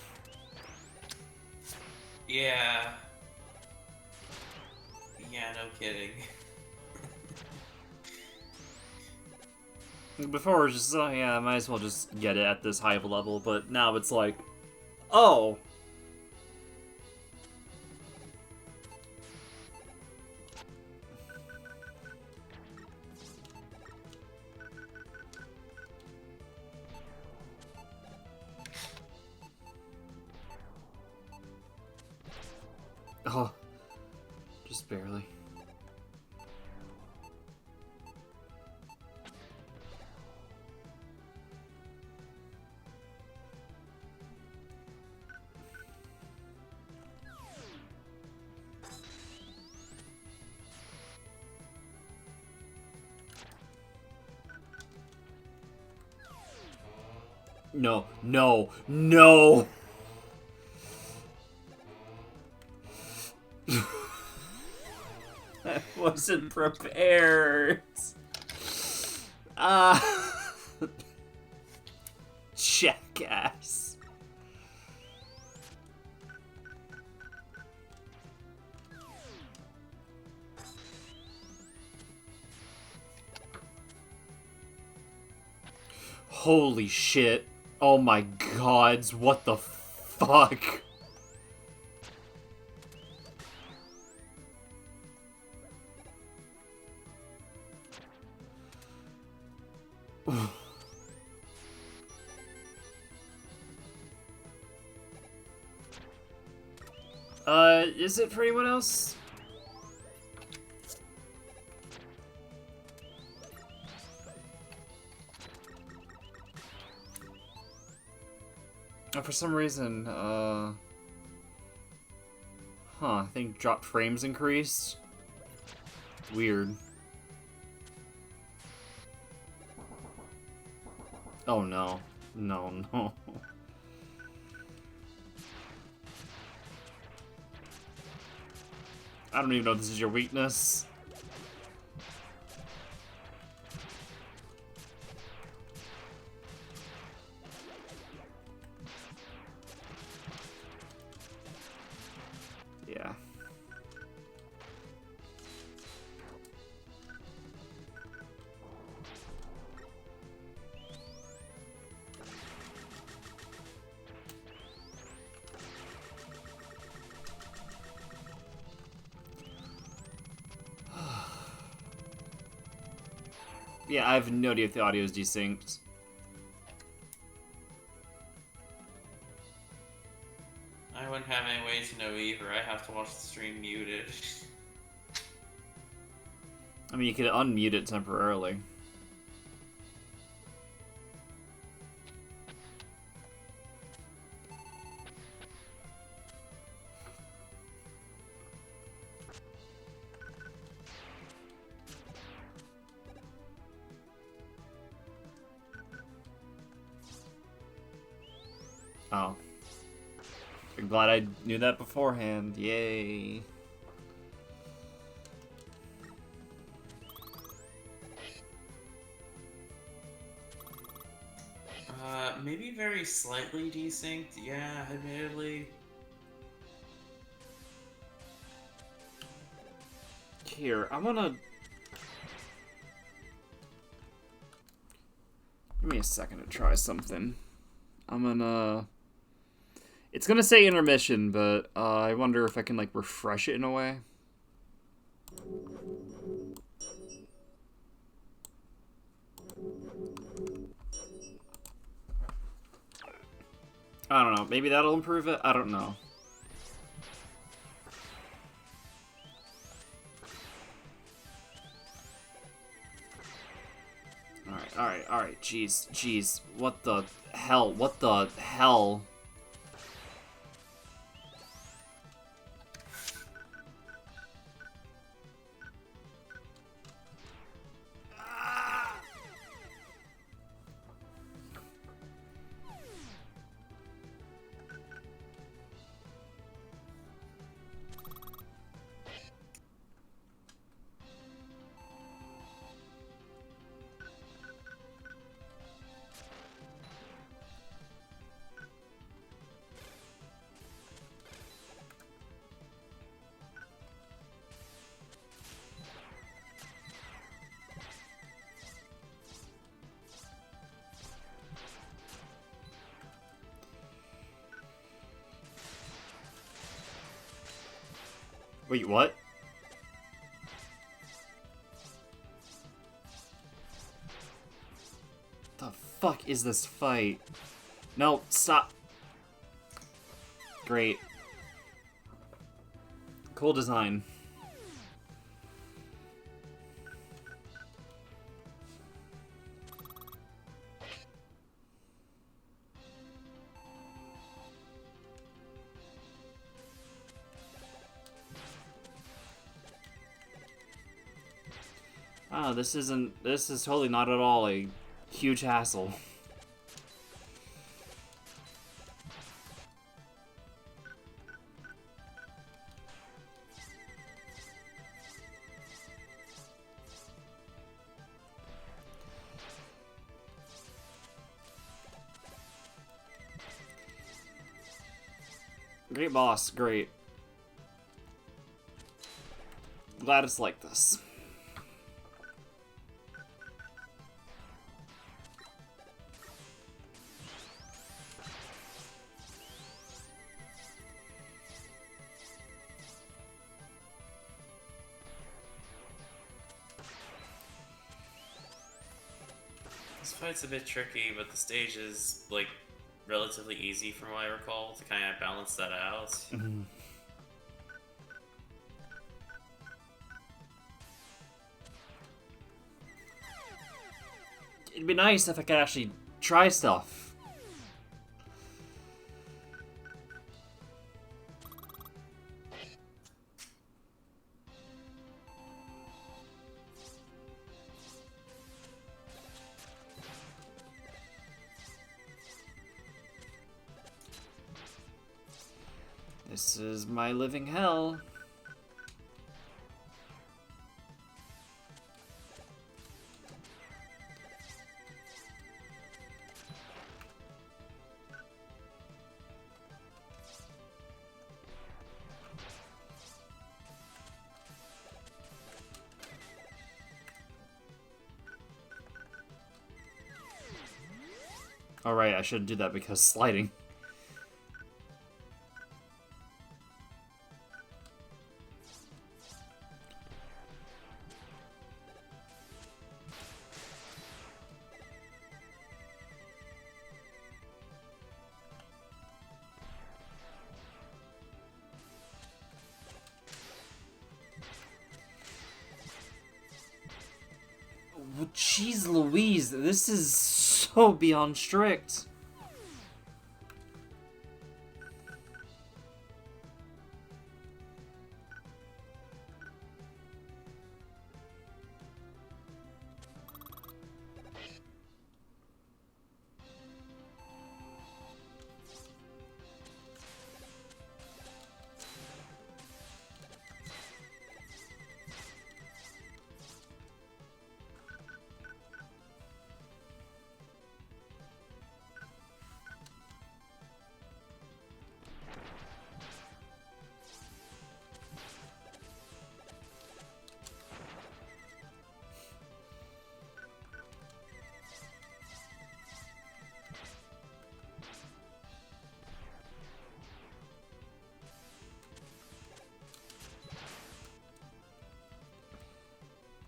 Yeah. Yeah, no kidding. Before it was just, oh yeah, I might as well just get it at this high of a level, but now it's like, oh! Oh. Just barely. No, no, no! I wasn't prepared. Jackass. Holy shit. Oh my gods, what the fuck? Is it for anyone else? For some reason, I think drop frames increased. Weird. Oh no. No, no. I don't even know if this is your weakness. Yeah. Yeah, I have no idea if the audio is desynced. I wouldn't have any way to know either. I have to watch the stream muted. I mean, you could unmute it temporarily. Oh. I'm glad I knew that beforehand. Yay. Maybe very slightly desynced, yeah, admittedly. Here, I wanna... Give me a second to try something. I'm gonna... It's gonna say intermission, but I wonder if I can, like, refresh it in a way. I don't know. Maybe that'll improve it? I don't know. Alright. Jeez. What the hell? What the hell? Wait, what? The fuck is this fight? No, stop. Great. Cool design. Oh, this is totally not at all a huge hassle. Great boss, great. Glad it's like this. This fight's a bit tricky, but the stage is, like, relatively easy from what I recall to kind of balance that out. It'd be nice if I could actually try stuff. This is my living hell. Alright, I shouldn't do that because sliding. Well, jeez Louise, this is so beyond strict.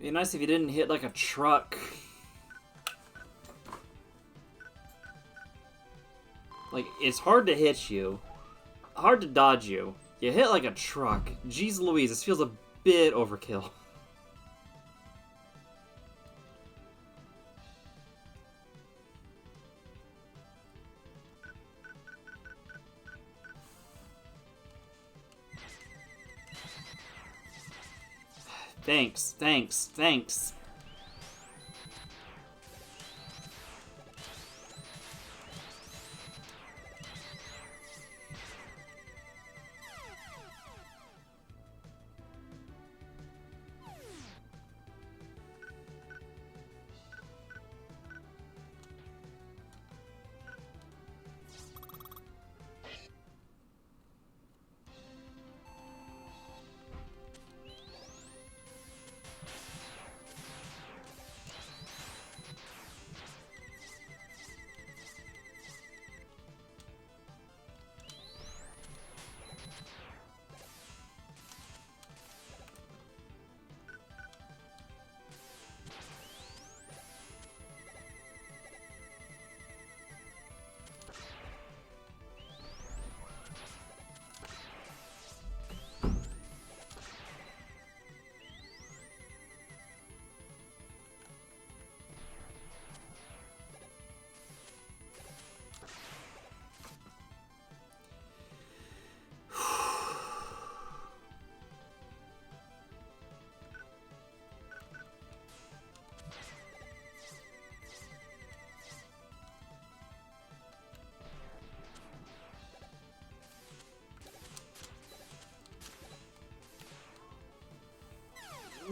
It'd be nice if you didn't hit like a truck. Like, it's hard to hit you, hard to dodge you. You hit like a truck. Jeez Louise, this feels a bit overkill. Thanks, thanks, thanks.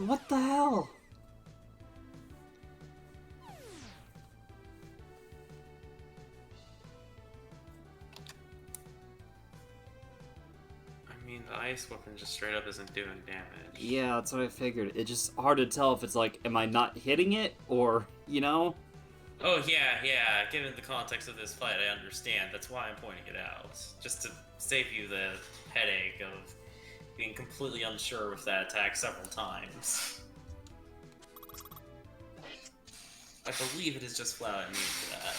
What the hell? mean, the ice weapon just straight up isn't doing damage. Yeah, that's what I figured. It's just hard to tell if it's like, am I not hitting it, or, you know? Oh, yeah. Given the context of this fight, I understand. That's why I'm pointing it out. Just to save you the headache of being completely unsure with that attack several times. I believe it is just flat out immune to that.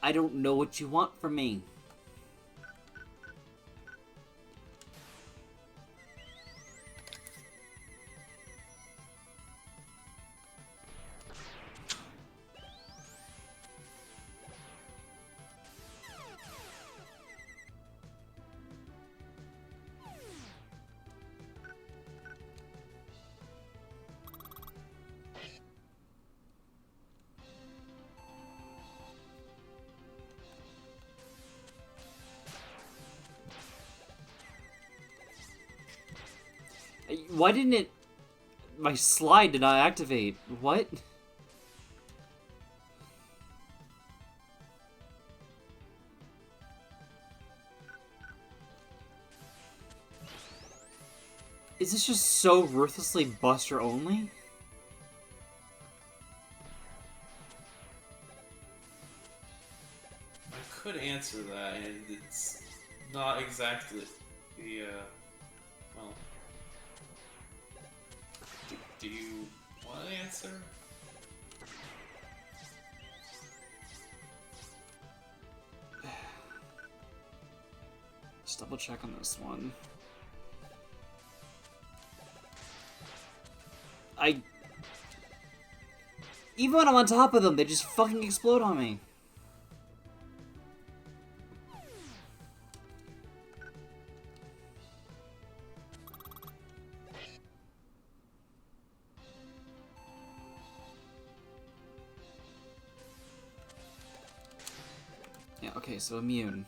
I don't know what you want from me. Why didn't it... My slide did not activate. What? Is this just so ruthlessly Buster only? I could answer that, and it's not exactly the, well... Do you want an answer? Just double check on this one. Even when I'm on top of them, they just fucking explode on me. Yeah, okay, so immune.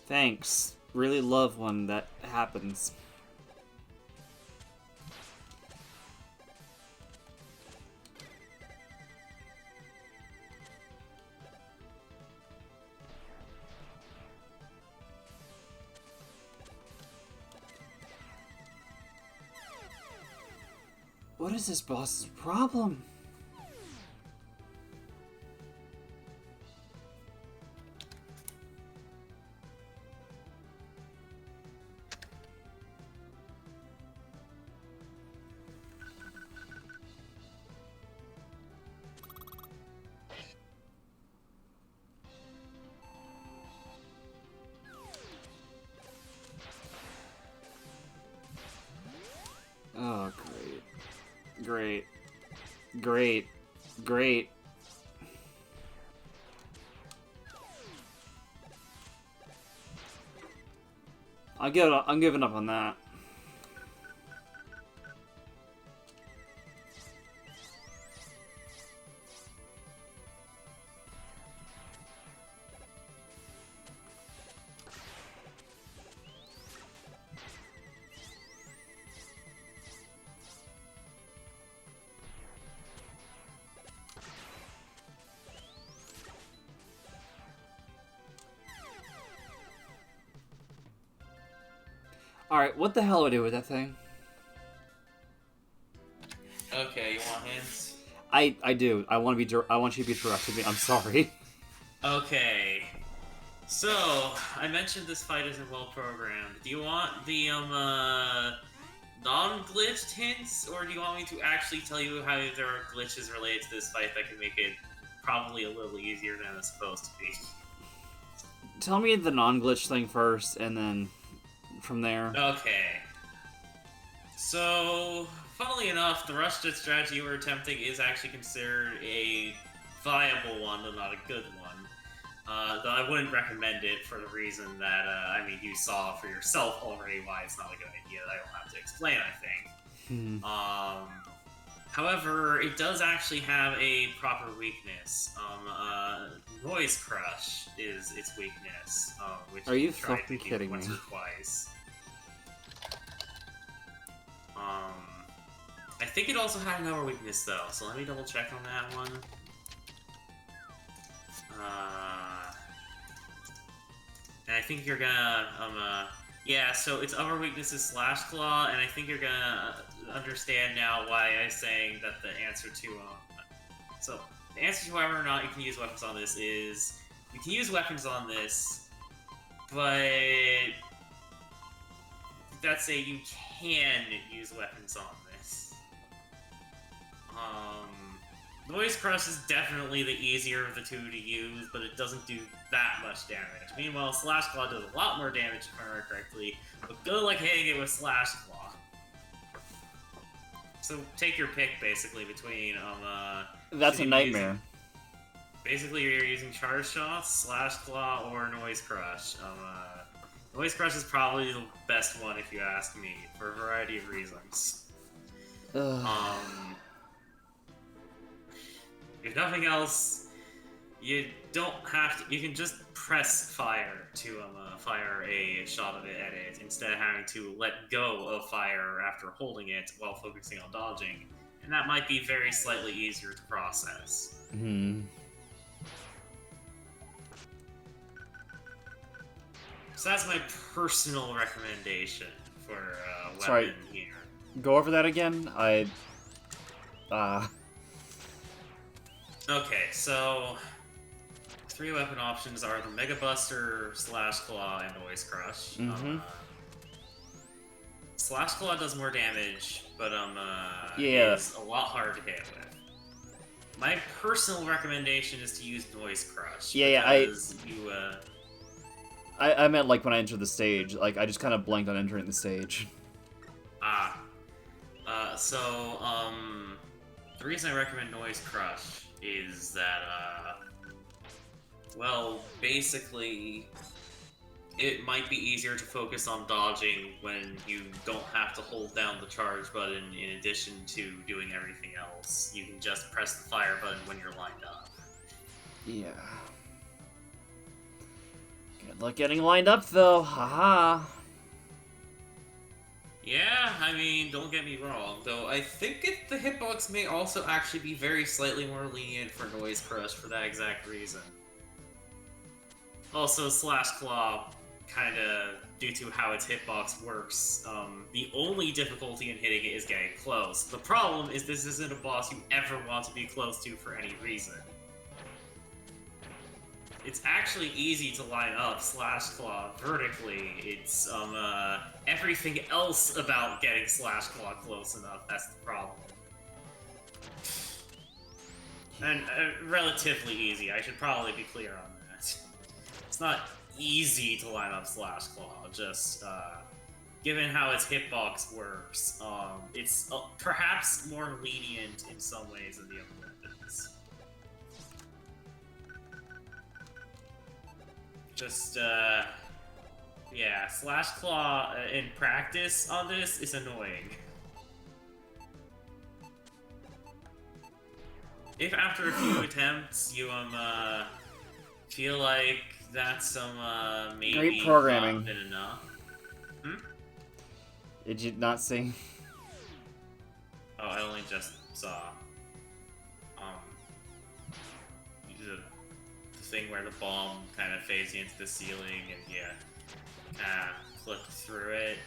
Thanks. Really love when that happens. What is this boss's problem? Oh, great. Great. I'm giving up on that. Alright, what the hell do I do with that thing? Okay, you want hints? I do. I want you to be direct with me. I'm sorry. Okay. So, I mentioned this fight isn't well programmed. Do you want the non-glitched hints, or do you want me to actually tell you how there are glitches related to this fight that can make it probably a little easier than it's supposed to be? Tell me the non-glitch thing first, and then from there. Okay. So, funnily enough, the rush jet strategy we're attempting is actually considered a viable one, though not a good one. Though I wouldn't recommend it for the reason that, I mean, you saw for yourself already why it's not a good idea. I don't have to explain, I think. However, it does actually have a proper weakness. Noise Crush is its weakness, which Are you tried fucking to do kidding once me? or twice. I think it also had another weakness though, so let me double check on that one. And I think you're gonna, yeah, so its other weakness is Slash Claw, and I think you're gonna understand now why I'm saying that the answer to, so, the answer to whether or not you can use weapons on this is, you can use weapons on this, but that's a you can use weapons on this. Noise Crush is definitely the easier of the two to use, but it doesn't do that much damage. Meanwhile, Slash Claw does a lot more damage if I remember correctly, but good luck hitting it with Slash Claw. So take your pick, basically, between, That's a nightmare. Basically, you're using Charge Shots, Slash Claw, or Noise Crush. Noise Crush is probably the best one, if you ask me, for a variety of reasons. If nothing else, you don't have to. You can just press fire to fire a shot of it at it instead of having to let go of fire after holding it while focusing on dodging, and that might be very slightly easier to process. So that's my personal recommendation for weapon Sorry. here. Go over that again. Okay, so 3 weapon options are the Mega Buster, Slash Claw, and Noise Crush. Slash Claw does more damage, but is a lot harder to hit with. My personal recommendation is to use Noise Crush. I meant like when I entered the stage. Like I just kind of blanked on entering the stage. The reason I recommend Noise Crush is that, well, basically, it might be easier to focus on dodging when you don't have to hold down the charge button in addition to doing everything else. You can just press the fire button when you're lined up. Yeah. Good luck getting lined up, though. Haha. Yeah, I mean, don't get me wrong, though I think the hitbox may also actually be very slightly more lenient for Noise Crush for that exact reason. Also, Slash Claw, kinda, due to how its hitbox works, the only difficulty in hitting it is getting close. The problem is this isn't a boss you ever want to be close to for any reason. It's actually easy to line up Slash Claw vertically. It's, everything else about getting Slash Claw close enough, that's the problem. And, relatively easy, I should probably be clear on that. It's not easy to line up Slash Claw, just, given how its hitbox works, it's perhaps more lenient in some ways than the other weapons. Just, yeah, Slash Claw in practice on this is annoying. If after a few attempts you, feel like that's maybe Great programming. not been enough. Did you not see? Oh, I only just saw, the thing where the bomb kind of fades into the ceiling and kind of click through it.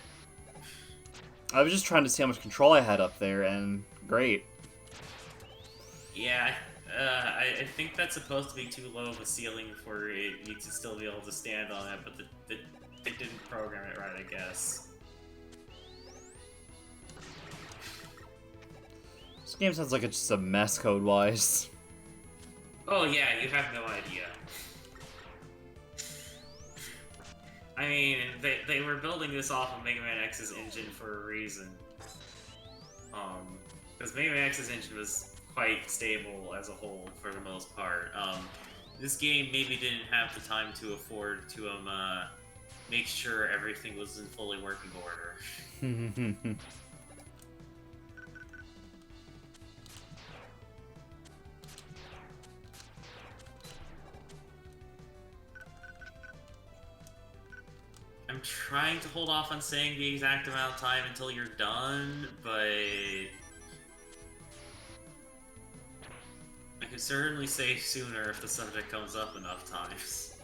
I was just trying to see how much control I had up there, and great. Yeah, I think that's supposed to be too low of a ceiling for you to still be able to stand on it, but they didn't program it right, I guess. game sounds like it's just a mess code-wise. Oh yeah, you have no idea. I mean, they were building this off of Mega Man X's engine for a reason. Because Mega Man X's engine was quite stable as a whole for the most part. This game maybe didn't have the time to afford to make sure everything was in fully working order. I'm trying to hold off on saying the exact amount of time until you're done, but I could certainly say sooner if the subject comes up enough times.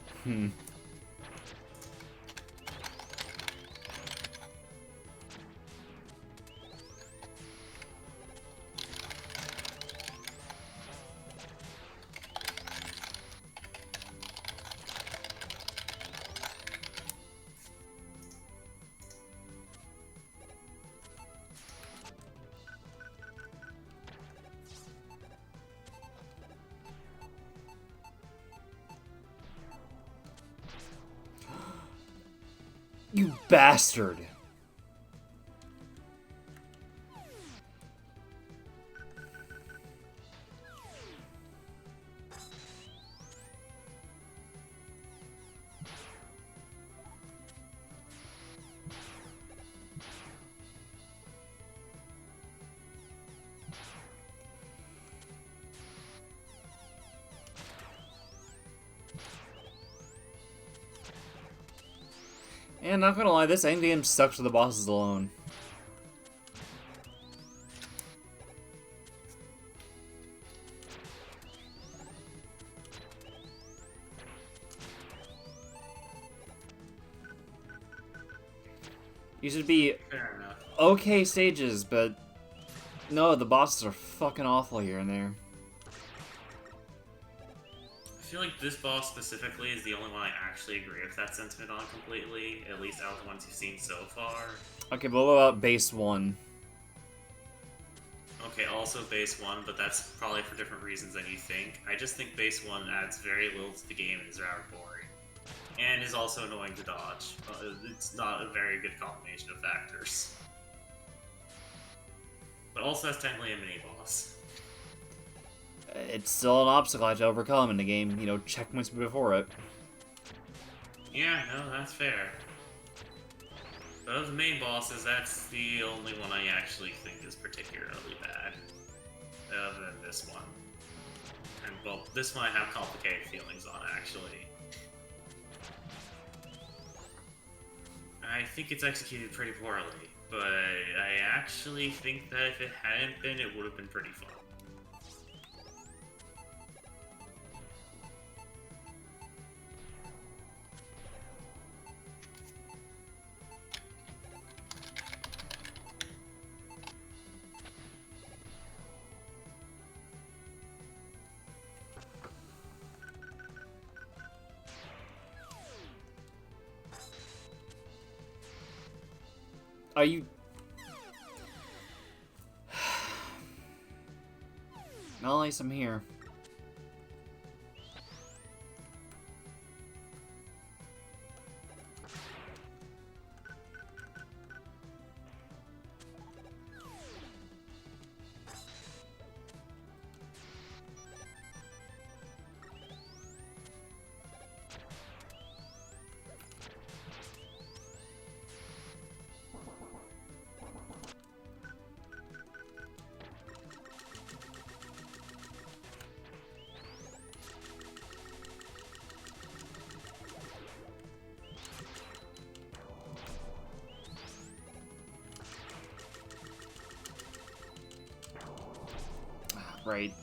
You bastard! And not gonna lie, this endgame sucks with the bosses alone. These would be Fair enough. okay stages, but no, the bosses are fucking awful here and there. I feel like this boss specifically is the only one I actually agree with that sentiment on completely, at least out of the ones you've seen so far. Okay, but what about base 1? Okay, also base 1, but that's probably for different reasons than you think. I just think base 1 adds very little to the game and is rather boring. And is also annoying to dodge. It's not a very good combination of factors. But also that's technically a mini-boss. It's still an obstacle I have to overcome in the game, you know, checkpoints before it. Yeah, no, that's fair. But of the main bosses, that's the only one I actually think is particularly bad. Other than this one. And, well, this one I have complicated feelings on, actually. I think it's executed pretty poorly, but I actually think that if it hadn't been, it would have been pretty fun. Are you... Well, at least I'm here. Right.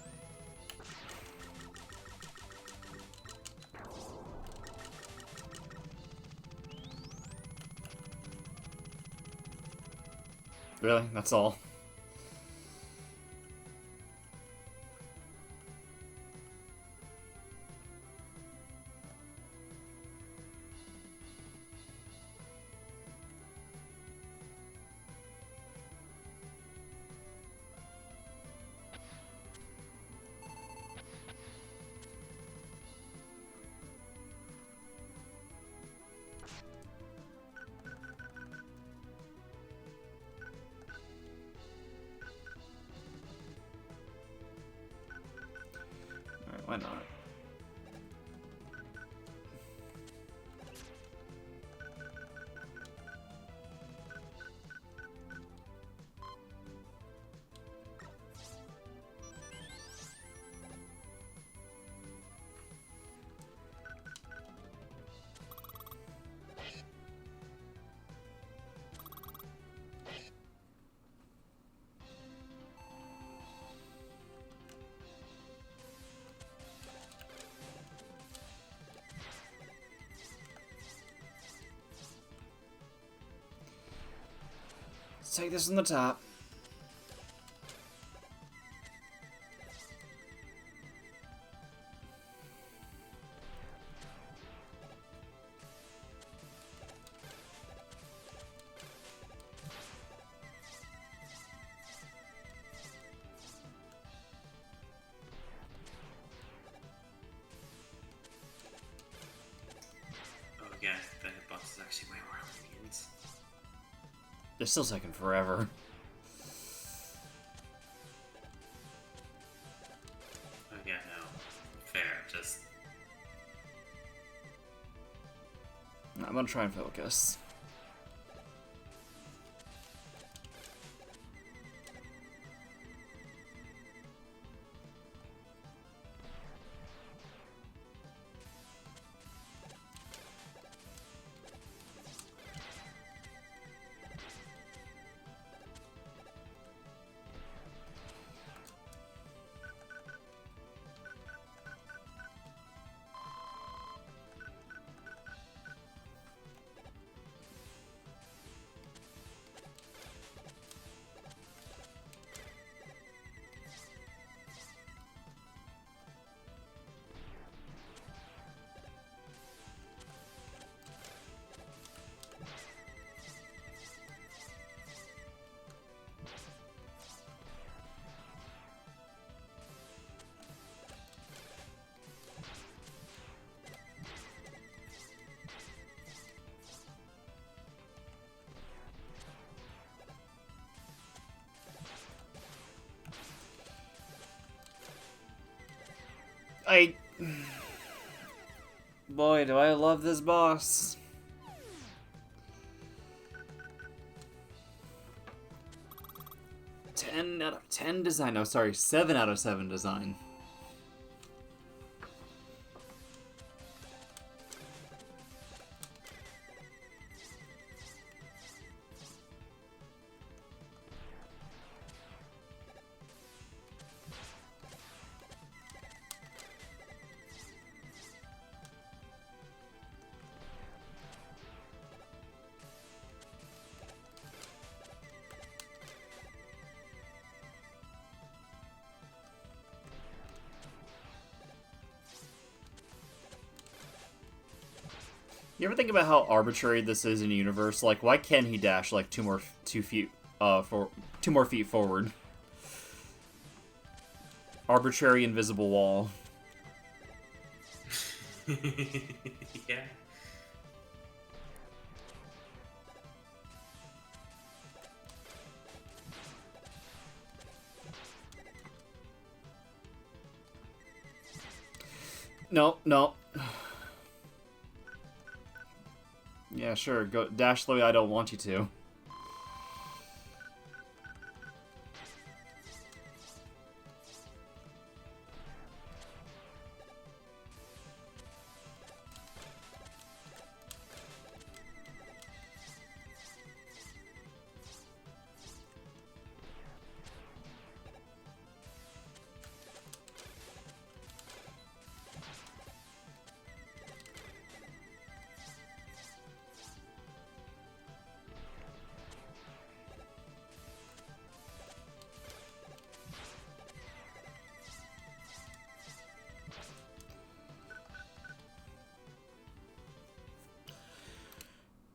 Really? That's all? Why not? Let's take this from the top. Oh yeah, the hitbox is actually way more lenient. They're still taking forever. Oh yeah, no. Fair, just... I'm gonna try and focus. Boy, do I love this boss. Ten out of 10 design. No, sorry, 7 out of 7 design. You ever think about how arbitrary this is in universe? Like, why can't he dash like 2 more feet forward? Arbitrary invisible wall. Yeah. No, no. Yeah, sure. Go dash the way I don't want you to.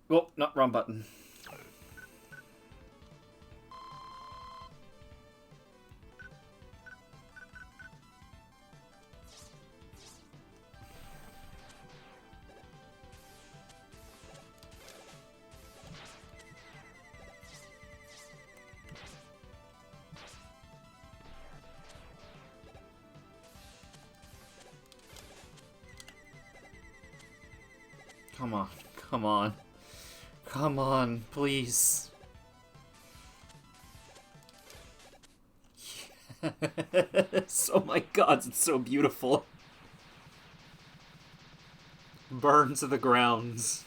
Oh, not wrong button. come on, come on. Come on, please. Yes. Oh my god, it's so beautiful. Burn to the grounds.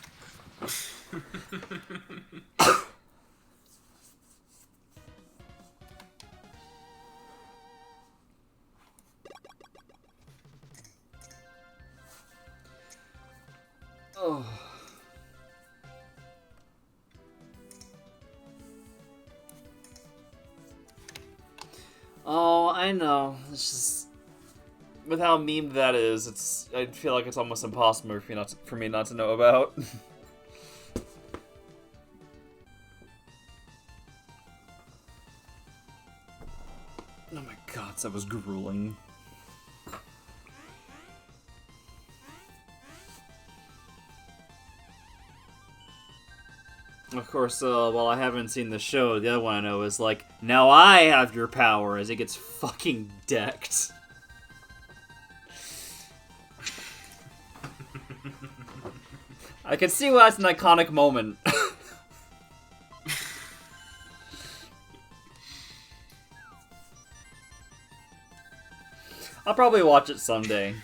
Oh. Oh, I know. It's just with how memed that is, I feel like it's almost impossible for me not to know about. Oh my god, that was grueling. Of course, while I haven't seen the show, the other one I know is like, now I have your power, as it gets fucking decked. I can see why that's an iconic moment. I'll probably watch it someday.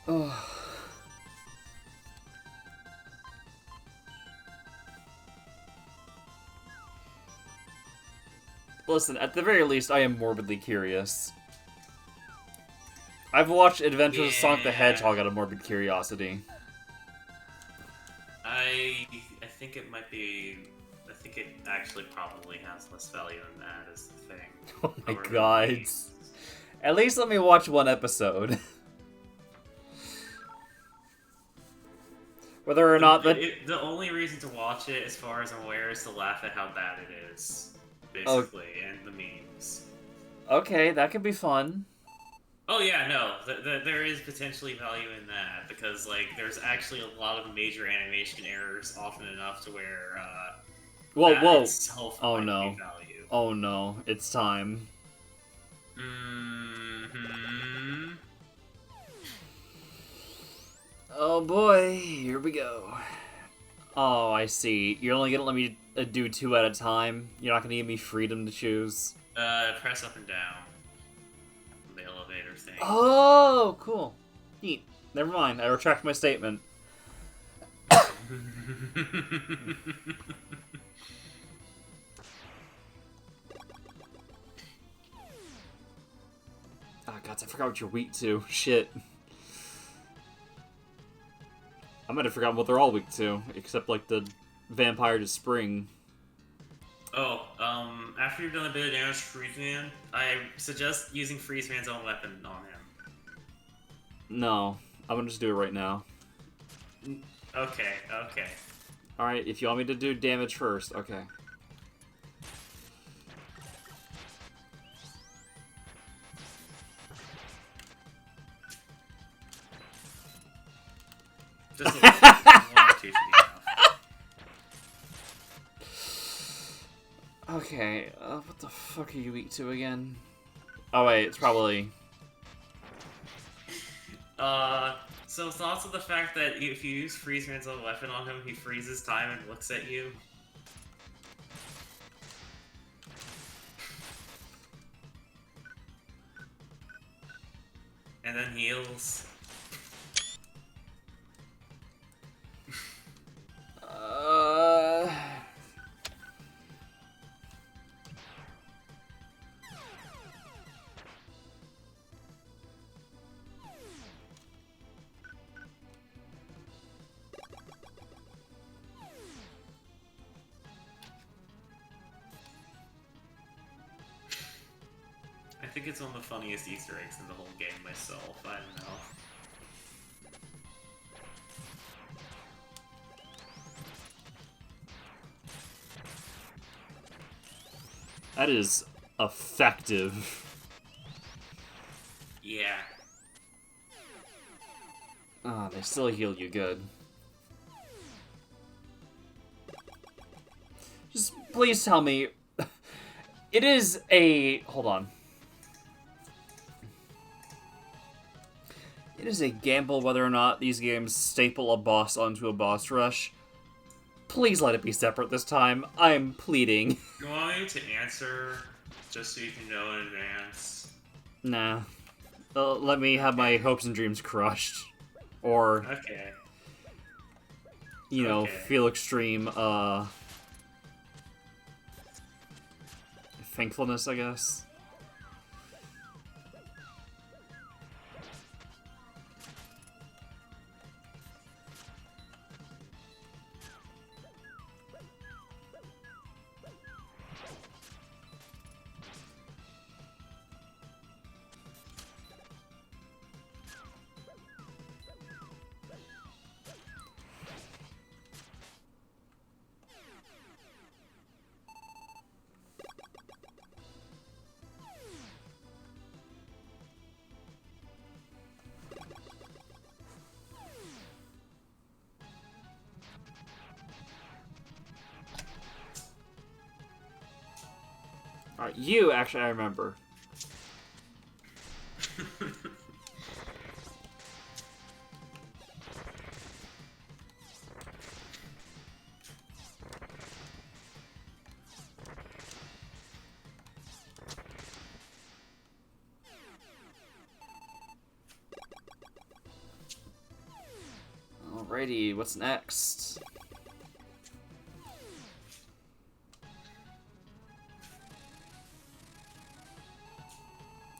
Oh. Listen, at the very least, I am morbidly curious. I've watched Adventures of Sonic the Hedgehog out of morbid curiosity. I think it might be. I think it actually probably has less value than that, is the thing. Oh my god. At least let me watch one episode. Whether or not that... The only reason to watch it, as far as I'm aware, is to laugh at how bad it is. Basically, and the memes. Okay, that could be fun. Oh yeah, no, there is potentially value in that, because, like, there's actually a lot of major animation errors often enough to where, Whoa. Itself Oh might no. be value. Oh no, it's time. Mm-hmm. Oh boy, here we go. Oh, I see. You're only gonna let me do 2 at a time? You're not gonna give me freedom to choose? Press up and down. The elevator thing. Oh, cool. Neat. Never mind, I retract my statement. Ah, God, I forgot what you're weak to. Shit. I might have forgotten what they're all weak to, except, like, the vampire to spring. Oh, after you've done a bit of damage to Freeze Man, I suggest using Freeze Man's own weapon on him. No, I'm gonna just do it right now. Okay. Alright, if you want me to do damage first, okay. Just a little bit. 1 or 2 should be enough. Okay, what the fuck are you weak to again? Oh wait, it's probably... So thoughts of the fact that if you use Freeze Man's own weapon on him, he freezes time and looks at you? And then heals. I think it's one of the funniest Easter eggs in the whole game myself. I don't know. That is effective. Yeah. Ah, they still heal you good. Just Please tell me. It is a... Hold on. It is a gamble whether or not these games staple a boss onto a boss rush. Please let it be separate this time. I'm pleading. You want me to answer just so you can know in advance? Nah. Let me have my hopes and dreams crushed. Or, Okay. you know, Okay. feel extreme, thankfulness, I guess. Alright, you, actually, I remember. Alrighty, what's next?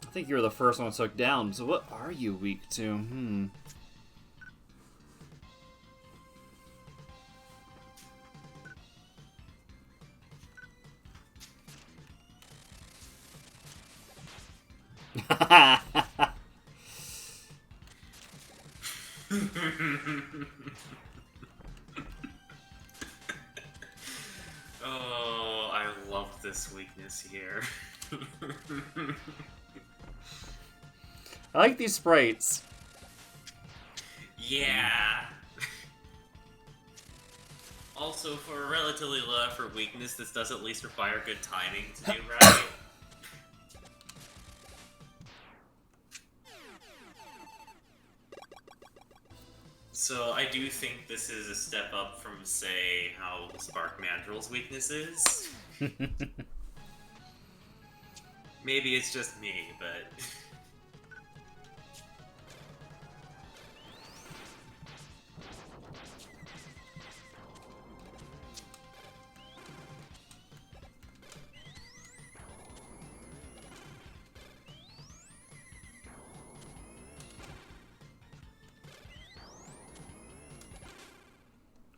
I think you were the first one I took down, so what are you weak to? Oh, I love this weakness here. I like these sprites. Yeah. Also, for a relatively low effort weakness, this does at least require good timing to do right. So I do think this is a step up from, say, how Spark Mandrel's weakness is. Maybe it's just me, but...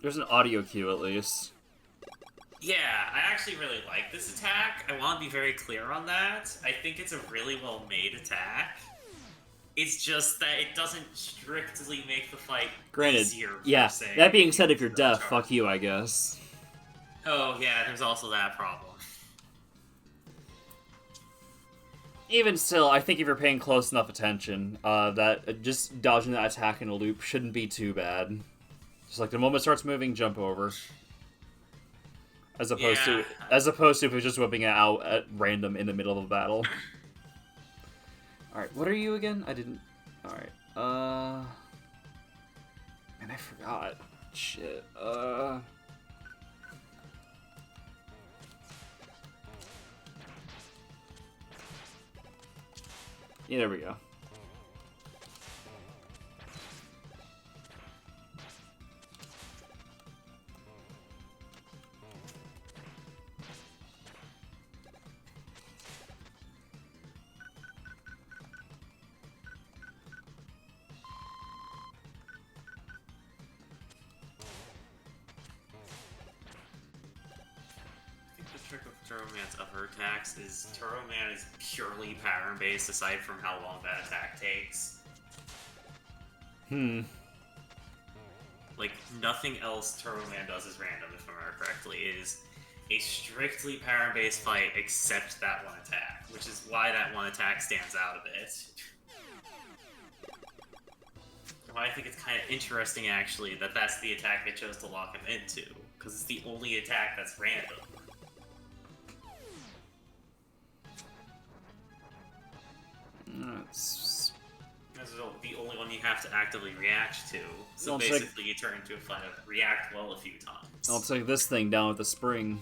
There's an audio cue, at least. Yeah, I actually really like this attack. I want to be very clear on that. I think it's a really well-made attack. It's just that it doesn't strictly make the fight Granted, easier, per yeah. se. That being said, if you're deaf, Charge. fuck you, I guess. Oh, yeah, there's also that problem. Even still, I think if you're paying close enough attention, that just dodging that attack in a loop shouldn't be too bad. Just like the moment it starts moving, jump over. As opposed to if it's just whipping it out at random in the middle of a battle. Alright, what are you again? I didn't... Alright, Man, I forgot. Shit, Yeah, there we go. Turoman's upper attacks is Turoman is purely pattern based aside from how long that attack takes. Like nothing else Turoman does is random, if I remember correctly. It is a strictly pattern based fight except that one attack, which is why that one attack stands out a bit. Why I think it's kind of interesting actually that that's the attack they chose to lock him into, because it's the only attack that's random. This is the only one you have to actively react to. So I'll basically, you turn into a fight of react well a few times. I'll take this thing down with the spring.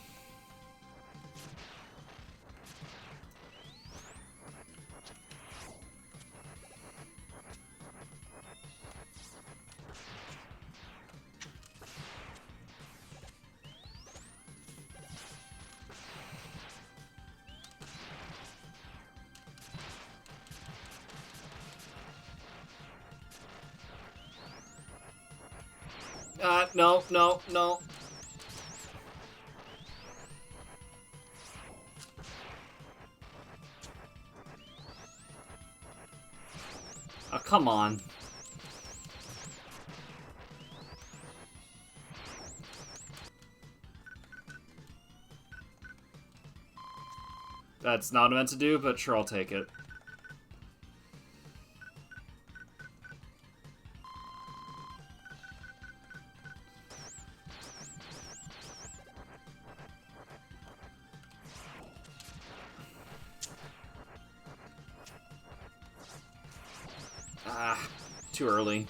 No, no, no. Oh, come on. That's not meant to do, but sure, I'll take it. Ah, too early.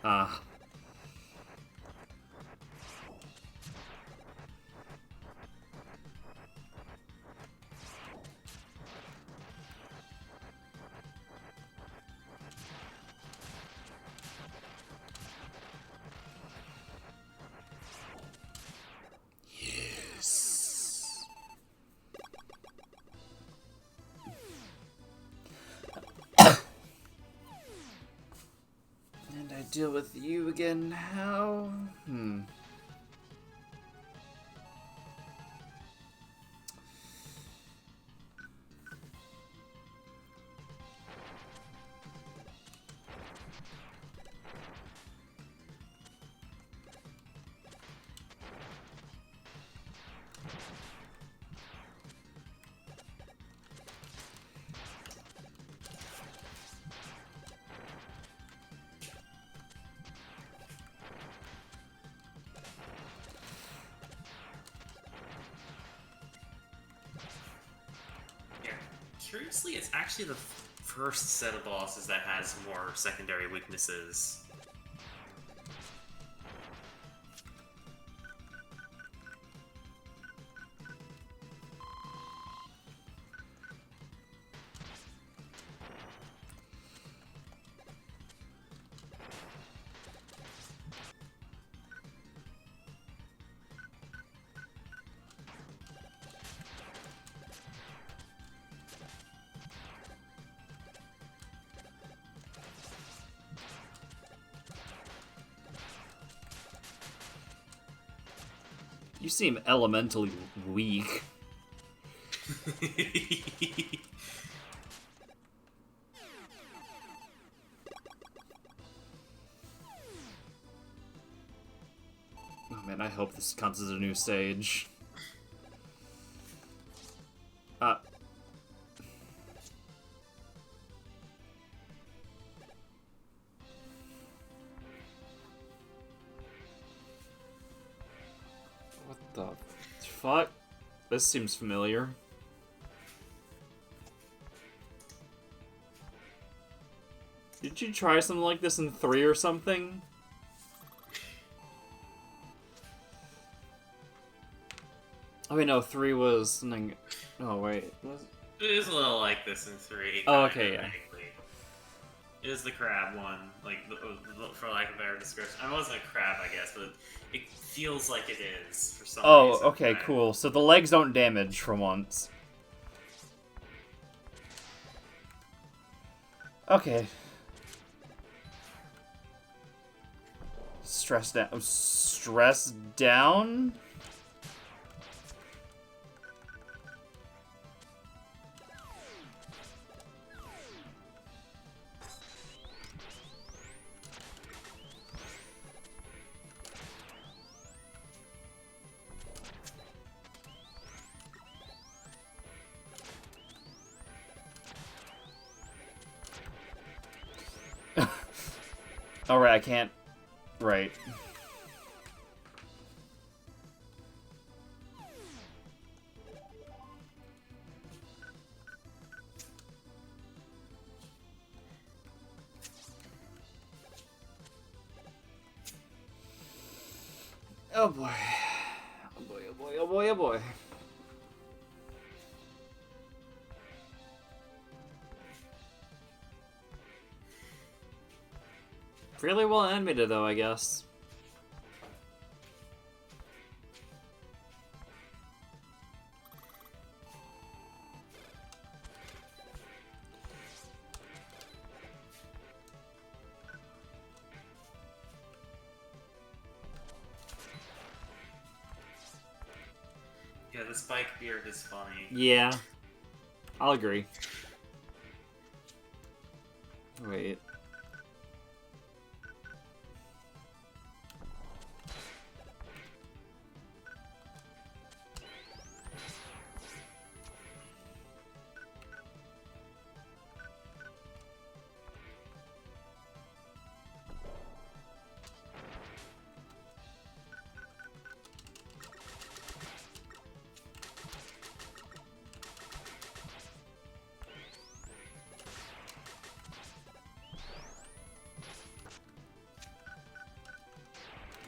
Ah. Yes. And I deal with you again how? Yeah. Curiously, it's actually the first set of bosses that has more secondary weaknesses. You seem elementally weak. Oh man, I hope this counts as a new stage. What the fuck? This seems familiar. Did you try something like this in 3 or something? Oh wait, no, 3 was something... Oh wait, was... It is a little like this in 3. Oh, okay, yeah. Vaguely. It is the crab one, like, for lack of a better description. I wasn't a crab, I guess, but it feels like it is for some Oh, reason. okay, cool. So the legs don't damage for once. Okay. Stress down. Stress down? Oh, right, I can't... Right. Oh boy. Oh boy, oh boy, oh boy, oh boy. Really well animated though, I guess. Yeah, the spike beard is funny. Yeah. I'll agree. Wait.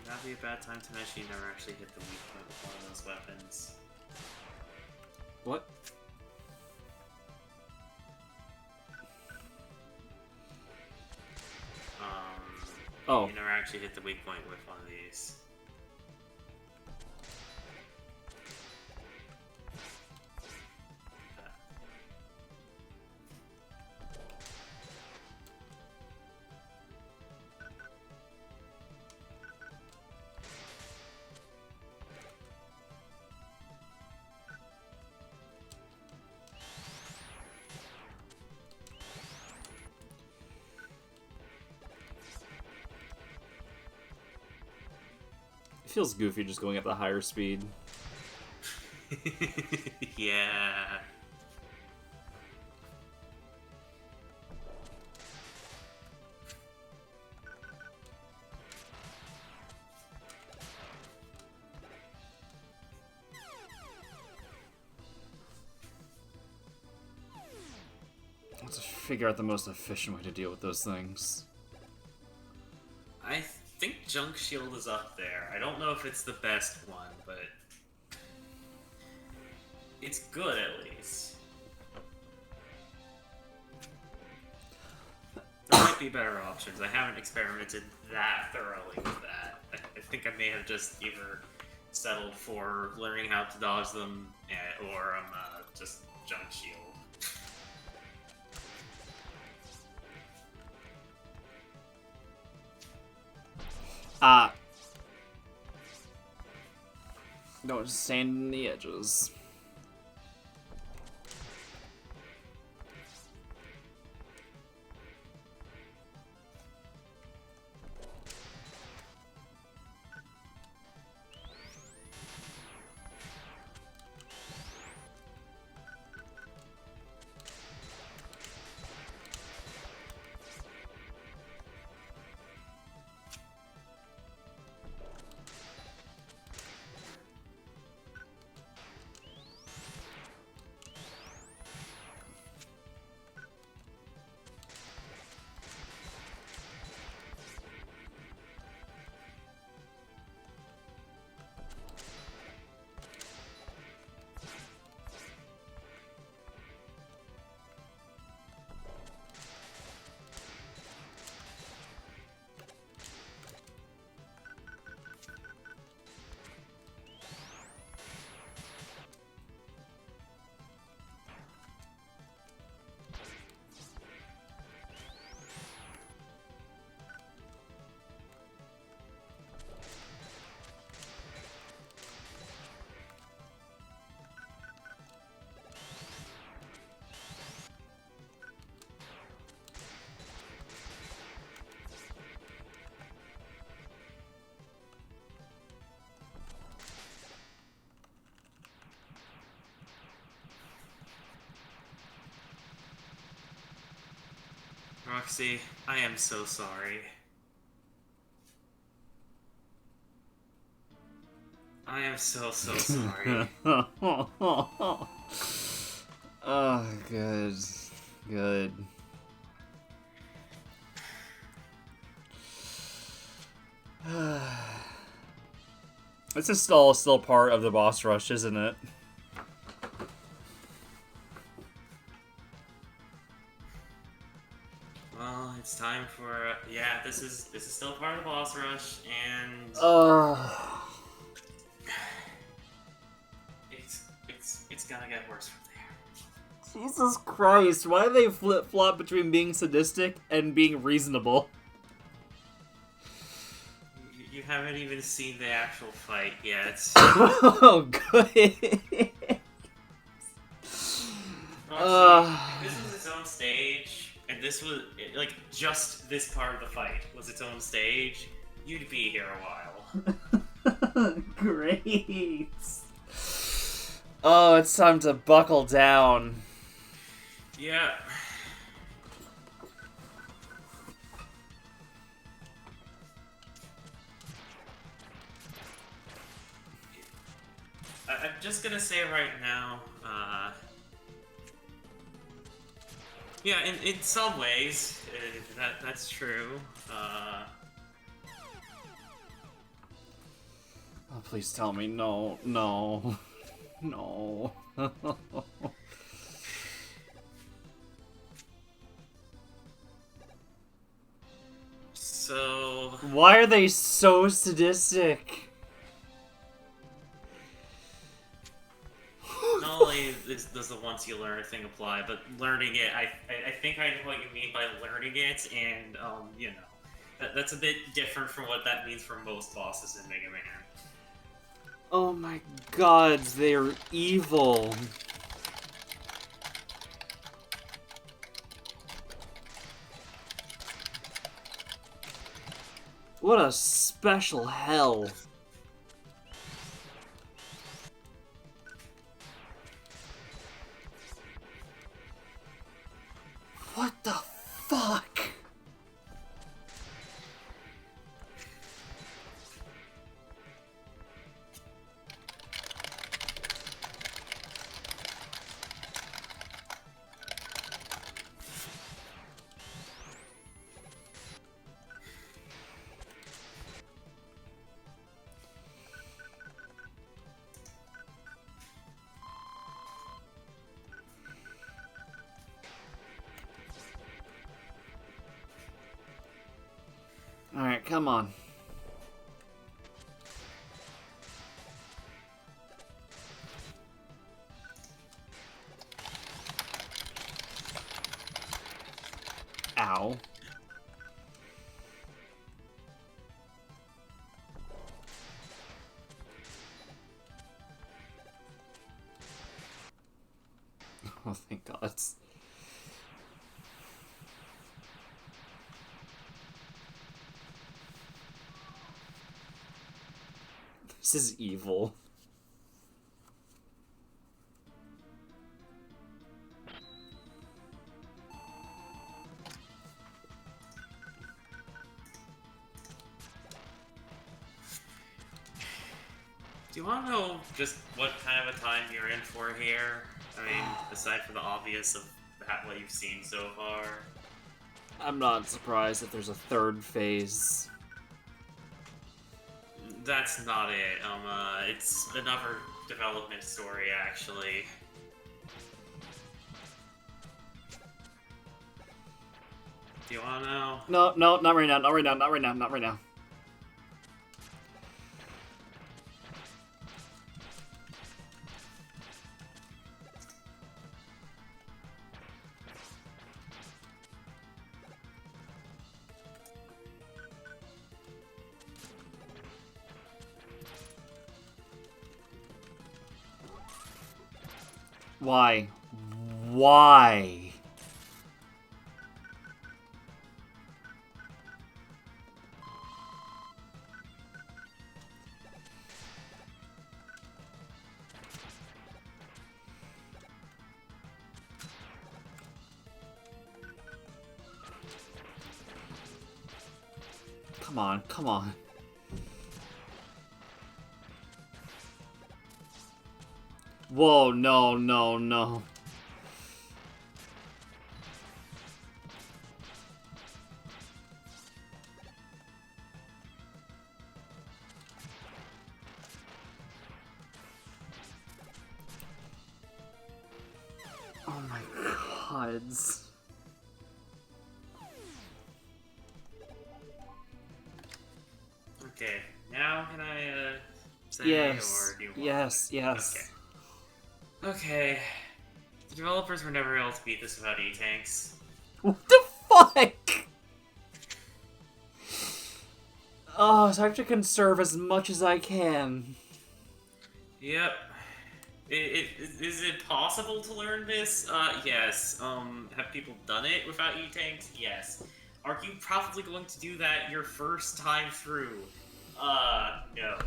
That'd be a bad time to mention you never actually hit the weak point with one of those weapons. What? Oh. You never actually hit the weak point with one of these. It feels goofy just going up the higher speed. Yeah. Let's figure out the most efficient way to deal with those things. I think Junk Shield is up there. I don't know if it's the best one, but it's good at least. There might be better options. I haven't experimented that thoroughly with that. I think I may have just either settled for learning how to dodge them or just Junk Shield. Don't sand in the edges. Roxy, I am so sorry. I am so sorry. Oh, good. Good. This is still part of the boss rush, isn't it? Well, it's time for yeah. This is still part of the boss rush, and it's gonna get worse from there. Jesus Christ! Why do they flip flop between being sadistic and being reasonable? You haven't even seen the actual fight yet. Oh, good. This was its own stage, and this was like just this part of the fight was its own stage. You'd be here a while. Great. Oh, it's time to buckle down. Yeah. I'm just gonna say right now, yeah, in some ways, that's true. Oh, please tell me no, no, no. So... Why are they so sadistic? Not only does the once you learn thing apply, but learning it, I think I know what you mean by learning it, and, you know, that's a bit different from what that means for most bosses in Mega Man. Oh my god, they're evil. What a special hell. What the fuck? Alright, come on. Ow. Oh, thank God. This is evil. Do you want to know just what kind of a time you're in for here? I mean, aside from the obvious of what you've seen so far. I'm not surprised if there's a third phase. That's not it. It's another development story, actually. Do you want to know? No, no, not right now, not right now, not right now, not right now. Why? Why? Come on, come on. Whoa, no, no, no. Oh my gods. Okay, now can I say, Yes. or do you want Yes, yes. Okay. The developers were never able to beat this without E-tanks. What the fuck? Oh, so I have to conserve as much as I can. Yep. Is it possible to learn this? Yes. Have people done it without E-tanks? Yes. Are you probably going to do that your first time through? No.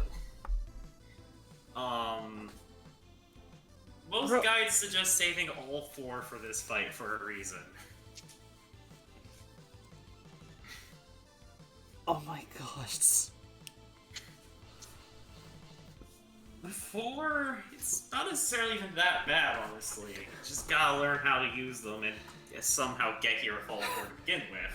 Most Bro- guides suggest saving all 4 for this fight for a reason. Oh my gosh. 4, it's not necessarily even that bad, honestly. You just gotta learn how to use them and somehow get here with all 4 to begin with.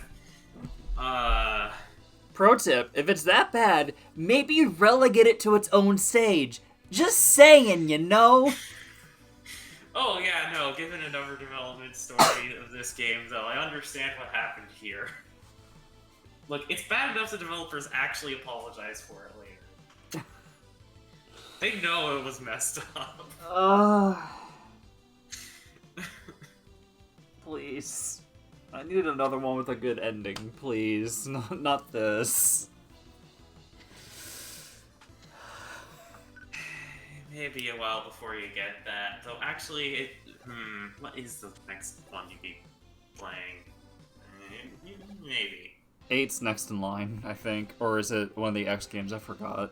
Pro tip, if it's that bad, maybe relegate it to its own stage. Just saying, you know? Oh yeah, no, given another development story of this game, though, I understand what happened here. Look, it's bad enough the developers actually apologize for it later. They know it was messed up. Please. I need another one with a good ending, please. Not this. Maybe a while before you get that. Though actually, what is the next one you be playing? Maybe. 8's next in line, I think. Or is it one of the X games? I forgot.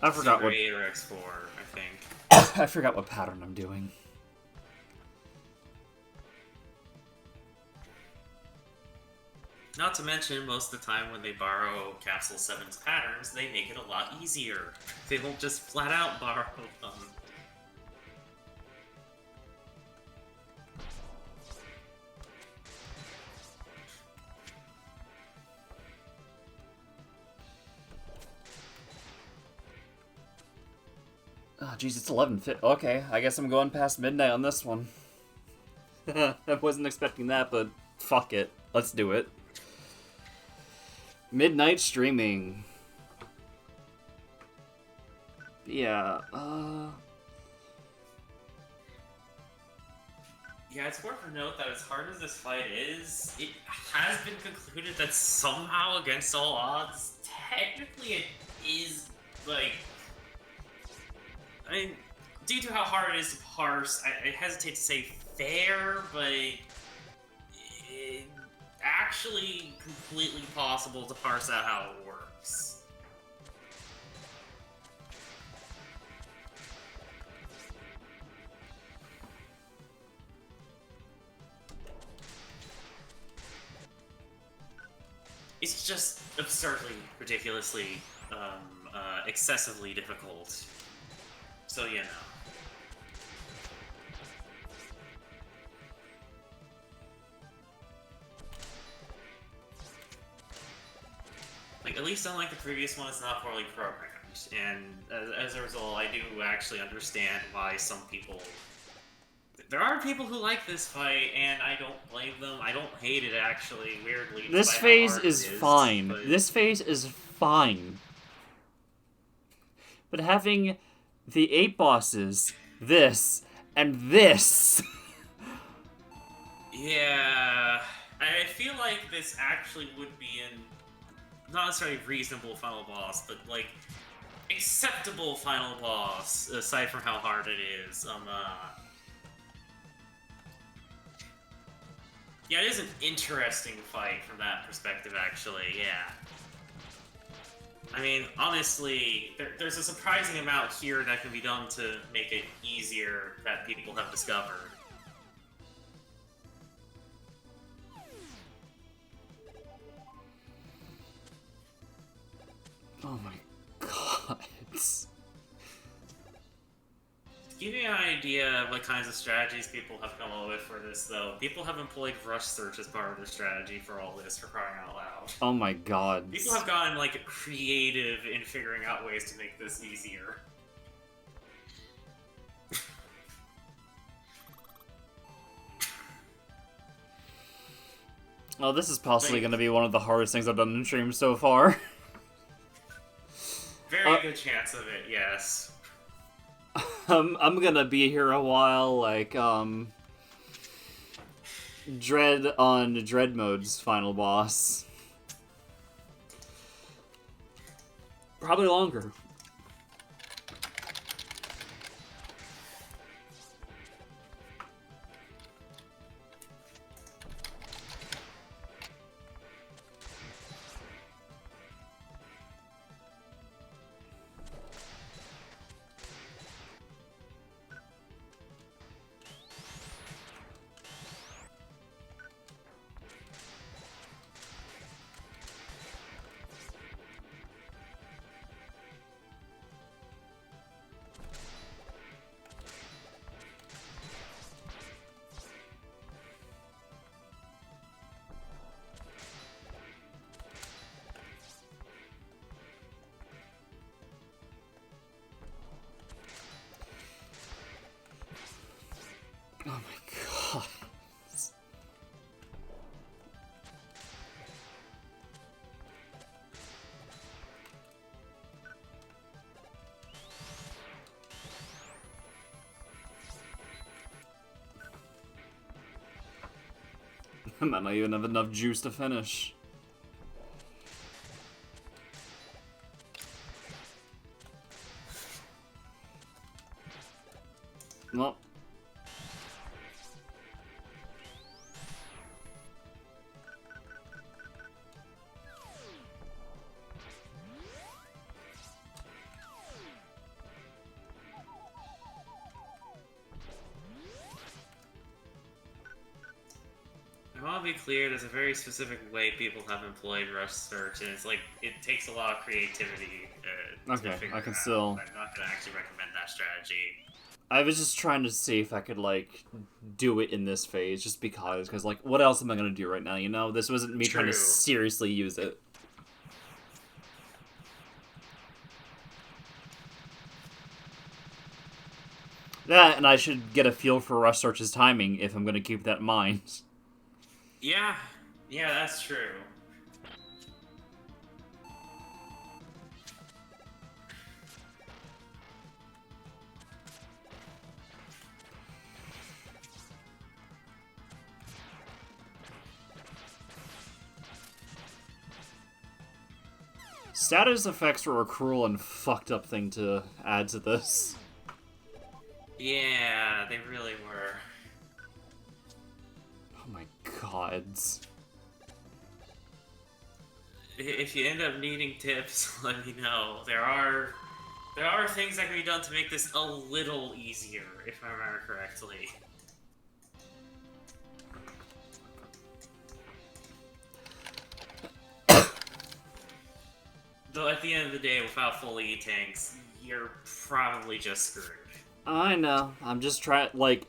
I forgot Super what... 8 or X4, I think. I forgot what pattern I'm doing. Not to mention, most of the time when they borrow Capsule 7's patterns, they make it a lot easier. They don't just flat out borrow them. Oh, jeez, it's 11. Okay, I guess I'm going past midnight on this one. I wasn't expecting that, but fuck it. Let's do it. Midnight streaming. Yeah, Yeah, it's worth a note that as hard as this fight is, it has been concluded that somehow, against all odds, technically it is, like... I mean, due to how hard it is to parse, I hesitate to say fair, but it actually completely possible to parse out how it works. It's just absurdly, ridiculously, excessively difficult. So, you know. Like, at least unlike the previous one, it's not poorly programmed. And as a result, I do actually understand why some people... There are people who like this fight, and I don't blame them. I don't hate it, actually, weirdly. this despite how phase hard is it fine. but- This phase is fine. But having the 8 bosses, this, and this... Yeah... I feel like this actually would be in... Not necessarily reasonable final boss, but, like, acceptable final boss, aside from how hard it is. Yeah, it is an interesting fight from that perspective, actually, yeah. I mean, honestly, there's a surprising amount here that can be done to make it easier that people have discovered. Oh my god. give you an idea of what kinds of strategies people have come up with for this, though. People have employed rush search as part of their strategy for all this, for crying out loud. Oh my god. People have gotten, like, creative in figuring out ways to make this easier. Oh, this is possibly going to be one of the hardest things I've done in stream so far. Very good chance of it, yes. I'm gonna be here a while, like, Dread on Dread Mode's final boss. Probably longer. Oh my god. I might not even have enough juice to finish. Well. I want to be clear, there's a very specific way people have employed rush search, and it's like, it takes a lot of creativity to Okay, figure I it can out. still... I'm not going to actually recommend that strategy. I was just trying to see if I could, like, do it in this phase, just because, like, what else am I gonna do right now, you know? This wasn't me trying to True. seriously use it. That, and I should get a feel for Rush Search's timing if I'm gonna keep that in mind. Yeah, that's true. Status effects were a cruel and fucked up thing to add to this. Yeah, they really were. Oh my gods. If you end up needing tips, let me know. There are things that can be done to make this a little easier, if I remember correctly. Though at the end of the day, without full E-tanks, you're probably just screwed. I know. I'm just trying, like...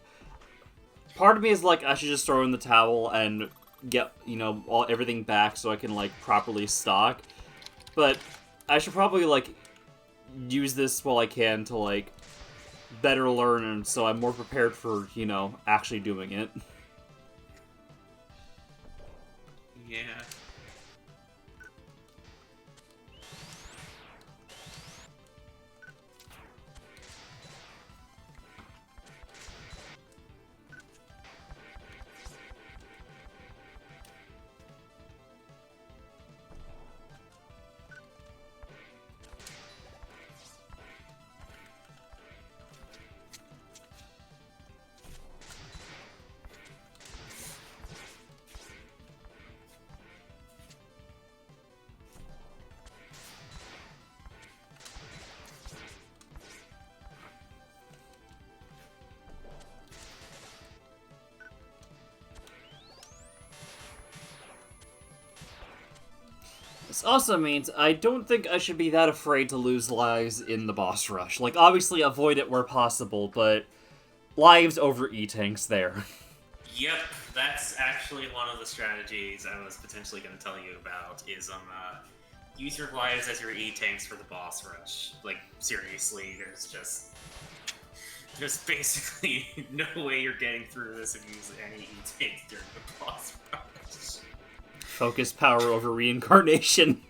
Part of me is like, I should just throw in the towel and get, you know, everything back so I can, like, properly stock. But I should probably, like, use this while I can to, like, better learn, and so I'm more prepared for, you know, actually doing it. Yeah. This also means I don't think I should be that afraid to lose lives in the boss rush. Like, obviously avoid it where possible, but lives over E-tanks there. Yep, that's actually one of the strategies I was potentially going to tell you about, is use your lives as your E-tanks for the boss rush. Like, seriously, there's basically no way you're getting through this if you use any E-tanks during the boss rush. Focus power over reincarnation.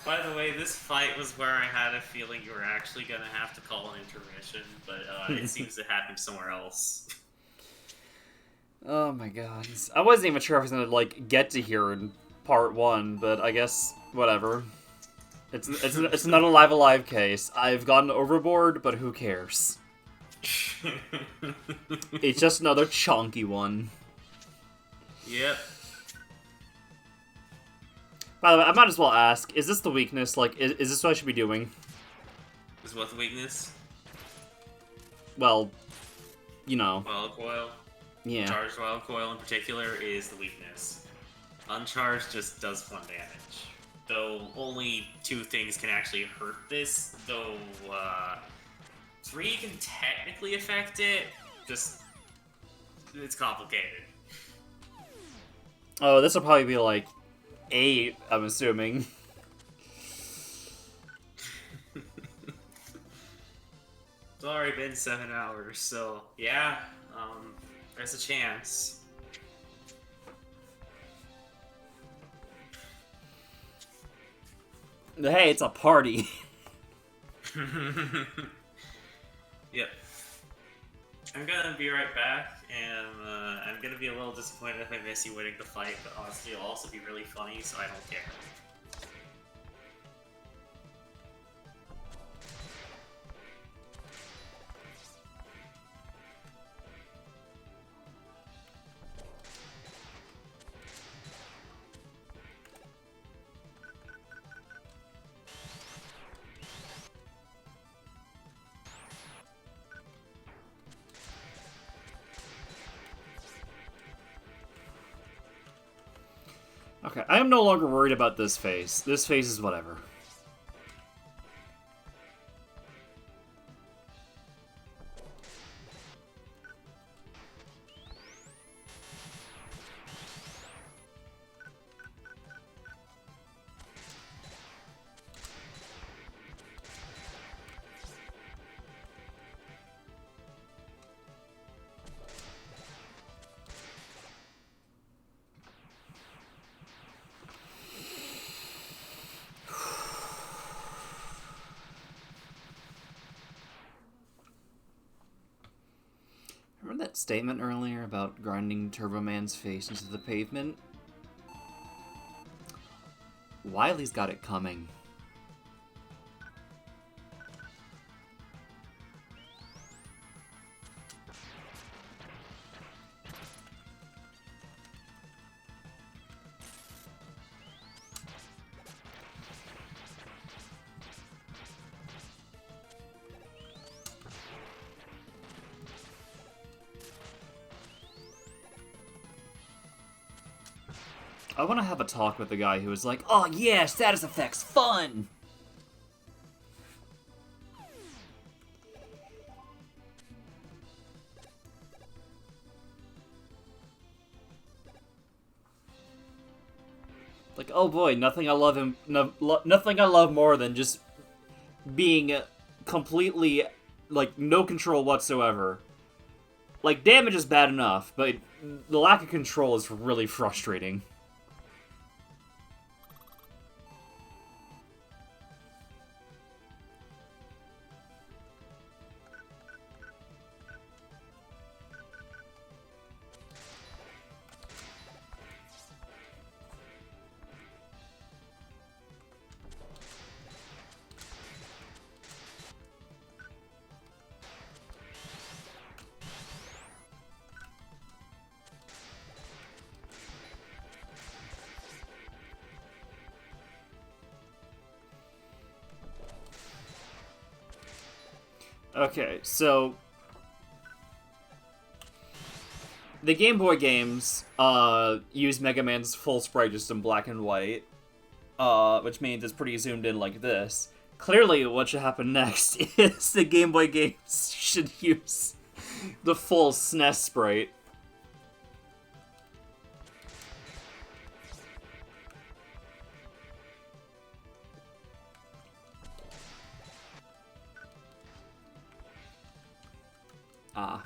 By the way, this fight was where I had a feeling you were actually gonna have to call an intermission, but it seems to happen somewhere else. Oh my god. I wasn't even sure if I was gonna, like, get to here in part 1, but I guess, whatever. It's not a live case. I've gone overboard, but who cares? It's just another chonky one. Yep. By the way, I might as well ask, is this the weakness? Like, is this what I should be doing? Is what the weakness? Well, you know. Wild Coil. Yeah. Charged Wild Coil in particular is the weakness. Uncharged just does 1 damage. Though only 2 things can actually hurt this, though 3 can technically affect it, just it's complicated. Oh, this will probably be like 8, I'm assuming. It's already been 7 hours, so yeah, there's a chance. Hey, it's a party. Yep. I'm gonna be right back, and I'm gonna be a little disappointed if I miss you winning the fight, but honestly, it'll also be really funny, so I don't care. Okay, I am no longer worried about this phase. This phase is whatever. Remember that statement earlier about grinding Turbo Man's face into the pavement? Wily's got it coming. I want to have a talk with the guy who was like, "Oh yeah, status effects, fun!" Like, oh boy, nothing I love more than just being completely, like, no control whatsoever. Like, damage is bad enough, but the lack of control is really frustrating. Okay, so the Game Boy games use Mega Man's full sprite just in black and white, which means it's pretty zoomed in like this. Clearly, what should happen next is the Game Boy games should use the full SNES sprite. Ah.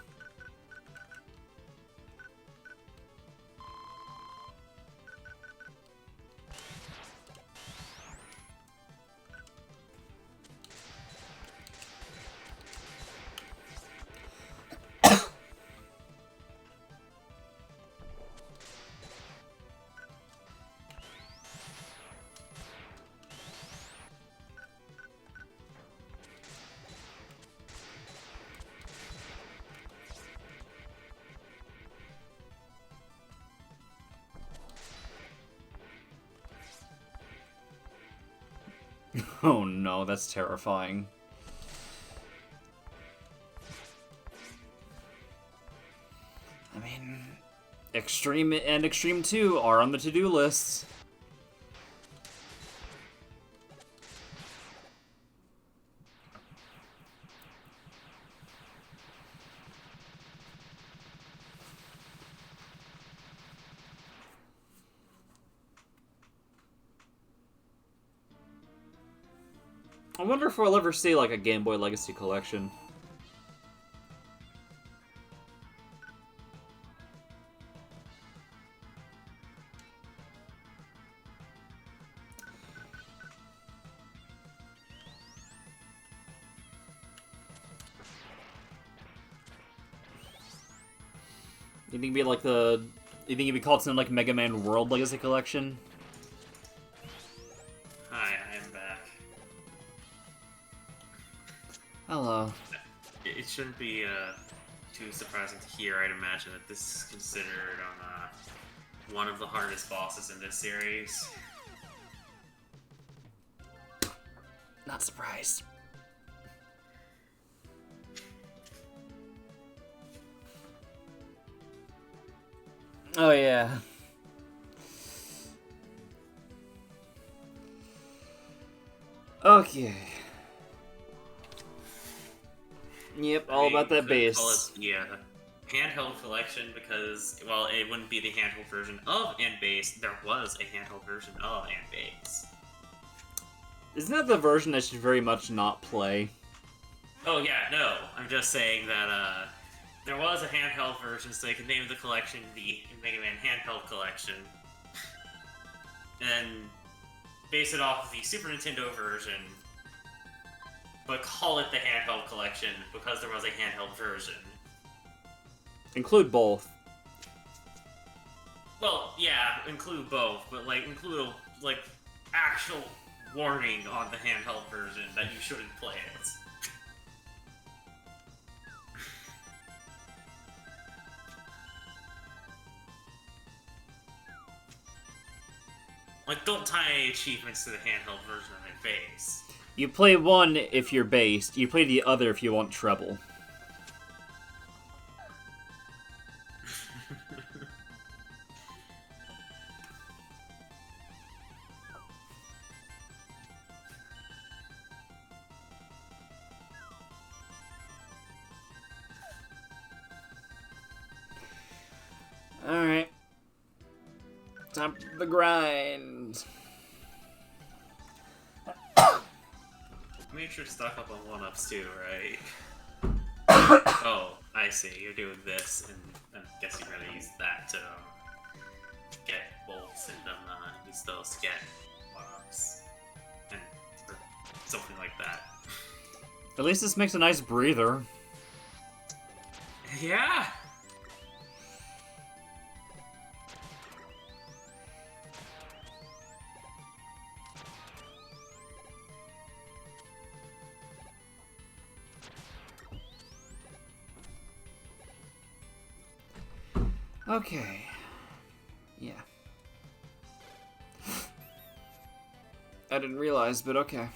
Oh no, that's terrifying. I mean, Extreme and Extreme 2 are on the to-do list. I wonder if we'll ever see, like, a Game Boy Legacy collection. You think it'd be like the... You think it'd be called something like Mega Man World Legacy Collection? Hi, I am back. Hello. It shouldn't be too surprising to hear. I'd imagine that this is considered one of the hardest bosses in this series. Not surprised. Oh yeah. Okay. Yep, all about that Call bass. it the handheld collection because, well, it wouldn't be the handheld version of and bass. There was a handheld version of and bass. Isn't that the version I should very much not play? Oh yeah, no. I'm just saying that there was a handheld version, so they could name the collection the Mega Man Handheld Collection, and base it off of the Super Nintendo version, but call it the Handheld Collection because there was a handheld version. Include both. Well, yeah, include both, but like include a actual warning on the handheld version that you shouldn't play it. Like, don't tie any achievements to the handheld version of the base. You play one if you're based, you play the other if you want treble. Alright. Time for the grind. Make sure you're stuck up on 1-ups too, right? Oh, I see. You're doing this, and I'm guessing you're gonna use that to get bolts, and then use those to get 1-ups, and or something like that. At least this makes a nice breather. Yeah. Okay. Yeah. I didn't realize, but okay.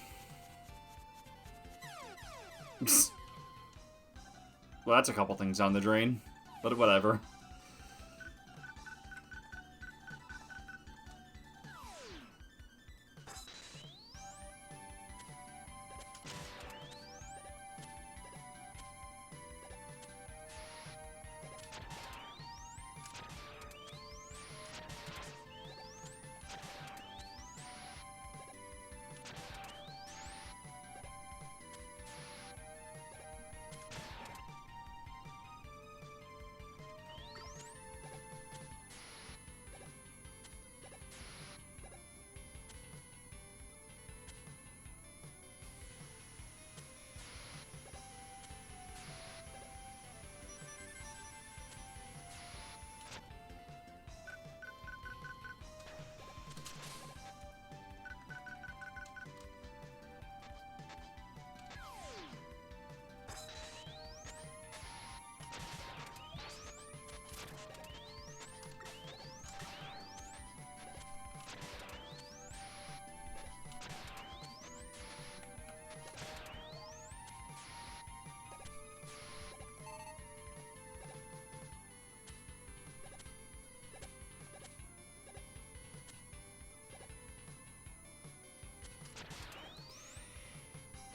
Well, that's a couple things down the drain, but whatever.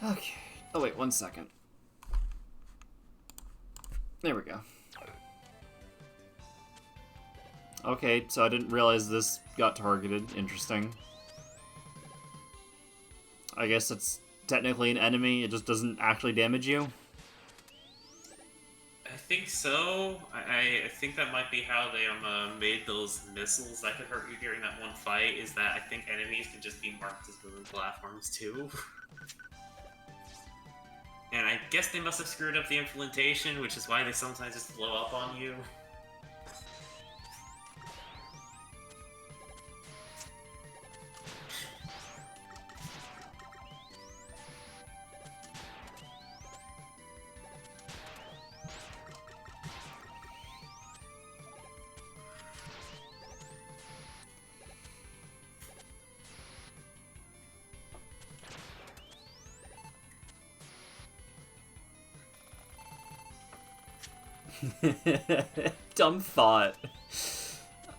Okay. Oh, wait, 1 second. There we go. Okay, so I didn't realize this got targeted. Interesting. I guess it's technically an enemy, it just doesn't actually damage you. I think so. I think that might be how they made those missiles that could hurt you during that one fight, is that I think enemies can just be marked as moving platforms too. And I guess they must have screwed up the implementation, which is why they sometimes just blow up on you. Dumb thought.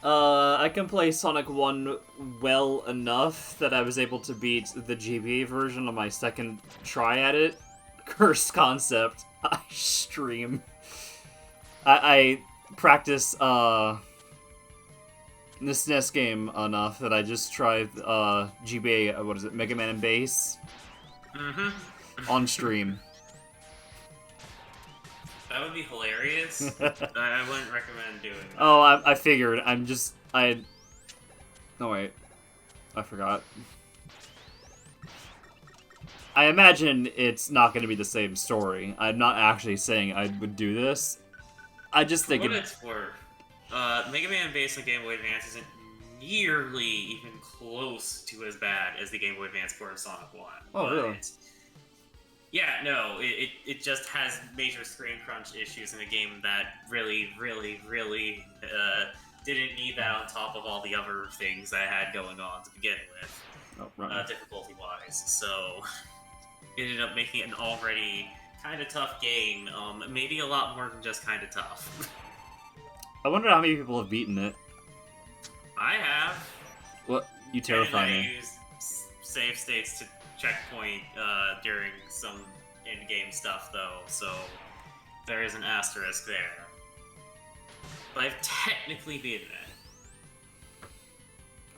I can play Sonic 1 well enough that I was able to beat the GBA version on my second try at it. Cursed concept. I stream. I practice the SNES game enough that I just tried GBA, what is it, Mega Man and Bass? On stream. That would be hilarious. I wouldn't recommend doing that. Oh, I figured. No, wait. I forgot. I imagine it's not going to be the same story. I'm not actually saying I would do this. I just think For what it's worth, Mega Man Bass on Game Boy Advance isn't nearly even close to as bad as the Game Boy Advance port of Sonic 1. Oh, really? Yeah, no, it just has major screen crunch issues in a game that really didn't need that on top of all the other things that I had going on to begin with, difficulty-wise. So, it ended up making it an already kind of tough game, maybe a lot more than just kind of tough. I wonder how many people have beaten it. I have. What? You terrify and I me. used save states to checkpoint during some in-game stuff, though, so there is an asterisk there. But I've technically beaten it.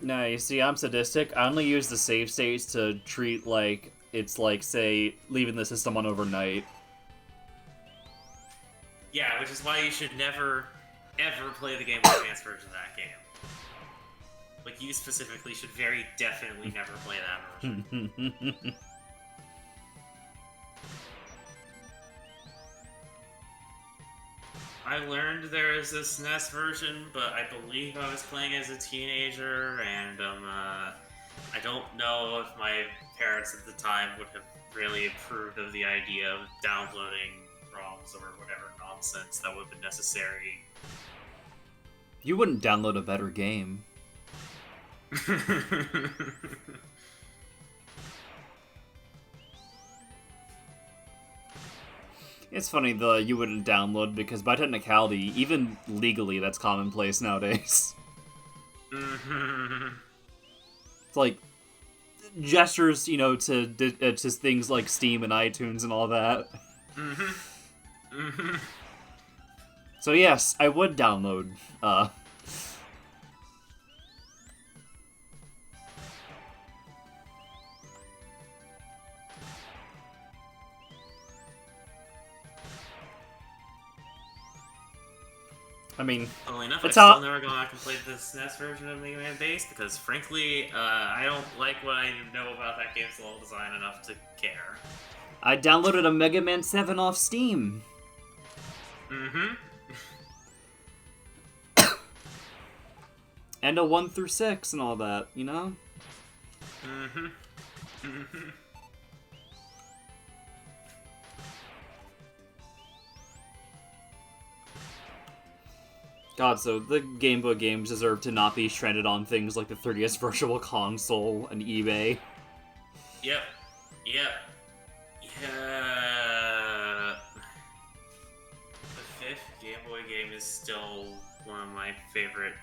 No, you see, I'm sadistic. I only use the save states to treat like it's like, say, leaving the system on overnight. Yeah, which is why you should never, ever play the Game Boy Advance version of that game. Like, you specifically should very definitely never play that version. I learned there is a SNES version, but I believe I was playing as a teenager, and I don't know if my parents at the time would have really approved of the idea of downloading ROMs or whatever nonsense that would have been necessary. You wouldn't download a better game. It's funny you wouldn't download because by technicality, even legally, that's commonplace nowadays. Mm-hmm. It's like gestures, to things like Steam and iTunes and all that. Mm-hmm. Mm-hmm. So yes, I would download. I mean, Funnily enough, it's I'm all- still never going back and play the SNES version of Mega Man Base because, frankly, I don't like what I know about that game's level design enough to care. I downloaded a Mega Man 7 off Steam. Mm-hmm. And a 1 through 6 and all that, you know? Mm-hmm. Mm-hmm. God, so the Game Boy games deserve to not be stranded on things like the 3DS Virtual Console and eBay. Yep. Yep. Yeah. The 5th Game Boy game is still one of my favorite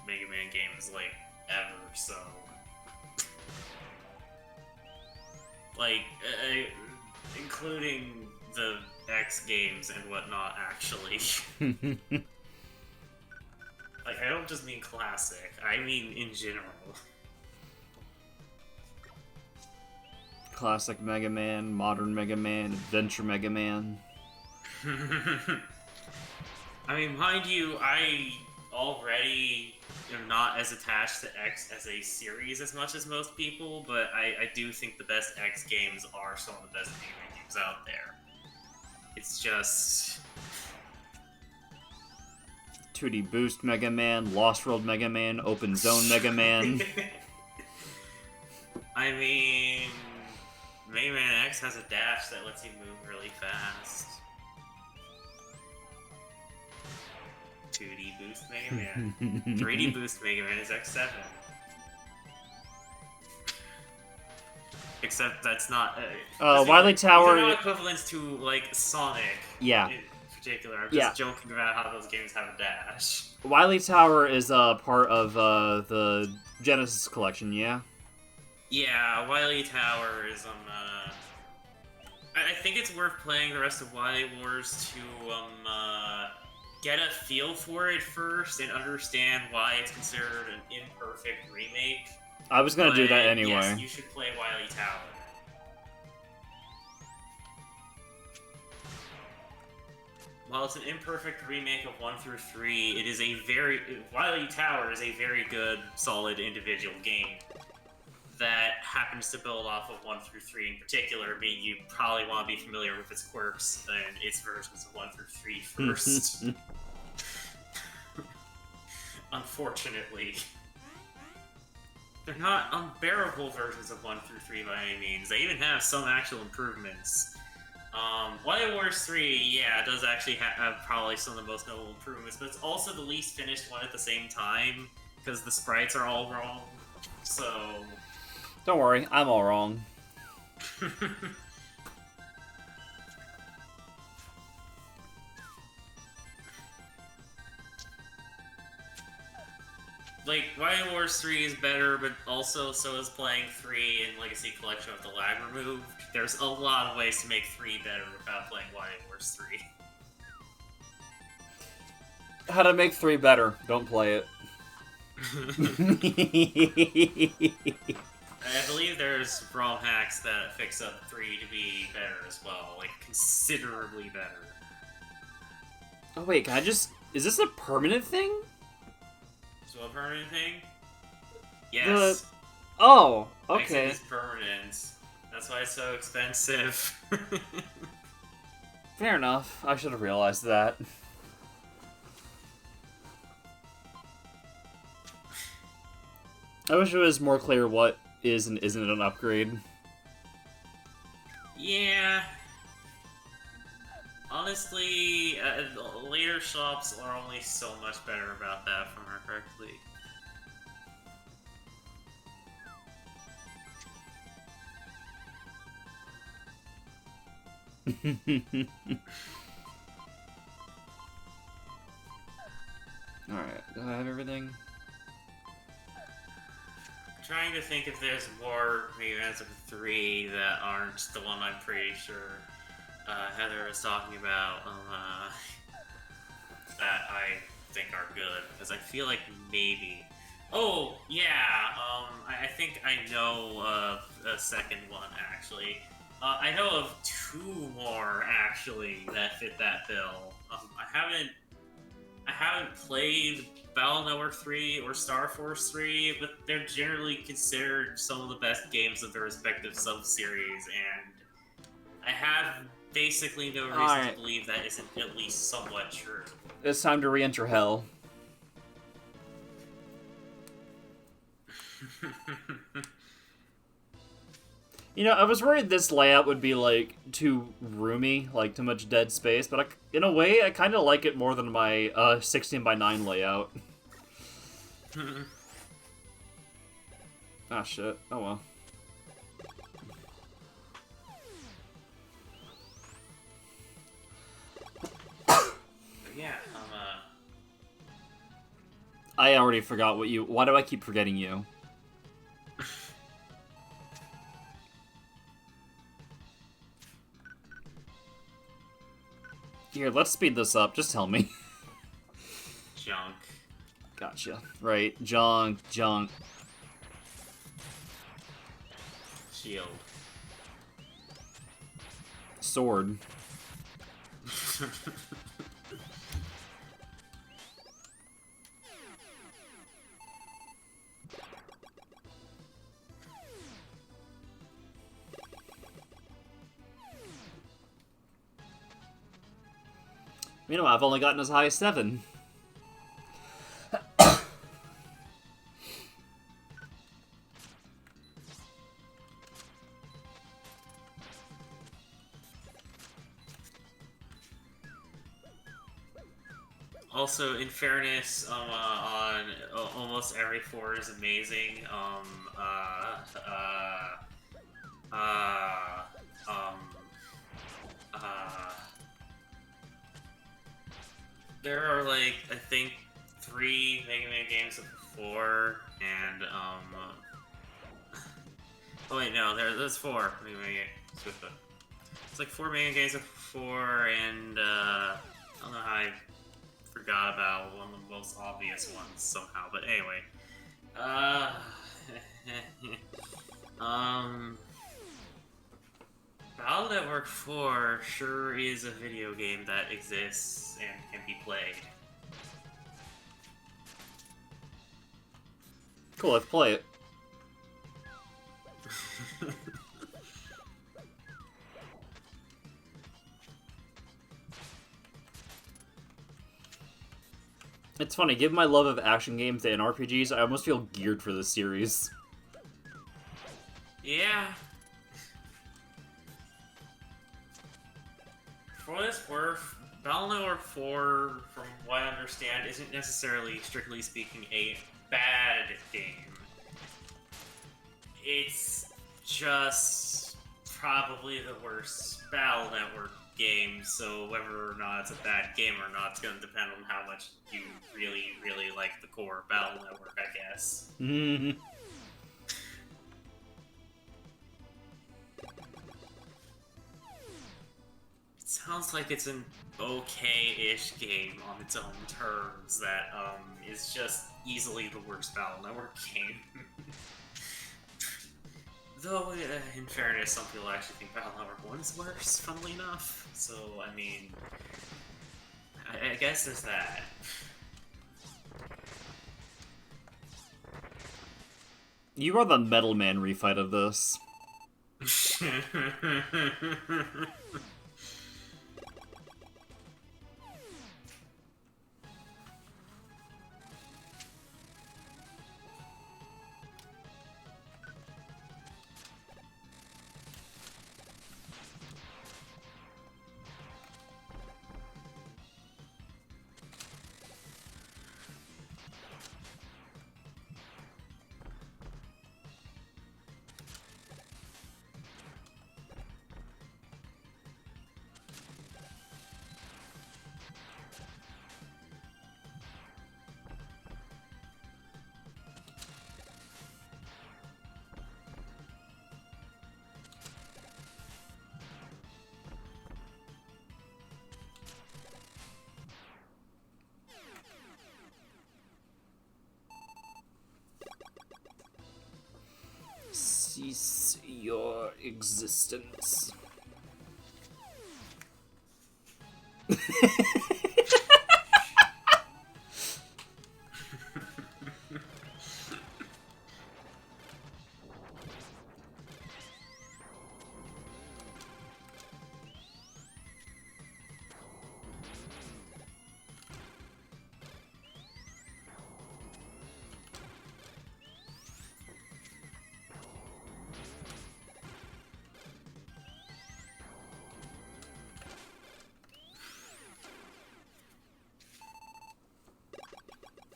Mega Man games, like, ever, so... Like, including the X games and whatnot, actually. Like, I don't just mean classic, I mean in general. Classic Mega Man, Modern Mega Man, Adventure Mega Man. I mean, mind you, I already am not as attached to X as a series as much as most people, but I do think the best X games are some of the best Mega Man games out there. It's just... 2D Boost Mega Man, Lost World Mega Man, Open Zone Mega Man. I mean, Mega Man X has a dash that lets you move really fast. 2D Boost Mega Man. 3D Boost Mega Man is X7. Except that's not... Wily Tower... They're not equivalents to, like, Sonic. Yeah. In particular. I'm just joking about how those games have a dash. Wily Tower is part of the Genesis collection, yeah? Yeah, Wily Tower is I think it's worth playing the rest of Wily Wars to get a feel for it first and understand why it's considered an imperfect remake. I was gonna do that anyway. Yes, you should play Wily Tower. While it's an imperfect remake of 1 through 3, it is Wily Tower is a very good, solid individual game that happens to build off of 1 through 3 in particular, meaning you probably want to be familiar with its quirks and its versions of 1 through 3 first. Unfortunately. They're not unbearable versions of 1 through 3 by any means. They even have some actual improvements. Wily Wars 3, yeah, it does actually have probably some of the most notable improvements, but it's also the least finished one at the same time, because the sprites are all wrong, so... Don't worry, I'm all wrong. Like, Wily Wars 3 is better, but also so is playing 3 in Legacy Collection with the lag removed. There's a lot of ways to make 3 better without playing Wily Wars 3. How to make 3 better. Don't play it. I believe there's ROM hacks that fix up 3 to be better as well, like, considerably better. Oh wait, can I just... Is this a permanent thing? So a permanent thing? Yes. Oh, Makes it okay. is permanent. That's why it's so expensive. Fair enough. I should have realized that. I wish it was more clear what is and isn't an upgrade. Yeah. Honestly, later shops are only so much better about that, if I remember correctly. Alright, do I have everything? Trying to think if there's more events of 3 that aren't the one I'm pretty sure Heather was talking about that I think are good, because I feel like maybe... Oh, yeah, I think I know a second one, actually. I know of 2 more, actually, that fit that bill. I haven't played Battle Network 3 or Star Force 3, but they're generally considered some of the best games of their respective sub-series, and I have basically no reason to believe that isn't at least somewhat true. It's time to re-enter hell. You know, I was worried this layout would be, like, too roomy, like, too much dead space, but in a way, I kind of like it more than my 16:9 layout. Ah, shit. Oh, well. Yeah, I already forgot what you... Why do I keep forgetting you? Here, let's speed this up. Just tell me. junk. Gotcha. Right. Junk. Shield. Sword. Meanwhile, I've only gotten as high as 7. Also, in fairness, on almost every 4 is amazing. There are, like, I think 3 Mega Man games of 4, and oh wait, no, there's 4 Mega Man games. It's like 4 Mega games of 4, and I don't know how I forgot about one of the most obvious ones somehow, but anyway. Battle Network 4 sure is a video game that exists and can be played. Cool, let's play it. It's funny, given my love of action games and RPGs, I almost feel geared for this series. Yeah. For what it's worth, Battle Network 4, from what I understand, isn't necessarily, strictly speaking, a bad game. It's just probably the worst Battle Network game, so whether or not it's a bad game or not, it's going to depend on how much you really, really like the core Battle Network, I guess. Mm-hmm. It sounds like it's an okay-ish game on its own terms that is just easily the worst Battle Network game. Though, in fairness, some people actually think Battle Network 1 is worse, funnily enough. So, I mean, I guess there's that. You are the Metal Man refight of this. cease your existence.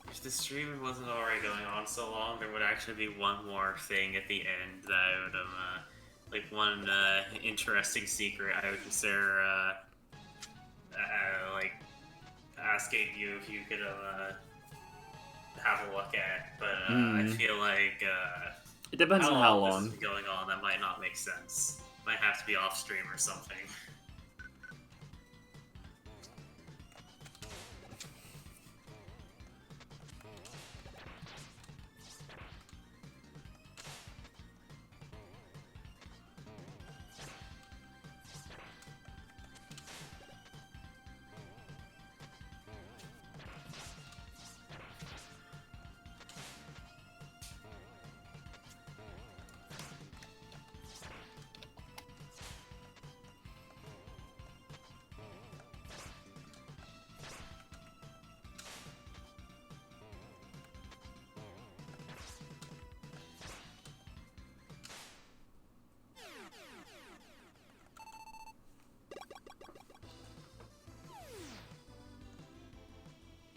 If the stream wasn't already going on so long, there would actually be one more thing at the end that I would like one interesting secret I would consider like asking you if you could have a look at, but I feel like it depends on how this long. is going on. That might not make sense. Might have to be off stream or something.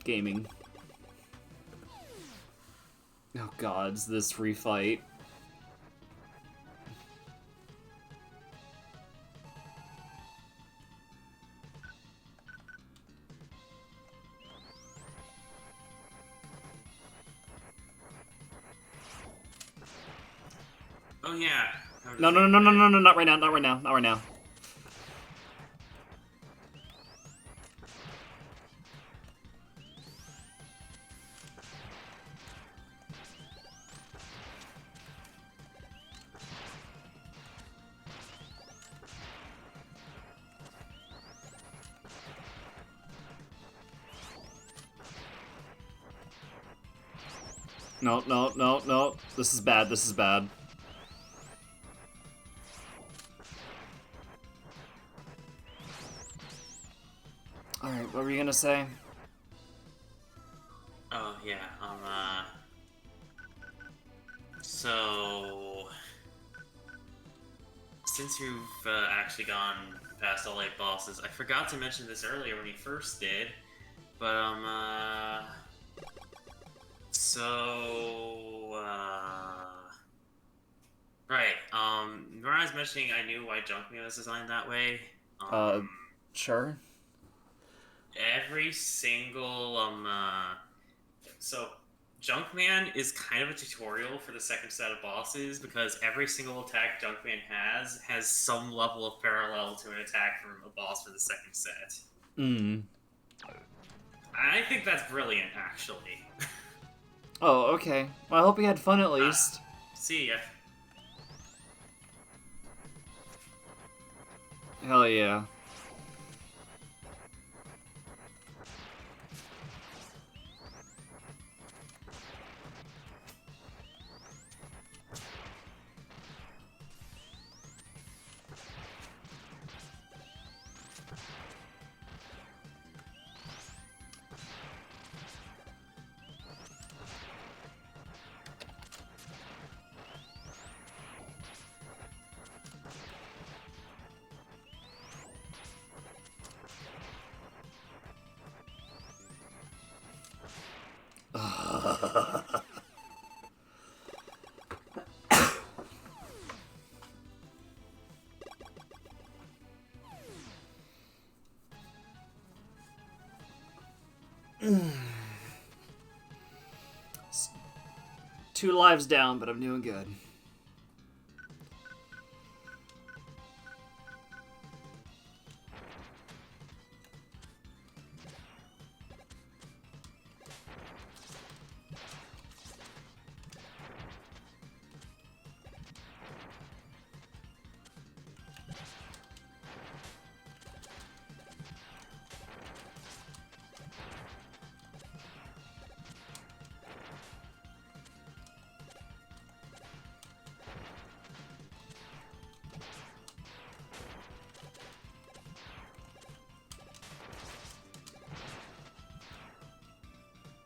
Gaming. Oh god, it's this refight. Oh yeah. No, not right now, not right now, not right now. No, no, no, no. This is bad, this is bad. Alright, what were you gonna say? Oh yeah, so since you've actually gone past all 8 bosses, I forgot to mention this earlier when you first did, but right, when I was mentioning I knew why Junkman was designed that way. Sure. Every single so Junkman is kind of a tutorial for the second set of bosses because every single attack Junkman has some level of parallel to an attack from a boss for the second set. I think that's brilliant, actually. Oh, okay. Well, I hope you had fun at least. See ya. Hell yeah. Two lives down, but I'm doing good.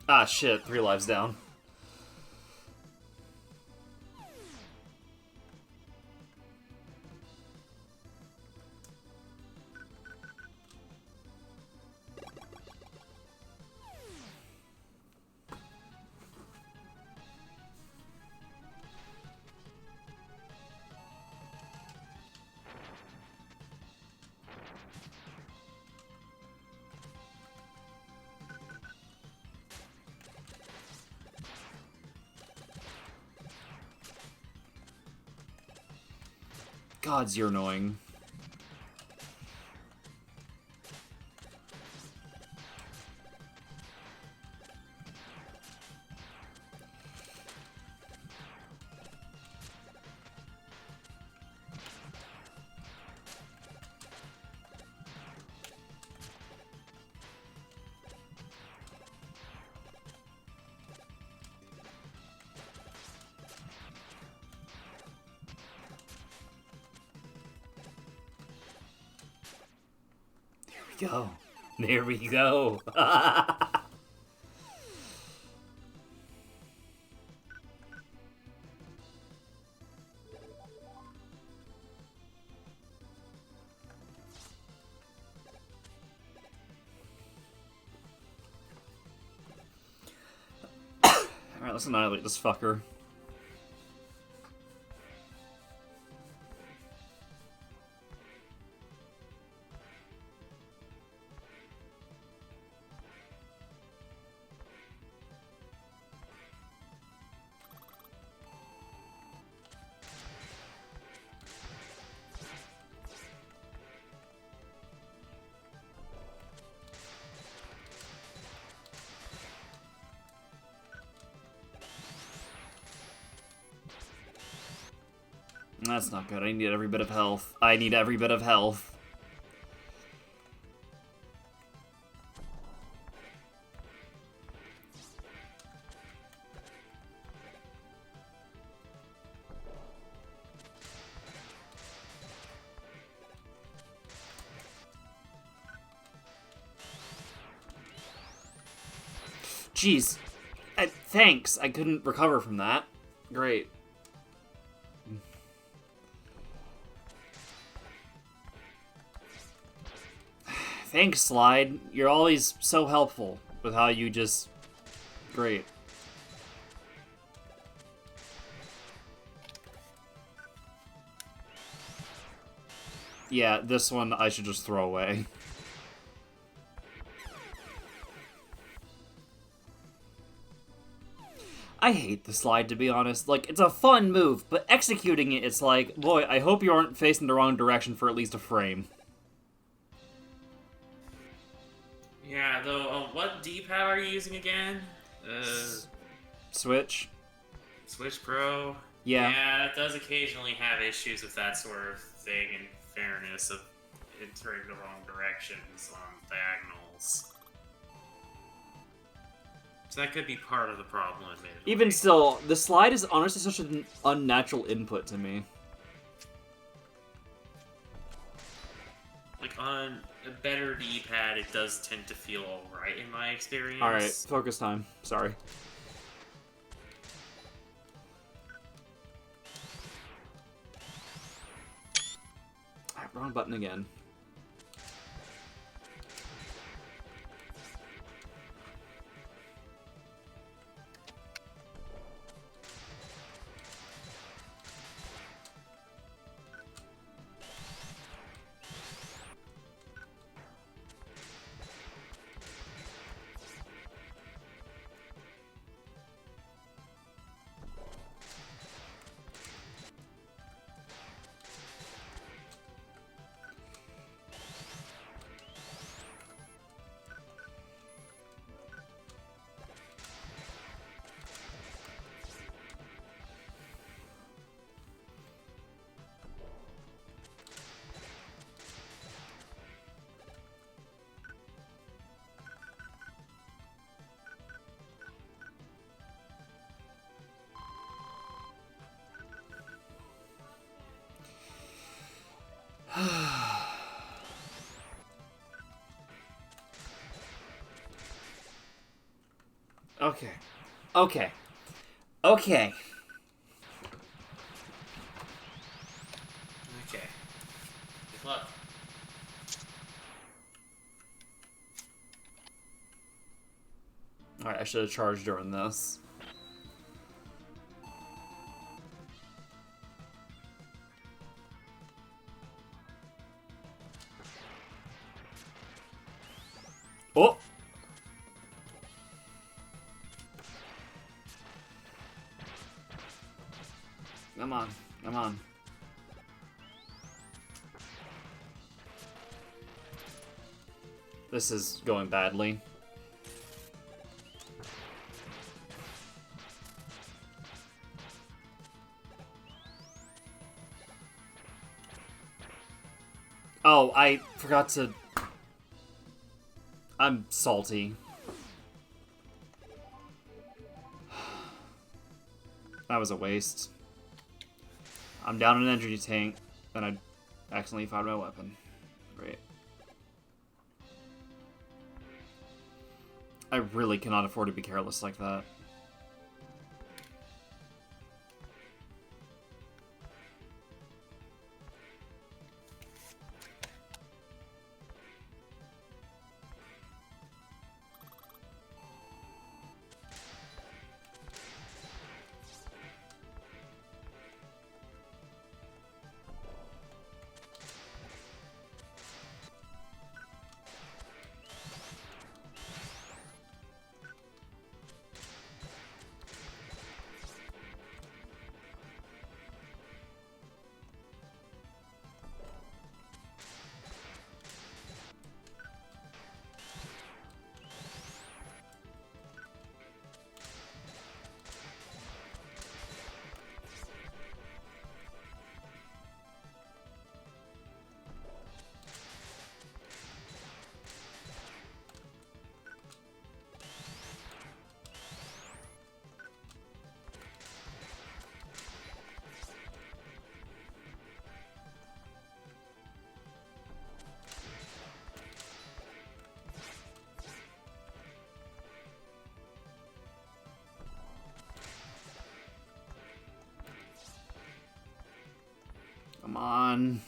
Ah, shit. 3 lives down. Gods, you're annoying. Go. There we go. Alright, let's annihilate this fucker. That's not good. I need every bit of health. I need every bit of health. Jeez. Thanks. I couldn't recover from that. Great. Thanks, Slide. You're always so helpful with how you just... Great. Yeah, this one I should just throw away. I hate the Slide, to be honest. Like, it's a fun move, but executing it, it's like, boy, I hope you aren't facing the wrong direction for at least a frame. Yeah, though, what D-pad are you using again? Switch? Switch Pro? Yeah. Yeah, it does occasionally have issues with that sort of thing, in fairness, of entering the wrong directions on diagonals. So that could be part of the problem, admittedly. Even still, the Slide is honestly such an unnatural input to me. Like, on a better D-pad, it does tend to feel alright in my experience. Alright, focus time. Sorry. Wrong button again. Okay. Okay. Okay. Okay. Good luck. Alright, I should have charged during this. Oh! Come on, come on. This is going badly. Oh, I forgot to... I'm salty. That was a waste. I'm down an energy tank, and I accidentally fired my weapon. Great. I really cannot afford to be careless like that. Come on.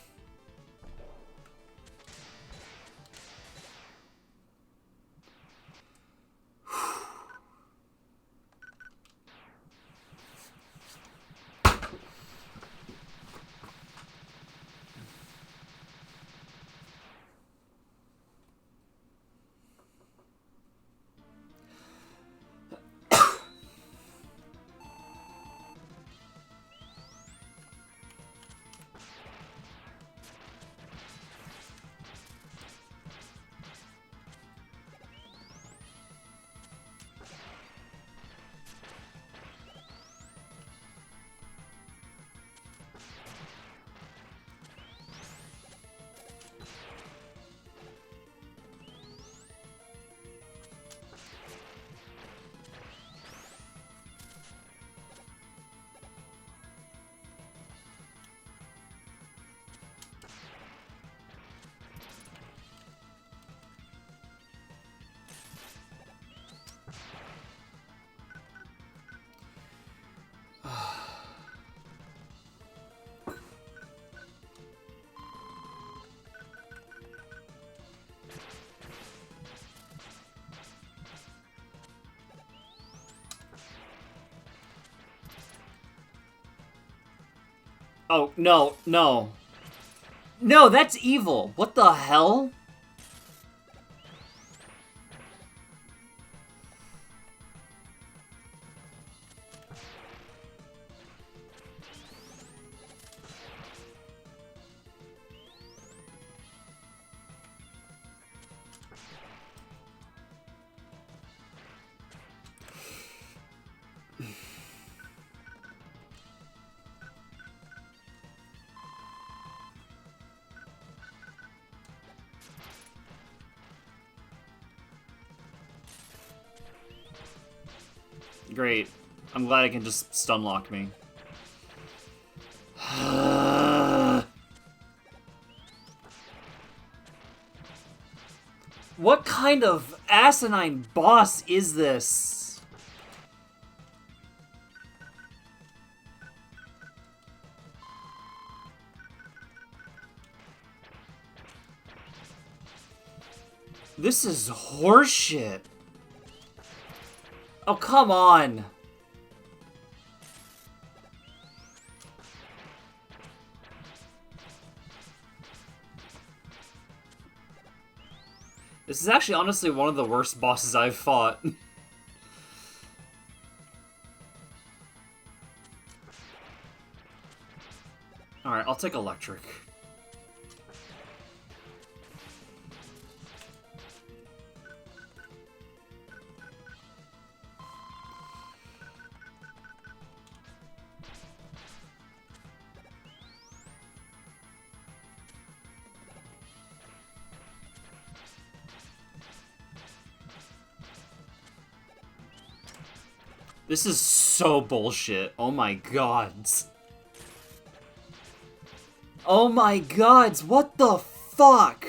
Oh, no, no. No, that's evil. What the hell? Great. I'm glad I can just stun lock me. What kind of asinine boss is this? This is horseshit. Oh, come on. This is actually honestly one of the worst bosses I've fought. Alright, I'll take electric. This is so bullshit. Oh my god. Oh my god, what the fuck?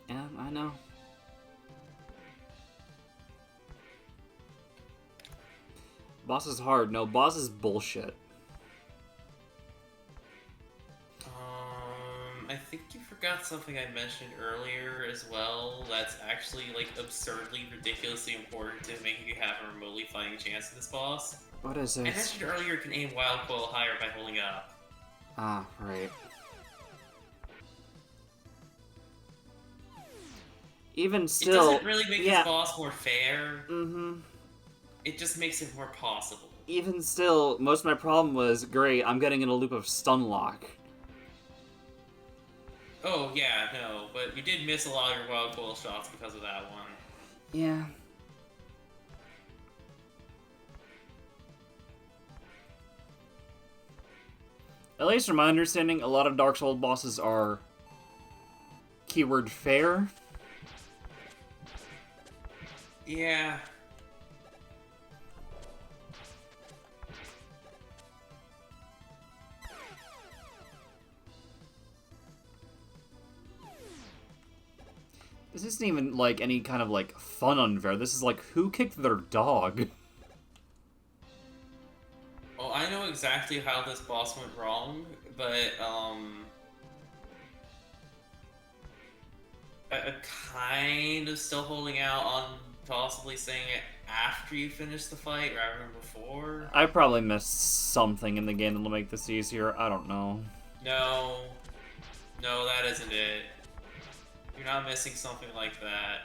Yeah, I know. Boss is hard. No, boss is bullshit. I think you forgot something I mentioned earlier as well. That's actually like absurdly, ridiculously important to making you have a remotely fighting chance of this boss. What is it? I mentioned earlier you can aim Wild Coil higher by holding it up. Ah, right. Even still, it doesn't really make yeah. this boss more fair. Mm-hmm. It just makes it more possible. Even still, most of my problem was, great, I'm getting in a loop of stun lock. Oh, yeah, no, but you did miss a lot of your Wild Coil shots because of that one. Yeah. At least from my understanding, a lot of Dark Souls bosses are keyword fair. Yeah. This isn't even, like, any kind of, like, fun unfair. This is like, who kicked their dog? Well, I know exactly how this boss went wrong, but, I'm kind of still holding out on possibly saying it after you finish the fight rather than before. I probably missed something in the game that'll make this easier. I don't know. No. No, that isn't it. You're not missing something like that.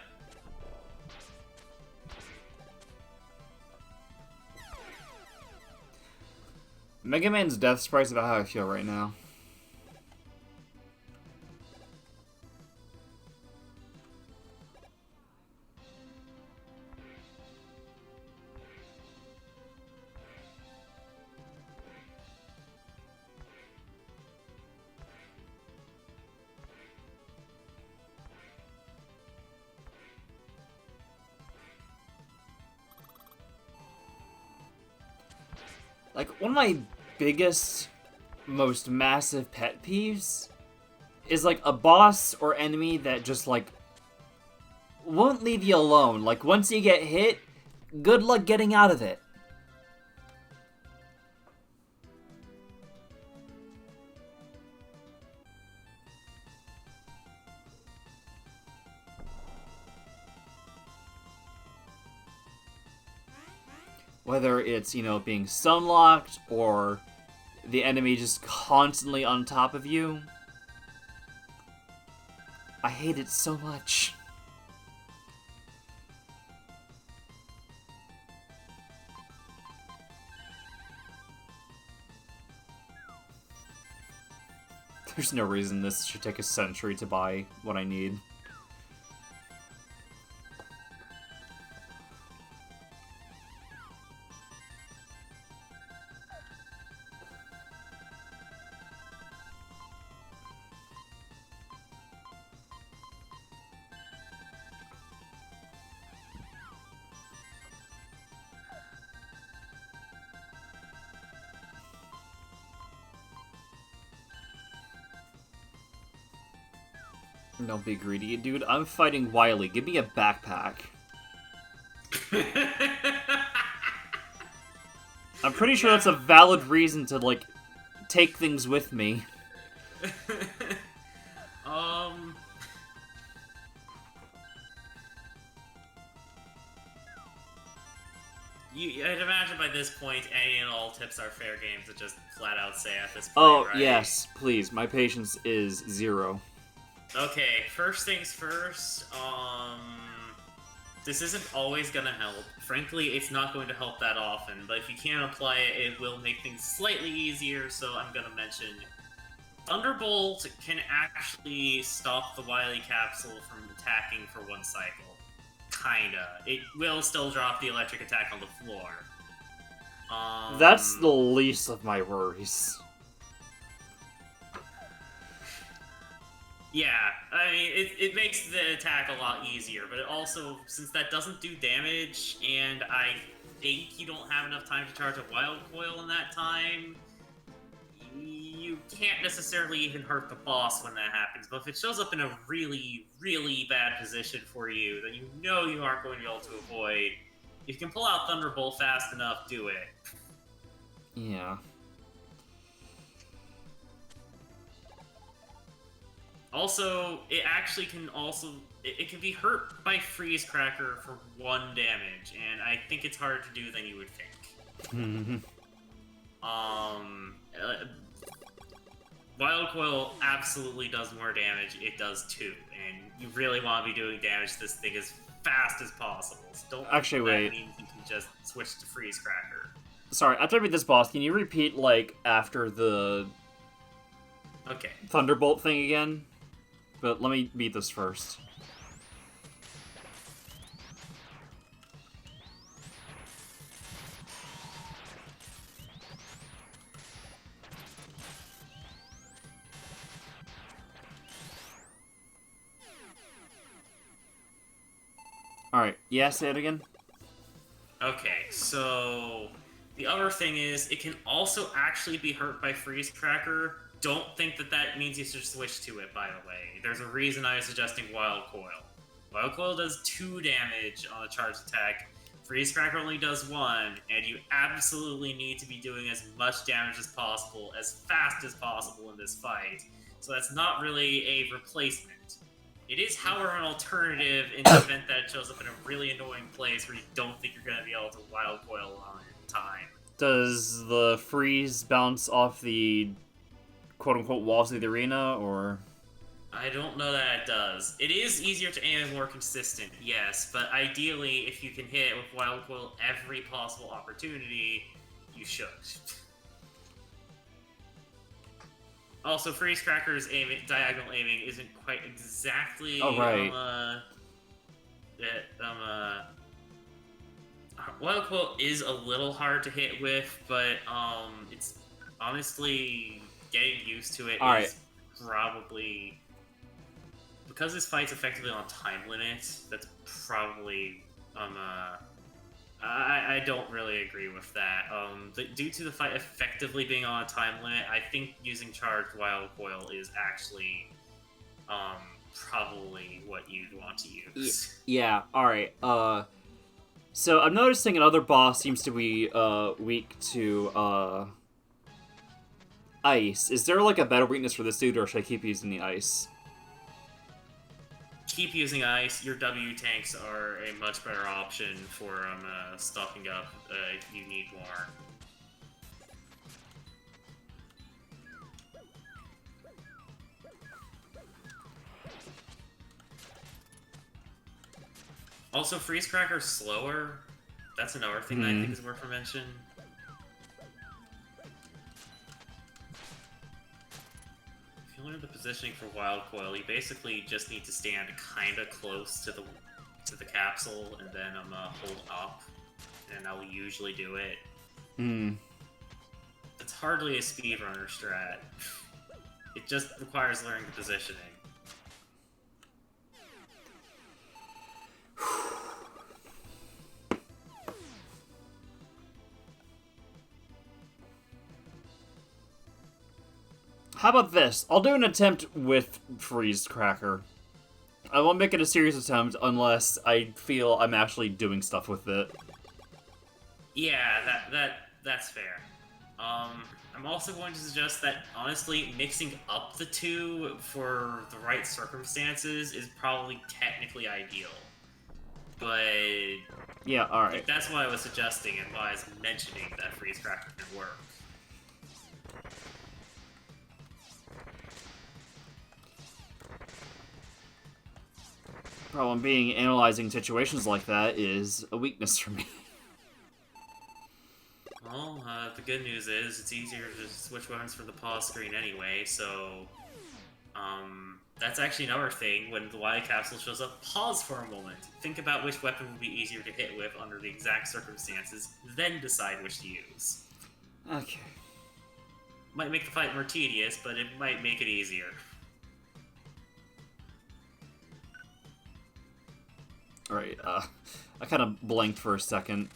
Mega Man's death sprite's about how I feel right now. Like, one of my biggest, most massive pet peeves is, like, a boss or enemy that just, like, won't leave you alone. Like, once you get hit, good luck getting out of it. Whether it's, you know, being stun-locked or the enemy just constantly on top of you. I hate it so much. There's no reason this should take a century to buy what I need. Don't be greedy, dude. I'm fighting Wily. Give me a backpack. I'm pretty sure that's a valid reason to, like, take things with me. I'd imagine by this point, any and all tips are fair game to just flat out say at this point, Oh, right? yes, please. My patience is 0. Okay, first things first, this isn't always gonna help. Frankly, it's not going to help that often, but if you can apply it, it will make things slightly easier, so I'm gonna mention Thunderbolt can actually stop the Wily capsule from attacking for 1 cycle. Kinda. It will still drop the electric attack on the floor. That's the least of my worries. Yeah, I mean, it makes the attack a lot easier, but it also, since that doesn't do damage, and I think you don't have enough time to charge a Wild Coil in that time, you can't necessarily even hurt the boss when that happens, but if it shows up in a really, really bad position for you, then you know you aren't going to be able to avoid. If you can pull out Thunderbolt fast enough, do it. Yeah. Also, it actually can also... It can be hurt by Freeze Cracker for 1 damage, and I think it's harder to do than you would think. Wild Coil absolutely does more damage. It does too, and you really want to be doing damage to this thing as fast as possible. So don't actually wait. That means you can just switch to Freeze Cracker. Sorry, after I beat this boss, can you repeat, like, after the Okay. Thunderbolt thing again? But let me beat this first. Alright, yeah, say it again. Okay, so the other thing is, it can also actually be hurt by Freeze Cracker. Don't think that that means you should switch to it, by the way. There's a reason I was suggesting Wild Coil. Wild Coil does 2 damage on a charged attack. Freeze Cracker only does 1, and you absolutely need to be doing as much damage as possible, as fast as possible in this fight. So that's not really a replacement. It is, however, an alternative in the event that it shows up in a really annoying place where you don't think you're going to be able to Wild Coil on it in time. Does the freeze bounce off the quote-unquote walls of the arena, or...? I don't know that it does. It is easier to aim and more consistent, yes, but ideally, if you can hit it with Wild Coil every possible opportunity, you should. Also, Freeze Cracker's diagonal aiming isn't quite exactly... Oh, right. Wild Coil is a little hard to hit with, but it's honestly getting used to it is probably... Because this fight's effectively on time limit, that's probably I don't really agree with that. Due to the fight effectively being on a time limit, I think using Charged Wild Coil is actually probably what you'd want to use. Yeah, alright. So I'm noticing another boss seems to be weak to ice. Is there like a better weakness for this dude, or should I keep using the ice? Keep using ice. Your W tanks are a much better option for stocking up if you need more. Also, Freeze Cracker's slower. That's another thing that I think is worth a mention. If you learn the positioning for Wild Coil, you basically just need to stand kind of close to the capsule, and then hold up, and that will usually do it. It's hardly a speedrunner strat. It just requires learning the positioning. How about this? I'll do an attempt with Freeze Cracker. I won't make it a serious attempt unless I feel I'm actually doing stuff with it. Yeah, that's fair. I'm also going to suggest that, honestly, mixing up the two for the right circumstances is probably technically ideal. But Yeah, alright. that's why I was suggesting and why I was mentioning that freeze cracker could work. Problem being, analyzing situations like that is a weakness for me. Well, the good news is it's easier to switch weapons from the pause screen anyway, so... that's actually another thing. When the Wily capsule shows up, pause for a moment. Think about which weapon would be easier to hit with under the exact circumstances, then decide which to use. Okay. Might make the fight more tedious, but it might make it easier. Alright, I kind of blanked for a second.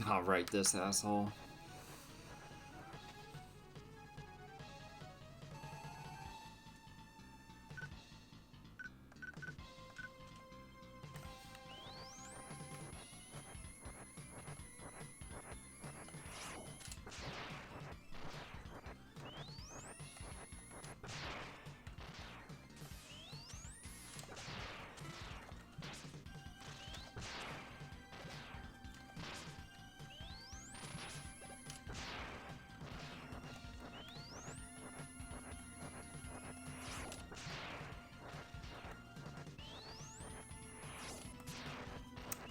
Alright, this asshole.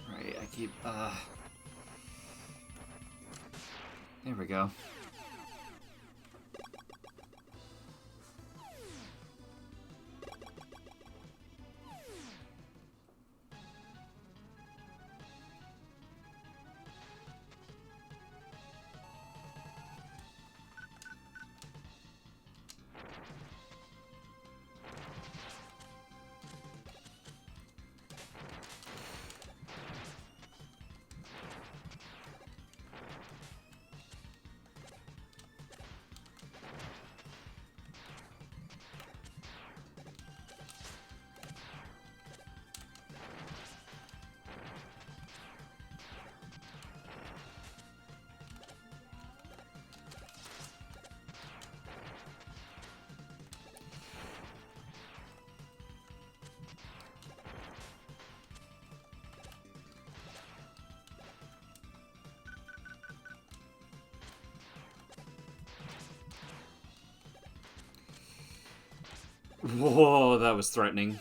Right, I keep, there we go. Whoa, that was threatening.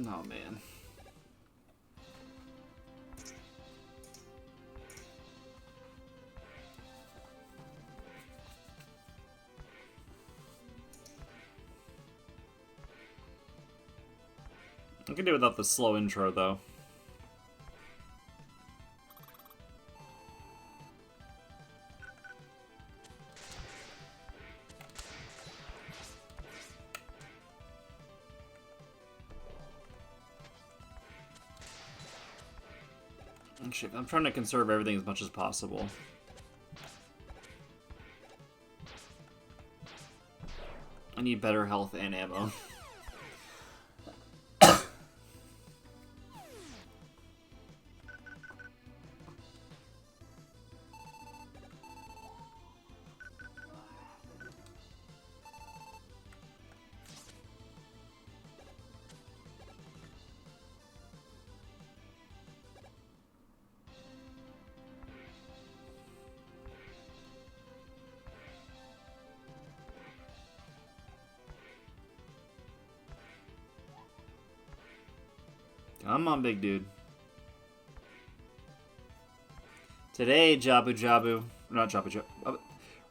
Oh, man. I can do without the slow intro, though. Actually, I'm trying to conserve everything as much as possible. I need better health and ammo. Come on, big dude. Today, Jabu Jabu. Not Jabu Jabu.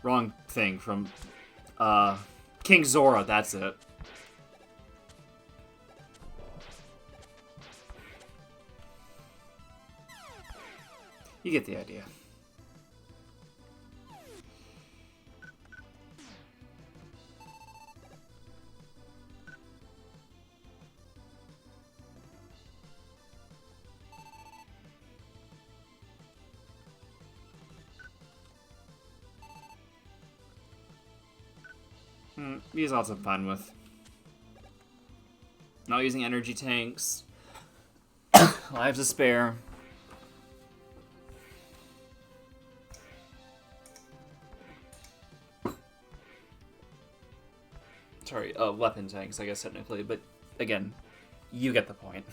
Wrong thing from King Zora, that's it. You get the idea. These odds I'm fine with. Not using energy tanks. Lives to spare. Sorry, weapon tanks, I guess, technically, but again, you get the point.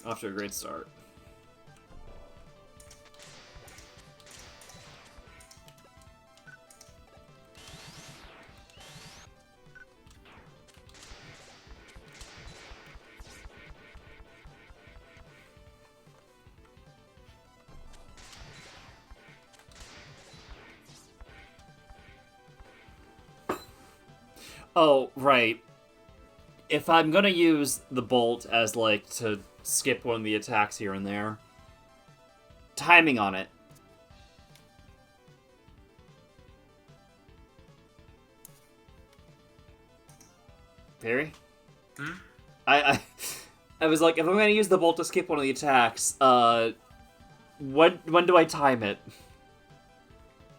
Off to a great start. Oh, right. If I'm gonna use the bolt as, like, to skip one of the attacks here and there, timing on it. Perry? I was like, if I'm gonna use the bolt to skip one of the attacks, when do I time it?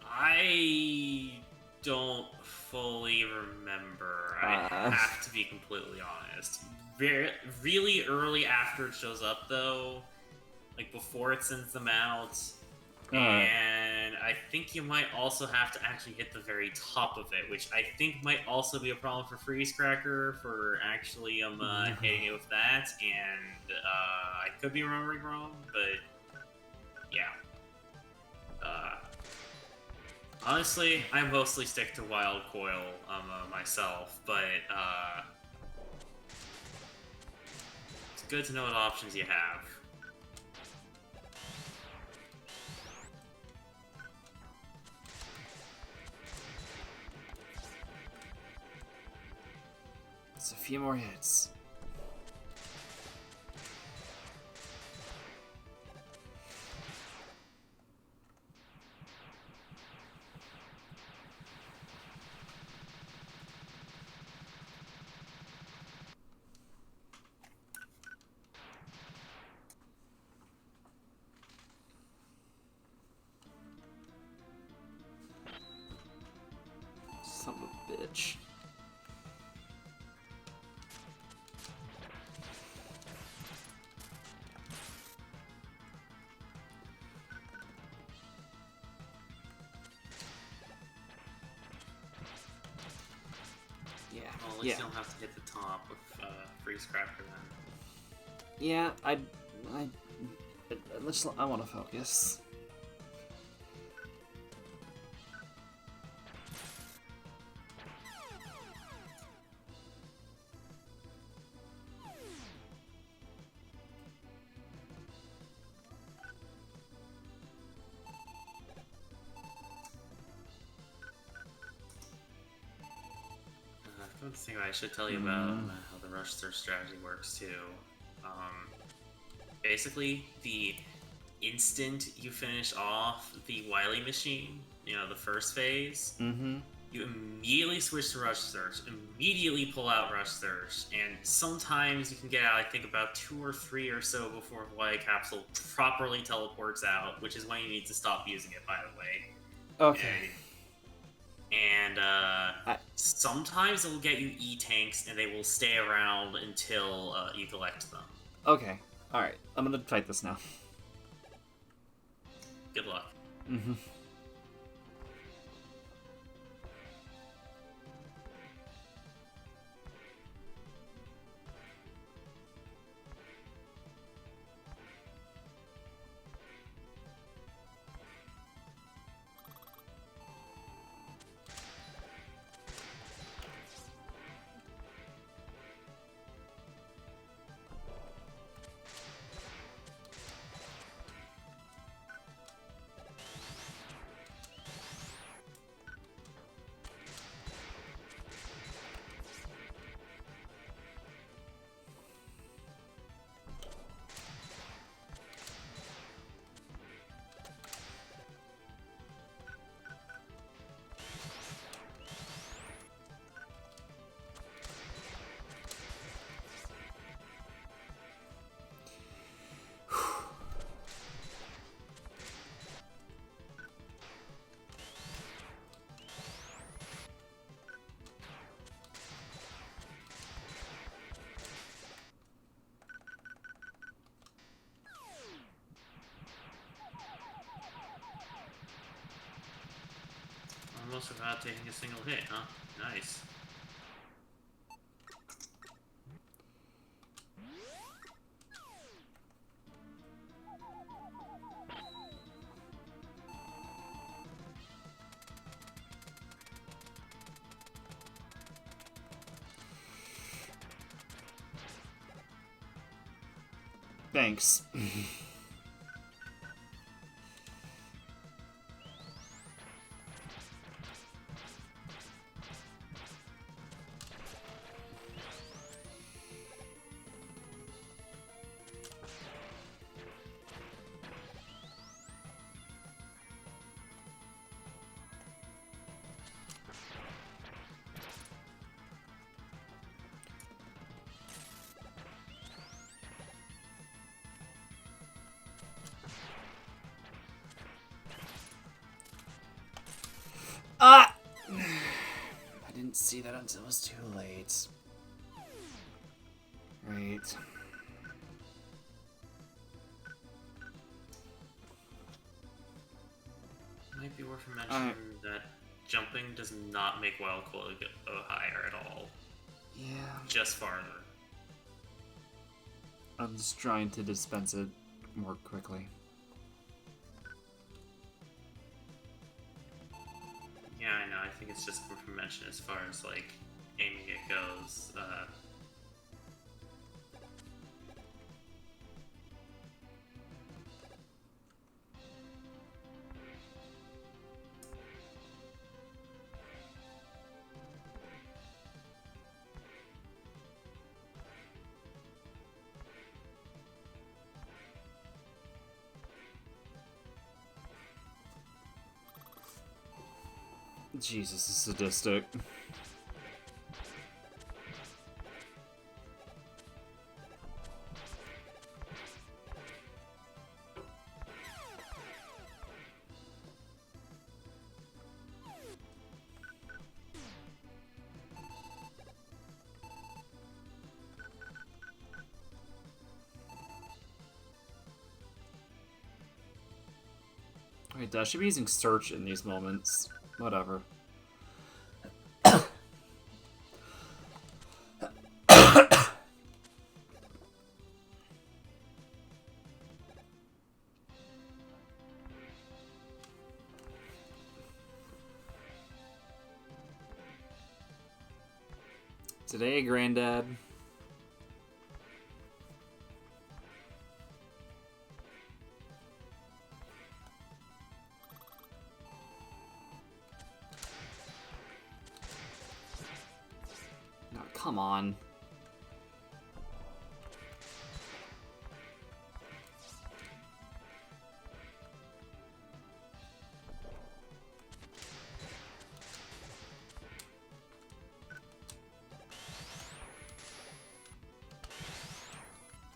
I don't fully remember. I have to be completely honest. Really early after it shows up, though, like before it sends them out, and I think you might also have to actually hit the very top of it, which I think might also be a problem for Freeze Cracker for actually hitting it with that, and I could be remembering wrong, but yeah. Honestly, I mostly stick to Wild Coil myself, but it's good to know what options you have. It's a few more hits. Son of a bitch. least Yeah. you don't have to hit the top with Freeze Cracker then. Yeah, I want to focus. One thing I should tell you about how the Rush Search strategy works too. Basically, the instant you finish off the Wily machine, the first phase, you immediately switch to Rush Search, immediately pull out Rush Search, and sometimes you can get out, I think, about 2 or 3 or so before the Wily capsule properly teleports out, which is when you need to stop using it, by the way. Okay. And sometimes it will get you E-tanks, and they will stay around until you collect them. Okay. Alright. I'm gonna fight this now. Good luck. Almost without taking a single hit, huh? Nice. Thanks. Ah! I didn't see that until it was too late. Right. Might be worth mentioning that jumping does not make wild quality go higher at all. Yeah. Just farther. I'm just trying to dispense it more quickly. Yeah, I know. I think it's just worth mention as far as like aiming it goes. Jesus is sadistic. Wait, I should be using search in these moments. Whatever. Today, Granddad. No, come on.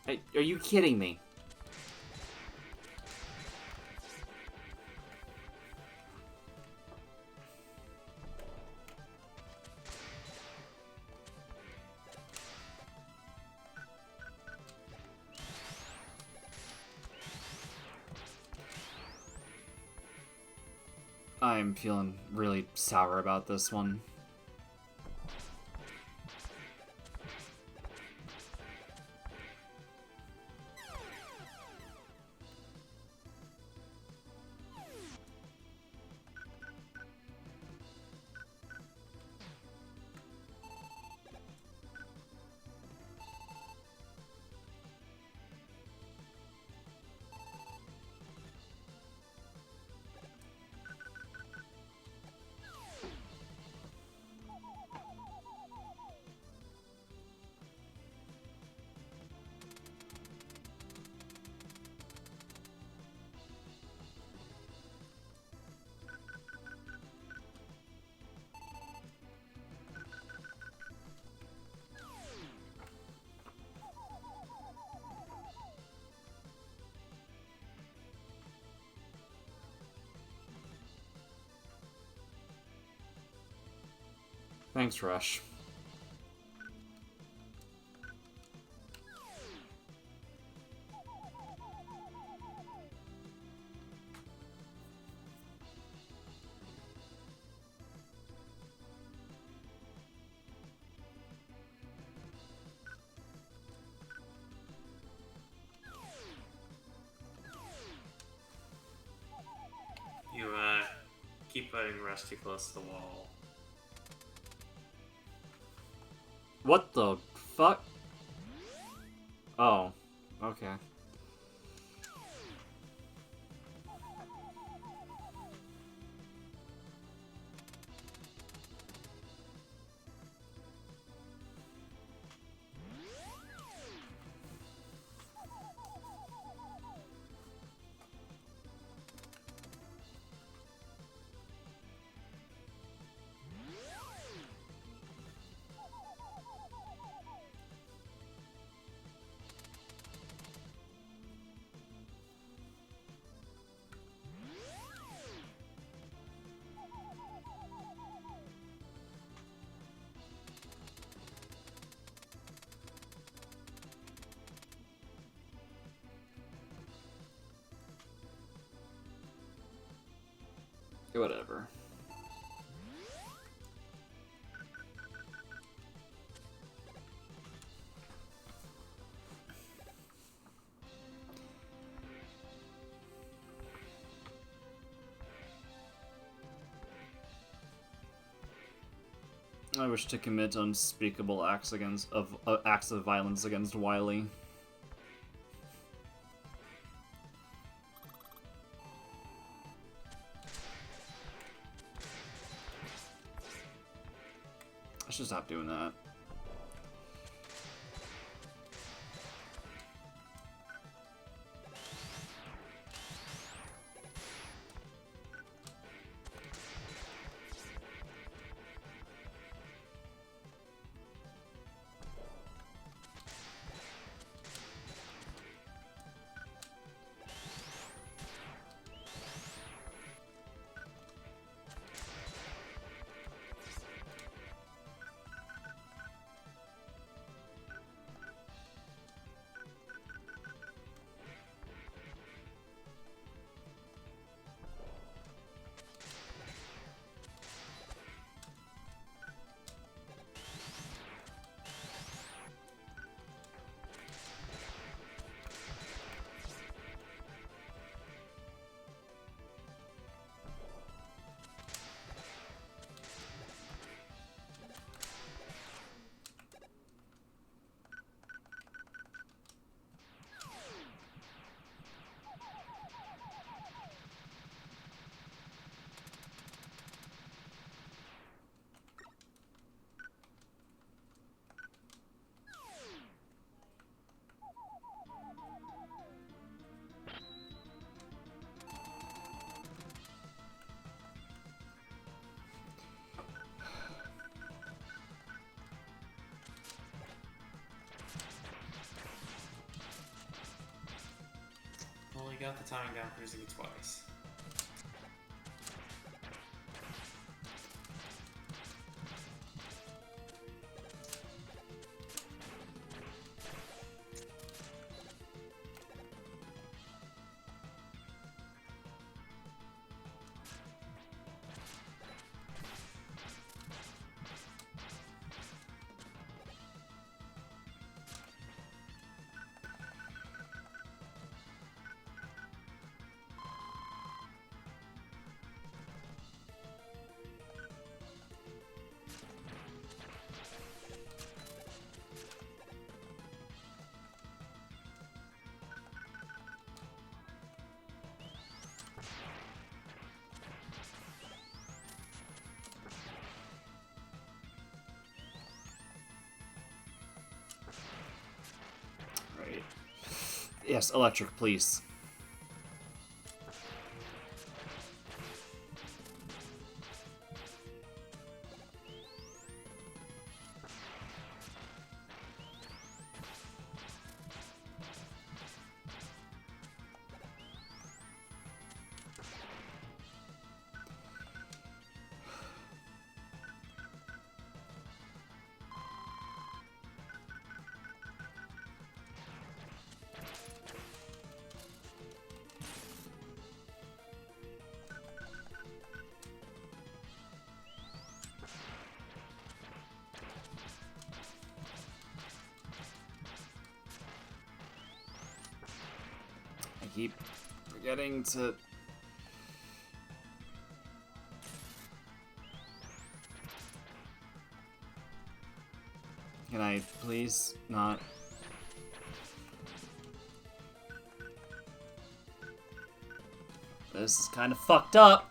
Hey, are you kidding me? I'm feeling really sour about this one. Thanks, Rush. You, keep putting Rush too close to the wall. What the fuck? Oh, okay. Whatever. I wish to commit unspeakable acts acts of violence against Wily. I should stop doing that. got the timing down for using it twice. Right. Yes, electric, please. I keep forgetting to... Can I please not? This is kind of fucked up.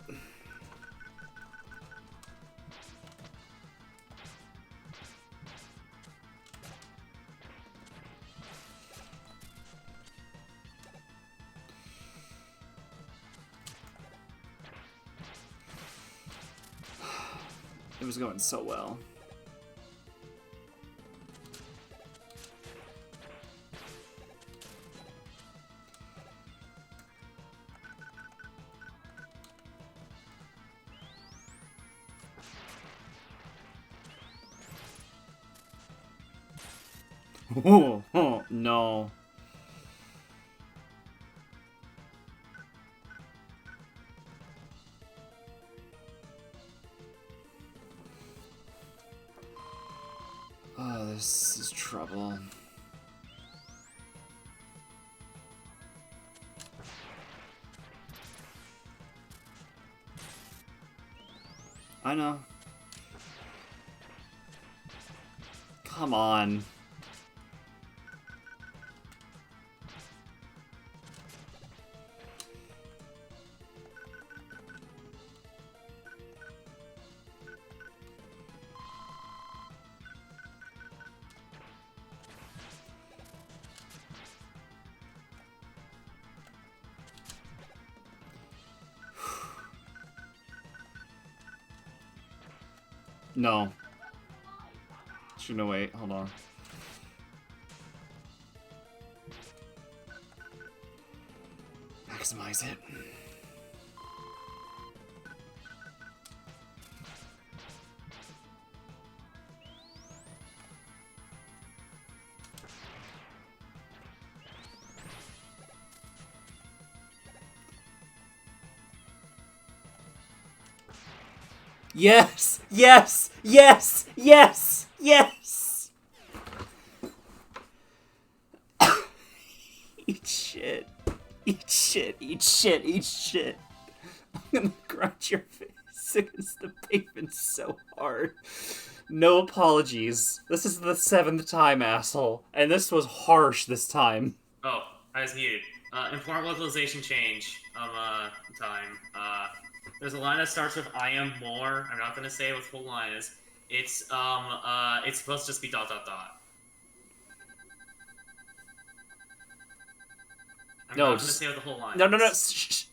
It was going so well. Oh, no. Oh, this is trouble. I know. Come on. No. Shouldn't wait. Hold on. Maximize it. Yes! Yes! Yes! Yes! Yes! Eat shit. Eat shit. Eat shit. Eat shit. I'm gonna crunch your face against the pavement so hard. No apologies. This is the 7th time, asshole. And this was harsh this time. Oh, I was muted. Important localization change of time. There's a line that starts with "I am more." I'm not gonna say what the full line is. It's supposed to just be ... I'm No, not gonna just... say what the whole line No, is. no, no. Shh.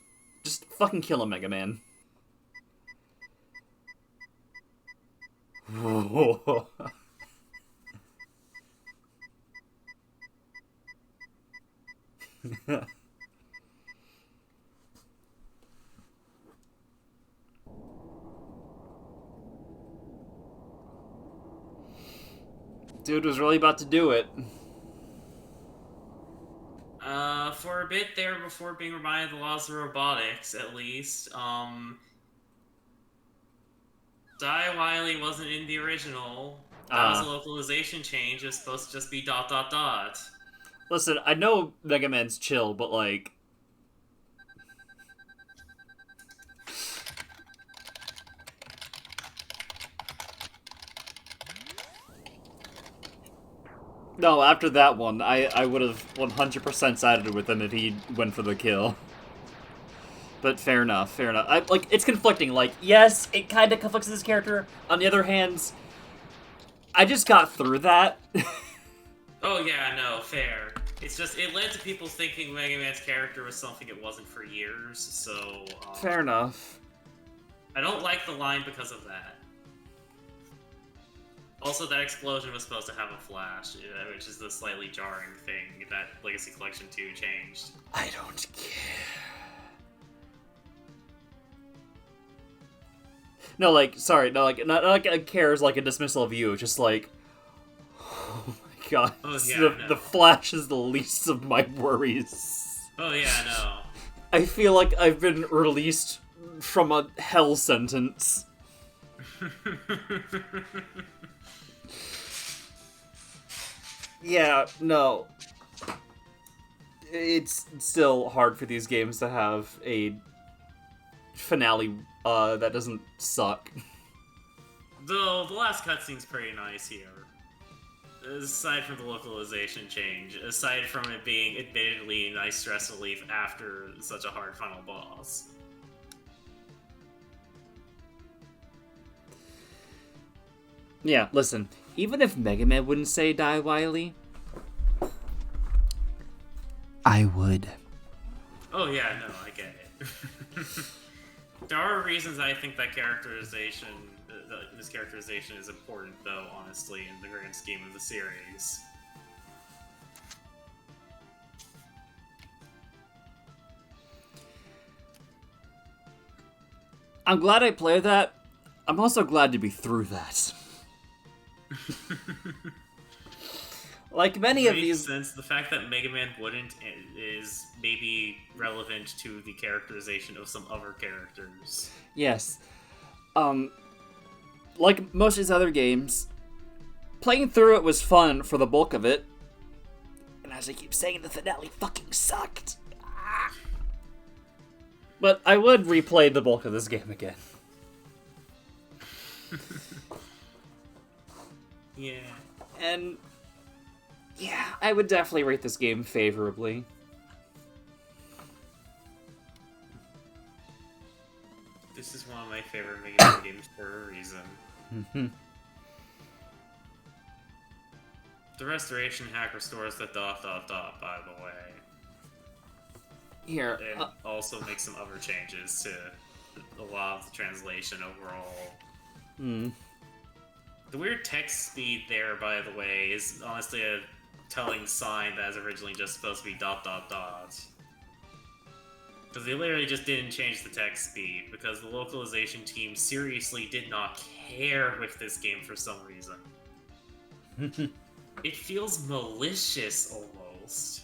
Just fucking kill him, Mega Man. Dude was really about to do it. For a bit there before being reminded of the laws of robotics, at least. Wily wasn't in the original. That was a localization change. It was supposed to just be ... Listen, I know Mega Man's chill, but like... No, after that one, I would have 100% sided with him if he went for the kill. But fair enough, fair enough. It's conflicting. Like, yes, it kind of conflicts with his character. On the other hand, I just got through that. Oh yeah, no, fair. It's just, it led to people thinking Mega Man's character was something it wasn't for years, so... fair enough. I don't like the line because of that. Also, that explosion was supposed to have a flash, which is the slightly jarring thing that Legacy Collection 2 changed. I don't care. No, like, sorry, no, like, not like I care is like a dismissal of you, it's just like, oh my god, Oh, yeah, the flash is the least of my worries. Oh yeah, no. I feel like I've been released from a hell sentence. Yeah, no. It's still hard for these games to have a finale that doesn't suck. Though, the last cutscene's pretty nice here. Aside from the localization change, aside from it being admittedly a nice stress relief after such a hard final boss. Yeah, listen, even if Mega Man wouldn't say die Wily, I would. Oh yeah, no, I get it. There are reasons I think that characterization, this characterization is important, though, honestly, in the grand scheme of the series. I'm glad I played that. I'm also glad to be through that. Like many of these... sense. The fact that Mega Man wouldn't is maybe relevant to the characterization of some other characters. Yes. Like most of his other games, playing through it was fun for the bulk of it. And as I keep saying, the finale fucking sucked. Ah. But I would replay the bulk of this game again. Yeah. And yeah, I would definitely rate this game favorably. This is one of my favorite Mega Man games for a reason. The restoration hack restores the ... by the way. Here. And also makes some other changes to a lot of the translation overall. The weird text speed there, by the way, is honestly a telling sign that is originally just supposed to be ... Because they literally just didn't change the text speed, because the localization team seriously did not care with this game for some reason. It feels malicious, almost.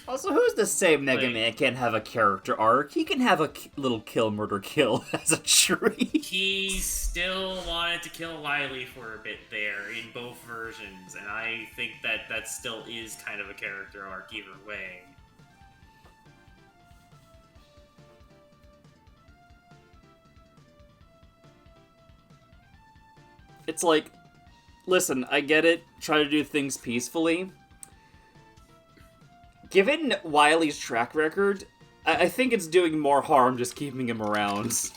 Also, who's to say Mega Man can't have a character arc? He can have a little kill, murder, kill as a tree. He still wanted to kill Wily for a bit there in both versions, and I think that still is kind of a character arc either way. It's like, listen, I get it, try to do things peacefully. Given Wily's track record, I think it's doing more harm just keeping him around.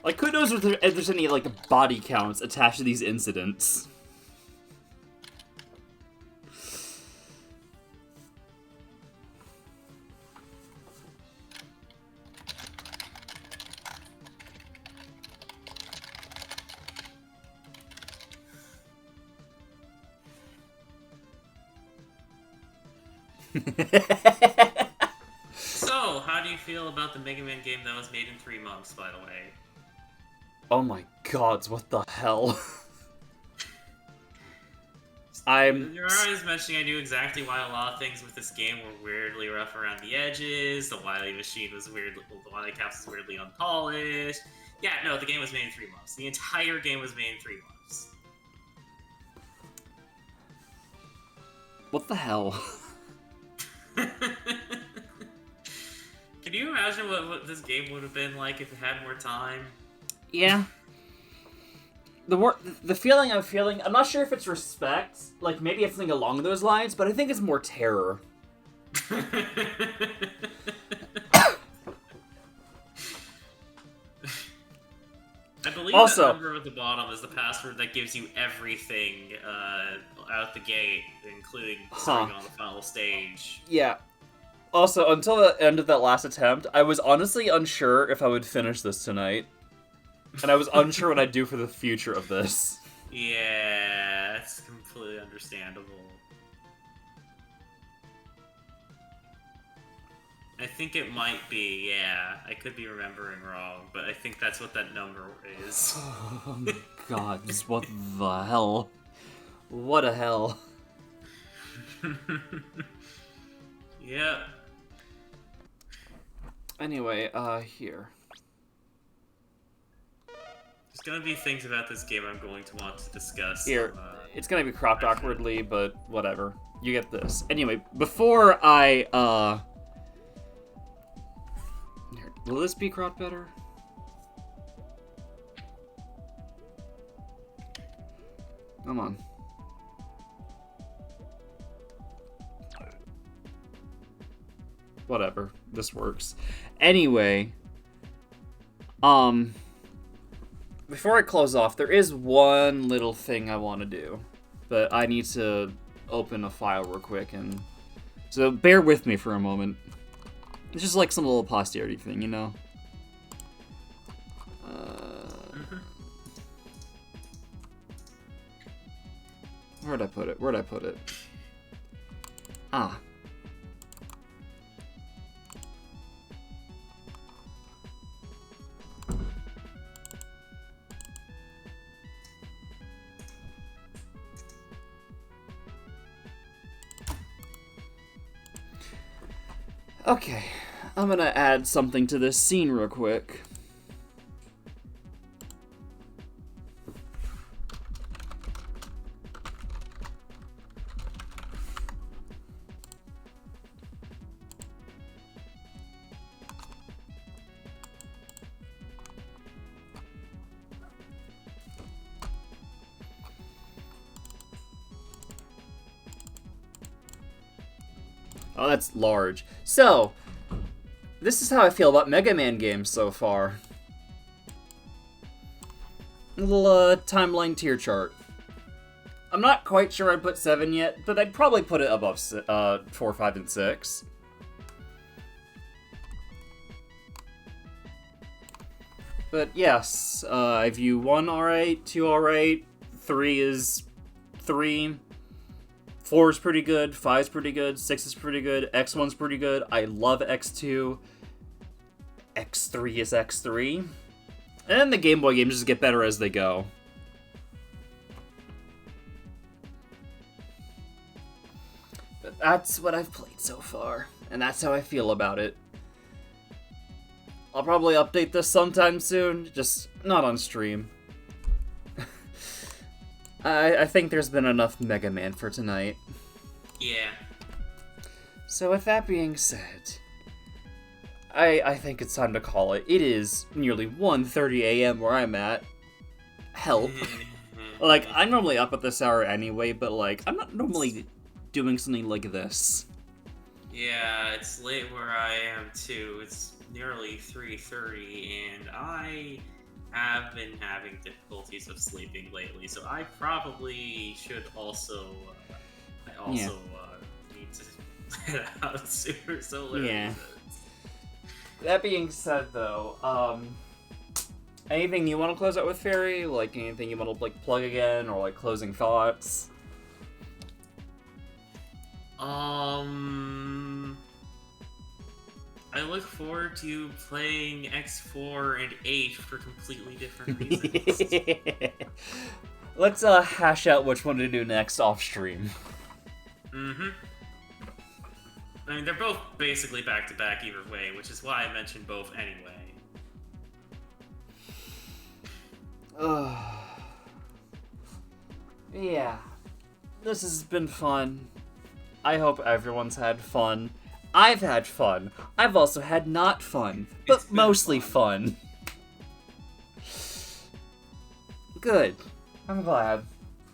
Like, who knows if there's any, like, body counts attached to these incidents. feel about the Mega Man game that was made in 3 months, by the way. Oh my god, what the hell? You're always mentioning I knew exactly why a lot of things with this game were weirdly rough around the edges, the Wily machine was weird, the Wily caps was weirdly unpolished. Yeah, no, the game was made in 3 months. The entire game was made in 3 months. What the hell? Can you imagine what this game would have been like if it had more time? Yeah. The feeling I'm feeling, I'm not sure if it's respect, like maybe it's something along those lines, but I think it's more terror. I believe Also, that number at the bottom is the password that gives you everything out the gate, including starting on the final stage. Yeah. Also, until the end of that last attempt, I was honestly unsure if I would finish this tonight. And I was unsure what I'd do for the future of this. Yeah, that's completely understandable. I think it might be, yeah. I could be remembering wrong, but I think that's what that number is. Oh my god, just what the hell? What a hell. Yep. Anyway, here. There's gonna be things about this game I'm going to want to discuss. Here, it's gonna be cropped awkwardly, but whatever. You get this. Anyway, before I, Here, will this be cropped better? Come on. Whatever. This works. Anyway, before I close off, there is one little thing I want to do, but I need to open a file real quick, and so bear with me for a moment. It's just like some little posterity thing, you know? Where'd I put it? Where'd I put it? Ah. Okay, I'm gonna add something to this scene real quick. Oh, that's large. So, this is how I feel about Mega Man games so far. A little timeline tier chart. I'm not quite sure I'd put 7 yet, but I'd probably put it above 4, 5, and 6. But yes, I view 1 alright, 2 alright, 3 is 3. 4 is pretty good, 5 is pretty good, 6 is pretty good, X1's pretty good, I love X2, X3 is X3, and then the Game Boy games just get better as they go. But that's what I've played so far, and that's how I feel about it. I'll probably update this sometime soon, just not on stream. I think there's been enough Mega Man for tonight. Yeah. So with that being said, I think it's time to call it. It is nearly 1:30 a.m. where I'm at. Help. Like, I'm normally up at this hour anyway, but like, I'm not normally doing something like this. Yeah, it's late where I am too. It's nearly 3:30, and I have been having difficulties of sleeping lately, so I probably should also need to head out sooner. So Yeah. That being said, though, anything you want to close out with, Fairy? Like anything you want to like plug again, or like closing thoughts? I I look forward to playing X4 and 8 for completely different reasons. Let's hash out which one to do next off stream. Mm-hmm. I mean, they're both basically back-to-back either way, which is why I mentioned both anyway. Yeah. This has been fun. I hope everyone's had fun. I've had fun. I've also had not fun, but mostly fun. Good. I'm glad.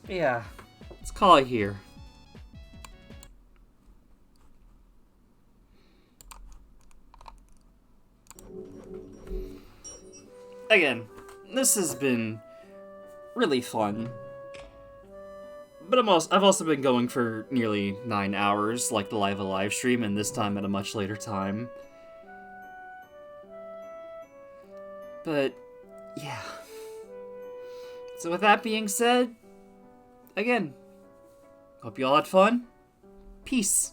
Yeah. Let's call it here. Again, this has been really fun. But I've also been going for nearly 9 hours, like the live stream, and this time at a much later time. But, yeah. So with that being said, again, hope you all had fun. Peace.